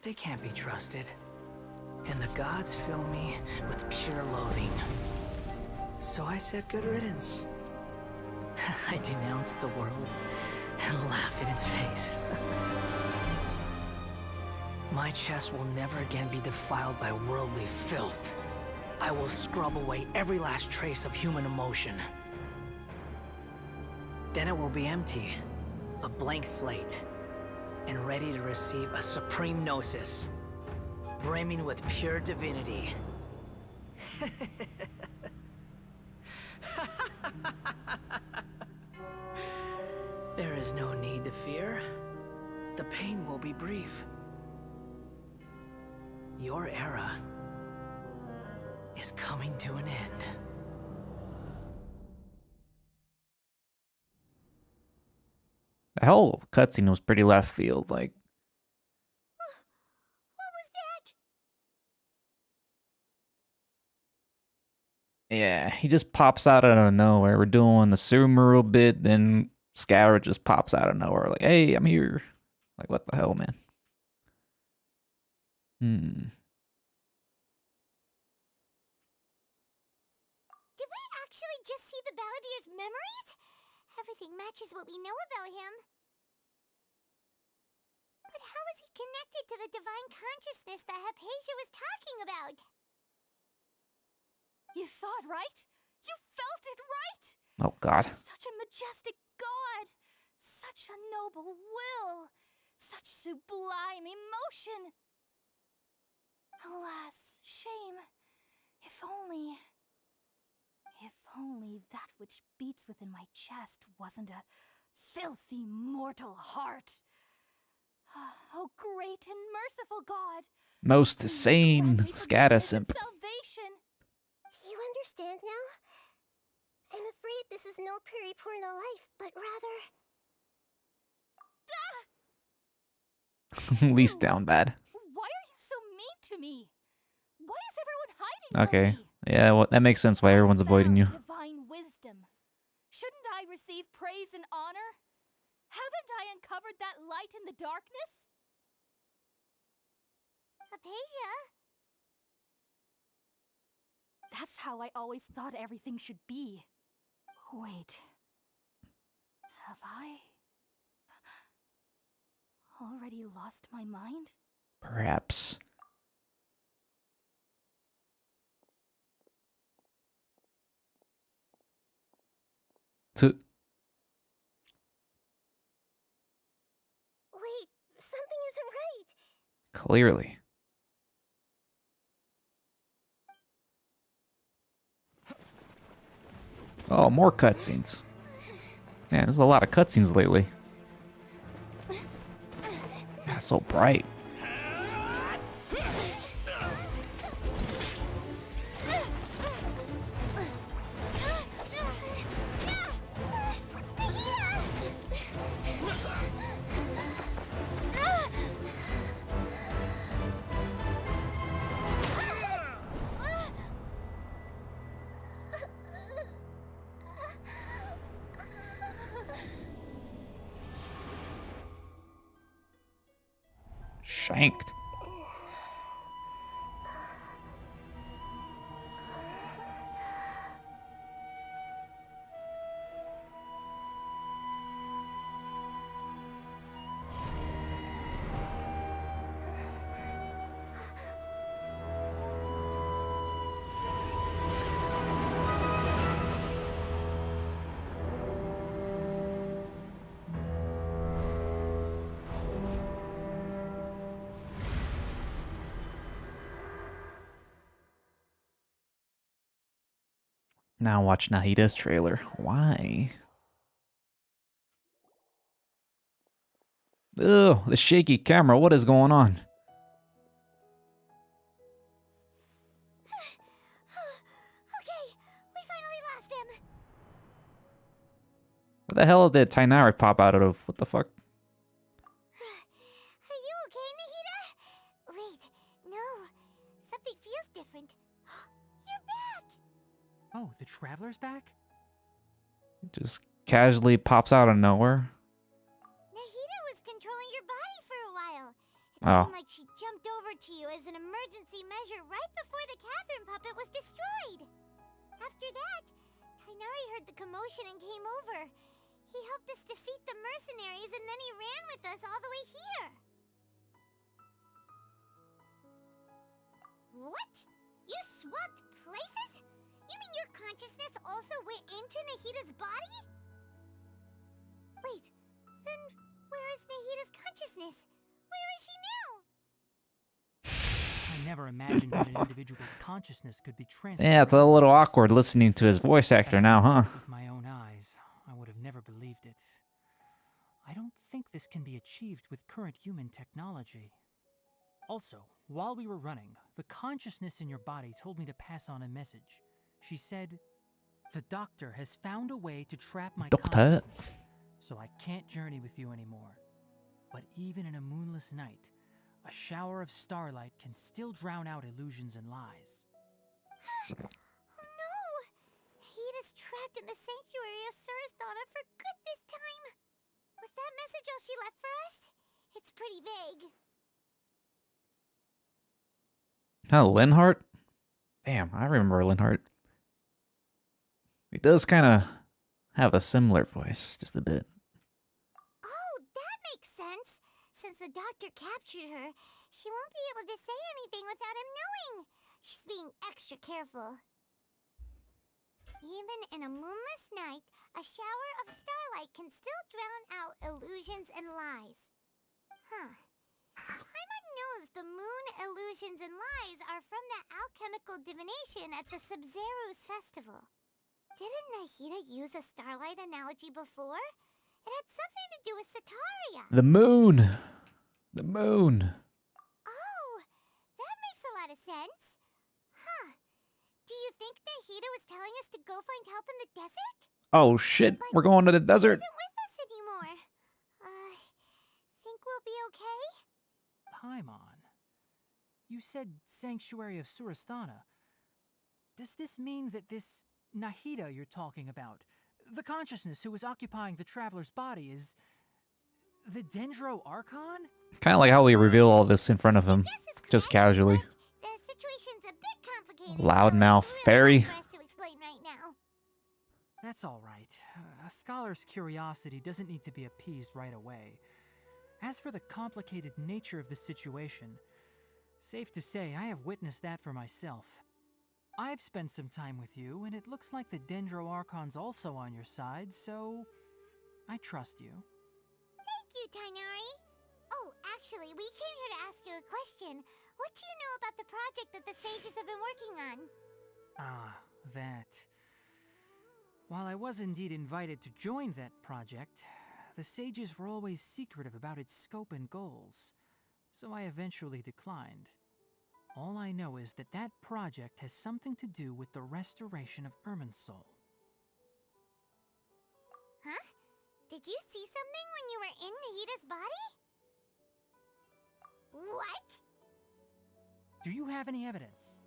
they can't be trusted. And the gods fill me with pure loathing. So I said good riddance. I denounced the world and laugh in its face. My chest will never again be defiled by worldly filth. I will scrub away every last trace of human emotion. Then it will be empty, a blank slate, and ready to receive a supreme gnosis, brimming with pure divinity. There is no need to fear. The pain will be brief. Your era is coming to an end. The whole cutscene was pretty left field. Like, What was that? yeah, he just pops out of nowhere. We're doing the Sumeru bit, then Scour just pops out of nowhere. Like, hey, I'm here. Like, what the hell, man? Did we actually just see the Balladier's memories? Everything matches what we know about him. But how is he connected to the divine consciousness that Hypatia was talking about? You saw it, right? You felt it, right? Oh, God. Such a majestic god! Such a noble will! Such sublime emotion! Alas, shame. If only that which beats within my chest wasn't a filthy mortal heart. Oh, great and merciful God! Most the same Scata simp. Salvation! Do you understand now? I'm afraid this is no Puripurna life, but rather... Least down bad. Why are you so mean to me? Why is everyone hiding Okay. from me? Yeah, well, that makes sense why everyone's avoiding you. Divine wisdom. Shouldn't I receive praise and honor? Haven't I uncovered that light in the darkness? Hypatia? That's how I always thought everything should be. Wait. Have I already lost my mind? Perhaps. Wait, something isn't right. Clearly. Oh, more cutscenes. Man, there's a lot of cutscenes lately. That's so bright. Shanked. Now watch Nahida's trailer. Why? Ugh, the shaky camera. What is going on? Okay, we finally lost him. What the hell did Tainari pop out of? What the fuck? Are you okay, Nahida? Wait, no. Something feels different. You're back! Oh, the Traveler's back? Just casually pops out of nowhere. Nahida was controlling your body for a while. It Oh. seemed like she jumped over to you as an emergency measure right before the Catherine puppet was destroyed. After that, Tainari heard the commotion and came over. He helped us defeat the mercenaries and then he ran with us all the way here. What? You swapped places? You mean your consciousness also went into Nahida's body? Wait, then where is Nahida's consciousness? Where is she now? I never imagined that an individual's consciousness could be transferred. Yeah, it's a little awkward listening to his voice actor now, huh? With my own eyes, I would have never believed it. I don't think this can be achieved with current human technology. Also, while we were running, the consciousness in your body told me to pass on a message. She said, "The doctor has found a way to trap my Doctor. consciousness, so I can't journey with you anymore. But even in a moonless night, a shower of starlight can still drown out illusions and lies." Oh no! Nahida's trapped in the sanctuary of Surasthana for good this time. Was that message all she left for us? It's pretty vague. Oh, Linhart? Damn, I remember Linhart. He does kind of have a similar voice, just a bit. Oh, that makes sense. Since the doctor captured her, she won't be able to say anything without him knowing. She's being extra careful. Even in a moonless night, a shower of starlight can still drown out illusions and lies. Huh. Paimon knows the moon illusions and lies are from the alchemical divination at the Sumeru's festival. Didn't Nahida use a starlight analogy before? It had something to do with Sataria. The moon! The moon! Oh, that makes a lot of sense. Huh. Do you think Nahida was telling us to go find help in the desert? Oh shit, we're going to the desert! She isn't with us anymore. Think we'll be okay? Paimon, you said Sanctuary of Surasthana. Does this mean that this Nahida you're talking about, the consciousness who is occupying the Traveler's body, is the Dendro Archon? Kind of like how we reveal all this in front of him, just casually. The situation's a bit complicated. Loudmouth fairy. For us to explain right now. That's all right. A scholar's curiosity doesn't need to be appeased right away. As for the complicated nature of the situation, safe to say I have witnessed that for myself. I've spent some time with you, and it looks like the Dendro Archon's also on your side, so I trust you. Thank you, Tainari. Oh, actually, we came here to ask you a question. What do you know about the project that the sages have been working on? Ah, that. While I was indeed invited to join that project, the sages were always secretive about its scope and goals, so I eventually declined. All I know is that that project has something to do with the restoration of Irminsul. Huh? Did you see something when you were in Nahida's body? What? Do you have any evidence?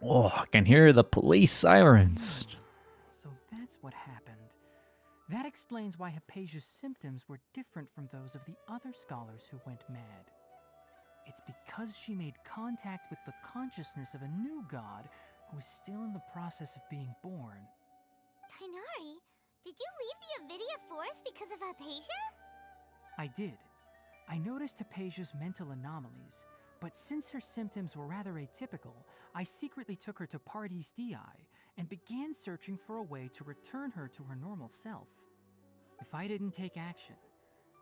Oh, I can hear the police sirens. So that's what happened. That explains why Hypatia's symptoms were different from those of the other scholars who went mad. It's because she made contact with the consciousness of a new god who is still in the process of being born. Tainari, did you leave the Avidia Forest because of Hypatia? I did. I noticed Hypatia's mental anomalies, but since her symptoms were rather atypical, I secretly took her to Pardis Dii and began searching for a way to return her to her normal self. If I didn't take action,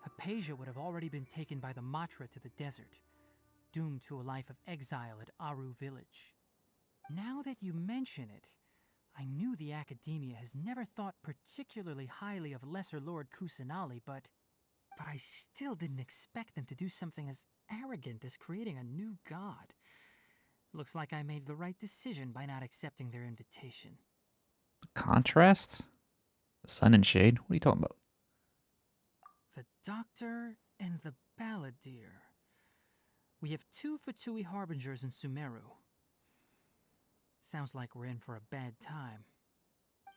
Hypatia would have already been taken by the Matra to the desert, doomed to a life of exile at Aru village. Now that you mention it, I knew the Academia has never thought particularly highly of Lesser Lord Kusanali, but I still didn't expect them to do something as arrogant as creating a new god. Looks like I made the right decision by not accepting their invitation. Contrast? The sun and shade? What are you talking about? The Doctor and the Balladeer. We have 2 Fatui Harbingers in Sumeru. Sounds like we're in for a bad time.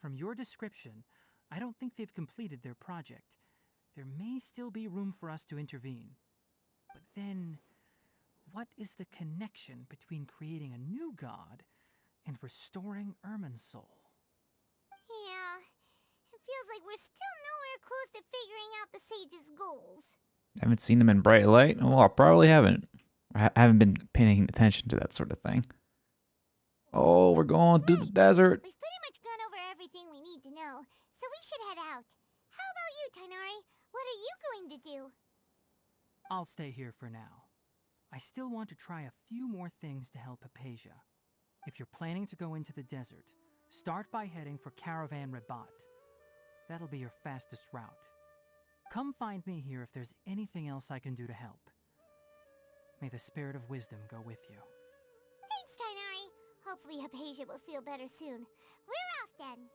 From your description, I don't think they've completed their project. There may still be room for us to intervene. But then, what is the connection between creating a new god and restoring Irminsul? Yeah, it feels like we're still nowhere close to figuring out the sage's goals. Haven't seen them in bright light? Oh, I probably haven't. I haven't been paying attention to that sort of thing. Oh, we're going through the desert. We've pretty much gone over everything we need to know, so we should head out. How about you, Tainari? What are you going to do? I'll stay here for now. I still want to try a few more things to help Hypatia. If you're planning to go into the desert, start by heading for Caravan Rabat. That'll be your fastest route. Come find me here if there's anything else I can do to help. May the spirit of wisdom go with you. Thanks, Tainari. Hopefully Hypatia will feel better soon. We're off then.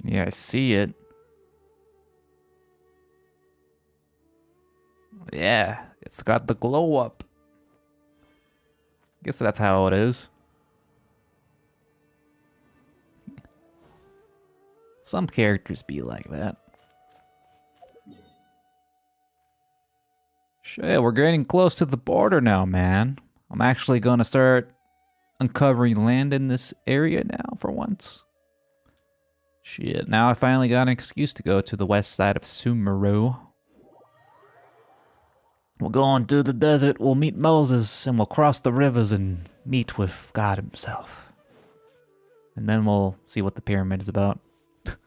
Yeah, I see it. Yeah, it's got the glow up. Guess that's how it is. Some characters be like that. Shit, we're getting close to the border now, man. I'm actually gonna start uncovering land in this area now for once. Shit, now I finally got an excuse to go to the west side of Sumeru. We'll go on through the desert, we'll meet Moses, and we'll cross the rivers and meet with God himself. And then we'll see what the pyramid is about. There's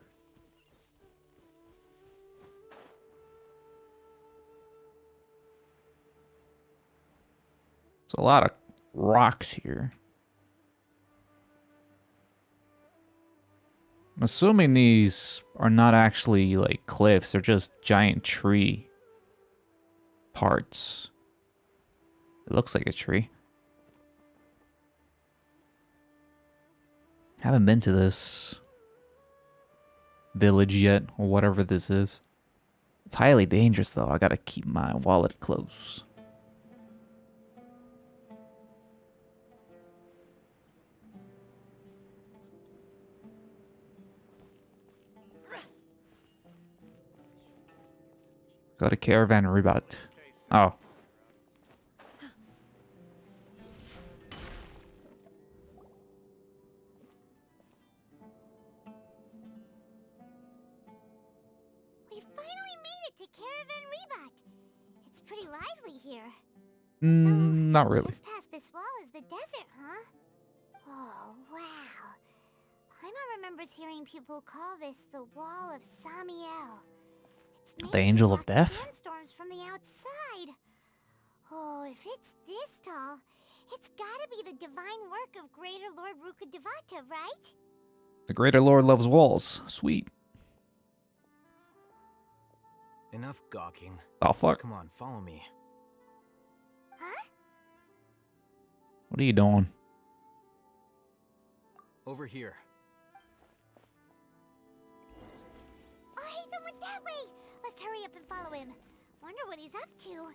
a lot of rocks here. I'm assuming these are not actually like cliffs, they're just giant tree parts. It looks like a tree. Haven't been to this village yet, or whatever this is. It's highly dangerous though, I gotta keep my wallet close. Go to Caravan Rabat. Oh. We finally made it to Caravan Rabat. It's pretty lively here. Not really. Just past this wall is the desert, huh? Oh, wow. Paimon remembers hearing people call this the Wall of Samiel. The Angel of Death? Sandstorms from the outside. Oh, if it's this tall, it's gotta be the divine work of Greater Lord Rukkhadevata, right? The Greater Lord loves walls. Sweet. Enough gawking. Oh, fuck. Come on, follow me. Huh? What are you doing? Over here. Oh, Hatham went that way. Let's hurry up and follow him. Wonder what he's up to.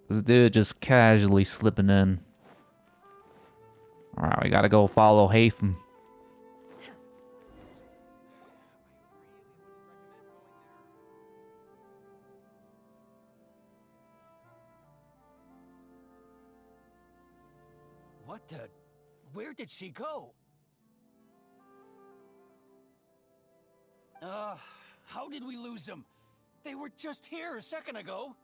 This dude just casually slipping in. Alright, we gotta go follow Hatham. What the? Where did she go? How did we lose them? They were just here a second ago.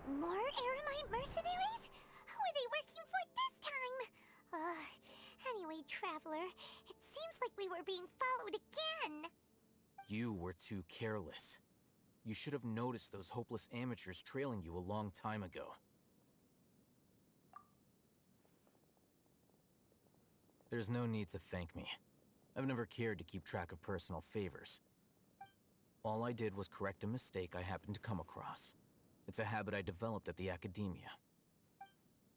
More Eremite mercenaries? Who are they working for this time? Anyway, Traveler, it seems like we were being followed again. You were too careless. You should have noticed those hopeless amateurs trailing you a long time ago. There's no need to thank me. I've never cared to keep track of personal favors. All I did was correct a mistake I happened to come across. It's a habit I developed at the Academia.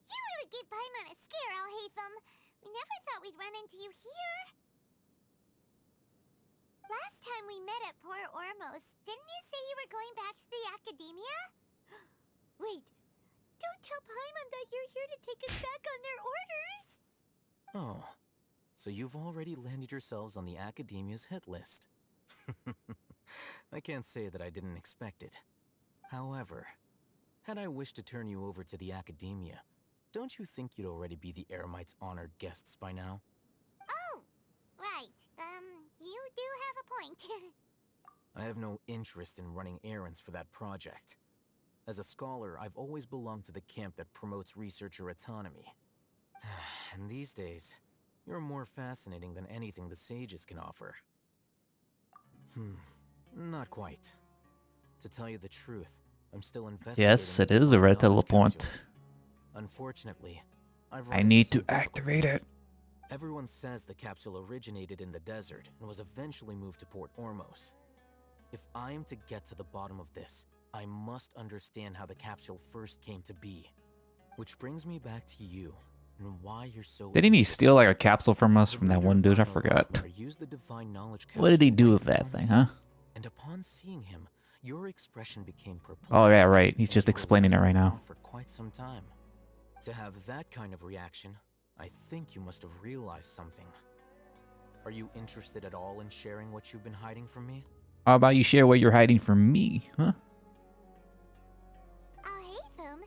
You really gave Paimon a scare, Alhaitham. We never thought we'd run into you here. Last time we met at Port Ormos, didn't you say you were going back to the Academia? Wait, don't tell Paimon that you're here to take us back on their orders. Oh, so you've already landed yourselves on the Academia's hit list. I can't say that I didn't expect it. However, had I wished to turn you over to the Academia, don't you think you'd already be the Eremites' honored guests by now? Oh, right. You do have a point. I have no interest in running errands for that project. As a scholar, I've always belonged to the camp that promotes researcher autonomy. And these days, you're more fascinating than anything the sages can offer. Not quite. To tell you the truth, I'm still investigating. Yes, it is a red teleport. Unfortunately, I need to activate it. Everyone says the capsule originated in the desert and was eventually moved to Port Ormos. If I am to get to the bottom of this, I must understand how the capsule first came to be. Which brings me back to you and why you're so. Didn't he steal like a capsule from us from that one dude? I forgot. What did he do with that thing, huh? And upon seeing him, your expression became perplexed. Oh yeah, right. He's just explaining it right now. For quite some time. To have that kind of reaction, I think you must have realized something. Are you interested at all in sharing what you've been hiding from me? How about you share what you're hiding from me, huh? Alhaitham,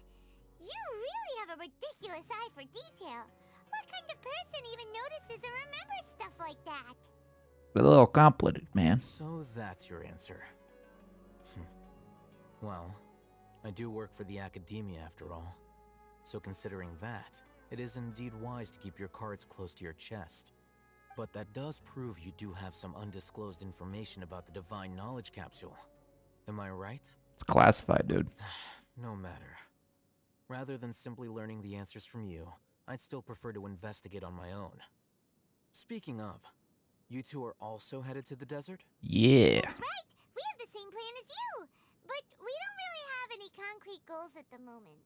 you really have a ridiculous eye for detail. What kind of person even notices or remembers stuff like that? A little complicated, man. So that's your answer. Well, I do work for the Academia after all. So considering that, it is indeed wise to keep your cards close to your chest. But that does prove you do have some undisclosed information about the Divine Knowledge Capsule. Am I right? It's classified, dude. No matter. Rather than simply learning the answers from you, I'd still prefer to investigate on my own. Speaking of, you two are also headed to the desert? Yeah. That's right! We have the same plan as you! But we don't really have any concrete goals at the moment.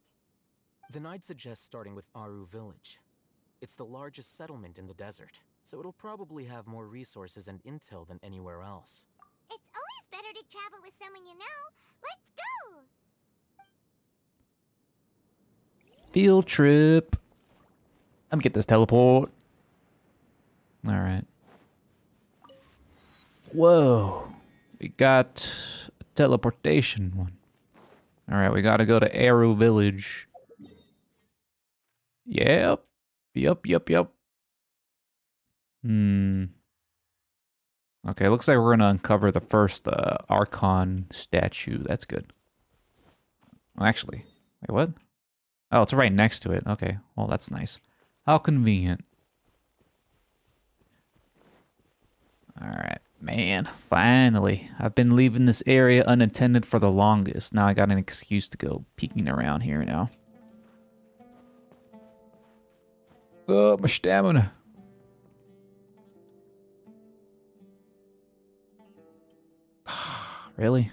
Then I'd suggest starting with Aru Village. It's the largest settlement in the desert, so it'll probably have more resources and intel than anywhere else. It's always better to travel with someone you know. Let's go! Field trip. Let me get this teleport. Alright. Whoa. We got a teleportation one. Alright, we gotta go to Aru Village. Yep. Yep. Okay, looks like we're gonna uncover the first Archon statue. That's good. Well, actually, wait, what? Oh, it's right next to it. Okay, well, that's nice. How convenient. Alright, man, finally. I've been leaving this area unattended for the longest. Now I got an excuse to go peeking around here now. Oh, my stamina. Really?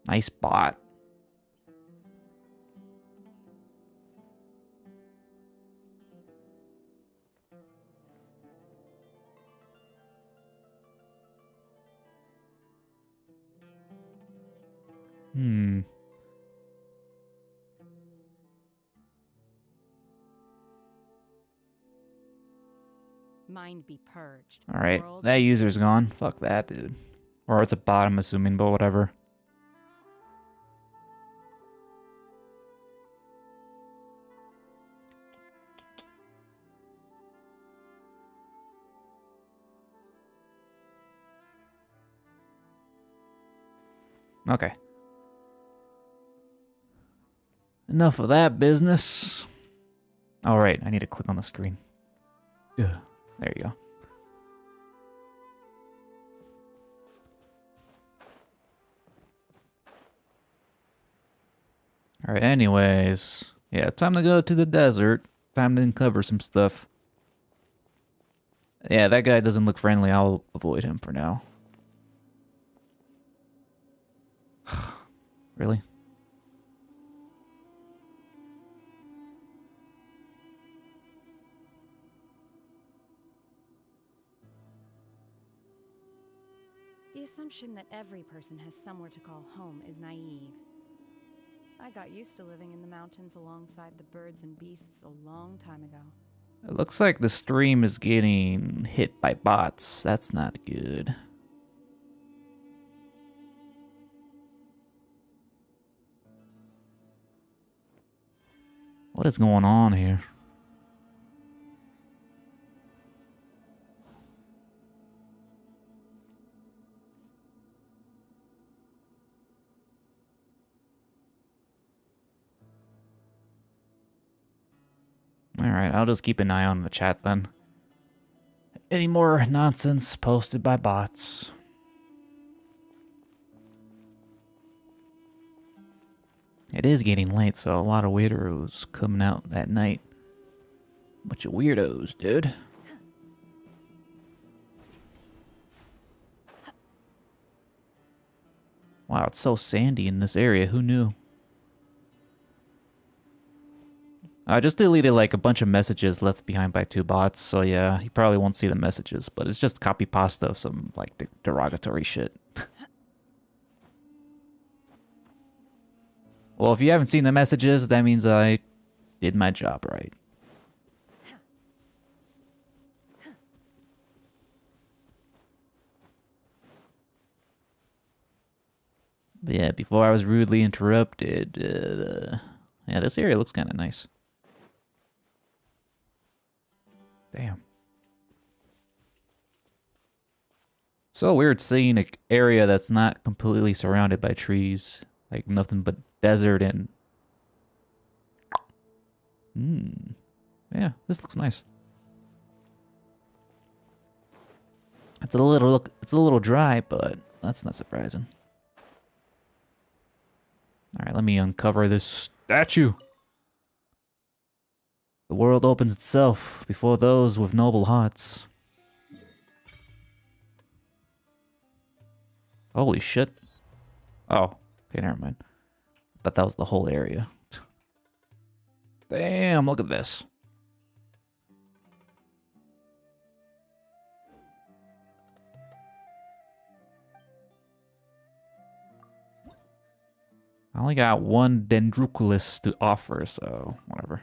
Nice bot. Mind be purged. Alright, World that is user's gone. Fuck that, dude. Or it's a bot, I'm assuming, but whatever. Okay. Enough of that business. Alright, I need to click on the screen. Yeah, there you go. Alright, anyways. Yeah, time to go to the desert. Time to uncover some stuff. Yeah, that guy doesn't look friendly. I'll avoid him for now. Really? The assumption that every person has somewhere to call home is naive. I got used to living in the mountains alongside the birds and beasts a long time ago. It looks like the stream is getting hit by bots. That's not good. What is going on here? Alright, I'll just keep an eye on the chat then. Any more nonsense posted by bots? It is getting late, so a lot of weirdos coming out at night. Bunch of weirdos, dude. Wow, it's so sandy in this area. Who knew? I just deleted like a bunch of messages left behind by 2 bots, so yeah, you probably won't see the messages, but it's just copy pasta of some like derogatory shit. Well, if you haven't seen the messages, that means I did my job right. But yeah, before I was rudely interrupted, yeah, this area looks kind of nice. Damn. So weird seeing an area that's not completely surrounded by trees. Like nothing but desert and... Yeah, this looks nice. It's a little dry, but that's not surprising. Alright, let me uncover this statue. The world opens itself before those with noble hearts. Holy shit. Oh, okay, never mind. Thought that was the whole area. Damn, look at this. I only got 1 Dendruculus to offer, so whatever.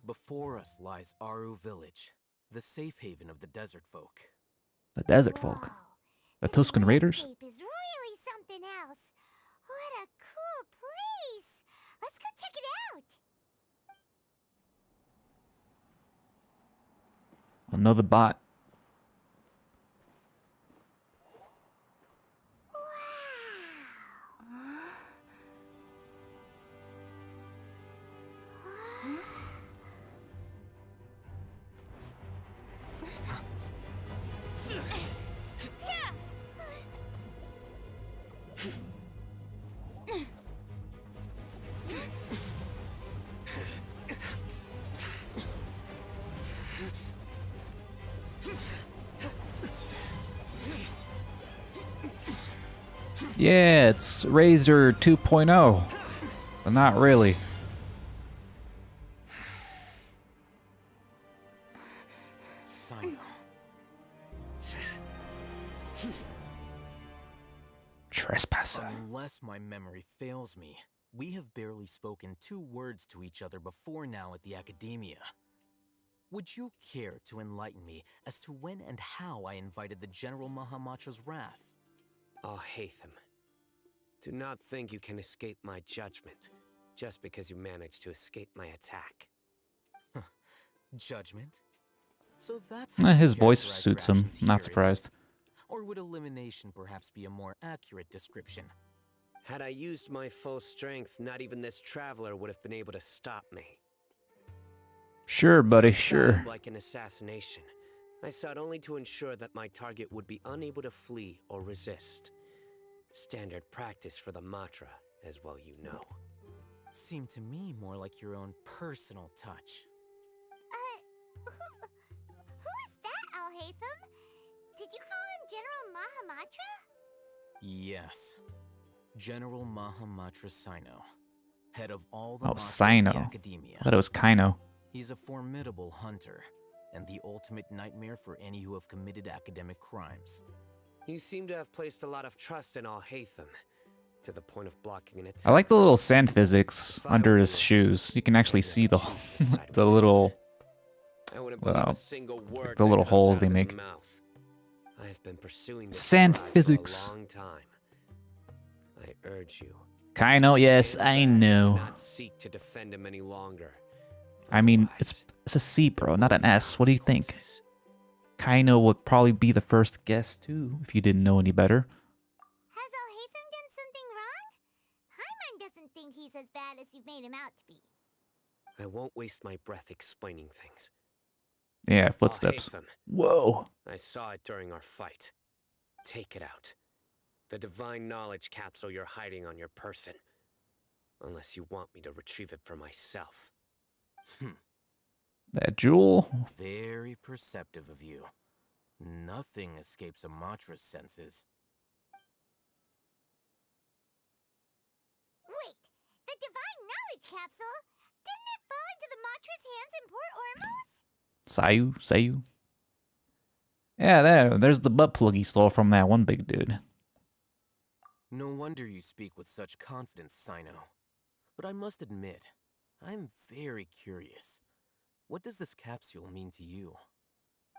Before us lies Aru Village, the safe haven of the desert folk. The desert folk? The Tuscan Raiders? Landscape is really something else. What a cool place! Let's go check it out! Another bot. Yeah, it's Razor 2.0, but not really. Simon. Trespasser. Unless my memory fails me, we have barely spoken 2 words to each other before now at the Academia. Would you care to enlighten me as to when and how I invited the General Mahamacha's wrath? Oh, Hatham. Do not think you can escape my judgment, just because you managed to escape my attack. Judgment? So that's how His you voice characterize suits your him. actions Not here, is it? surprised. Or would elimination perhaps be a more accurate description? Had I used my full strength, not even this traveler would have been able to stop me. Sure, buddy, It sure. sounded like an assassination. I sought only to ensure that my target would be unable to flee or resist. Standard practice for the Matra, as well you know. Seemed to me more like your own personal touch. Who is that, Alhaitham? Did you call him General Mahamatra? Yes. General Mahamatra Sino, head of all the Oh, Matra of the Sino. Academia. I thought it was Kaino. He's a formidable hunter, and the ultimate nightmare for any who have committed academic crimes. You seem to have placed a lot of trust in Alhaitham, to the point of blocking an attack. I like the little sand physics under his shoes. You can actually see the the little I wouldn't believe a single word the that little comes holes out they of his make. mouth. I have been pursuing this Sand scribe physics. for a long time. I urge you. Kaino, yes, I know. Not seek to defend him any longer. I mean, it's a C, bro, not an S. What do you think? Kaino would probably be the first guess too, if you didn't know any better. Has Alhaitham done something wrong? Paimon doesn't think he's as bad as you've made him out to be. I won't waste my breath explaining things. Yeah, footsteps. Alhaitham. Whoa. I saw it during our fight. Take it out. The divine knowledge capsule you're hiding on your person. Unless you want me to retrieve it for myself. That jewel. Very perceptive of you. Nothing escapes a Matra's senses. Wait, the divine knowledge capsule? Didn't it fall into the Matra's hands in Port Ormos? Sayu. Yeah, there's the butt plug he stole from that one big dude. No wonder you speak with such confidence, Sino. But I must admit, I'm very curious. What does this capsule mean to you?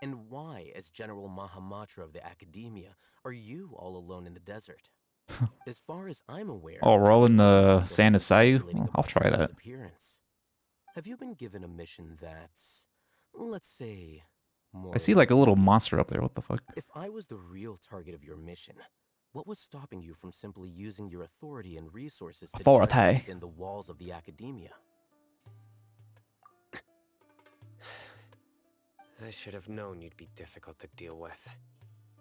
And why, as General Mahamatra of the Academia, are you all alone in the desert? As far as I'm aware... Oh, we're all in the you've sand of Sayu? speculating I'll about try your that. disappearance. Have you been given a mission that's, let's say, more... I see like a little monster up there. What the fuck? If I was the real target of your mission, what was stopping you from simply using your authority and resources to Authority. defend within the walls of the Academia? I should have known you'd be difficult to deal with.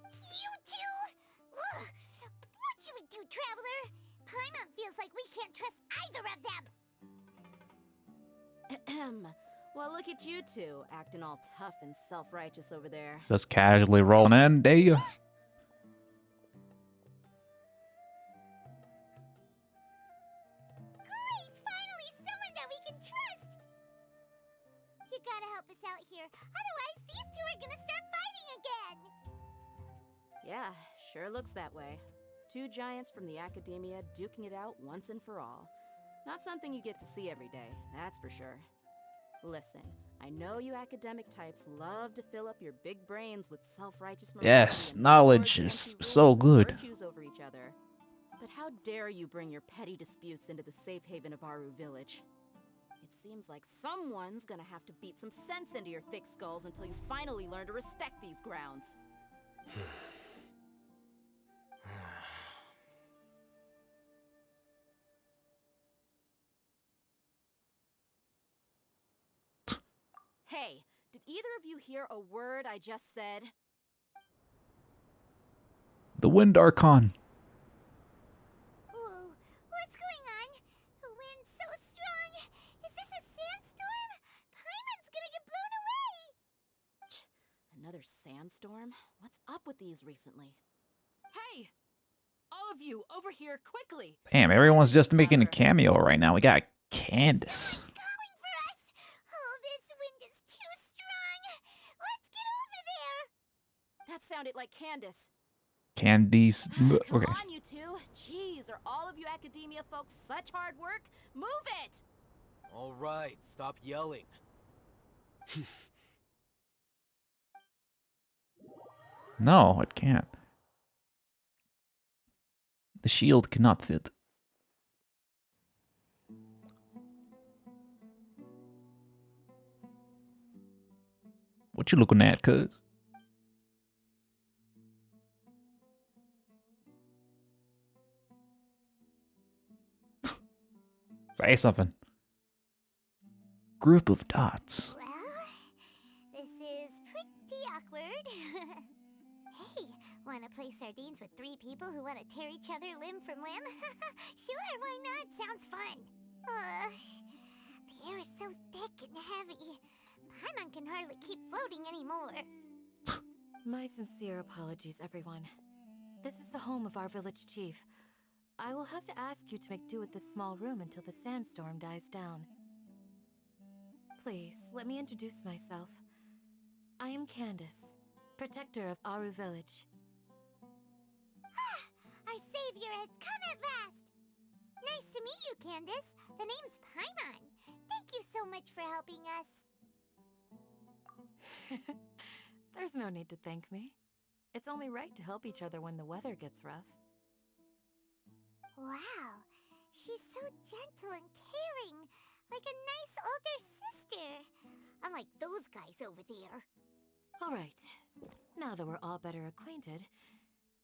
You two? Ugh. What should we do, Traveler? Paimon feels like we can't trust either of them. Ahem. Well, look at you two, acting all tough and self-righteous over there. Just casually rolling in, there you. Great! Finally, someone that we can trust! You gotta help us out here, otherwise these two are gonna start fighting again! Yeah, sure looks that way. Two giants from the Academia duking it out once and for all. Not something you get to see every day, that's for sure. Listen, I know you academic types love to fill up your big brains with self-righteous morality Yes, and knowledge wars is against so rules and good. virtues over each other. But how dare you bring your petty disputes into the safe haven of Aru Village? It seems like someone's gonna have to beat some sense into your thick skulls until you finally learn to respect these grounds. Hey, did either of you hear a word I just said? The Wind Archon. Whoa, what's going on? The wind's so strong! Is this a sandstorm? Paimon's gonna get blown away! Another sandstorm? What's up with these recently? Hey! All of you, over here, quickly! Damn, everyone's just making a cameo right now. We got Candace. Oh, this wind is too strong! Let's get over there! That sounded like Candace. Candice. Come Okay. on, you two. Jeez, are all of you academia folks such hard work? Move it! All right, stop yelling. No, it can't. The shield cannot fit. What you looking at, cuz? Say something. Group of dots. Well, this is pretty awkward. Hey, wanna play sardines with 3 people who wanna tear each other limb from limb? Sure, why not? Sounds fun. The air is so thick and heavy. Paimon can hardly keep floating anymore. My sincere apologies, everyone. This is the home of our village chief. I will have to ask you to make do with this small room until the sandstorm dies down. Please, let me introduce myself. I am Candace, protector of Aru Village. Our savior has come at last! Nice to meet you, Candace. The name's Paimon. Thank you so much for helping us. There's no need to thank me. It's only right to help each other when the weather gets rough. Wow, she's so gentle and caring, like a nice older sister. Unlike those guys over there. All right, now that we're all better acquainted,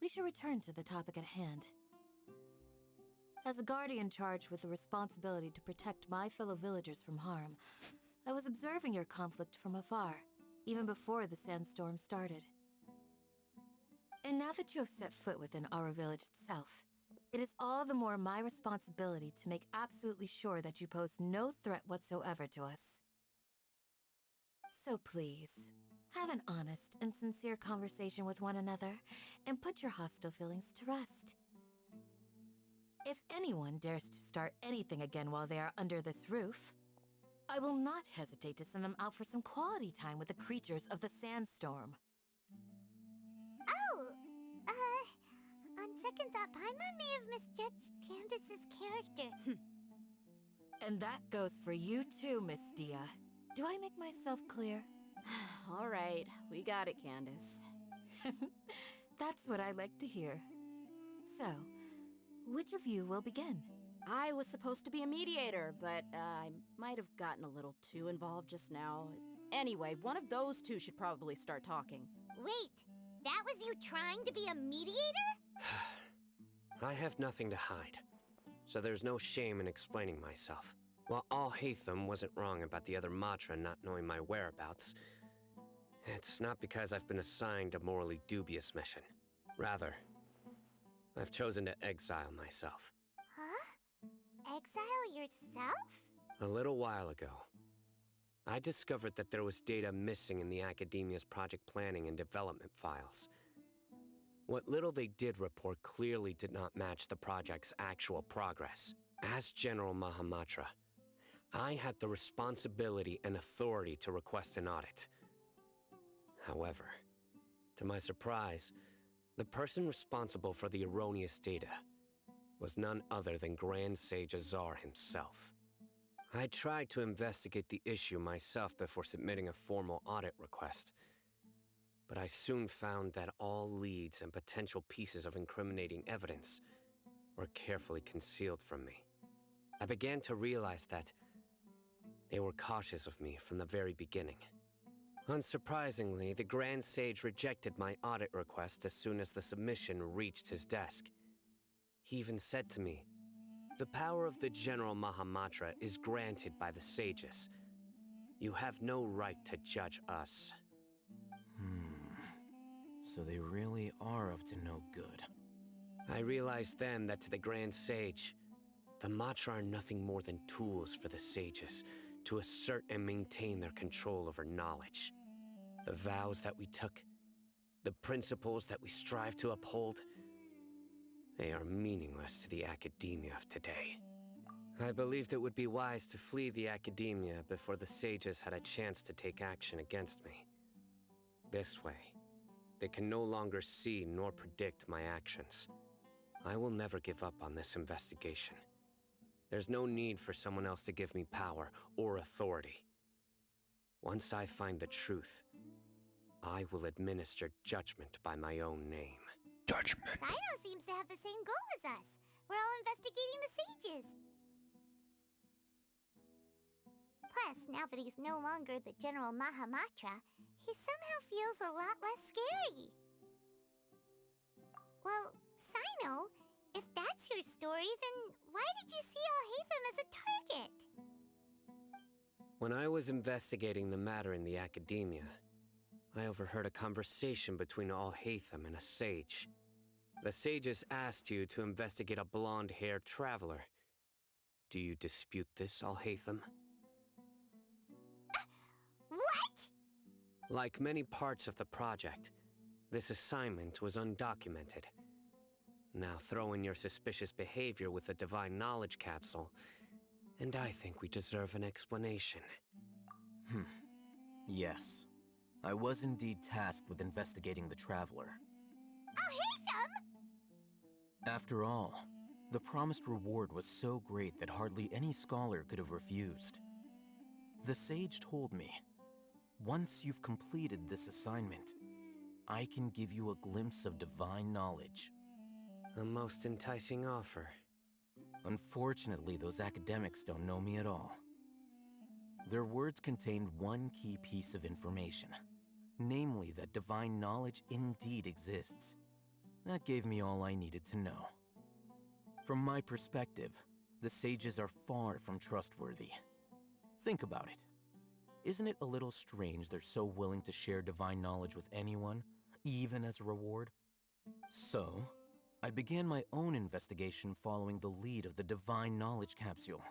we should return to the topic at hand. As a guardian charged with the responsibility to protect my fellow villagers from harm, I was observing your conflict from afar, even before the sandstorm started. And now that you have set foot within our village itself, it is all the more my responsibility to make absolutely sure that you pose no threat whatsoever to us. So please, have an honest and sincere conversation with one another, and put your hostile feelings to rest. If anyone dares to start anything again while they are under this roof, I will not hesitate to send them out for some quality time with the creatures of the sandstorm. Oh, on second thought, Paimon may have misjudged Candace's character. And that goes for you too, Miss Dia. Do I make myself clear? All right, we got it, Candace. That's what I like to hear. So, which of you will begin? I was supposed to be a mediator, but I might have gotten a little too involved just now. Anyway, one of those two should probably start talking. Wait, that was you trying to be a mediator? I have nothing to hide, so there's no shame in explaining myself. While Al-Haytham wasn't wrong about the other Matra not knowing my whereabouts, it's not because I've been assigned a morally dubious mission. Rather, I've chosen to exile myself. Huh? Exile yourself? A little while ago, I discovered that there was data missing in the Academia's project planning and development files. What little they did report clearly did not match the project's actual progress. As General Mahamatra, I had the responsibility and authority to request an audit. However, to my surprise, the person responsible for the erroneous data was none other than Grand Sage Azar himself. I tried to investigate the issue myself before submitting a formal audit request, but I soon found that all leads and potential pieces of incriminating evidence were carefully concealed from me. I began to realize that they were cautious of me from the very beginning. Unsurprisingly, the Grand Sage rejected my audit request as soon as the submission reached his desk. He even said to me, "The power of the General Mahamatra is granted by the sages. You have no right to judge us." So they really are up to no good. I realized then that to the Grand Sage, the Matra are nothing more than tools for the sages to assert and maintain their control over knowledge. The vows that we took, the principles that we strive to uphold, they are meaningless to the academia of today. I believed it would be wise to flee the academia before the sages had a chance to take action against me. This way, they can no longer see nor predict my actions. I will never give up on this investigation. There's no need for someone else to give me power or authority. Once I find the truth, I will administer judgment by my own name. Judgment. Cyno seems to have the same goal as us. We're all investigating the sages. Plus, now that he's no longer the General Mahamatra, he somehow feels a lot less scary. Well, Sino, if that's your story, then why did you see Alhaitham as a target? When I was investigating the matter in the academia, I overheard a conversation between Alhaitham and a sage. The sages asked you to investigate a blonde-haired traveler. Do you dispute this, Alhaitham? What? Like many parts of the project, this assignment was undocumented. Now throw in your suspicious behavior with the Divine Knowledge Capsule, and I think we deserve an explanation. Yes. I was indeed tasked with investigating the Traveler. Alhaitham! After all, the promised reward was so great that hardly any scholar could have refused. The sage told me, once you've completed this assignment, I can give you a glimpse of divine knowledge. A most enticing offer. Unfortunately, those academics don't know me at all. Their words contained one key piece of information, namely that divine knowledge indeed exists. That gave me all I needed to know. From my perspective, the sages are far from trustworthy. Think about it. Isn't it a little strange they're so willing to share divine knowledge with anyone, even as a reward? So, I began my own investigation following the lead of the Divine Knowledge Capsule.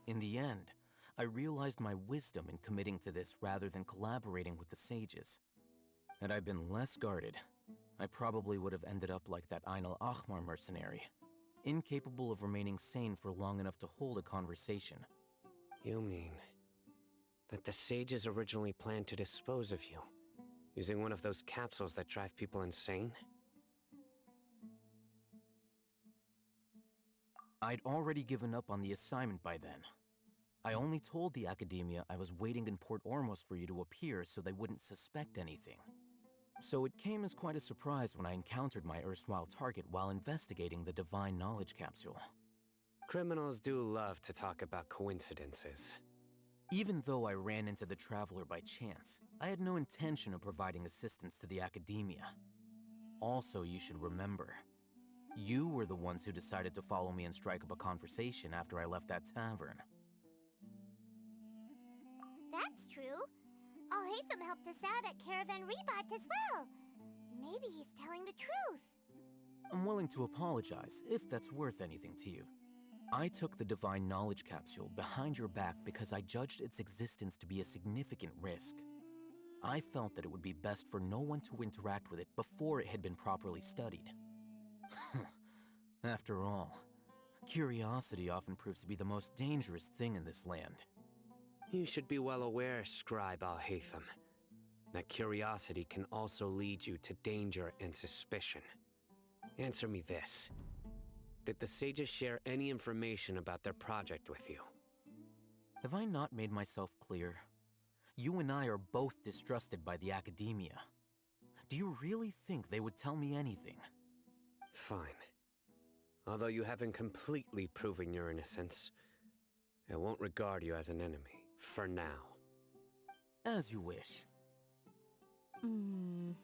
In the end, I realized my wisdom in committing to this rather than collaborating with the sages. Had I been less guarded, I probably would have ended up like that Ain al-Ahmar mercenary, incapable of remaining sane for long enough to hold a conversation. You mean that the sages originally planned to dispose of you, using one of those capsules that drive people insane? I'd already given up on the assignment by then. I only told the Academia I was waiting in Port Ormos for you to appear so they wouldn't suspect anything. So it came as quite a surprise when I encountered my erstwhile target while investigating the Divine Knowledge Capsule. Criminals do love to talk about coincidences. Even though I ran into the Traveler by chance, I had no intention of providing assistance to the Academia. Also, you should remember, you were the ones who decided to follow me and strike up a conversation after I left that tavern. That's true. Alhaitham helped us out at Caravan Rebat as well. Maybe he's telling the truth. I'm willing to apologize, if that's worth anything to you. I took the Divine Knowledge Capsule behind your back because I judged its existence to be a significant risk. I felt that it would be best for no one to interact with it before it had been properly studied. After all, curiosity often proves to be the most dangerous thing in this land. You should be well aware, Scribe Alhaitham, that curiosity can also lead you to danger and suspicion. Answer me this. Did the sages share any information about their project with you? Have I not made myself clear? You and I are both distrusted by the Academia. Do you really think they would tell me anything? Fine. Although you haven't completely proven your innocence, I won't regard you as an enemy. For now. As you wish. Good.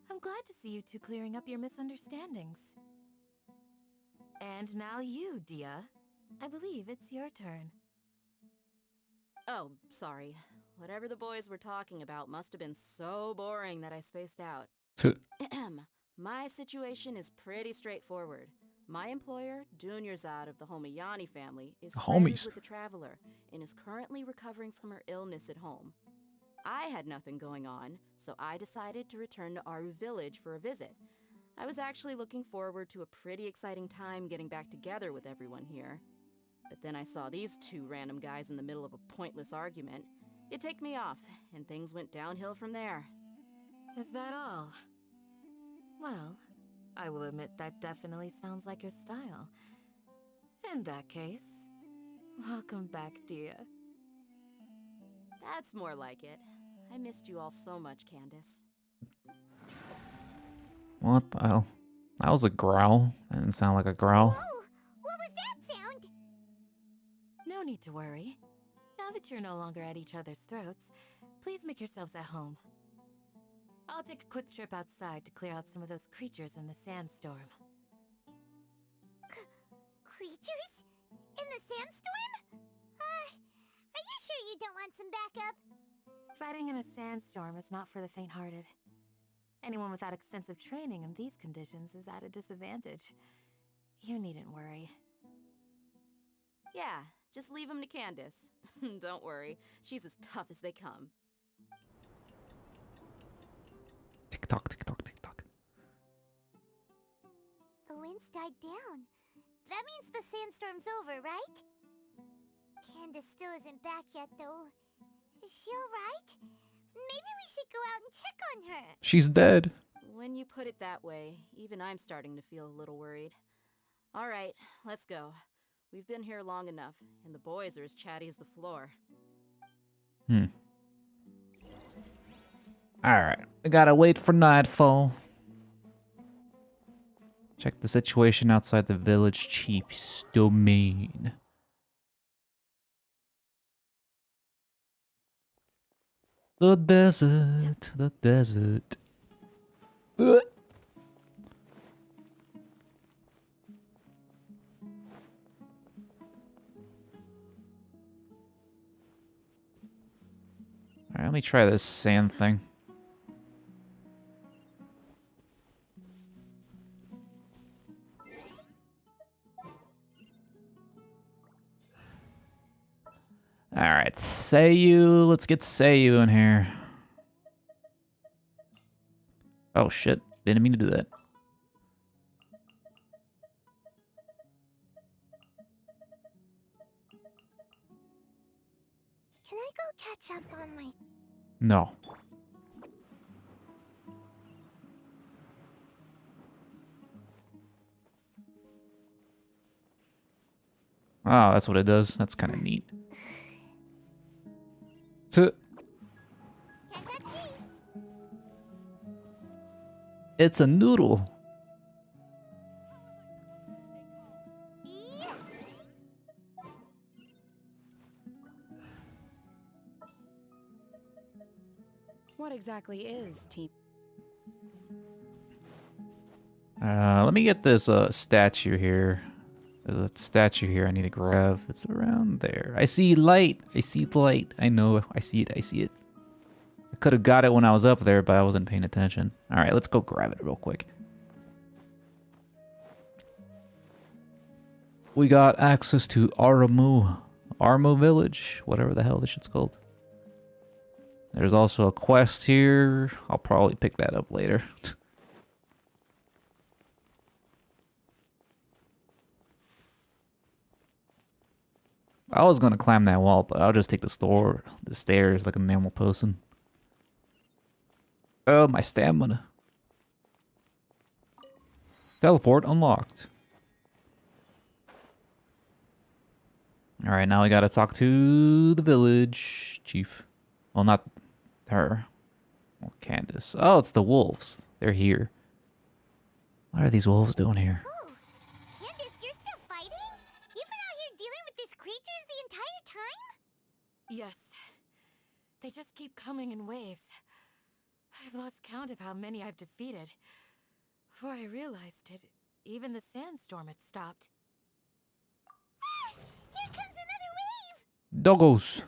I'm glad to see you two clearing up your misunderstandings. And now you, Dia. I believe it's your turn. Oh, sorry. Whatever the boys were talking about must have been so boring that I spaced out. My situation is pretty straightforward. My employer, Dunyarzad of the Homayani family, is friends with the Traveler and is currently recovering from her illness at home. I had nothing going on, so I decided to return to Aru village for a visit. I was actually looking forward to a pretty exciting time getting back together with everyone here. But then I saw these two random guys in the middle of a pointless argument. It ticked me off, and things went downhill from there. Is that all? Well, I will admit that definitely sounds like your style. In that case, welcome back, Dia. That's more like it. I missed you all so much, Candace. What the hell? That was a growl. That didn't sound like a growl. Whoa! What was that sound? No need to worry. Now that you're no longer at each other's throats, Please make yourselves at home. I'll take a quick trip outside to clear out some of those creatures in the sandstorm. Creatures? In the sandstorm? Are you sure you don't want some backup? Fighting in a sandstorm is not for the faint-hearted. Anyone without extensive training in these conditions is at a disadvantage. You needn't worry. Yeah, just leave him to Candace. Don't worry, she's as tough as they come. Tick tock, tick tock, tick tock. The winds died down. That means the sandstorm's over, right? Candace still isn't back yet, though. Is she alright? Maybe we should go out and check on her. She's dead. When you put it that way, even I'm starting to feel a little worried. Alright, let's go. We've been here long enough, and the boys are as chatty as the floor. Alright, we gotta wait for nightfall. Check the situation outside the village chief's domain. The desert, the desert. Ugh. Alright, let me try this sand thing. Alright, Seiyu. Let's get Seiyu in here. Oh shit, didn't mean to do that. Can I go catch up on my... No. Oh, that's what it does. That's kind of neat. It's a noodle. What exactly is Team? Let me get this statue here. There's a statue here I need to grab. It's around there. I see light. I see the light. I know. I see it. I see it. I could have got it when I was up there, but I wasn't paying attention. All right, let's go grab it real quick. We got access to Armu Village, whatever the hell this shit's called. There's also a quest here. I'll probably pick that up later. I was gonna climb that wall, but I'll just take the stairs like a normal person. Oh, my stamina. Teleport unlocked. Alright, now we gotta talk to the village chief. Well, not her. Well, Candace. Oh, it's the wolves. They're here. What are these wolves doing here? Oh, Candace, you're still fighting? You've been out here dealing with these creatures the entire time? Yes. They just keep coming in waves. I've lost count of how many I've defeated. Before I realized it, even the sandstorm had stopped. Here comes another wave! Doggos.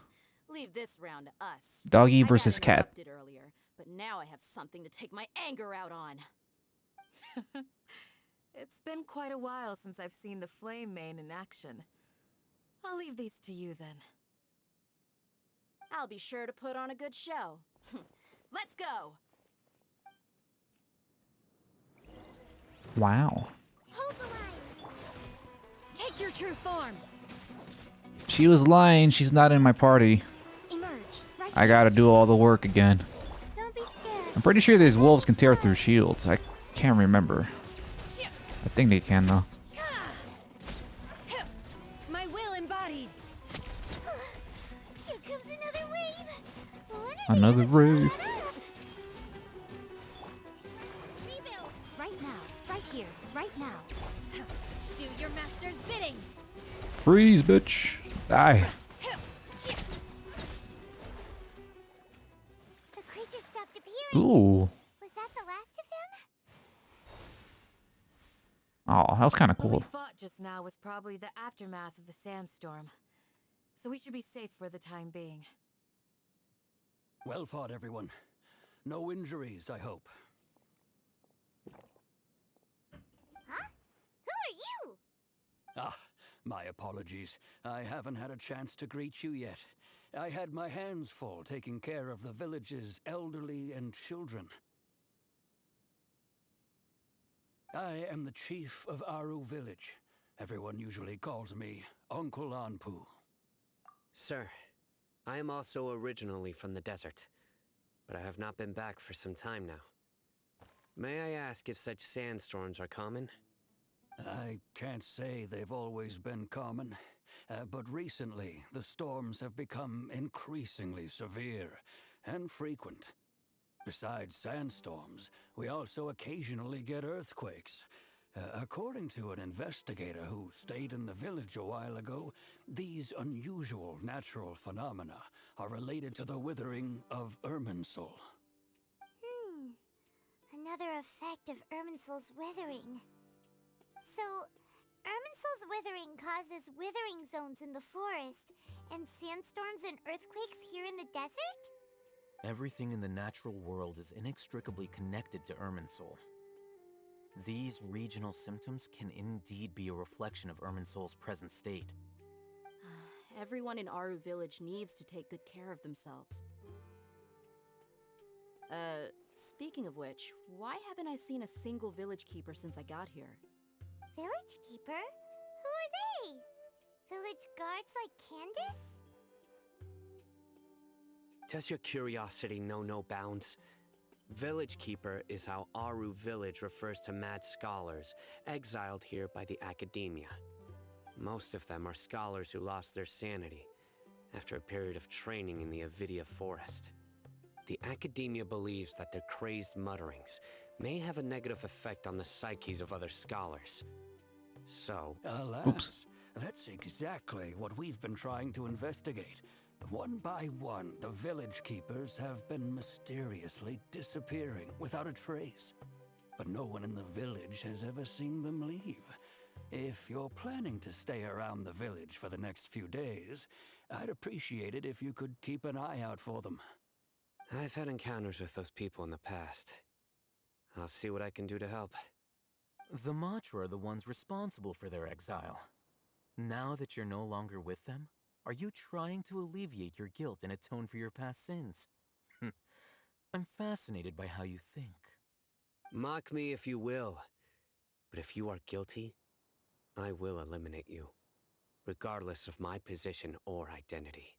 Leave this round to us. Doggy I versus got cat. interrupted earlier, but now I have something to take my anger out on. It's been quite a while since I've seen the flame mane in action. I'll leave these to you then. I'll be sure to put on a good show. Let's go! Wow. Hold the line! Take your true form! She was lying. She's not in my party. Emerge, right I gotta do all the work again. Don't be scared. I'm pretty sure these wolves can tear through shields. I can't remember. I think they can, though. My will embodied. Here comes another wave! Another rave. Right now, right here, right now. Do your master's bidding. Freeze, bitch. Die. Ooh. Was that the last of them? Oh, that was kind of What we cool. fought just now was probably the aftermath of the sandstorm. So we should be safe for the time being. Well fought, everyone. No injuries, I hope. Huh? Who are you? Ah, my apologies. I haven't had a chance to greet you yet. I had my hands full taking care of the village's elderly and children. I am the chief of Aru village. Everyone usually calls me Uncle Anpu. Sir, I am also originally from the desert, but I have not been back for some time now. May I ask if such sandstorms are common? I can't say they've always been common, but recently the storms have become increasingly severe and frequent. Besides sandstorms, we also occasionally get earthquakes. According to an investigator who stayed in the village a while ago, these unusual natural phenomena are related to the withering of Irminsul. Another effect of Irminsul's withering. So, Irminsul's withering causes withering zones in the forest, and sandstorms and earthquakes here in the desert? Everything in the natural world is inextricably connected to Irminsul. These regional symptoms can indeed be a reflection of Irminsul's present state. Everyone in Aru village needs to take good care of themselves. Speaking of which, why haven't I seen a single village keeper since I got here? Village keeper? Who are they? Village guards like Candace? Does your curiosity know no bounds? Village Keeper is how Aru village refers to mad scholars exiled here by the Academia. Most of them are scholars who lost their sanity after a period of training in the Avidia forest. The Academia believes that their crazed mutterings may have a negative effect on the psyches of other scholars. So... Alas, that's exactly what we've been trying to investigate. One by one, the village keepers have been mysteriously disappearing without a trace. But no one in the village has ever seen them leave. If you're planning to stay around the village for the next few days, I'd appreciate it if you could keep an eye out for them. I've had encounters with those people in the past. I'll see what I can do to help. The Matra are the ones responsible for their exile. Now that you're no longer with them, are you trying to alleviate your guilt and atone for your past sins? I'm fascinated by how you think. Mock me if you will, but if you are guilty, I will eliminate you, regardless of my position or identity.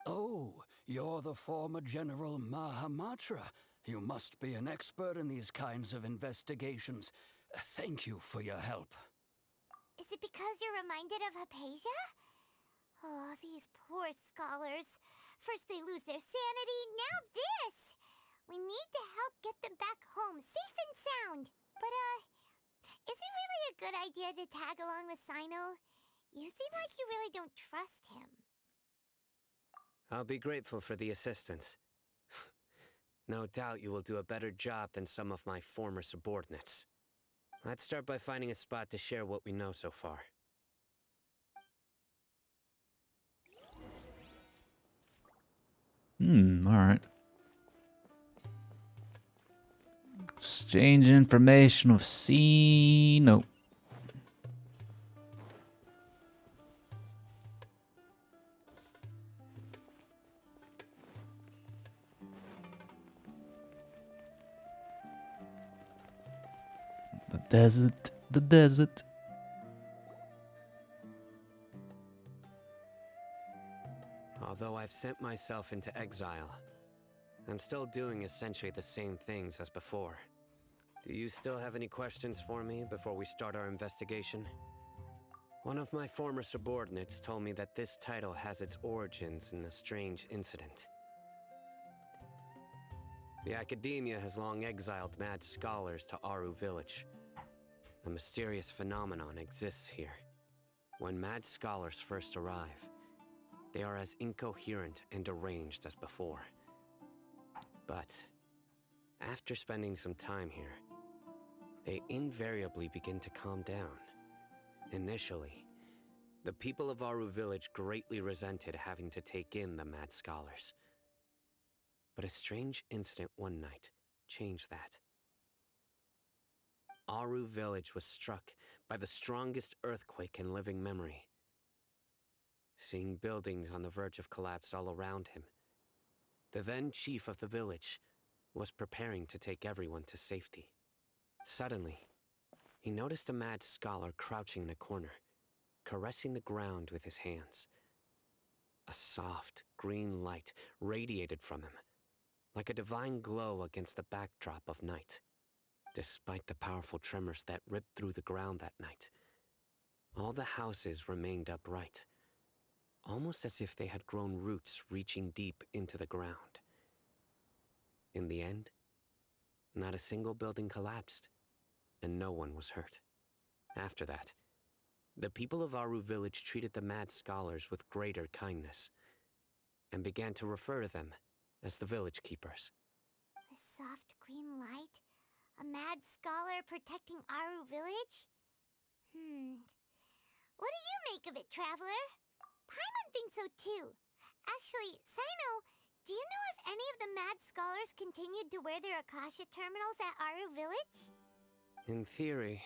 Oh, you're the former General Mahamatra. You must be an expert in these kinds of investigations. Thank you for your help. Is it because you're reminded of Hypatia? Oh, these poor scholars. First they lose their sanity, now this! We need to help get them back home, safe and sound. But, is it really a good idea to tag along with Sino? You seem like you really don't trust him. I'll be grateful for the assistance. No doubt you will do a better job than some of my former subordinates. Let's start by finding a spot to share what we know so far. Alright. Exchange information with Sino. The desert, the desert. Although I've sent myself into exile, I'm still doing essentially the same things as before. Do you still have any questions for me before we start our investigation? One of my former subordinates told me that this title has its origins in a strange incident. The Academia has long exiled mad scholars to Aru village. A mysterious phenomenon exists here. When mad scholars first arrive, they are as incoherent and deranged as before. But After spending some time here, they invariably begin to calm down. Initially, the people of Aru Village greatly resented having to take in the mad scholars. But a strange incident one night changed that. Aru Village was struck by the strongest earthquake in living memory. Seeing buildings on the verge of collapse all around him, the then chief of the village was preparing to take everyone to safety. Suddenly, he noticed a mad scholar crouching in a corner, caressing the ground with his hands. A soft, green light radiated from him, like a divine glow against the backdrop of night. Despite the powerful tremors that ripped through the ground that night, all the houses remained upright, almost as if they had grown roots reaching deep into the ground. In the end, not a single building collapsed, and no one was hurt. After that, the people of Aru Village treated the mad scholars with greater kindness, and began to refer to them as the village keepers. A soft green light? A mad scholar protecting Aru Village? What do you make of it, Traveler? Paimon thinks so too. Actually, Sino, do you know if any of the mad scholars continued to wear their Akasha terminals at Aru Village? In theory,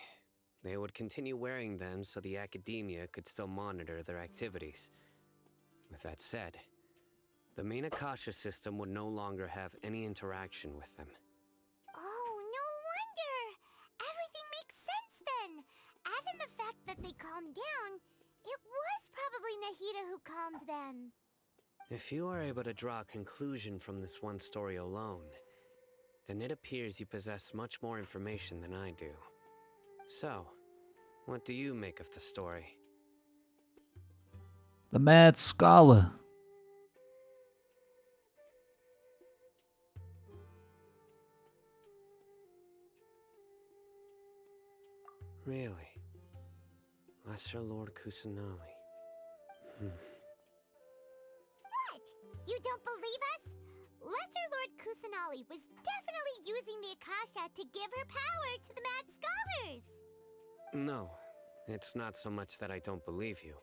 they would continue wearing them so the academia could still monitor their activities. With that said, the main Akasha system would no longer have any interaction with them. Oh, no wonder! Everything makes sense then! Add in the fact that they calmed down, it was probably Nahida who calmed them. If you are able to draw a conclusion from this one story alone, then it appears you possess much more information than I do. So, what do you make of the story? The Mad Scholar. Really? Lesser Lord Kusanali. What? You don't believe us? Lesser Lord Kusanali was definitely using the Akasha to give her power to the mad scholars! No, it's not so much that I don't believe you.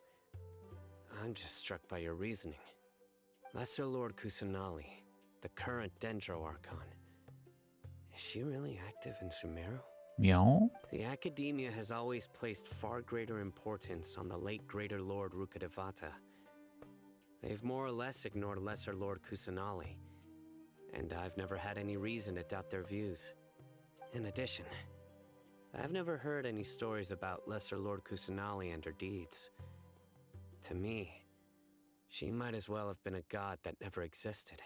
I'm just struck by your reasoning. Lesser Lord Kusanali, the current Dendro Archon. Is she really active in Sumeru? Yeah. The Academia has always placed far greater importance on the late Greater Lord Rukkhadevata. They've more or less ignored Lesser Lord Kusanali, and I've never had any reason to doubt their views. In addition, I've never heard any stories about Lesser Lord Kusanali and her deeds. To me, she might as well have been a god that never existed.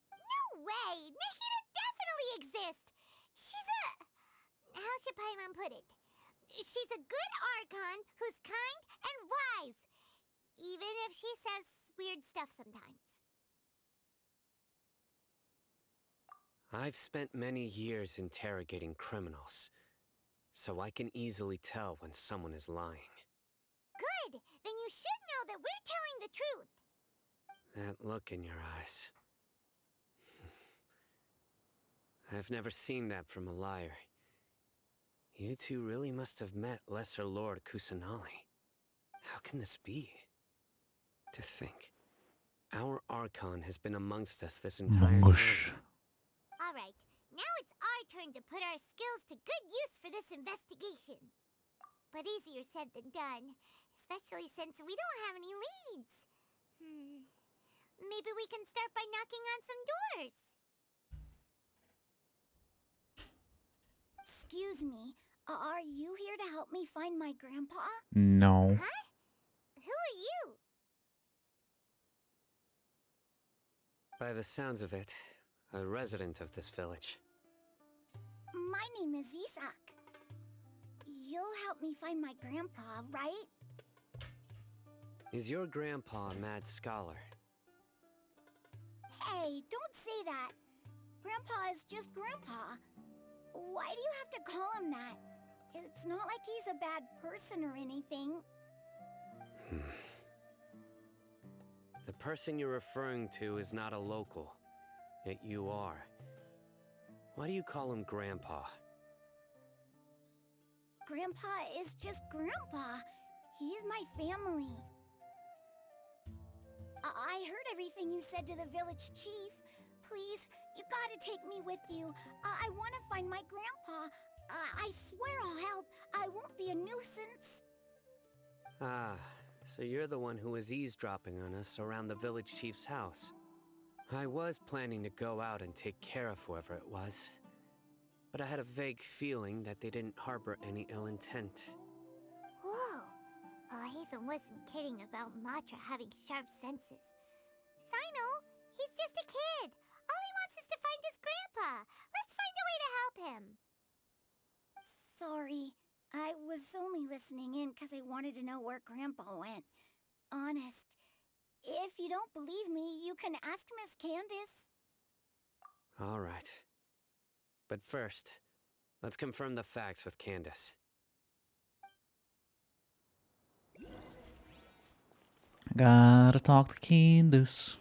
No way! Nahida definitely exists! She's a... how should Paimon put it? She's a good Archon who's kind and wise, even if she says weird stuff sometimes. I've spent many years interrogating criminals, so I can easily tell when someone is lying. Good! Then you should know that we're telling the truth! That look in your eyes. I've never seen that from a liar. You two really must have met Lesser Lord Kusanali. How can this be? To think, our Archon has been amongst us this entire time. Alright, now it's our turn to put our skills to good use for this investigation. But easier said than done, especially since we don't have any leads. Maybe we can start by knocking on some doors. Excuse me, are you here to help me find my grandpa? No. Huh? Who are you? By the sounds of it, a resident of this village. My name is Isak. You'll help me find my grandpa, right? Is your grandpa a mad scholar? Hey, don't say that. Grandpa is just Grandpa. Why do you have to call him that? It's not like he's a bad person or anything. The person you're referring to is not a local, yet you are. Why do you call him Grandpa? Grandpa is just Grandpa. He's my family. I heard everything you said to the village chief. Please, you gotta take me with you. I want to find my grandpa. I swear I'll help. I won't be a nuisance. Ah, so you're the one who was eavesdropping on us around the village chief's house. I was planning to go out and take care of whoever it was, but I had a vague feeling that they didn't harbor any ill intent. Whoa. Ethan wasn't kidding about Matra having sharp senses. Sino, he's just a kid. All he wants is to find his grandpa. Let's find a way to help him. Sorry. I was only listening in because I wanted to know where Grandpa went. Honest. If you don't believe me, you can ask Miss Candace. All right. But first, let's confirm the facts with Candace. Gotta talk to Candace.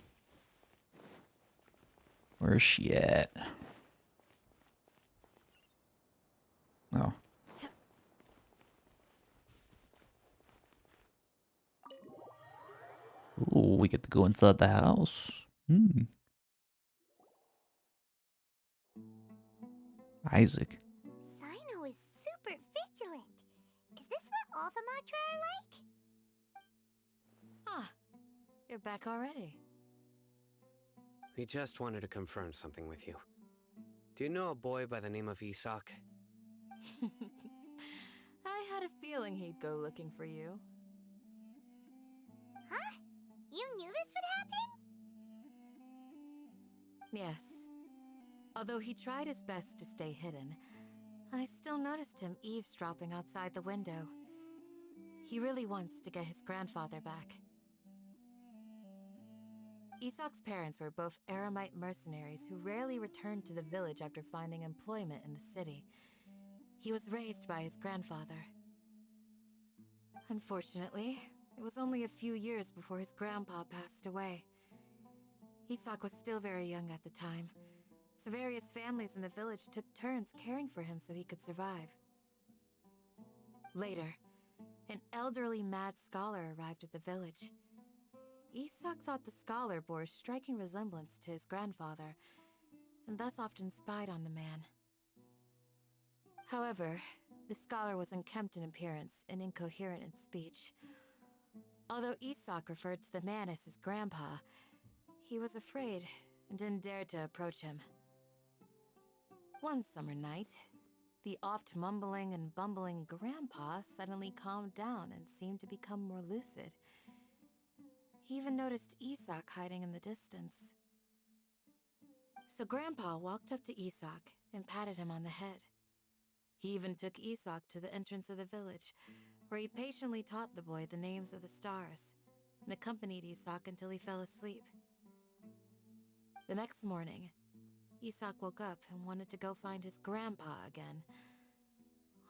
Where's she at? Oh. Ooh, we get to go inside the house. Isaac. Sino is super vigilant. Is this what all the Matra are like? Ah, you're back already. We just wanted to confirm something with you. Do you know a boy by the name of Isak? I had a feeling he'd go looking for you. Huh? You knew this would happen? Yes. Although he tried his best to stay hidden, I still noticed him eavesdropping outside the window. He really wants to get his grandfather back. Isak's parents were both Eremite mercenaries who rarely returned to the village after finding employment in the city. He was raised by his grandfather. Unfortunately, it was only a few years before his grandpa passed away. Isak was still very young at the time, so various families in the village took turns caring for him so he could survive. Later, an elderly mad scholar arrived at the village. Isak thought the scholar bore a striking resemblance to his grandfather, and thus often spied on the man. However, the scholar was unkempt in appearance and incoherent in speech. Although Isak referred to the man as his grandpa, he was afraid and didn't dare to approach him. One summer night, the oft mumbling and bumbling grandpa suddenly calmed down and seemed to become more lucid. He even noticed Isak hiding in the distance. So Grandpa walked up to Isak and patted him on the head. He even took Isak to the entrance of the village, where he patiently taught the boy the names of the stars, and accompanied Isak until he fell asleep. The next morning, Isak woke up and wanted to go find his grandpa again,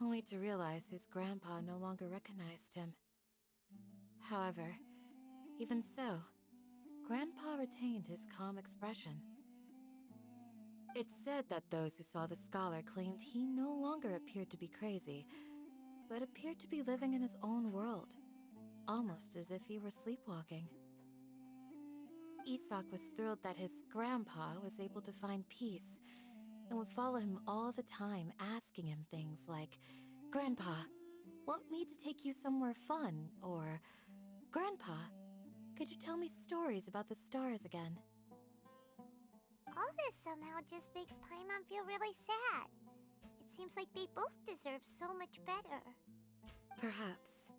only to realize his grandpa no longer recognized him. However, even so, Grandpa retained his calm expression. It's said that those who saw the scholar claimed he no longer appeared to be crazy, but appeared to be living in his own world, almost as if he were sleepwalking. Isak was thrilled that his grandpa was able to find peace and would follow him all the time, asking him things like, "Grandpa, want me to take you somewhere fun?" Or, "Grandpa, could you tell me stories about the stars again?" All this somehow just makes Paimon feel really sad. It seems like they both deserve so much better. Perhaps.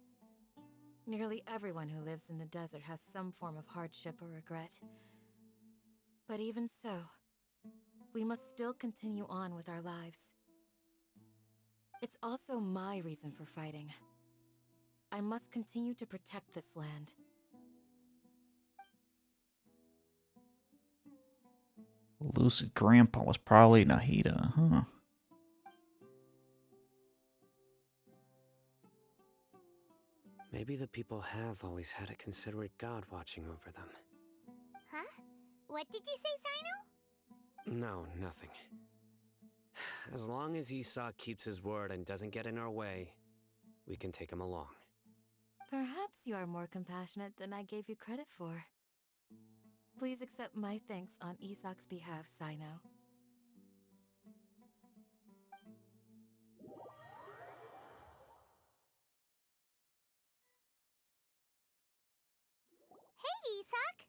Nearly everyone who lives in the desert has some form of hardship or regret. But even so, we must still continue on with our lives. It's also my reason for fighting. I must continue to protect this land. Lucid Grandpa was probably Nahida, huh? Maybe the people have always had a considerate god watching over them. Huh? What did you say, Sino? No, nothing. As long as Isak keeps his word and doesn't get in our way, we can take him along. Perhaps you are more compassionate than I gave you credit for. Please accept my thanks on Isak's behalf, Sino. Hey, Isak!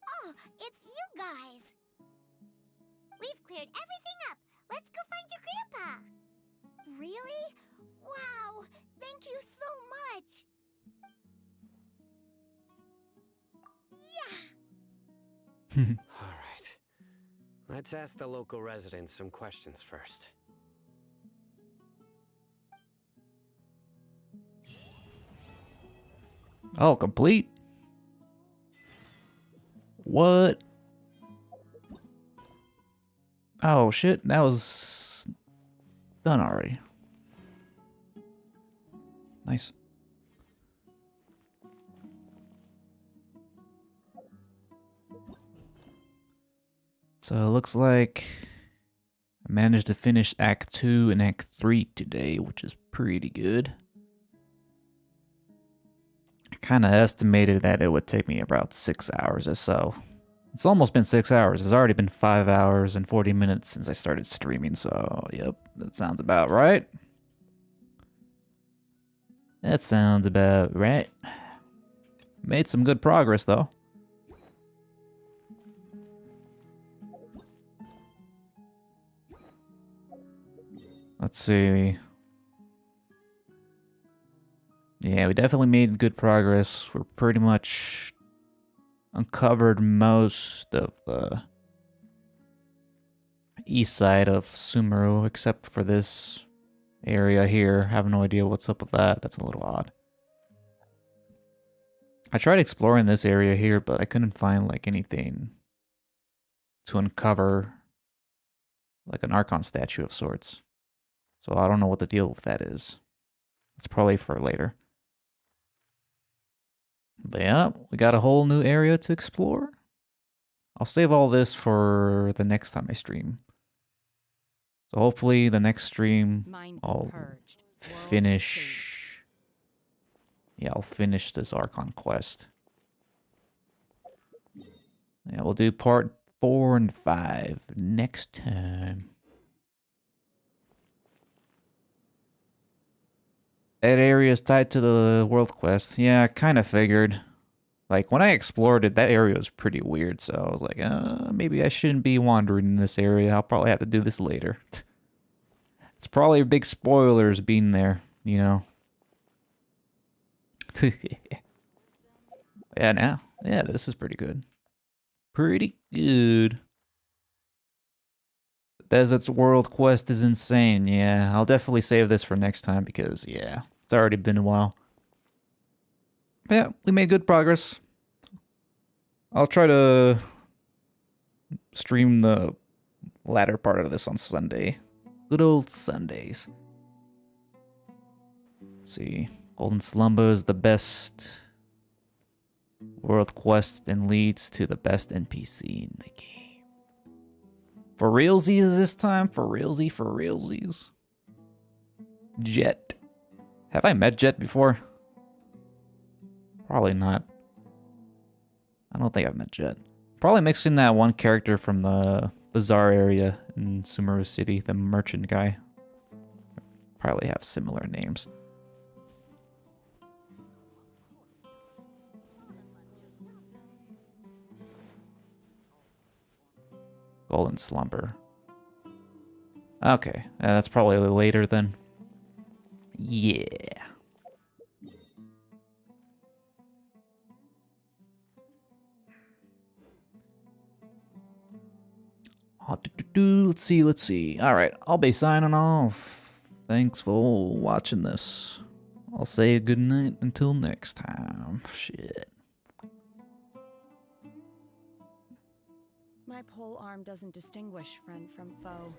Oh, it's you guys! We've cleared everything up. Let's go find your grandpa. Really? Wow! Thank you so much! Yeah! All right. Let's ask the local residents some questions first. Oh, complete? What? Oh shit, that was done already. Nice. So it looks like I managed to finish Act 2 and Act 3 today, which is pretty good. I kind of estimated that it would take me about 6 hours or so. It's almost been 6 hours. It's already been 5 hours and 40 minutes since I started streaming, so yep, that sounds about right. That sounds about right. Made some good progress, though. Let's see. Yeah, we definitely made good progress. We're pretty much uncovered most of the east side of Sumeru, except for this area here. I have no idea what's up with that. That's a little odd. I tried exploring this area here, but I couldn't find like anything to uncover, like an Archon statue of sorts. So I don't know what the deal with that is. It's probably for later. But yeah, we got a whole new area to explore. I'll save all this for the next time I stream. So hopefully the next stream I'll finish. Yeah, I'll finish this Archon quest. Yeah, we'll do part 4 and 5 next time. That area is tied to the world quest. Yeah, I kind of figured. Like, when I explored it, that area was pretty weird, so I was like, maybe I shouldn't be wandering in this area. I'll probably have to do this later. It's probably big spoilers being there, you know? Yeah, now. Yeah, this is pretty good. Pretty good. Desert's world quest is insane. Yeah, I'll definitely save this for next time because, yeah, it's already been a while. But yeah, we made good progress. I'll try to stream the latter part of this on Sunday. Good old Sundays. Let's see. Golden Slumber is the best world quest and leads to the best NPC in the game. For realsies this time? For realsies. Jet. Have I met Jet before? Probably not. I don't think I've met Jet. Probably mixing that one character from the bazaar area in Sumeru City, the merchant guy. Probably have similar names. Golden Slumber. Okay, that's probably later then. Yeah. Let's see. Alright, I'll be signing off. Thanks for watching this. I'll say good night until next time. Shit. My pole arm doesn't distinguish friend from foe,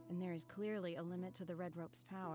and there is clearly a limit to the Red Rope's power.